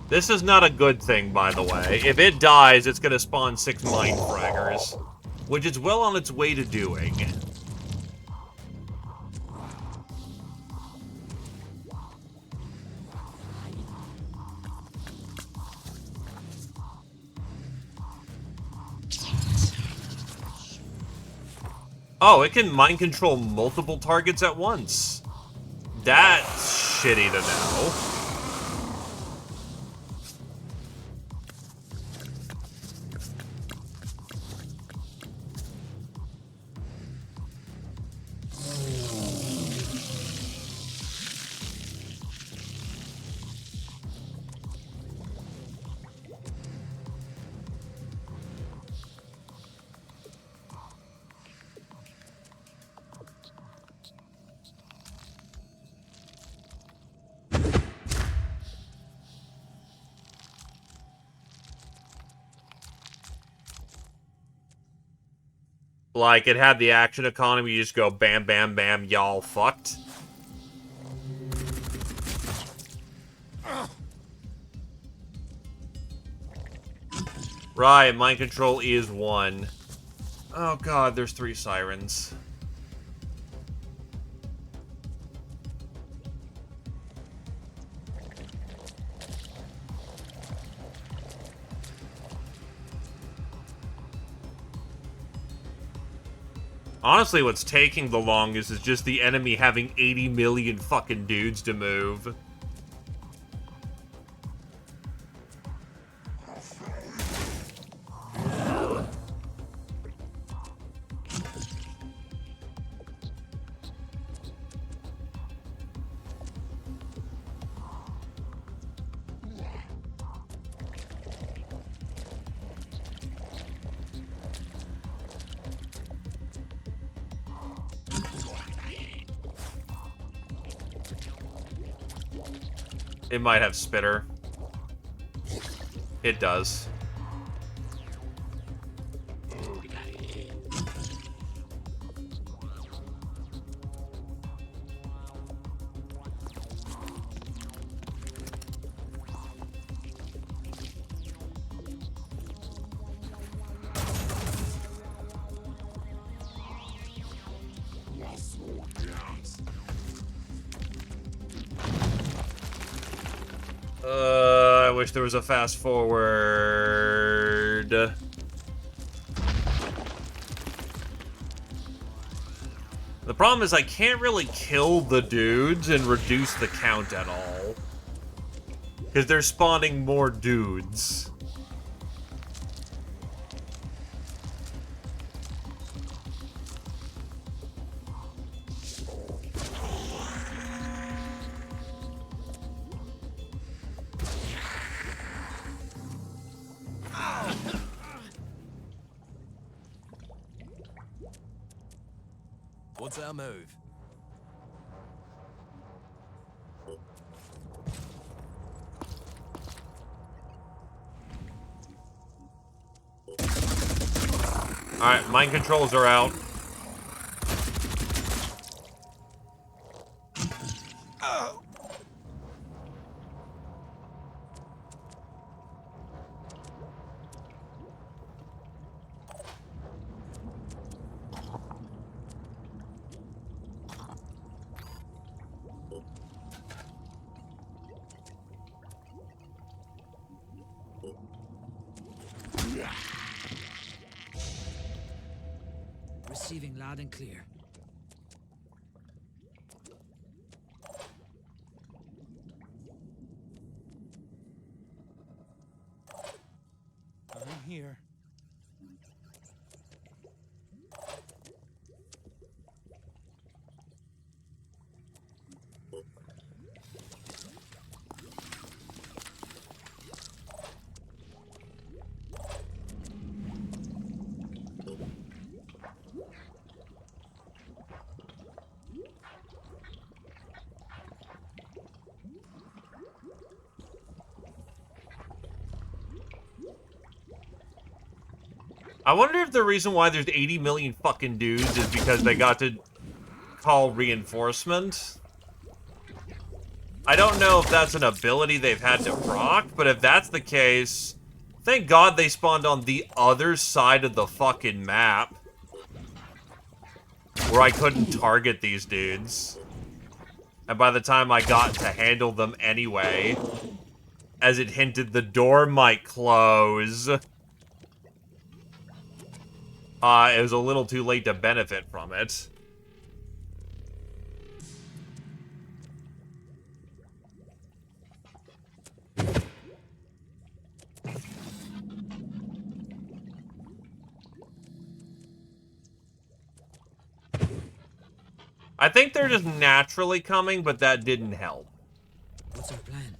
This is not a good thing, by the way. If it dies, it's gonna spawn 6 mind fraggers, which it's well on its way to doing. Oh, it can mind control multiple targets at once. That's shitty to know. like, it had the action economy, you just go bam, bam, bam, y'all fucked. Right, mind control is 1. Oh god, there's 3 sirens. Honestly, what's taking the longest is just the enemy having 80 million fucking dudes to move. It might have spitter. It does. I wish there was a fast forward. The problem is I can't really kill the dudes and reduce the count at all. Because they're spawning more dudes. What's our move? Alright, mind controls are out. Receiving loud and clear. I'm here. I wonder if the reason why there's 80 million fucking dudes is because they got to call reinforcement. I don't know if that's an ability they've had to proc, but if that's the case, thank God they spawned on the other side of the fucking map. Where I couldn't target these dudes. And by the time I got to handle them anyway, as it hinted the door might close, it was a little too late to benefit from it. I think they're just naturally coming, but that didn't help. What's our plan?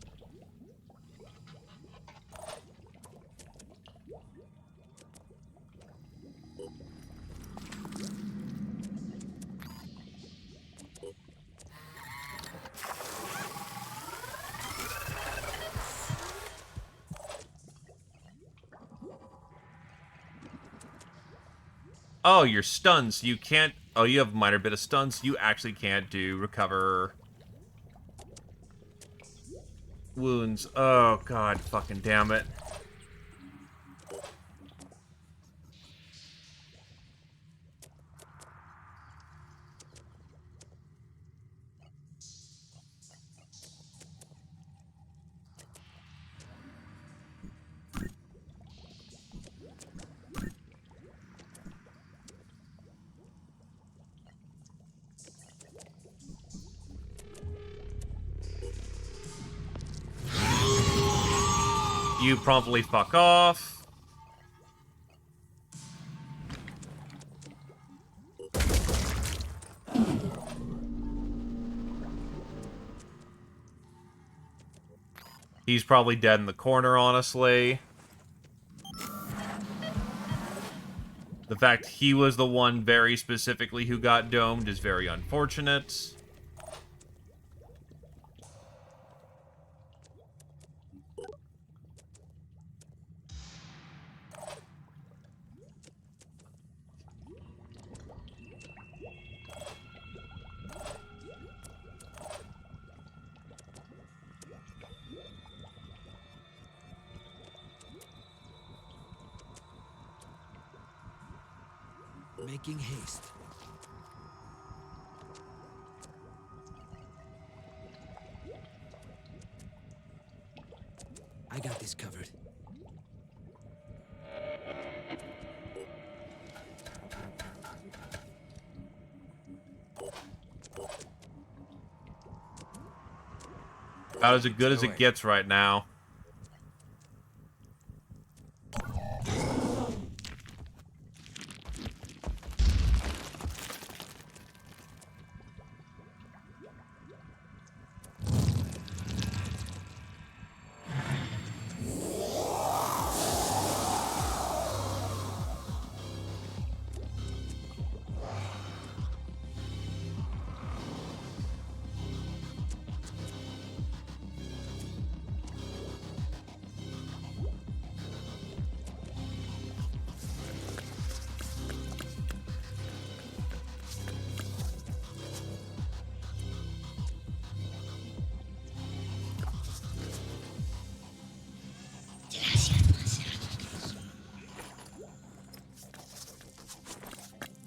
Oh, your stuns. You can't... Oh, you have a minor bit of stuns. You actually can't do recover... wounds. Oh, god fucking damn it. You promptly fuck off. He's probably dead in the corner, honestly. The fact he was the one very specifically who got domed is very unfortunate. Making haste. I got this covered. About as good as it gets right now.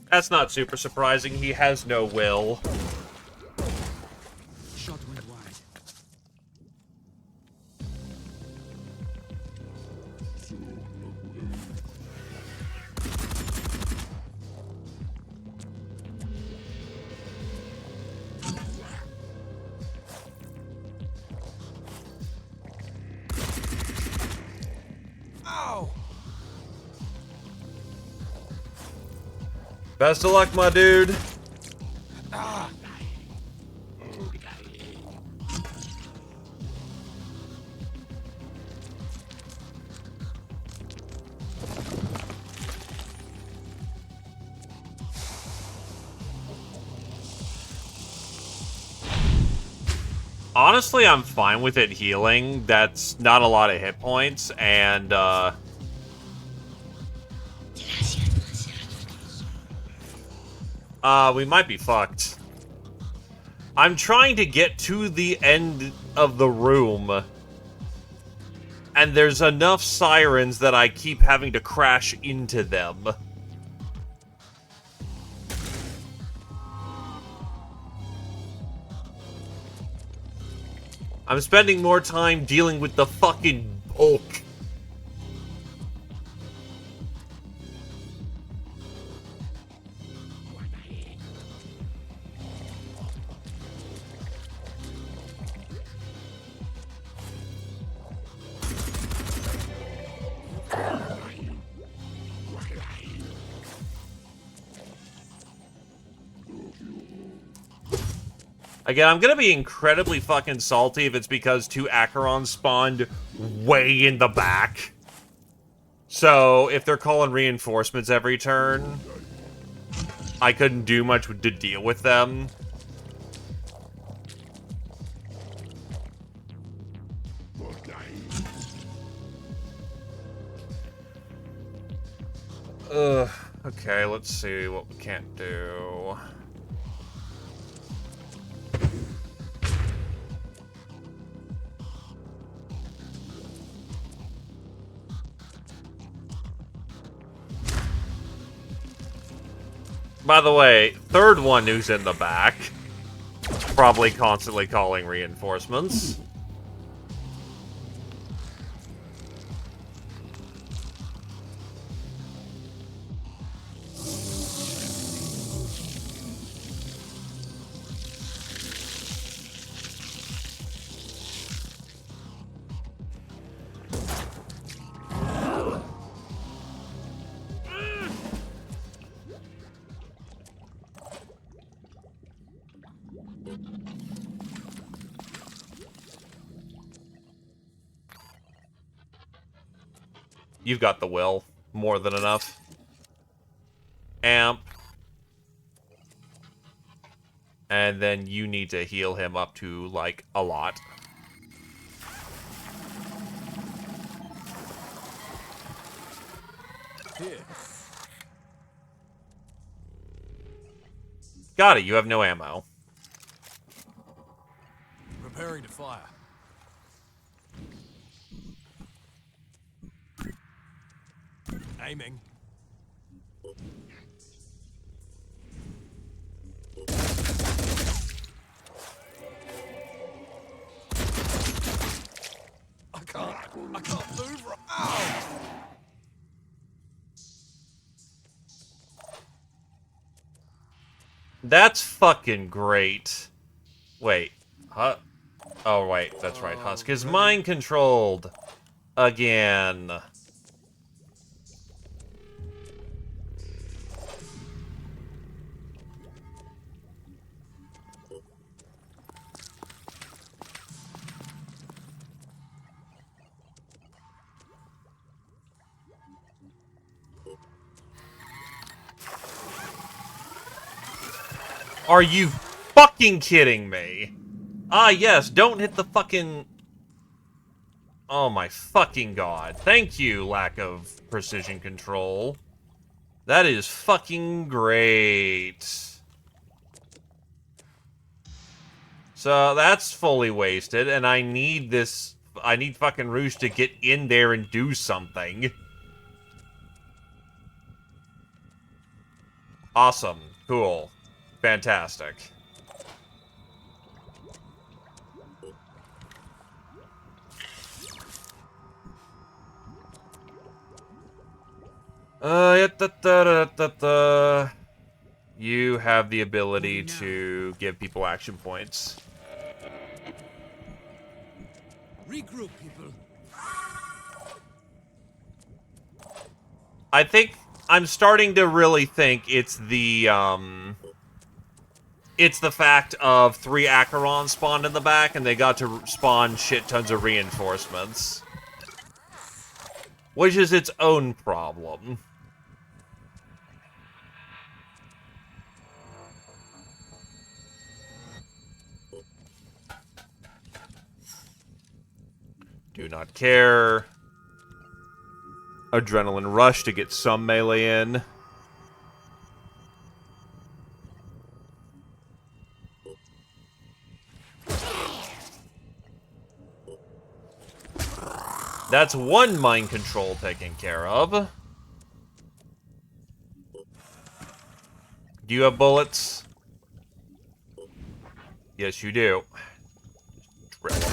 That's not super surprising. He has no will. Shot went wide. Ow! Best of luck, my dude. Ah! Honestly, I'm fine with it healing. That's not a lot of hit points, and, we might be fucked. I'm trying to get to the end of the room, and there's enough sirens that I keep having to crash into them. I'm spending more time dealing with the fucking bulk. Again, I'm gonna be incredibly fucking salty if it's because 2 Acherons spawned way in the back. So, if they're calling reinforcements every turn, I couldn't do much to deal with them. Ugh, Okay, let's see what we can't do. By the way, third one who's in the back. Probably constantly calling reinforcements. You've got the will. More than enough. Amp. And then you need to heal him up to, like, a lot. Here. Got it, you have no ammo. Preparing to fire. Aiming. I can't move. Ow! That's fucking great. Wait. Huh? Oh, wait. That's right. Husk is mind controlled. Again. Are you fucking kidding me? Ah, yes, don't hit the fucking... Oh my fucking god. Thank you, lack of precision control. That is fucking great. So, that's fully wasted, and I need this... I need fucking Rouge to get in there and do something. Awesome. Cool. Fantastic. You have the ability to give people action points. Regroup, people. I think I'm starting to really think it's the fact of 3 Acherons spawned in the back, and they got to spawn shit tons of reinforcements. Which is its own problem. Do not care. Adrenaline rush to get some melee in. That's one mind control taken care of. Do you have bullets? Yes, you do. Drill them.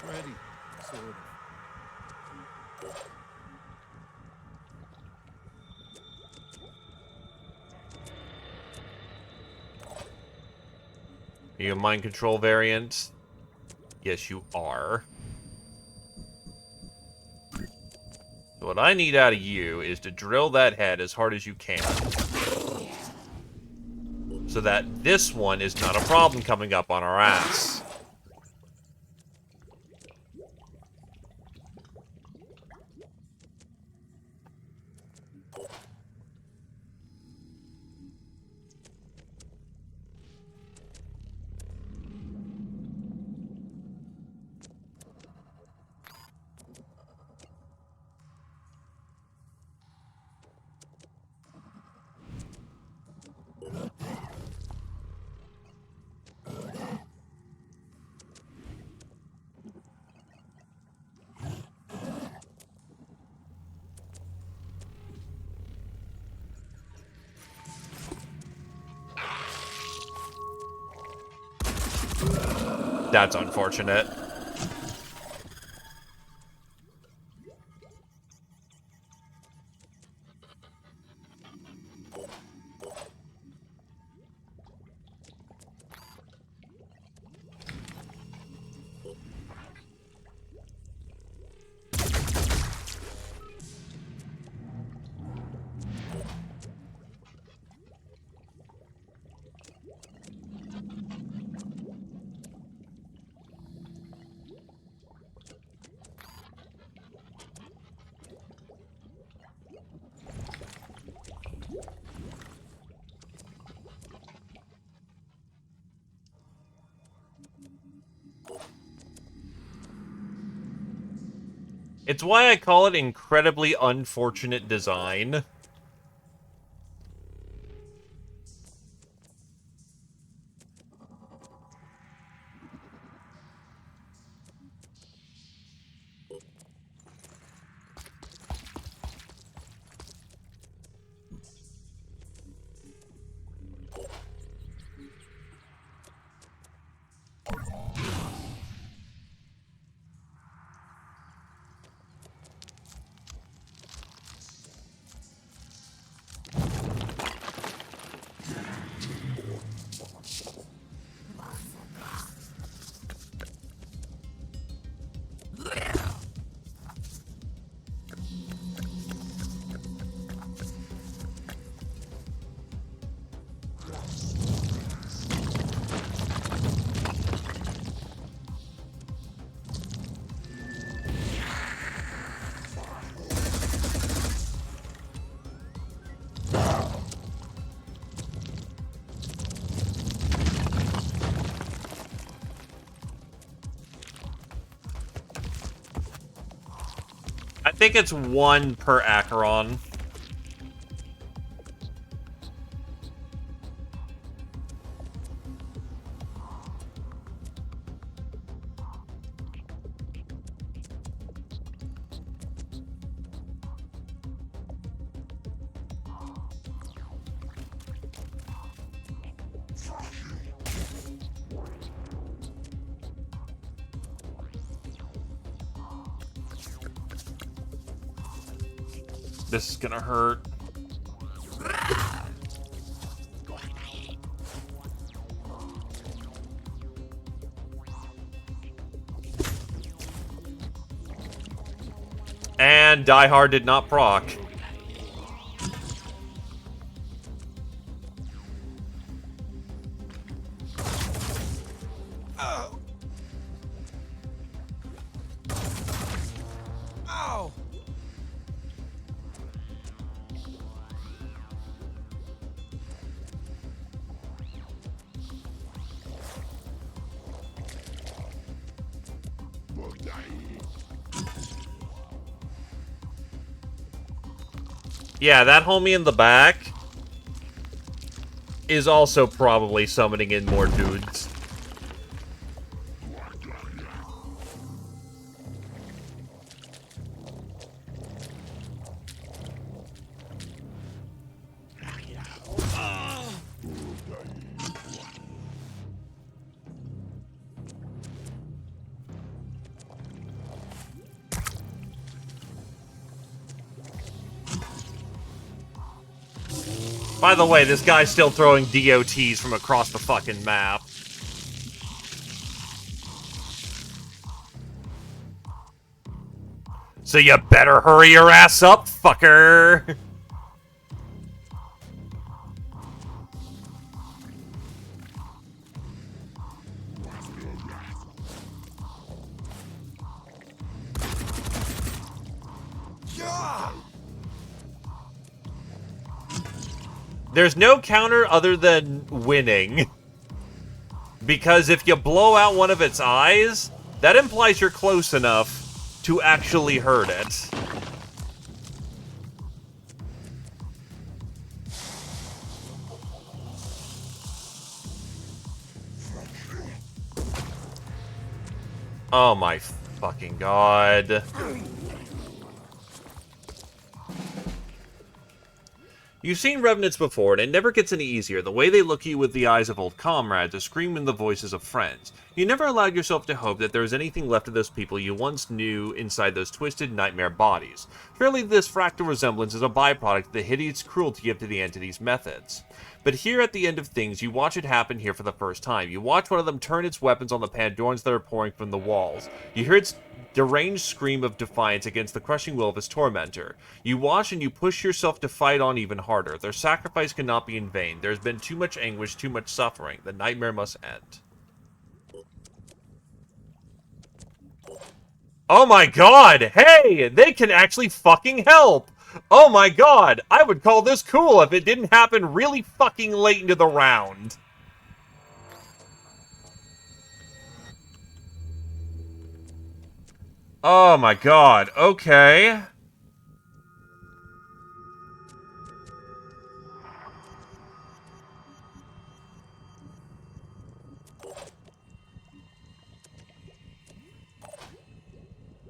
Ready, sort of. Are you a mind control variant? Yes, you are. So what I need out of you is to drill that head as hard as you can. So that this one is not a problem coming up on our ass. That's unfortunate. It's why I call it incredibly unfortunate design. I think it's 1 per Acheron. This is gonna hurt. And Die Hard did not proc. Yeah, that homie in the back is also probably summoning in more dudes. By the way, this guy's still throwing DOTs from across the fucking map. So you better hurry your ass up, fucker! There's no counter other than winning. Because if you blow out one of its eyes, that implies you're close enough to actually hurt it. Oh my fucking god. You've seen Revenants before, and it never gets any easier. The way they look at you with the eyes of old comrades, or scream in the voices of friends. You never allowed yourself to hope that there was anything left of those people you once knew inside those twisted nightmare bodies. Surely this fractal resemblance is a byproduct of the hideous cruelty of the entity's methods. But here at the end of things, you watch it happen here for the first time. You watch one of them turn its weapons on the Pandorans that are pouring from the walls. You hear its deranged scream of defiance against the crushing will of his tormentor. You watch and you push yourself to fight on even harder. Their sacrifice cannot be in vain. There has been too much anguish, too much suffering. The nightmare must end. Oh my god! Hey! They can actually fucking help! Oh my god! I would call this cool if it didn't happen really fucking late into the round. Oh my god, okay.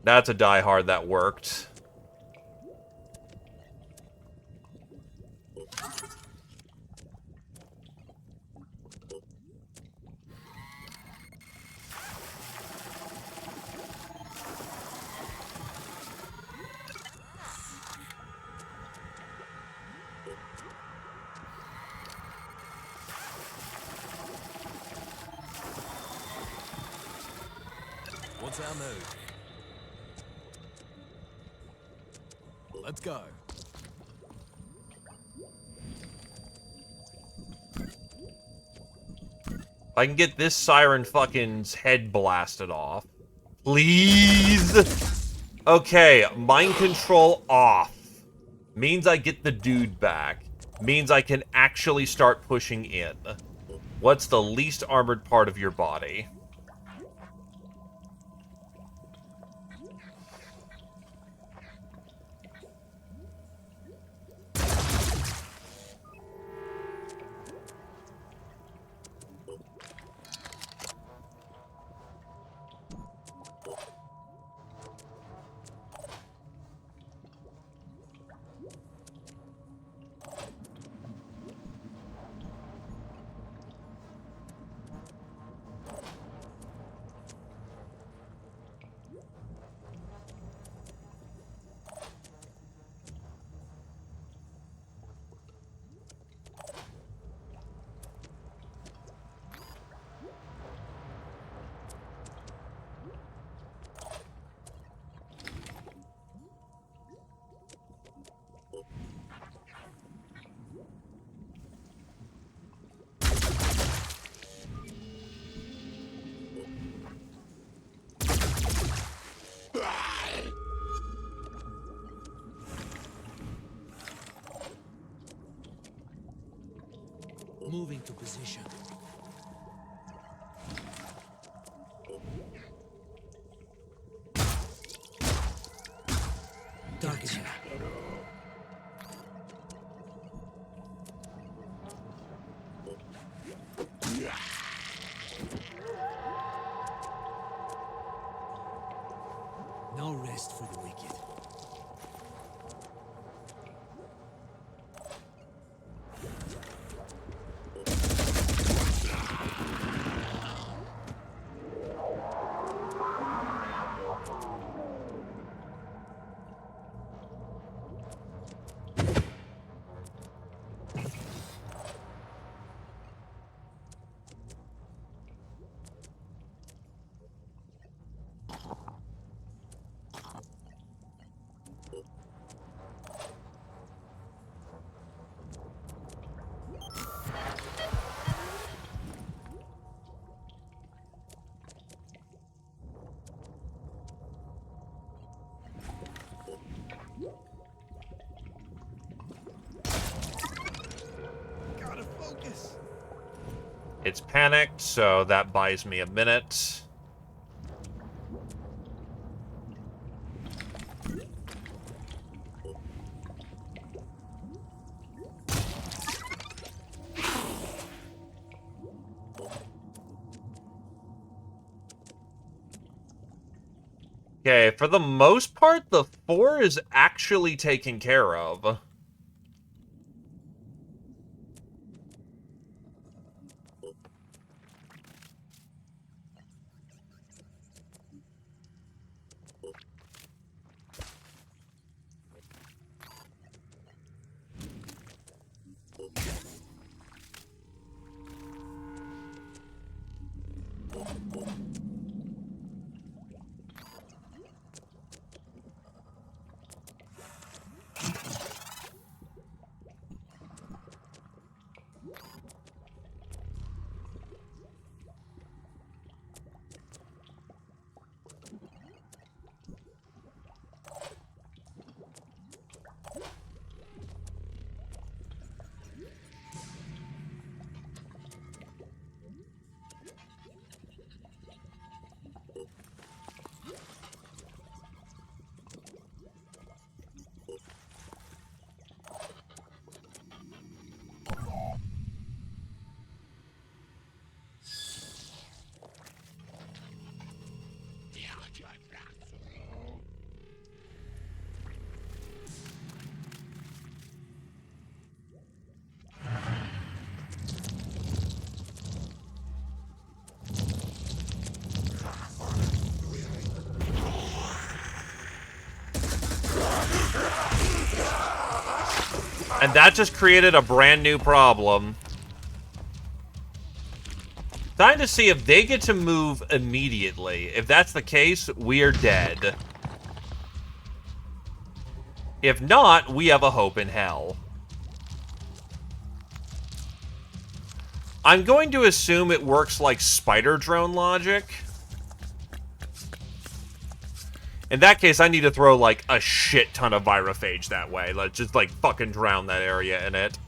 That's a diehard that worked. What's our move? Let's go. If I can get this siren fucking's head blasted off. Please! Okay, mind control off. Means I get the dude back. Means I can actually start pushing in. What's the least armored part of your body? Moving to position. Target here. No rest for the wicked. It's panicked, so that buys me a minute. Okay, for the most part, the 4 is actually taken care of. And that just created a brand new problem. Time to see if they get to move immediately. If that's the case, we are dead. If not, we have a hope in hell. I'm going to assume it works like spider drone logic. In that case, I need to throw, like, a shit ton of virophage that way. Let's just, like, fucking drown that area in it.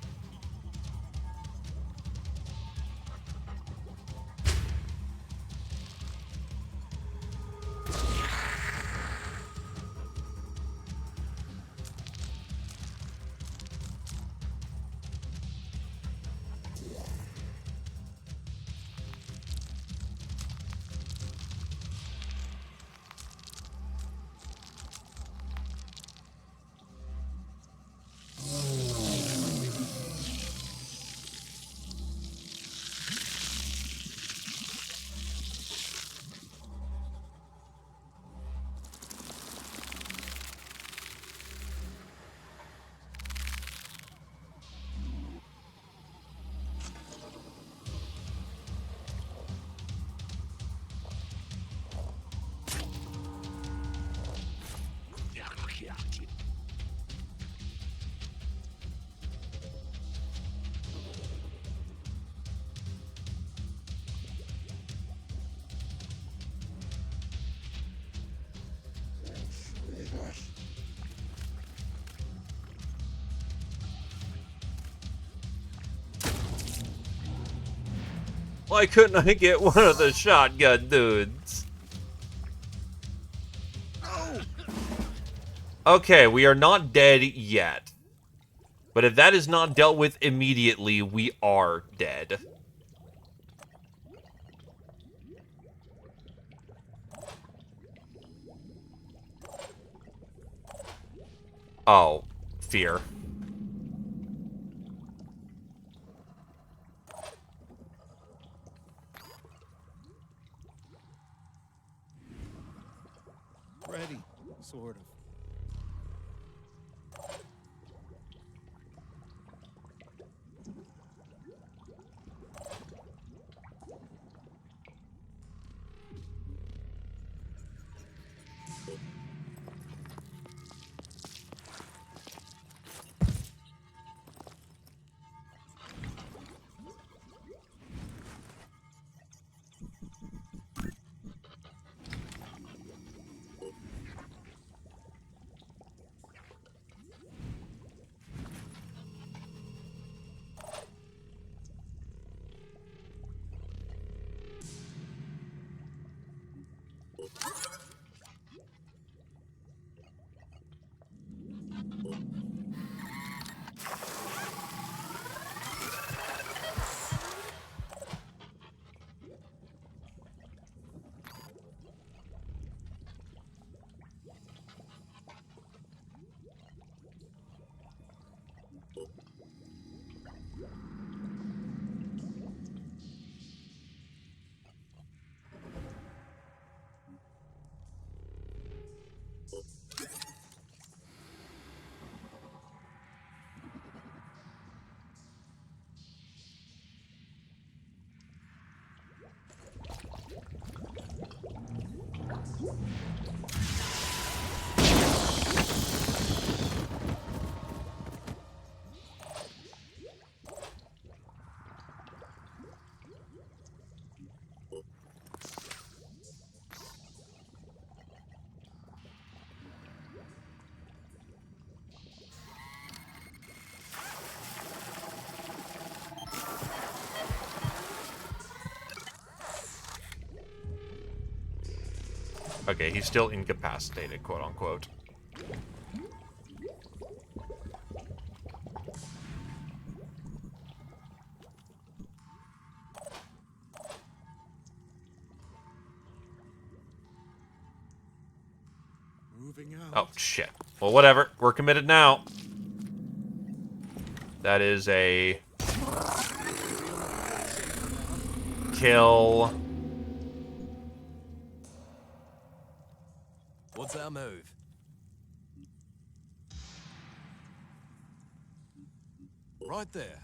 Why couldn't I get one of the shotgun dudes? Okay, we are not dead yet. But if that is not dealt with immediately, we are dead. Oh, fear. Ready, sort of. Okay, he's still incapacitated, quote unquote. Moving Oh, out. shit. Well, whatever. We're committed now. That is a... kill. What's our move? Right there.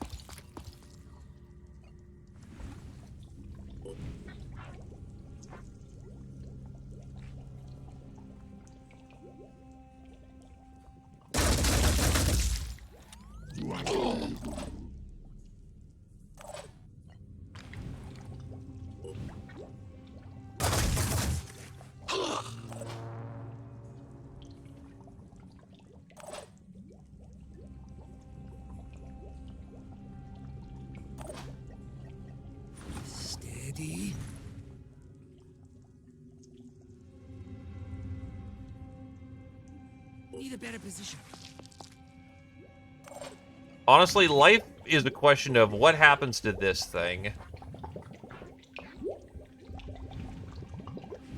Steady. Need a better position. Honestly, life is a question of what happens to this thing.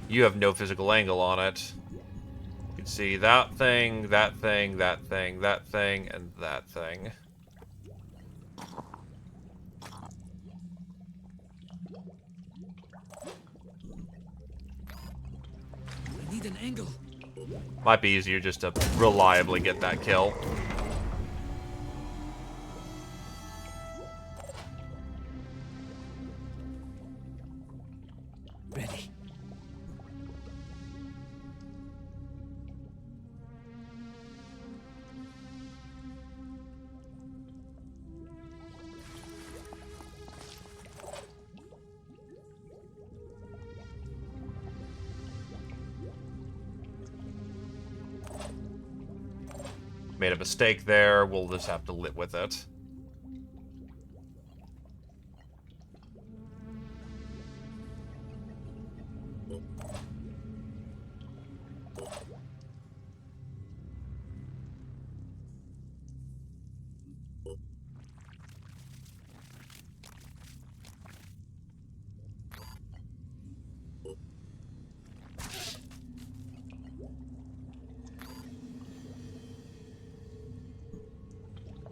You have no physical angle on it. You can see that thing, that thing, that thing, that thing, and that thing. I need an angle. Might be easier just to reliably get that kill. Ready. Made a mistake there. We'll just have to live with it.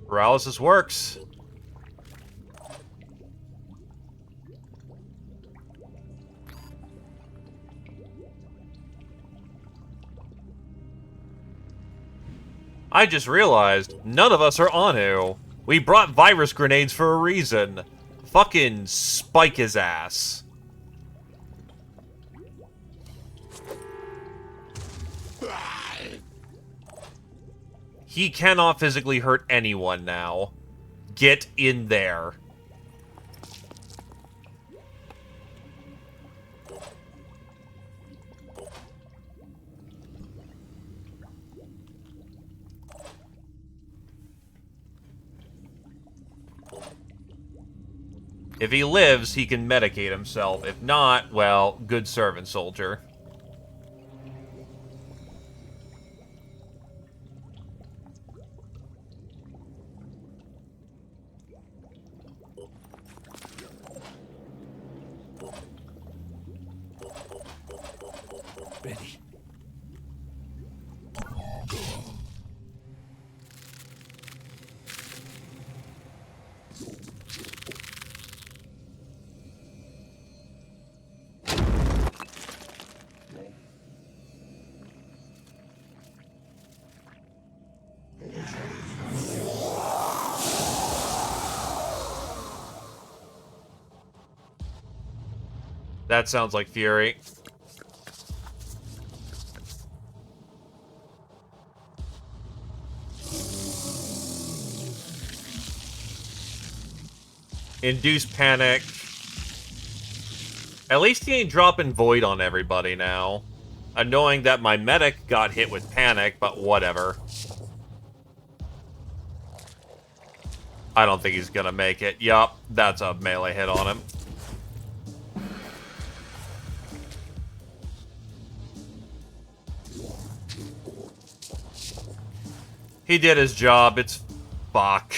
Paralysis works. I just realized none of us are Anu. We brought virus grenades for a reason. Fucking spike his ass. He cannot physically hurt anyone now. Get in there. If he lives, he can medicate himself. If not, well, good servant, soldier. Ready. That sounds like Fury. Induce panic. At least he ain't dropping Void on everybody now. Annoying that my medic got hit with panic, but whatever. I don't think he's gonna make it. Yup, that's a melee hit on him. He did his job, it's fuck.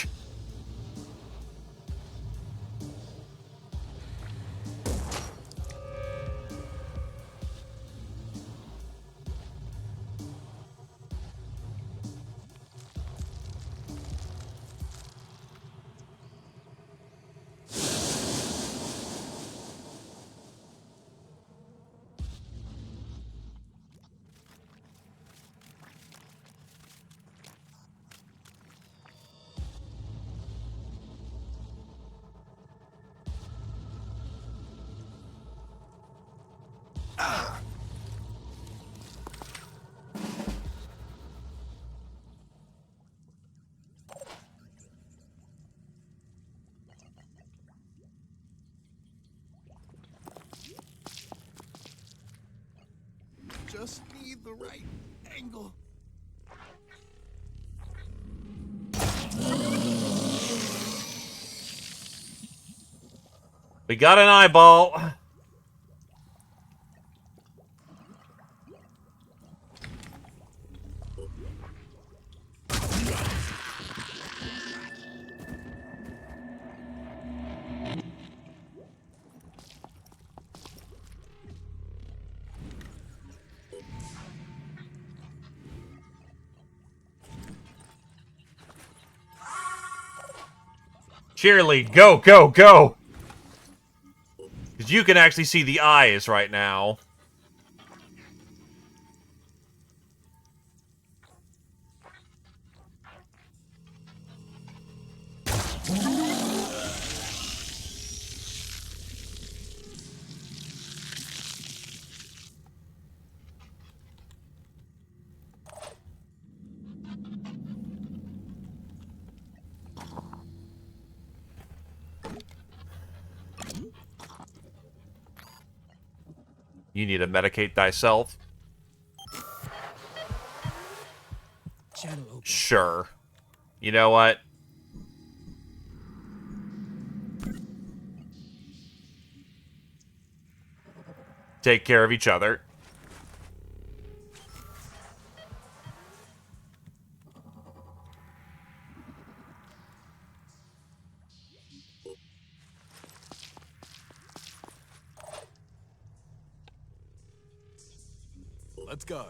just need the right angle. We got an eyeball. Cheerlead, go, go, go! Because you can actually see the eyes right now. You need to medicate thyself. Channel open. Sure. You know what? Take care of each other. Let's go.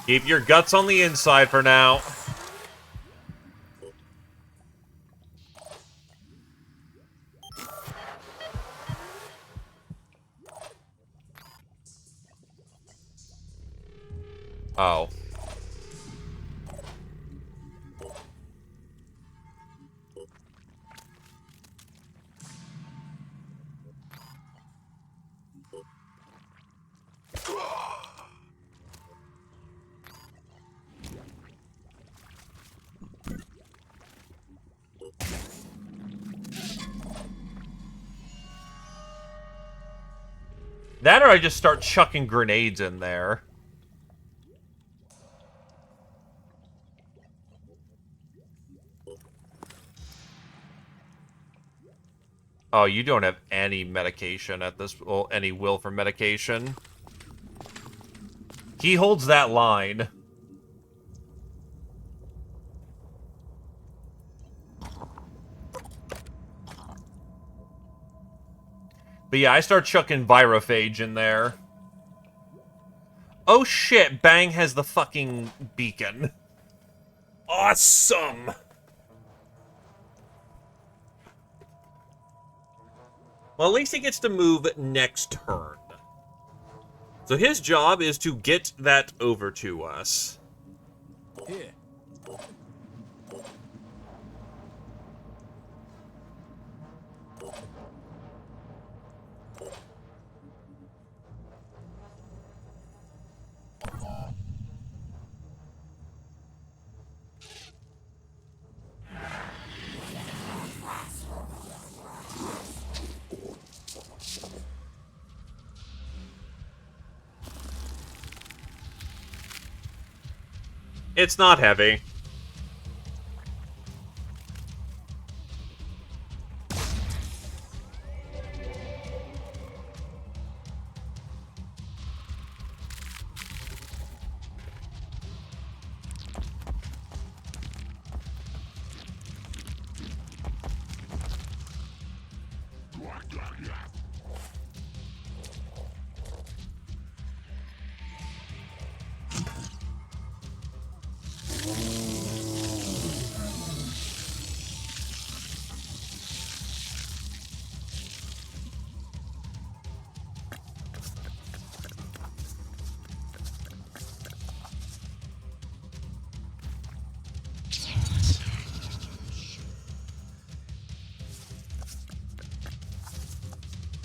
Keep your guts on the inside for now. Oh. That or I just start chucking grenades in there. Oh, you don't have any medication at this... Well, any will for medication. He holds that line. But yeah, I start chucking Virophage in there. Oh shit, Bang has the fucking beacon. Awesome! Well, at least he gets to move next turn. So his job is to get that over to us. Here. It's not heavy.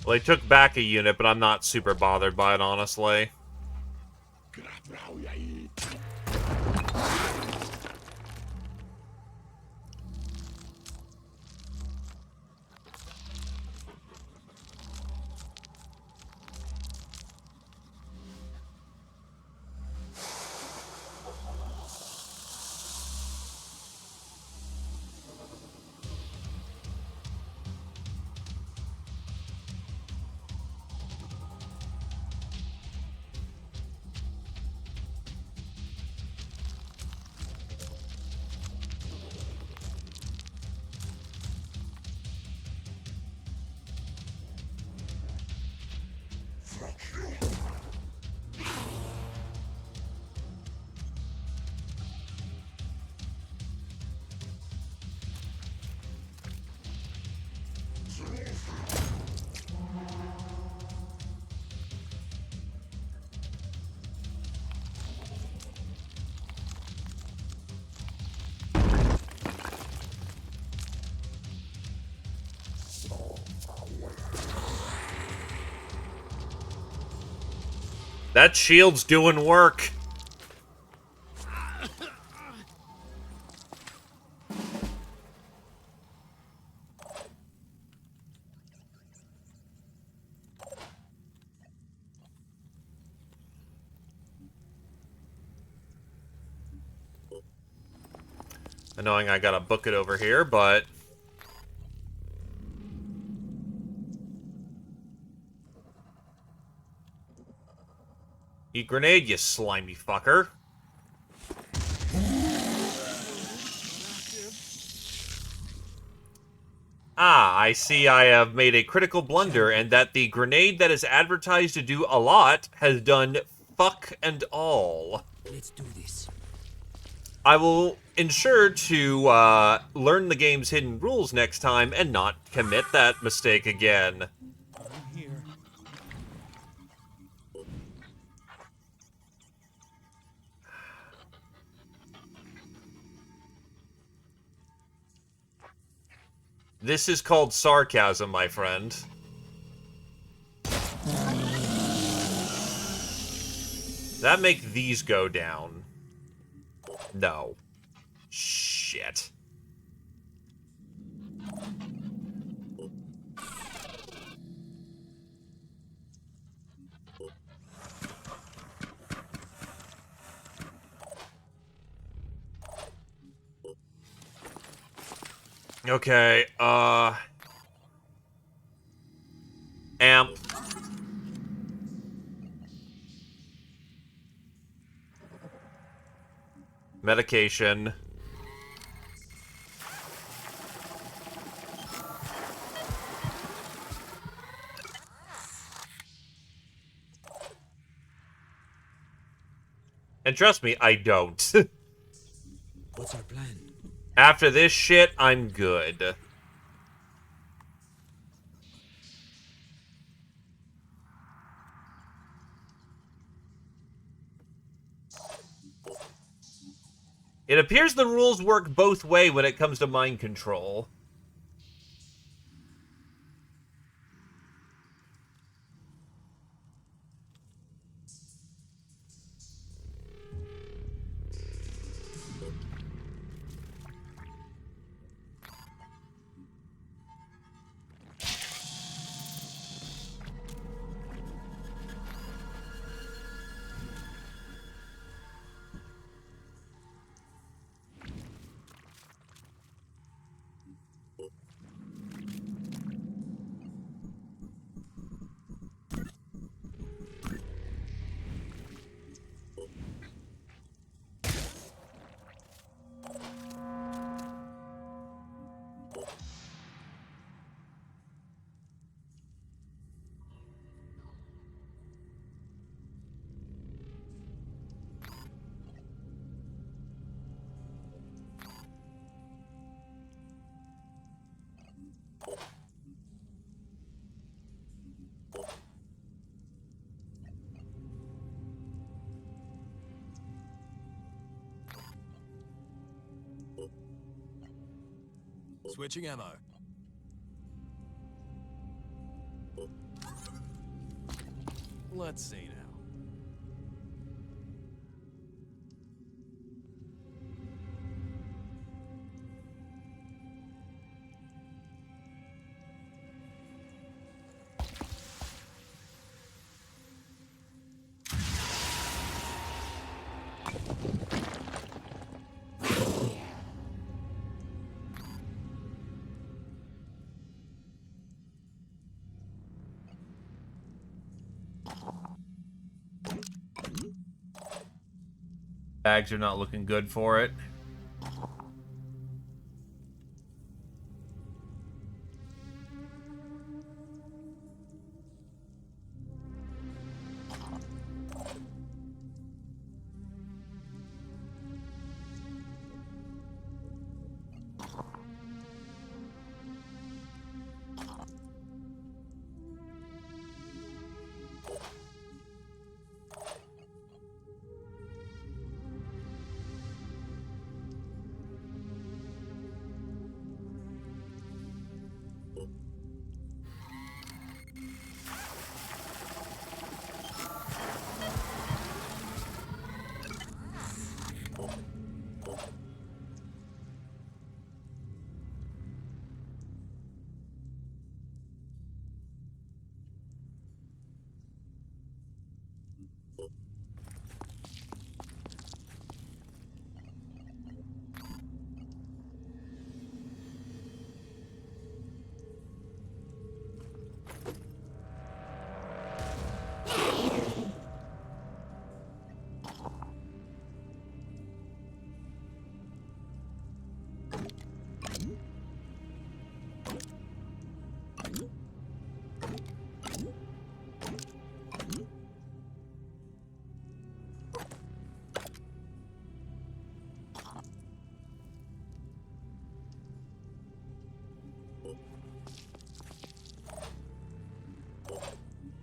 Well, they took back a unit, but I'm not super bothered by it, honestly. That shield's doing work. Knowing I gotta book it over here, but... Eat grenade, you slimy fucker. Ah, I see I have made a critical blunder, and that the grenade that is advertised to do a lot has done fuck and all. Let's do this. I will ensure to learn the game's hidden rules next time and not commit that mistake again. I'm here. This is called sarcasm, my friend. That make these go down? No. Shit. Okay, amp. Medication. And trust me, I don't. What's our plan? After this shit, I'm good. It appears the rules work both way when it comes to mind control. Switching ammo. Let's see now. Bags are not looking good for it.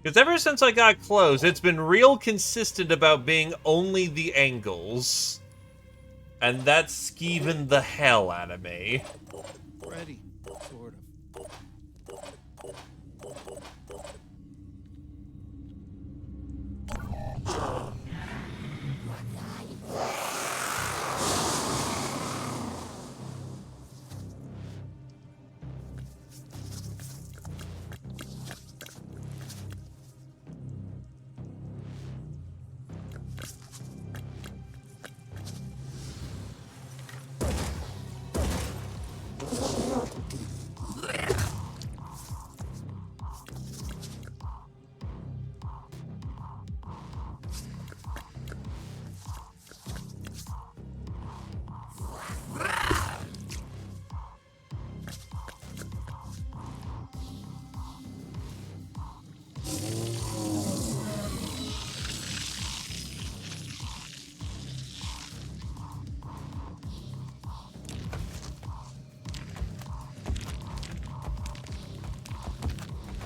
Because ever since I got close, it's been real consistent about being only the angles. And that's skeeving the hell out of me. Ready, sort of.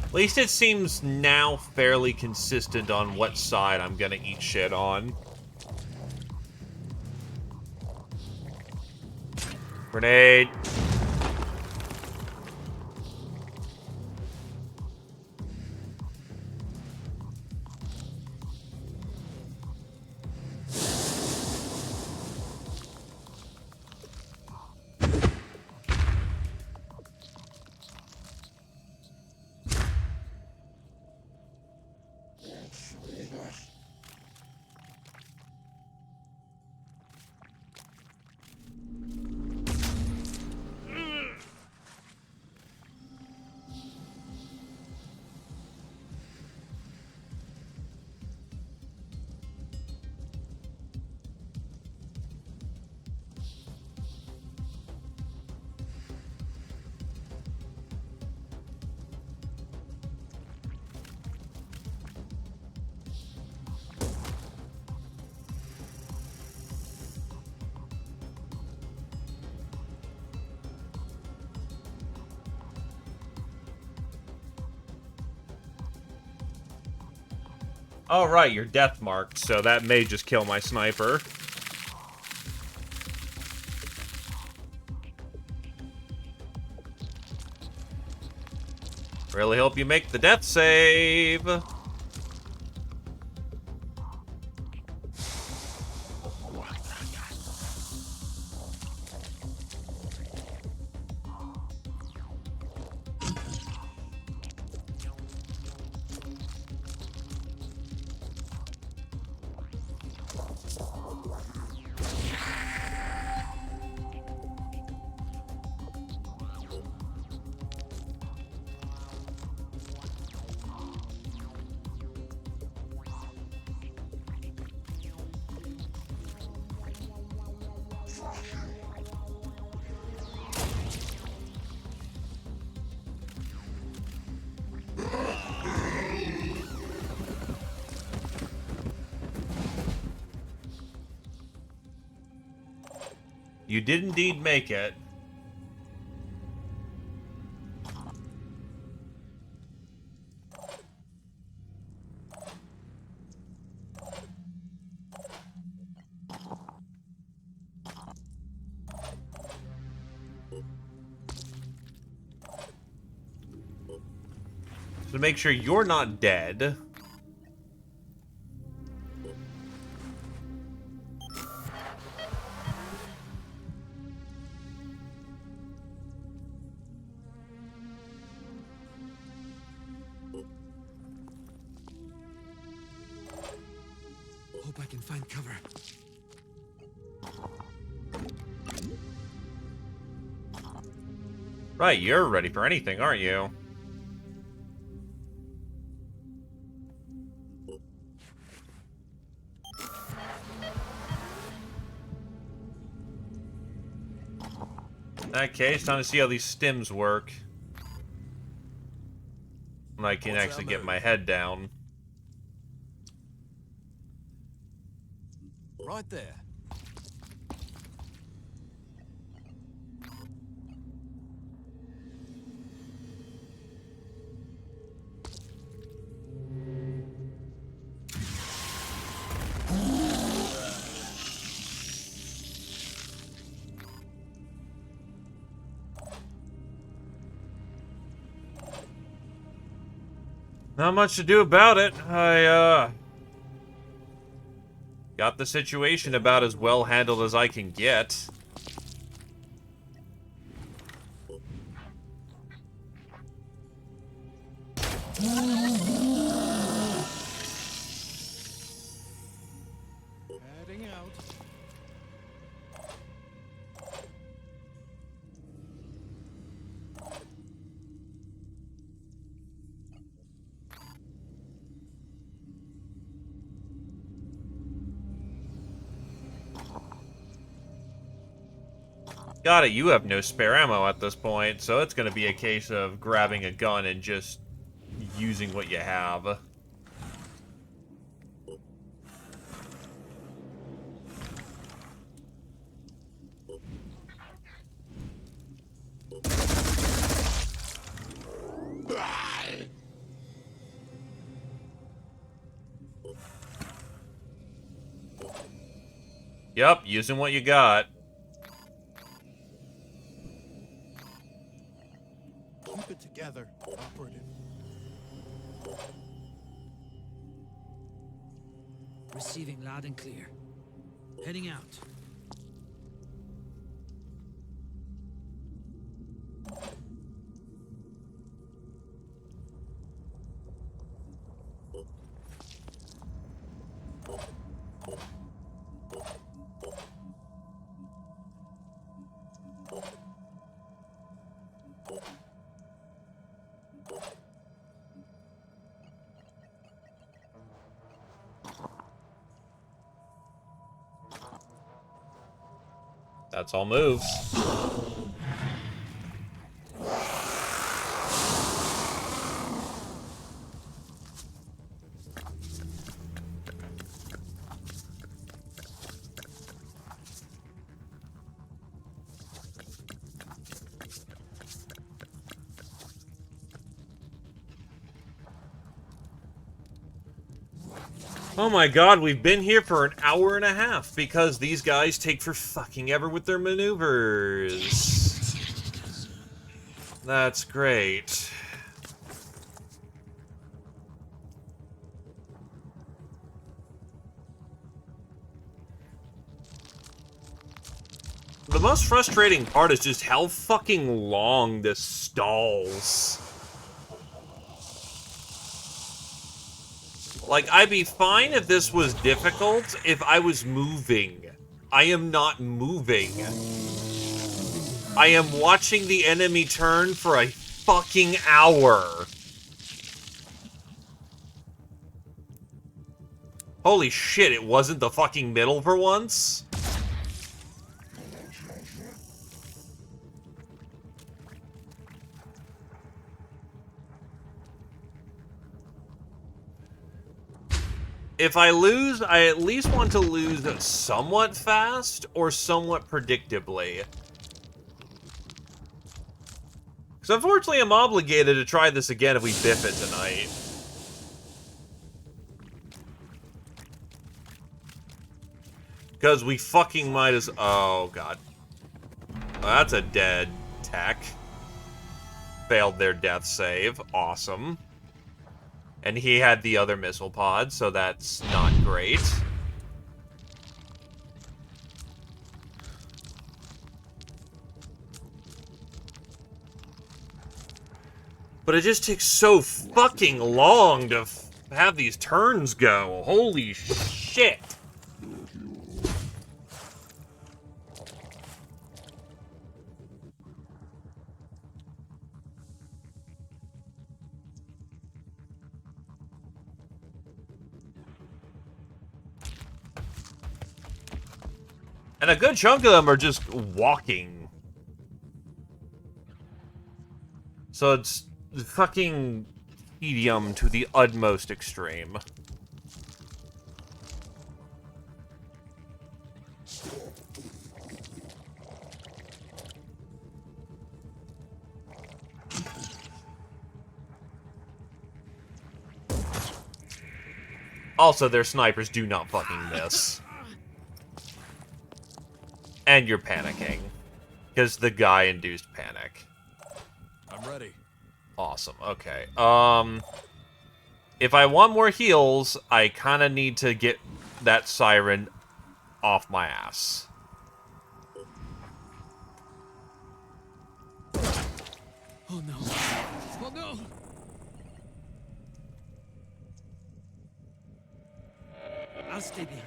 At least it seems now fairly consistent on what side I'm gonna eat shit on. Grenade. Oh, right, you're death marked, so that may just kill my sniper. Really hope you make the death save. You did indeed make it. So to make sure you're not dead. Hope I can find cover. Right, you're ready for anything, aren't you? In that case, time to see how these stims work. When I can actually get my head down. Right there. Not much to do about it. I, got the situation about as well handled as I can get. Heading out. Got it, you have no spare ammo at this point, so it's gonna be a case of grabbing a gun and just using what you have. Yep, using what you got. Keep it together, operative. Receiving loud and clear. Heading out. That's all moves. Oh my god, we've been here for an hour and a half because these guys take for fucking ever with their maneuvers. That's great. The most frustrating part is just how fucking long this stalls. Like, I'd be fine if this was difficult if I was moving. I am not moving. I am watching the enemy turn for a fucking hour. Holy shit, it wasn't the fucking middle for once? If I lose, I at least want to lose somewhat fast or somewhat predictably. Because unfortunately I'm obligated to try this again if we biff it tonight. Because we fucking might as... Oh, God. That's a dead tech. Failed their death save. Awesome. And he had the other missile pod, so that's not great. But it just takes so fucking long to have these turns go. Holy shit. And a good chunk of them are just walking. So it's fucking tedium to the utmost extreme. Also, their snipers do not fucking miss. And you're panicking. Because the guy induced panic. I'm ready. Awesome. Okay. if I want more heals, I kind of need to get that siren off my ass. Oh no. Oh no! I'll stay behind.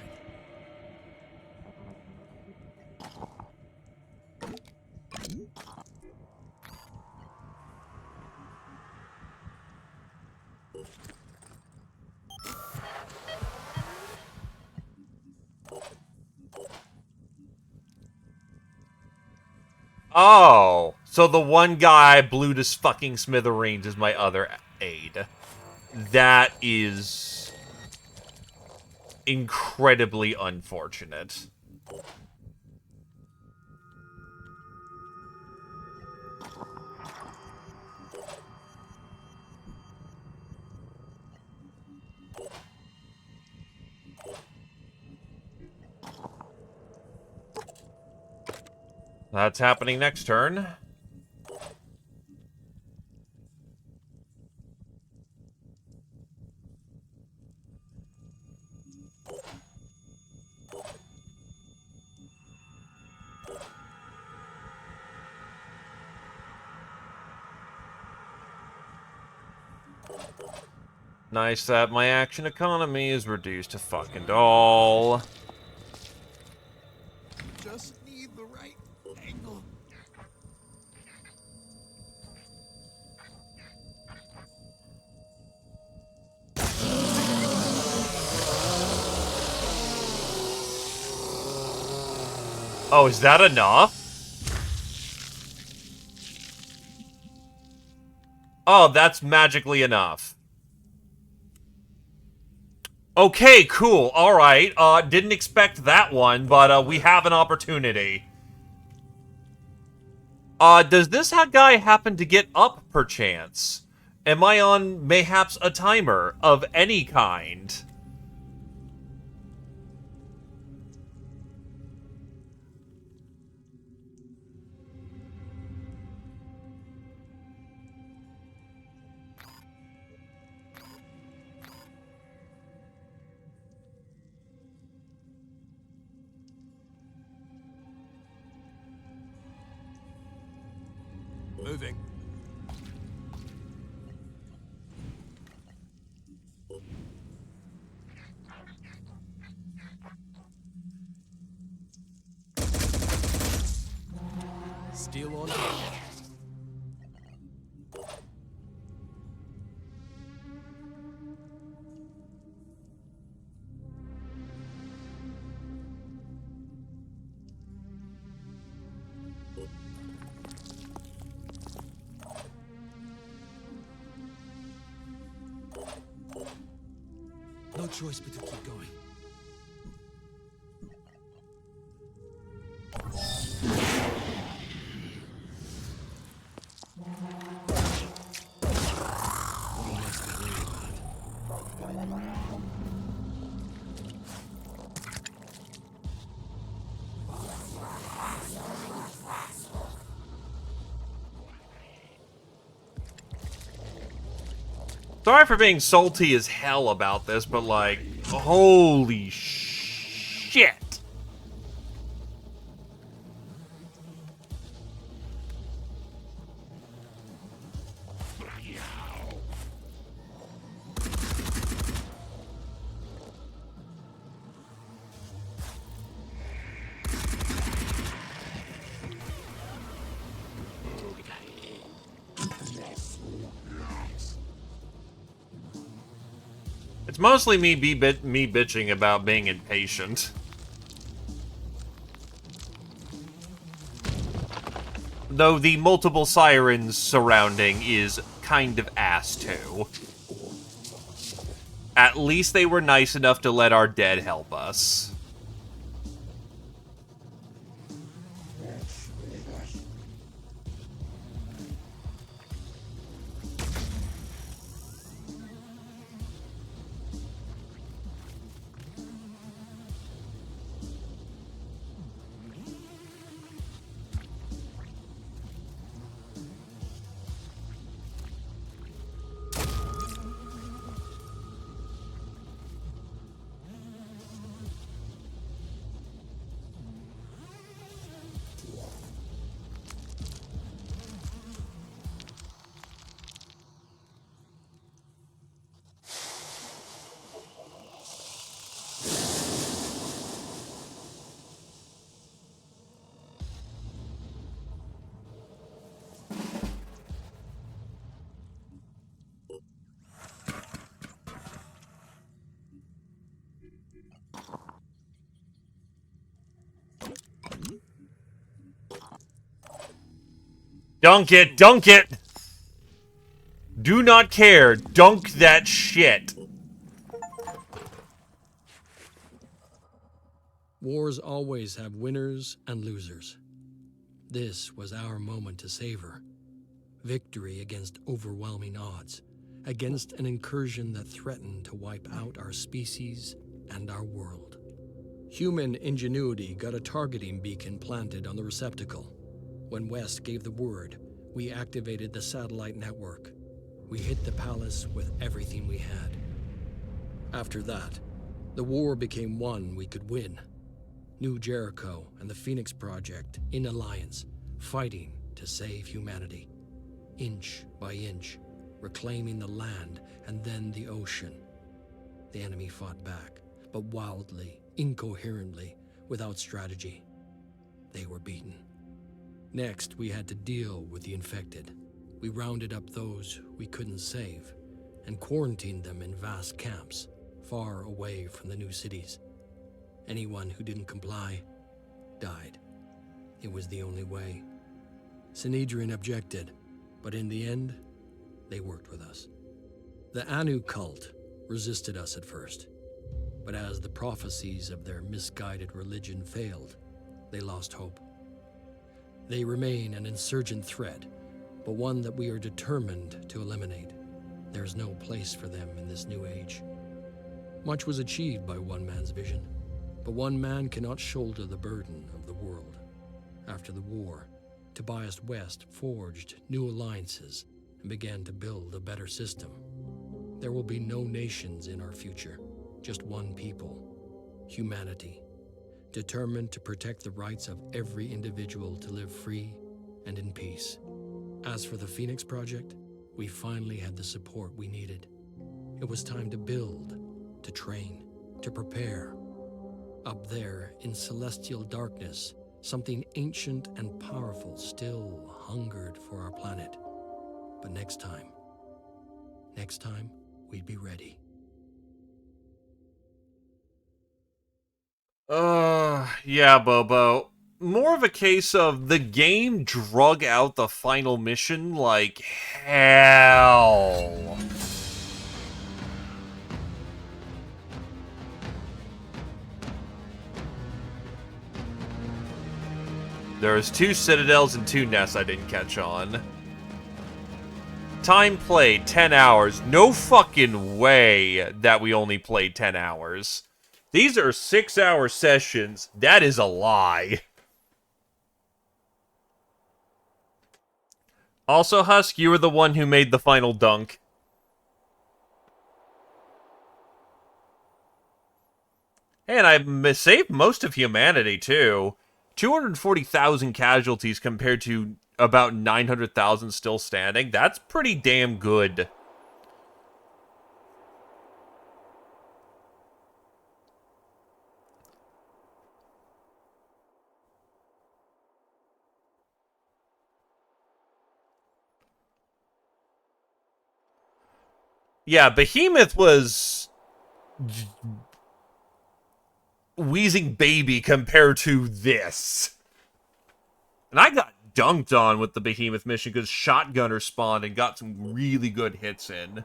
Oh, so the one guy blew to fucking smithereens is my other aide. That is incredibly unfortunate. That's happening next turn. Nice that my action economy is reduced to fucking all. Just need the right angle. Oh, is that enough? Oh, that's magically enough. Okay, cool. Alright. Didn't expect that one, but we have an opportunity. Does this guy happen to get up, perchance? Am I on, mayhaps, a timer of any kind? Moving. Steel on. No choice but to keep going. Sorry for being salty as hell about this, but like, holy shit. It's mostly me bitching about being impatient. Though the multiple sirens surrounding is kind of ass too. At least they were nice enough to let our dead help us. Dunk it! Dunk it! Do not care. Dunk that shit. Wars always have winners and losers. This was our moment to savor. Victory against overwhelming odds, against an incursion that threatened to wipe out our species and our world. Human ingenuity got a targeting beacon planted on the receptacle. When West gave the word, we activated the satellite network. We hit the palace with everything we had. After that, the war became one we could win. New Jericho and the Phoenix Project in alliance, fighting to save humanity. Inch by inch, reclaiming the land and then the ocean. The enemy fought back, but wildly, incoherently, without strategy. They were beaten. Next, we had to deal with the infected. We rounded up those we couldn't save and quarantined them in vast camps, far away from the new cities. Anyone who didn't comply died. It was the only way. Sanhedrin objected, but in the end, they worked with us. The Anu cult resisted us at first, but as the prophecies of their misguided religion failed, they lost hope. They remain an insurgent threat, but one that we are determined to eliminate. There is no place for them in this new age. Much was achieved by one man's vision, but one man cannot shoulder the burden of the world. After the war, Tobias West forged new alliances and began to build a better system. There will be no nations in our future, just one people, humanity, determined to protect the rights of every individual to live free and in peace. As for the Phoenix Project, we finally had the support we needed. It was time to build, to train, to prepare. Up there in celestial darkness, something ancient and powerful still hungered for our planet. But next time, we'd be ready. Yeah, Bobo. More of a case of the game drug out the final mission like hell. There's 2 citadels and 2 nests I didn't catch on. Time played, 10 hours. No fucking way that we only played 10 hours. These are 6-hour sessions. That is a lie. Also, Husk, you were the one who made the final dunk. And I saved most of humanity, too. 240,000 casualties compared to about 900,000 still standing. That's pretty damn good. Yeah, Behemoth was wheezing baby compared to this. And I got dunked on with the Behemoth mission because Shotgunner spawned and got some really good hits in.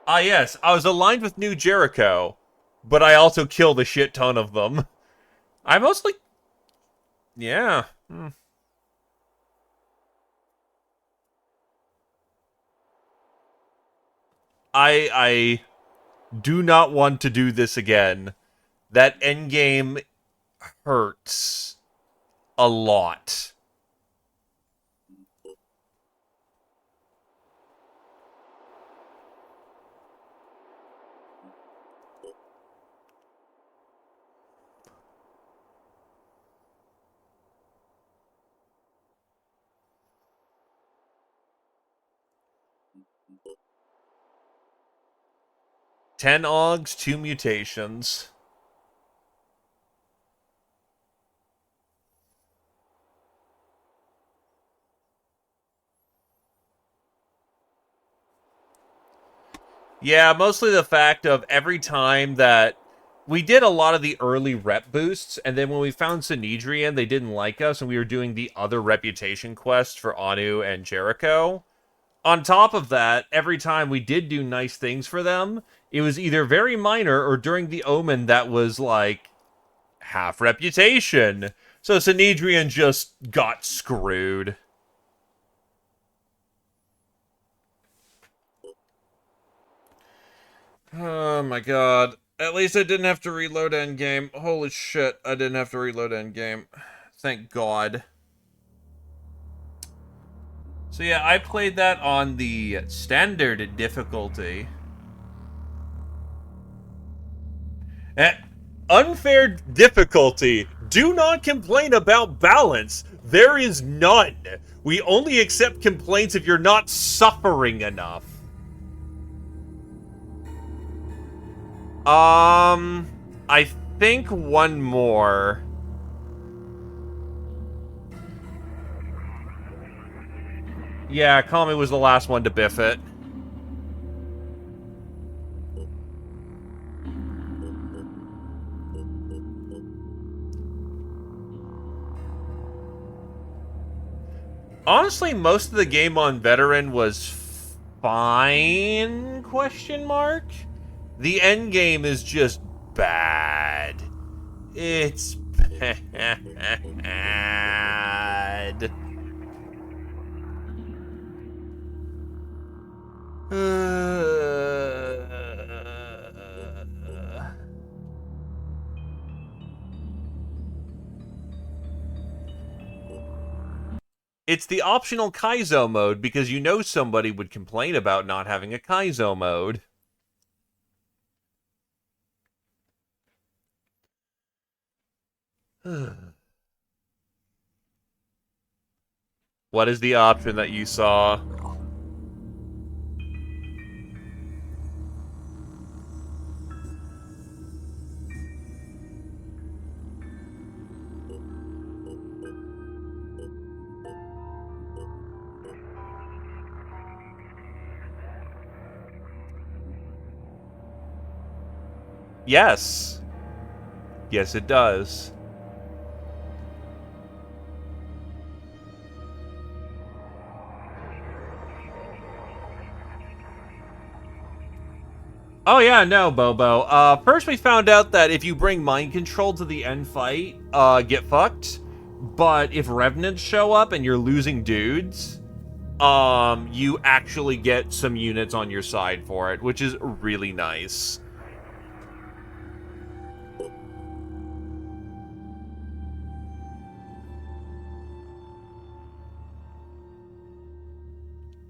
Ah, yes, I was aligned with New Jericho, but I also killed a shit ton of them. I mostly... Yeah. I do not want to do this again. That endgame hurts a lot. Ten Augs, 2 mutations. Yeah, mostly the fact of every time that we did a lot of the early rep boosts, and then when we found Sanhedrian, they didn't like us, and we were doing the other reputation quests for Anu and Jericho. On top of that, every time we did do nice things for them, it was either very minor or during the Omen that was like half reputation. So Sanhedrian just got screwed. Oh my god. At least I didn't have to reload endgame. Holy shit, I didn't have to reload endgame. Thank god. So yeah, I played that on the standard difficulty. Unfair difficulty. Do not complain about balance. There is none. We only accept complaints if you're not suffering enough. I think one more. Yeah, Kami was the last one to biff it. Honestly, most of the game on Veteran was fine, question mark? The end game is just bad. It's bad. It's the optional Kaizo mode because you know somebody would complain about not having a Kaizo mode. What is the option that you saw? Yes. Yes, it does. Oh yeah, no, Bobo. First we found out that if you bring mind control to the end fight, get fucked. But if Revenants show up and you're losing dudes, you actually get some units on your side for it, which is really nice.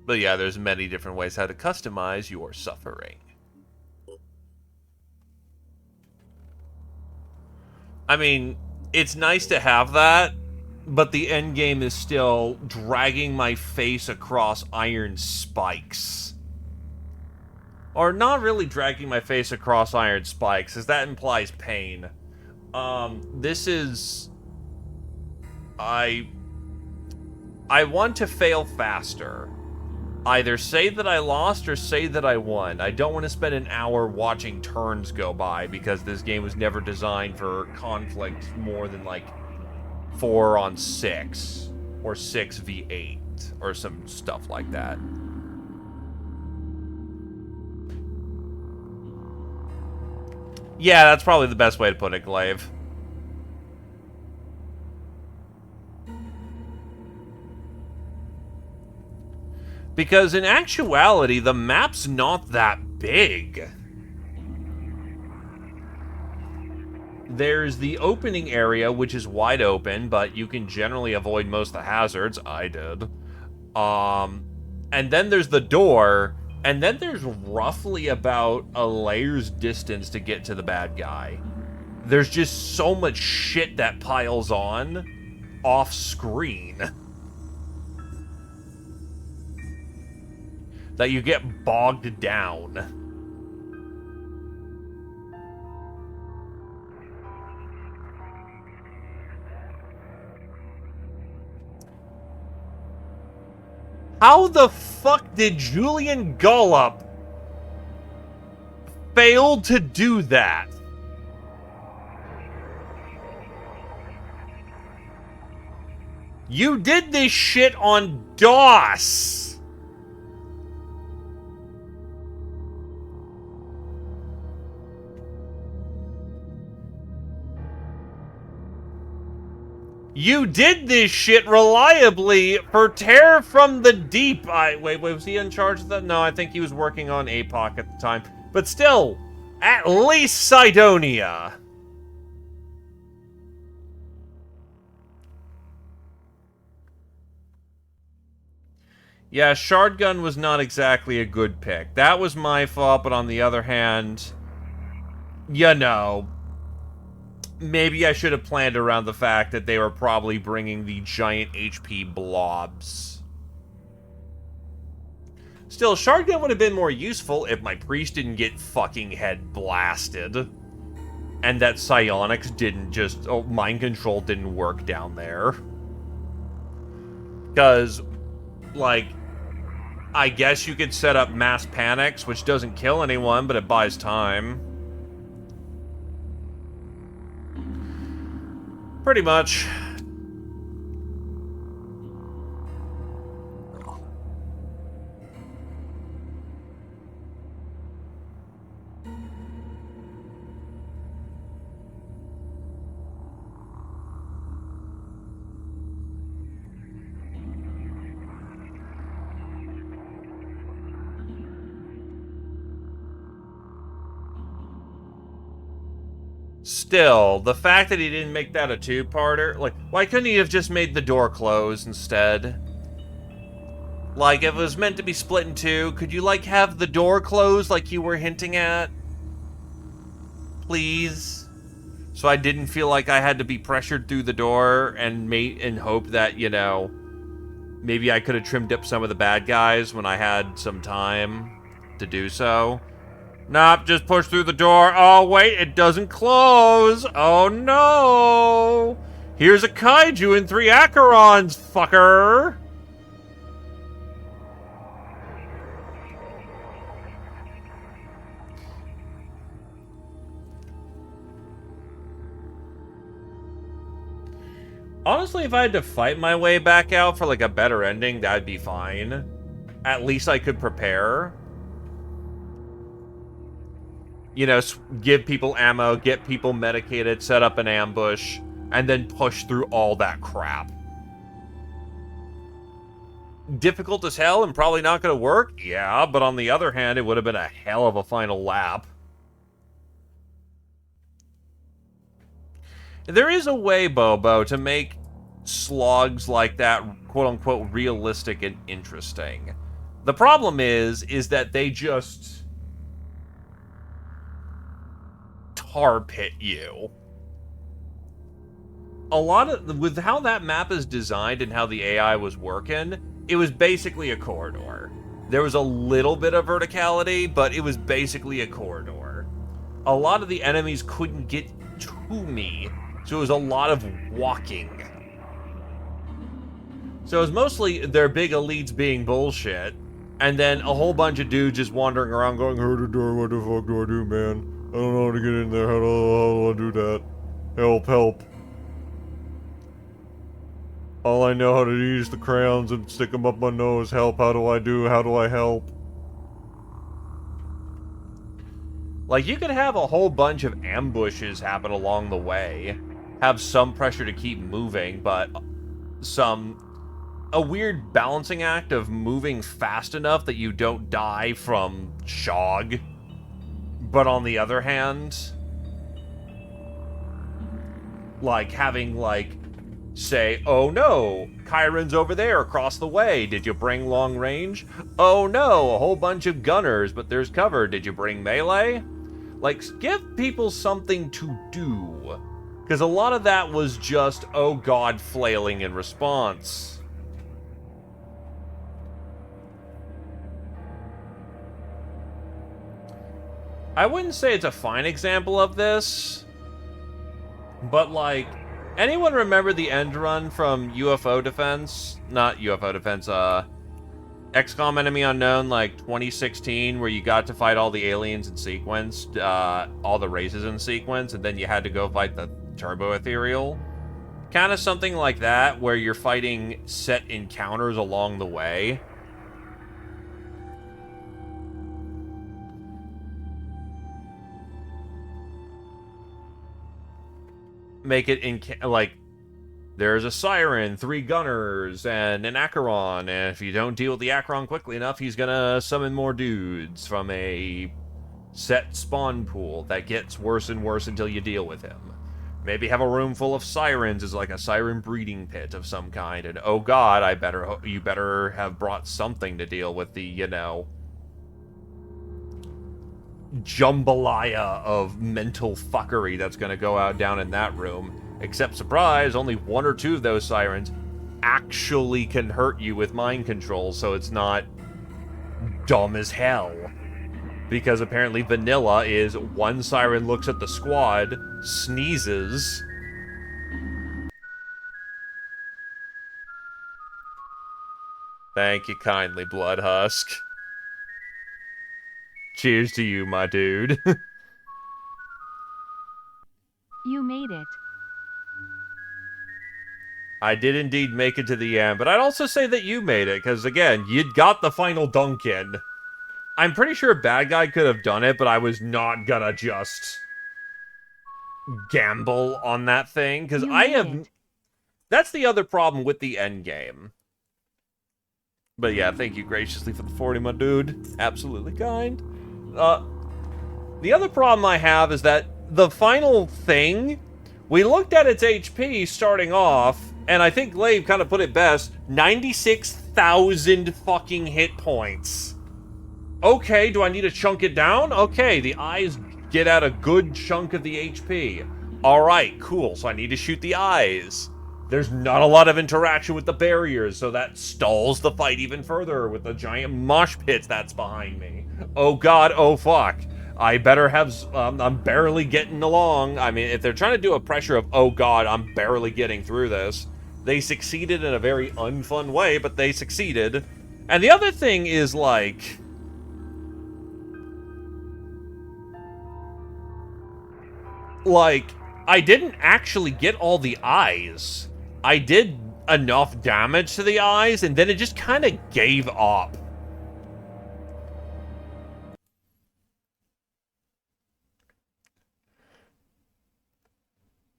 But yeah, there's many different ways how to customize your suffering. I mean, it's nice to have that, but the end game is still dragging my face across iron spikes. Or not really dragging my face across iron spikes, as that implies pain. This is... I want to fail faster. Either say that I lost or say that I won. I don't want to spend an hour watching turns go by because this game was never designed for conflict more than like 4 on 6 or 6v8 or some stuff like that. Yeah, that's probably the best way to put it, Glaive. Because in actuality, the map's not that big. There's the opening area, which is wide open, but you can generally avoid most of the hazards. I did. And then there's the door, and then there's roughly about a layer's distance to get to the bad guy. There's just so much shit that piles on off screen that you get bogged down. How the fuck did Julian Gollop fail to do that? You did this shit on DOS! You did this shit reliably for Terror from the Deep. Wait, was he in charge of that? No, I think he was working on APOC at the time. But still, at least Cydonia. Yeah, Shardgun was not exactly a good pick. That was my fault, but on the other hand, you know, maybe I should have planned around the fact that they were probably bringing the giant HP blobs. Still, Shardgun would have been more useful if my priest didn't get fucking head blasted. And that psionics didn't just... Oh, mind control didn't work down there. Because, like, I guess you could set up mass panics, which doesn't kill anyone, but it buys time. Pretty much. Still, the fact that he didn't make that a two-parter, like, why couldn't he have just made the door close instead? Like, if it was meant to be split in two, could you, like, have the door closed like you were hinting at? Please? So I didn't feel like I had to be pressured through the door and hope that, you know, maybe I could have trimmed up some of the bad guys when I had some time to do so. Nope, just push through the door. Oh, wait, it doesn't close. Oh, no. Here's a kaiju and 3 Acherons, fucker. Honestly, if I had to fight my way back out for, like, a better ending, that'd be fine. At least I could prepare. You know, give people ammo, get people medicated, set up an ambush, and then push through all that crap. Difficult as hell and probably not going to work? Yeah, but on the other hand, it would have been a hell of a final lap. There is a way, Bobo, to make slogs like that, quote-unquote, realistic and interesting. The problem is that they just tar pit you. A lot of, with how that map is designed and how the AI was working, it was basically a corridor. There was a little bit of verticality, but it was basically a corridor. A lot of the enemies couldn't get to me, so it was a lot of walking. So it was mostly their big elites being bullshit, and then a whole bunch of dudes just wandering around going, "Heard the door, what the fuck do I do, man? I don't know how to get in there, how do I do that? Help, help. All I know how to do is the crayons and stick them up my nose. Help, how do I help?" Like, you could have a whole bunch of ambushes happen along the way. Have some pressure to keep moving, but a weird balancing act of moving fast enough that you don't die from shog. But on the other hand, like, having, like, say, "Oh no, Chiron's over there across the way. Did you bring long range? Oh no, a whole bunch of gunners, but there's cover. Did you bring melee?" Like, give people something to do. Because a lot of that was just, oh god, flailing in response. I wouldn't say it's a fine example of this, but, like, anyone remember the end run from UFO Defense? Not UFO Defense, XCOM Enemy Unknown, like, 2016, where you got to fight all the aliens in sequence, all the races in sequence, and then you had to go fight the Turbo Ethereal? Kind of something like that, where you're fighting set encounters along the way. Make it in, like, there's a siren, 3 gunners, and an Acheron, and if you don't deal with the Acheron quickly enough, he's gonna summon more dudes from a set spawn pool that gets worse and worse until you deal with him. Maybe have a room full of sirens as like a siren breeding pit of some kind, and oh god, you better have brought something to deal with the, you know, jambalaya of mental fuckery that's gonna go out down in that room. Except, surprise, only 1 or 2 of those sirens actually can hurt you with mind control, so it's not dumb as hell. Because apparently vanilla is 1 siren looks at the squad, sneezes, thank you kindly, Bloodhusk. Cheers to you, my dude. You made it. I did indeed make it to the end, but I'd also say that you made it, because again, you'd got the final dunk in. I'm pretty sure a bad guy could have done it, but I was not gonna just gamble on that thing, because I have... That's the other problem with the end game. But yeah, thank you graciously for the 40, my dude. Absolutely kind. The other problem I have is that the final thing, we looked at its HP starting off, and I think Glaive kind of put it best, 96,000 fucking hit points. Okay, do I need to chunk it down? Okay, the eyes get out a good chunk of the HP. Alright, cool, so I need to shoot the eyes. There's not a lot of interaction with the barriers, so that stalls the fight even further with the giant mosh pits that's behind me. Oh god, oh fuck. I better have, I'm barely getting along. I mean, if they're trying to do a pressure of, oh god, I'm barely getting through this, they succeeded in a very unfun way, but they succeeded. And the other thing is, like... I didn't actually get all the eyes. I did enough damage to the eyes, and then it just kind of gave up.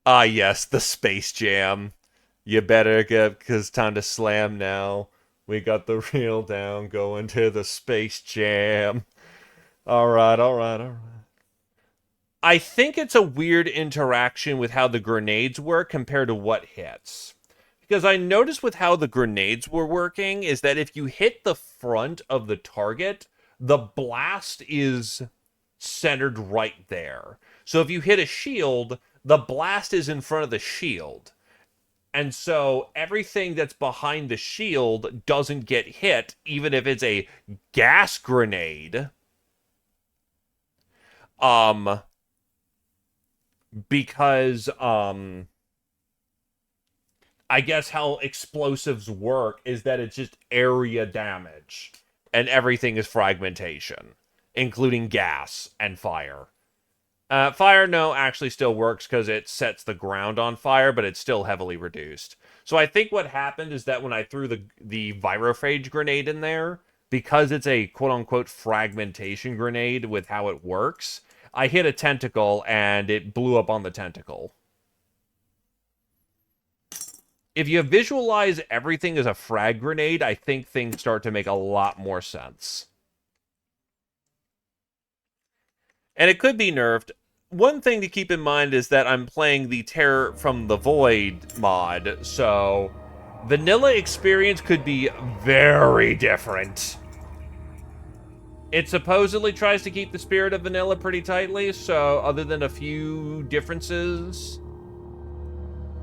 Ah, yes, the Space Jam. You better get, because time to slam now. We got the reel down, going to the Space Jam. Alright, alright, alright. I think it's a weird interaction with how the grenades work compared to what hits. Because I noticed with how the grenades were working is that if you hit the front of the target, the blast is centered right there. So if you hit a shield, the blast is in front of the shield. And so everything that's behind the shield doesn't get hit, even if it's a gas grenade. Because, I guess how explosives work is that it's just area damage. And everything is fragmentation, including gas and fire. Fire, no, actually still works because it sets the ground on fire, but it's still heavily reduced. So I think what happened is that when I threw the Virophage grenade in there, because it's a quote-unquote fragmentation grenade with how it works, I hit a tentacle and it blew up on the tentacle. If you visualize everything as a frag grenade, I think things start to make a lot more sense. And it could be nerfed. One thing to keep in mind is that I'm playing the Terror from the Void mod, so vanilla experience could be very different. It supposedly tries to keep the spirit of vanilla pretty tightly, so other than a few differences,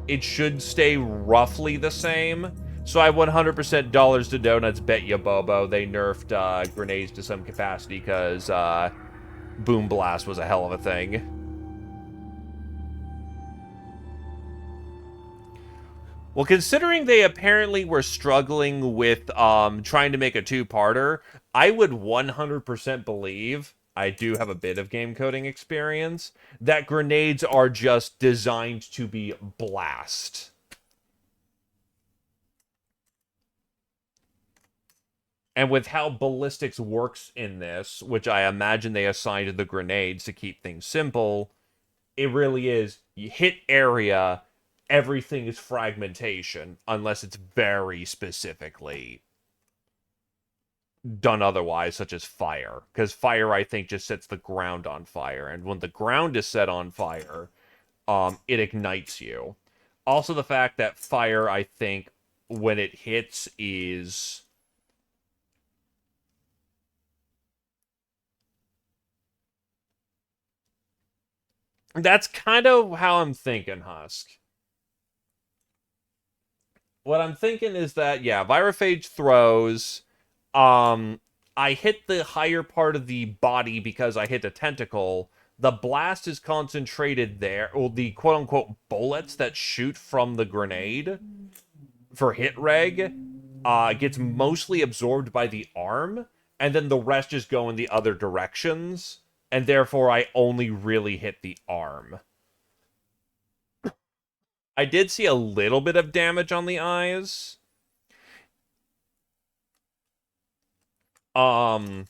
it should stay roughly the same. So I 100% dollars to donuts bet you, Bobo, they nerfed grenades to some capacity because Boom Blast was a hell of a thing. Well, considering they apparently were struggling with trying to make a two-parter, I would 100% believe, I do have a bit of game coding experience, that grenades are just designed to be blast. And with how ballistics works in this, which I imagine they assigned the grenades to keep things simple, it really is, you hit area, everything is fragmentation, unless it's very specifically done otherwise, such as fire. Because fire, I think, just sets the ground on fire. And when the ground is set on fire, it ignites you. Also, the fact that fire, I think, when it hits is... That's kind of how I'm thinking, Husk. What I'm thinking is that, yeah, Virophage throws. I hit the higher part of the body because I hit the tentacle. The blast is concentrated there. Well, the quote-unquote bullets that shoot from the grenade for hit reg gets mostly absorbed by the arm, and then the rest just go in the other directions, and therefore I only really hit the arm. I did see a little bit of damage on the eyes. I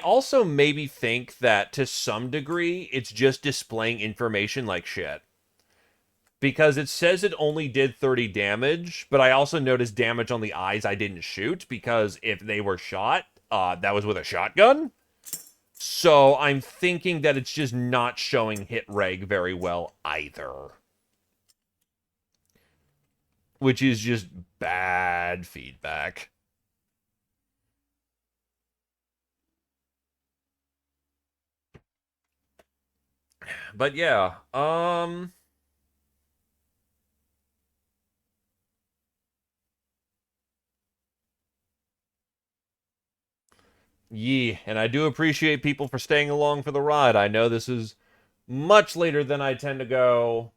also maybe think that to some degree it's just displaying information like shit. Because it says it only did 30 damage, but I also noticed damage on the eyes I didn't shoot, because if they were shot, that was with a shotgun. So I'm thinking that it's just not showing hit reg very well either. Which is just bad feedback. But yeah, yeah, and I do appreciate people for staying along for the ride. I know this is much later than I tend to go,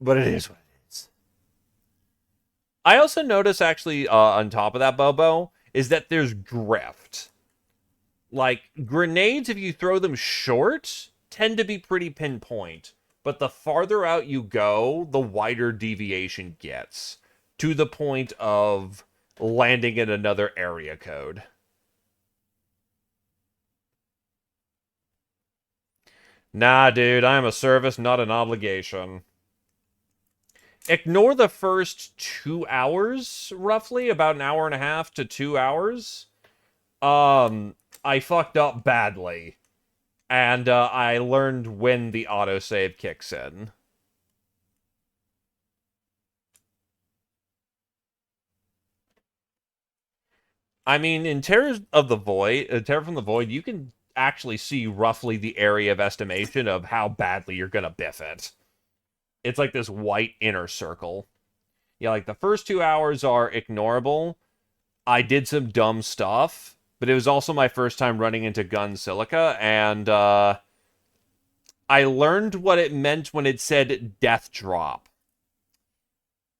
but it is what it is. I also notice, actually, on top of that, Bobo, is that there's drift. Like, grenades, if you throw them short, tend to be pretty pinpoint. But the farther out you go, the wider deviation gets. To the point of landing in another area code. Nah, dude, I am a service, not an obligation. Ignore the first 2 hours, roughly, about an hour and a half to 2 hours. I fucked up badly. And I learned when the autosave kicks in. I mean, in Terror from the Void, you can actually see roughly the area of estimation of how badly you're gonna biff it. It's like this white inner circle. Yeah, like the first 2 hours are ignorable. I did some dumb stuff, but it was also my first time running into gun silica, and I learned what it meant when it said death drop.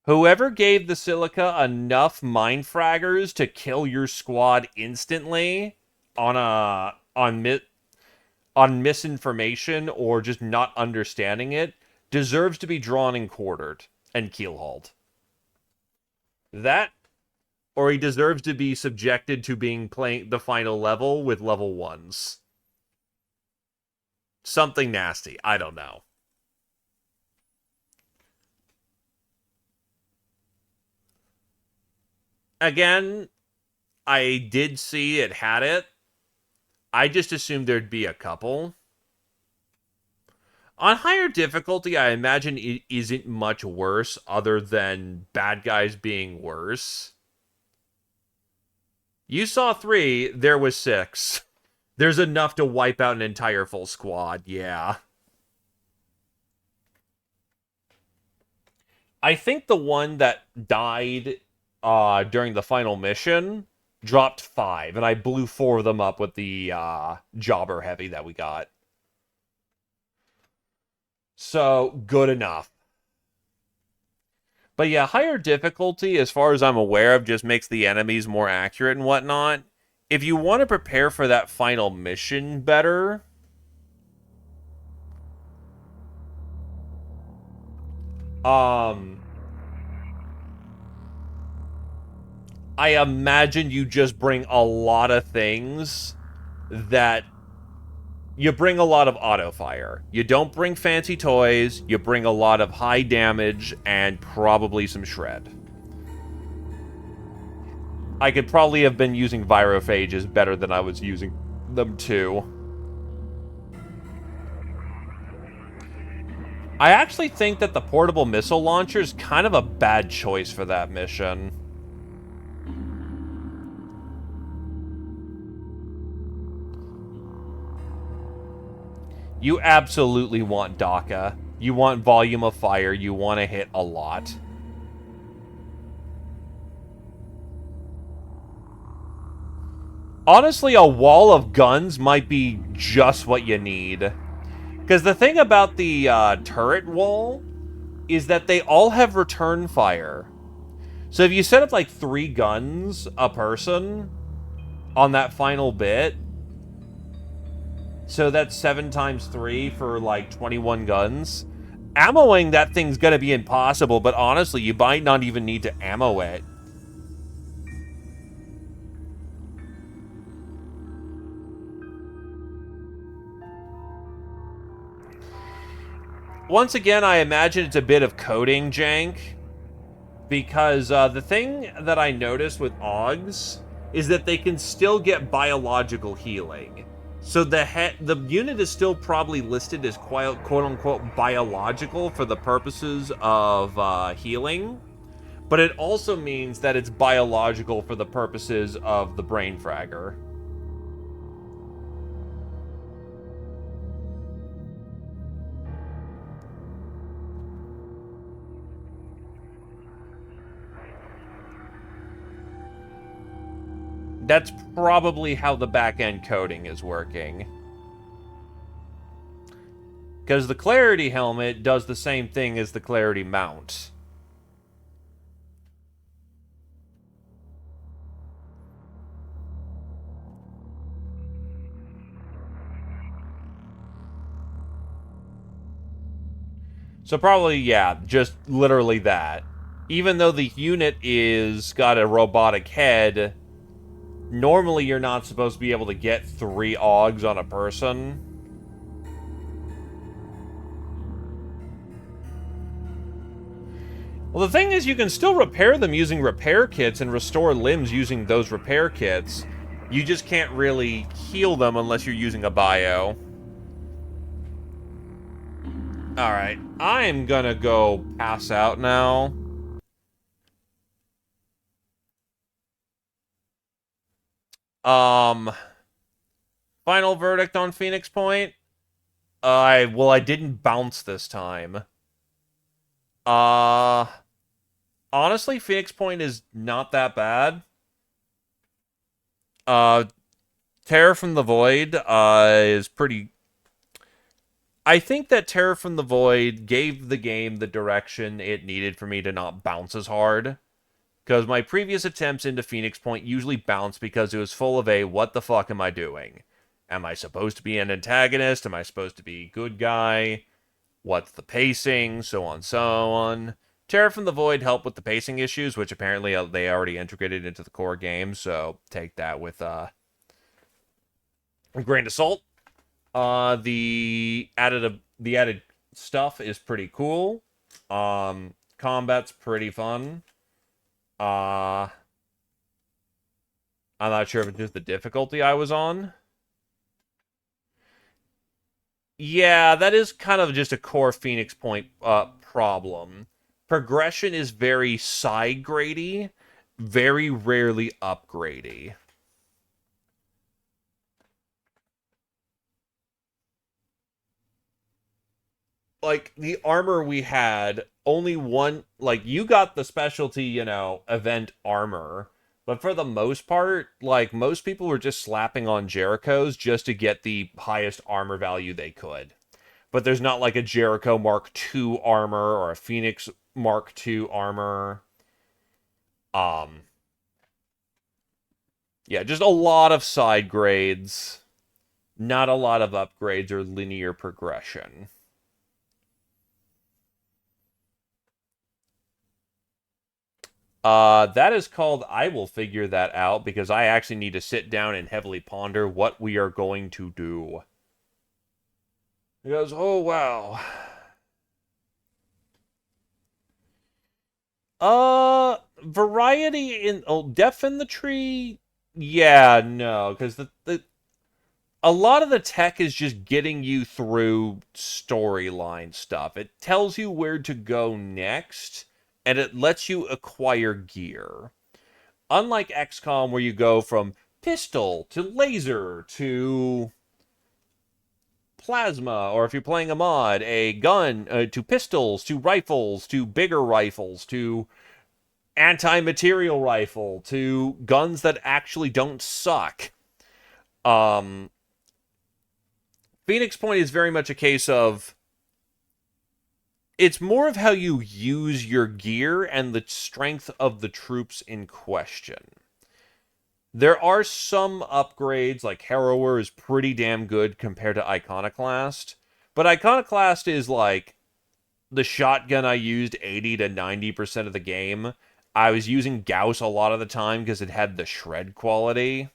Whoever gave the silica enough mind fraggers to kill your squad instantly on misinformation or just not understanding it deserves to be drawn and quartered and keelhauled. That, or he deserves to be subjected to being playing the final level with level 1s. Something nasty. I don't know. Again, I did see it had it. I just assumed there'd be a couple. On higher difficulty, I imagine it isn't much worse other than bad guys being worse. You saw 3, there was 6. There's enough to wipe out an entire full squad, yeah. I think the one that died during the final mission dropped 5, and I blew 4 of them up with the jobber heavy that we got. So, good enough. But yeah, higher difficulty, as far as I'm aware of, just makes the enemies more accurate and whatnot. If you want to prepare for that final mission better, I imagine you just bring a lot of things that... You bring a lot of auto fire. You don't bring fancy toys. You bring a lot of high damage and probably some shred. I could probably have been using virophages better than I was using them too. I actually think that the portable missile launcher is kind of a bad choice for that mission. You absolutely want DACA. You want volume of fire. You want to hit a lot. Honestly, a wall of guns might be just what you need. Because the thing about the turret wall is that they all have return fire. So if you set up like 3 guns a person on that final bit, so that's 7 times 3 for like 21 guns. Ammoing that thing's gonna be impossible, but honestly, you might not even need to ammo it. Once again, I imagine it's a bit of coding jank, because the thing that I noticed with AUGs is that they can still get biological healing. So the unit is still probably listed as quote-unquote biological for the purposes of healing, but it also means that it's biological for the purposes of the Brain Fragger. That's probably how the back-end coding is working. Because the Clarity helmet does the same thing as the Clarity mount. So probably, yeah, just literally that. Even though the unit is got a robotic head, normally you're not supposed to be able to get 3 AUGs on a person. Well, the thing is, you can still repair them using repair kits and restore limbs using those repair kits. You just can't really heal them unless you're using a bio. Alright, I'm gonna go pass out now. Final verdict on Phoenix Point? Well, I didn't bounce this time. Honestly, Phoenix Point is not that bad. Terror from the Void, is pretty... I think that Terror from the Void gave the game the direction it needed for me to not bounce as hard. Because my previous attempts into Phoenix Point usually bounced because it was full of a, what the fuck am I doing? Am I supposed to be an antagonist? Am I supposed to be good guy? What's the pacing? So on, so on. Terror from the Void helped with the pacing issues, which apparently they already integrated into the core game, so take that with a grain of salt. The added stuff is pretty cool. Combat's pretty fun. I'm not sure if it's just the difficulty I was on. Yeah, that is kind of just a core Phoenix Point problem. Progression is very side-grady, very rarely upgrady. Like, the armor we had, only one... Like, you got the specialty, event armor. But for the most part, like, most people were just slapping on Jerichos just to get the highest armor value they could. But there's not, like, a Jericho Mark II armor or a Phoenix Mark II armor. Yeah, just a lot of side grades. Not a lot of upgrades or linear progression. That is called I will figure that out because I actually need to sit down and heavily ponder what we are going to do. He goes, oh, wow. Variety in depth in the tree. Yeah, no, because a lot of the tech is just getting you through storyline stuff. It tells you where to go next, and it lets you acquire gear. Unlike XCOM, where you go from pistol to laser to plasma, or if you're playing a mod, a gun, to pistols, to rifles, to bigger rifles, to anti-material rifle, to guns that actually don't suck. Phoenix Point is very much a case of it's more of how you use your gear and the strength of the troops in question. There are some upgrades, like Harrower is pretty damn good compared to Iconoclast, but Iconoclast is like the shotgun I used 80 to 90% of the game. I was using Gauss a lot of the time because it had the shred quality.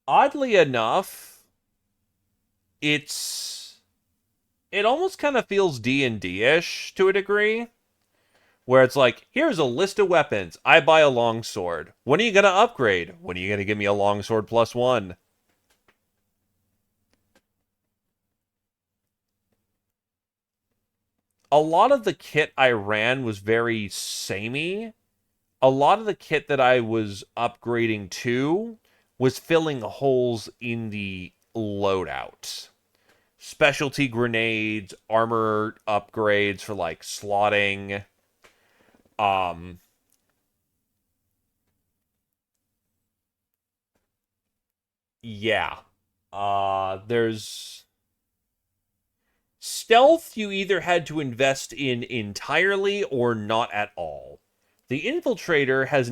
Oddly enough, it almost kind of feels D&D-ish to a degree, where it's like, here's a list of weapons. I buy a longsword. When are you going to upgrade? When are you going to give me a longsword +1? A lot of the kit I ran was very samey. A lot of the kit that I was upgrading to was filling holes in the loadout. Specialty grenades, armor upgrades for like slotting. Yeah. There's stealth you either had to invest in entirely or not at all. The infiltrator has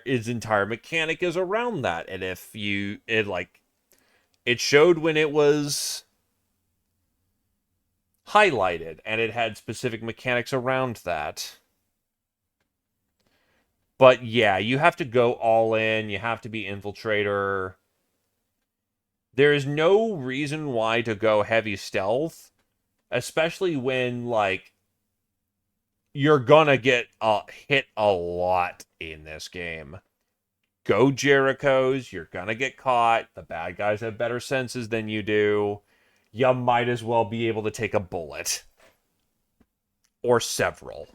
his entire mechanic is around that, and if it showed when it was highlighted, and it had specific mechanics around that. But yeah, you have to go all in, you have to be infiltrator. There is no reason why to go heavy stealth, especially when, like, you're gonna get hit a lot in this game. Go Jerichos, you're gonna get caught. The bad guys have better senses than you do. You might as well be able to take a bullet. Or several.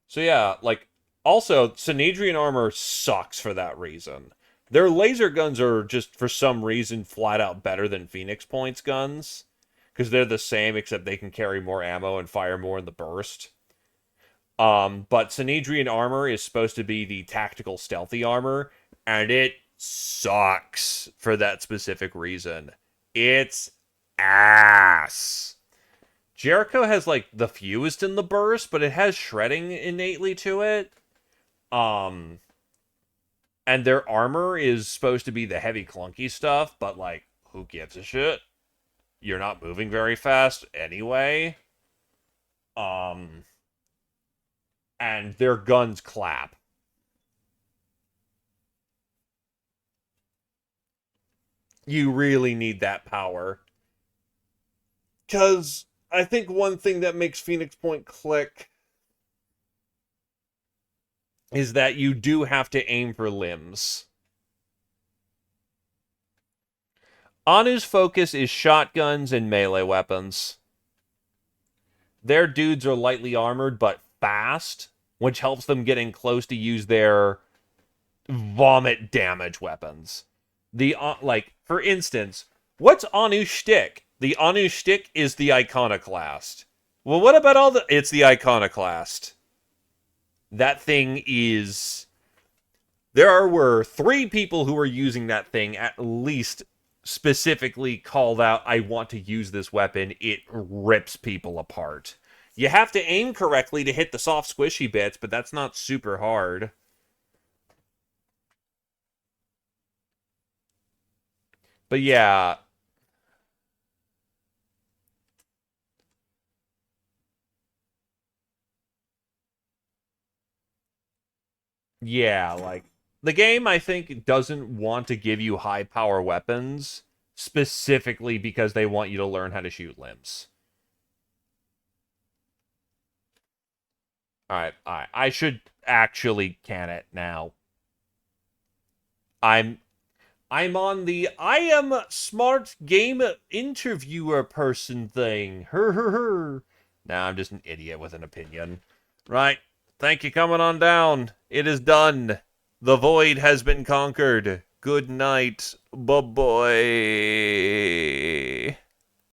So yeah, like, also, Synedrian armor sucks for that reason. Their laser guns are just, for some reason, flat out better than Phoenix Point's guns. Because they're the same, except they can carry more ammo and fire more in the burst. But Synedrian armor is supposed to be the tactical stealthy armor, and it sucks for that specific reason. It's ass. Jericho has, like, the fewest in the burst, but it has shredding innately to it. And their armor is supposed to be the heavy clunky stuff, but, like, who gives a shit? You're not moving very fast anyway. And their guns clap. You really need that power. Because I think one thing that makes Phoenix Point click is that you do have to aim for limbs. Anu's focus is shotguns and melee weapons. Their dudes are lightly armored, but fast, which helps them get in close to use their vomit damage weapons. For instance, what's Anu's shtick? The Anu shtick is the Iconoclast. Well, what about it's the Iconoclast. That thing is... There were 3 people who were using that thing at least specifically called out, I want to use this weapon. It rips people apart. You have to aim correctly to hit the soft squishy bits, but that's not super hard. But yeah. Yeah, like, the game, I think, doesn't want to give you high power weapons specifically because they want you to learn how to shoot limbs. Alright. I should actually can it now. I'm on the I am a smart game interviewer person thing. Her. Nah, I'm just an idiot with an opinion. Right. Thank you coming on down. It is done. The void has been conquered. Good night. Bye-bye.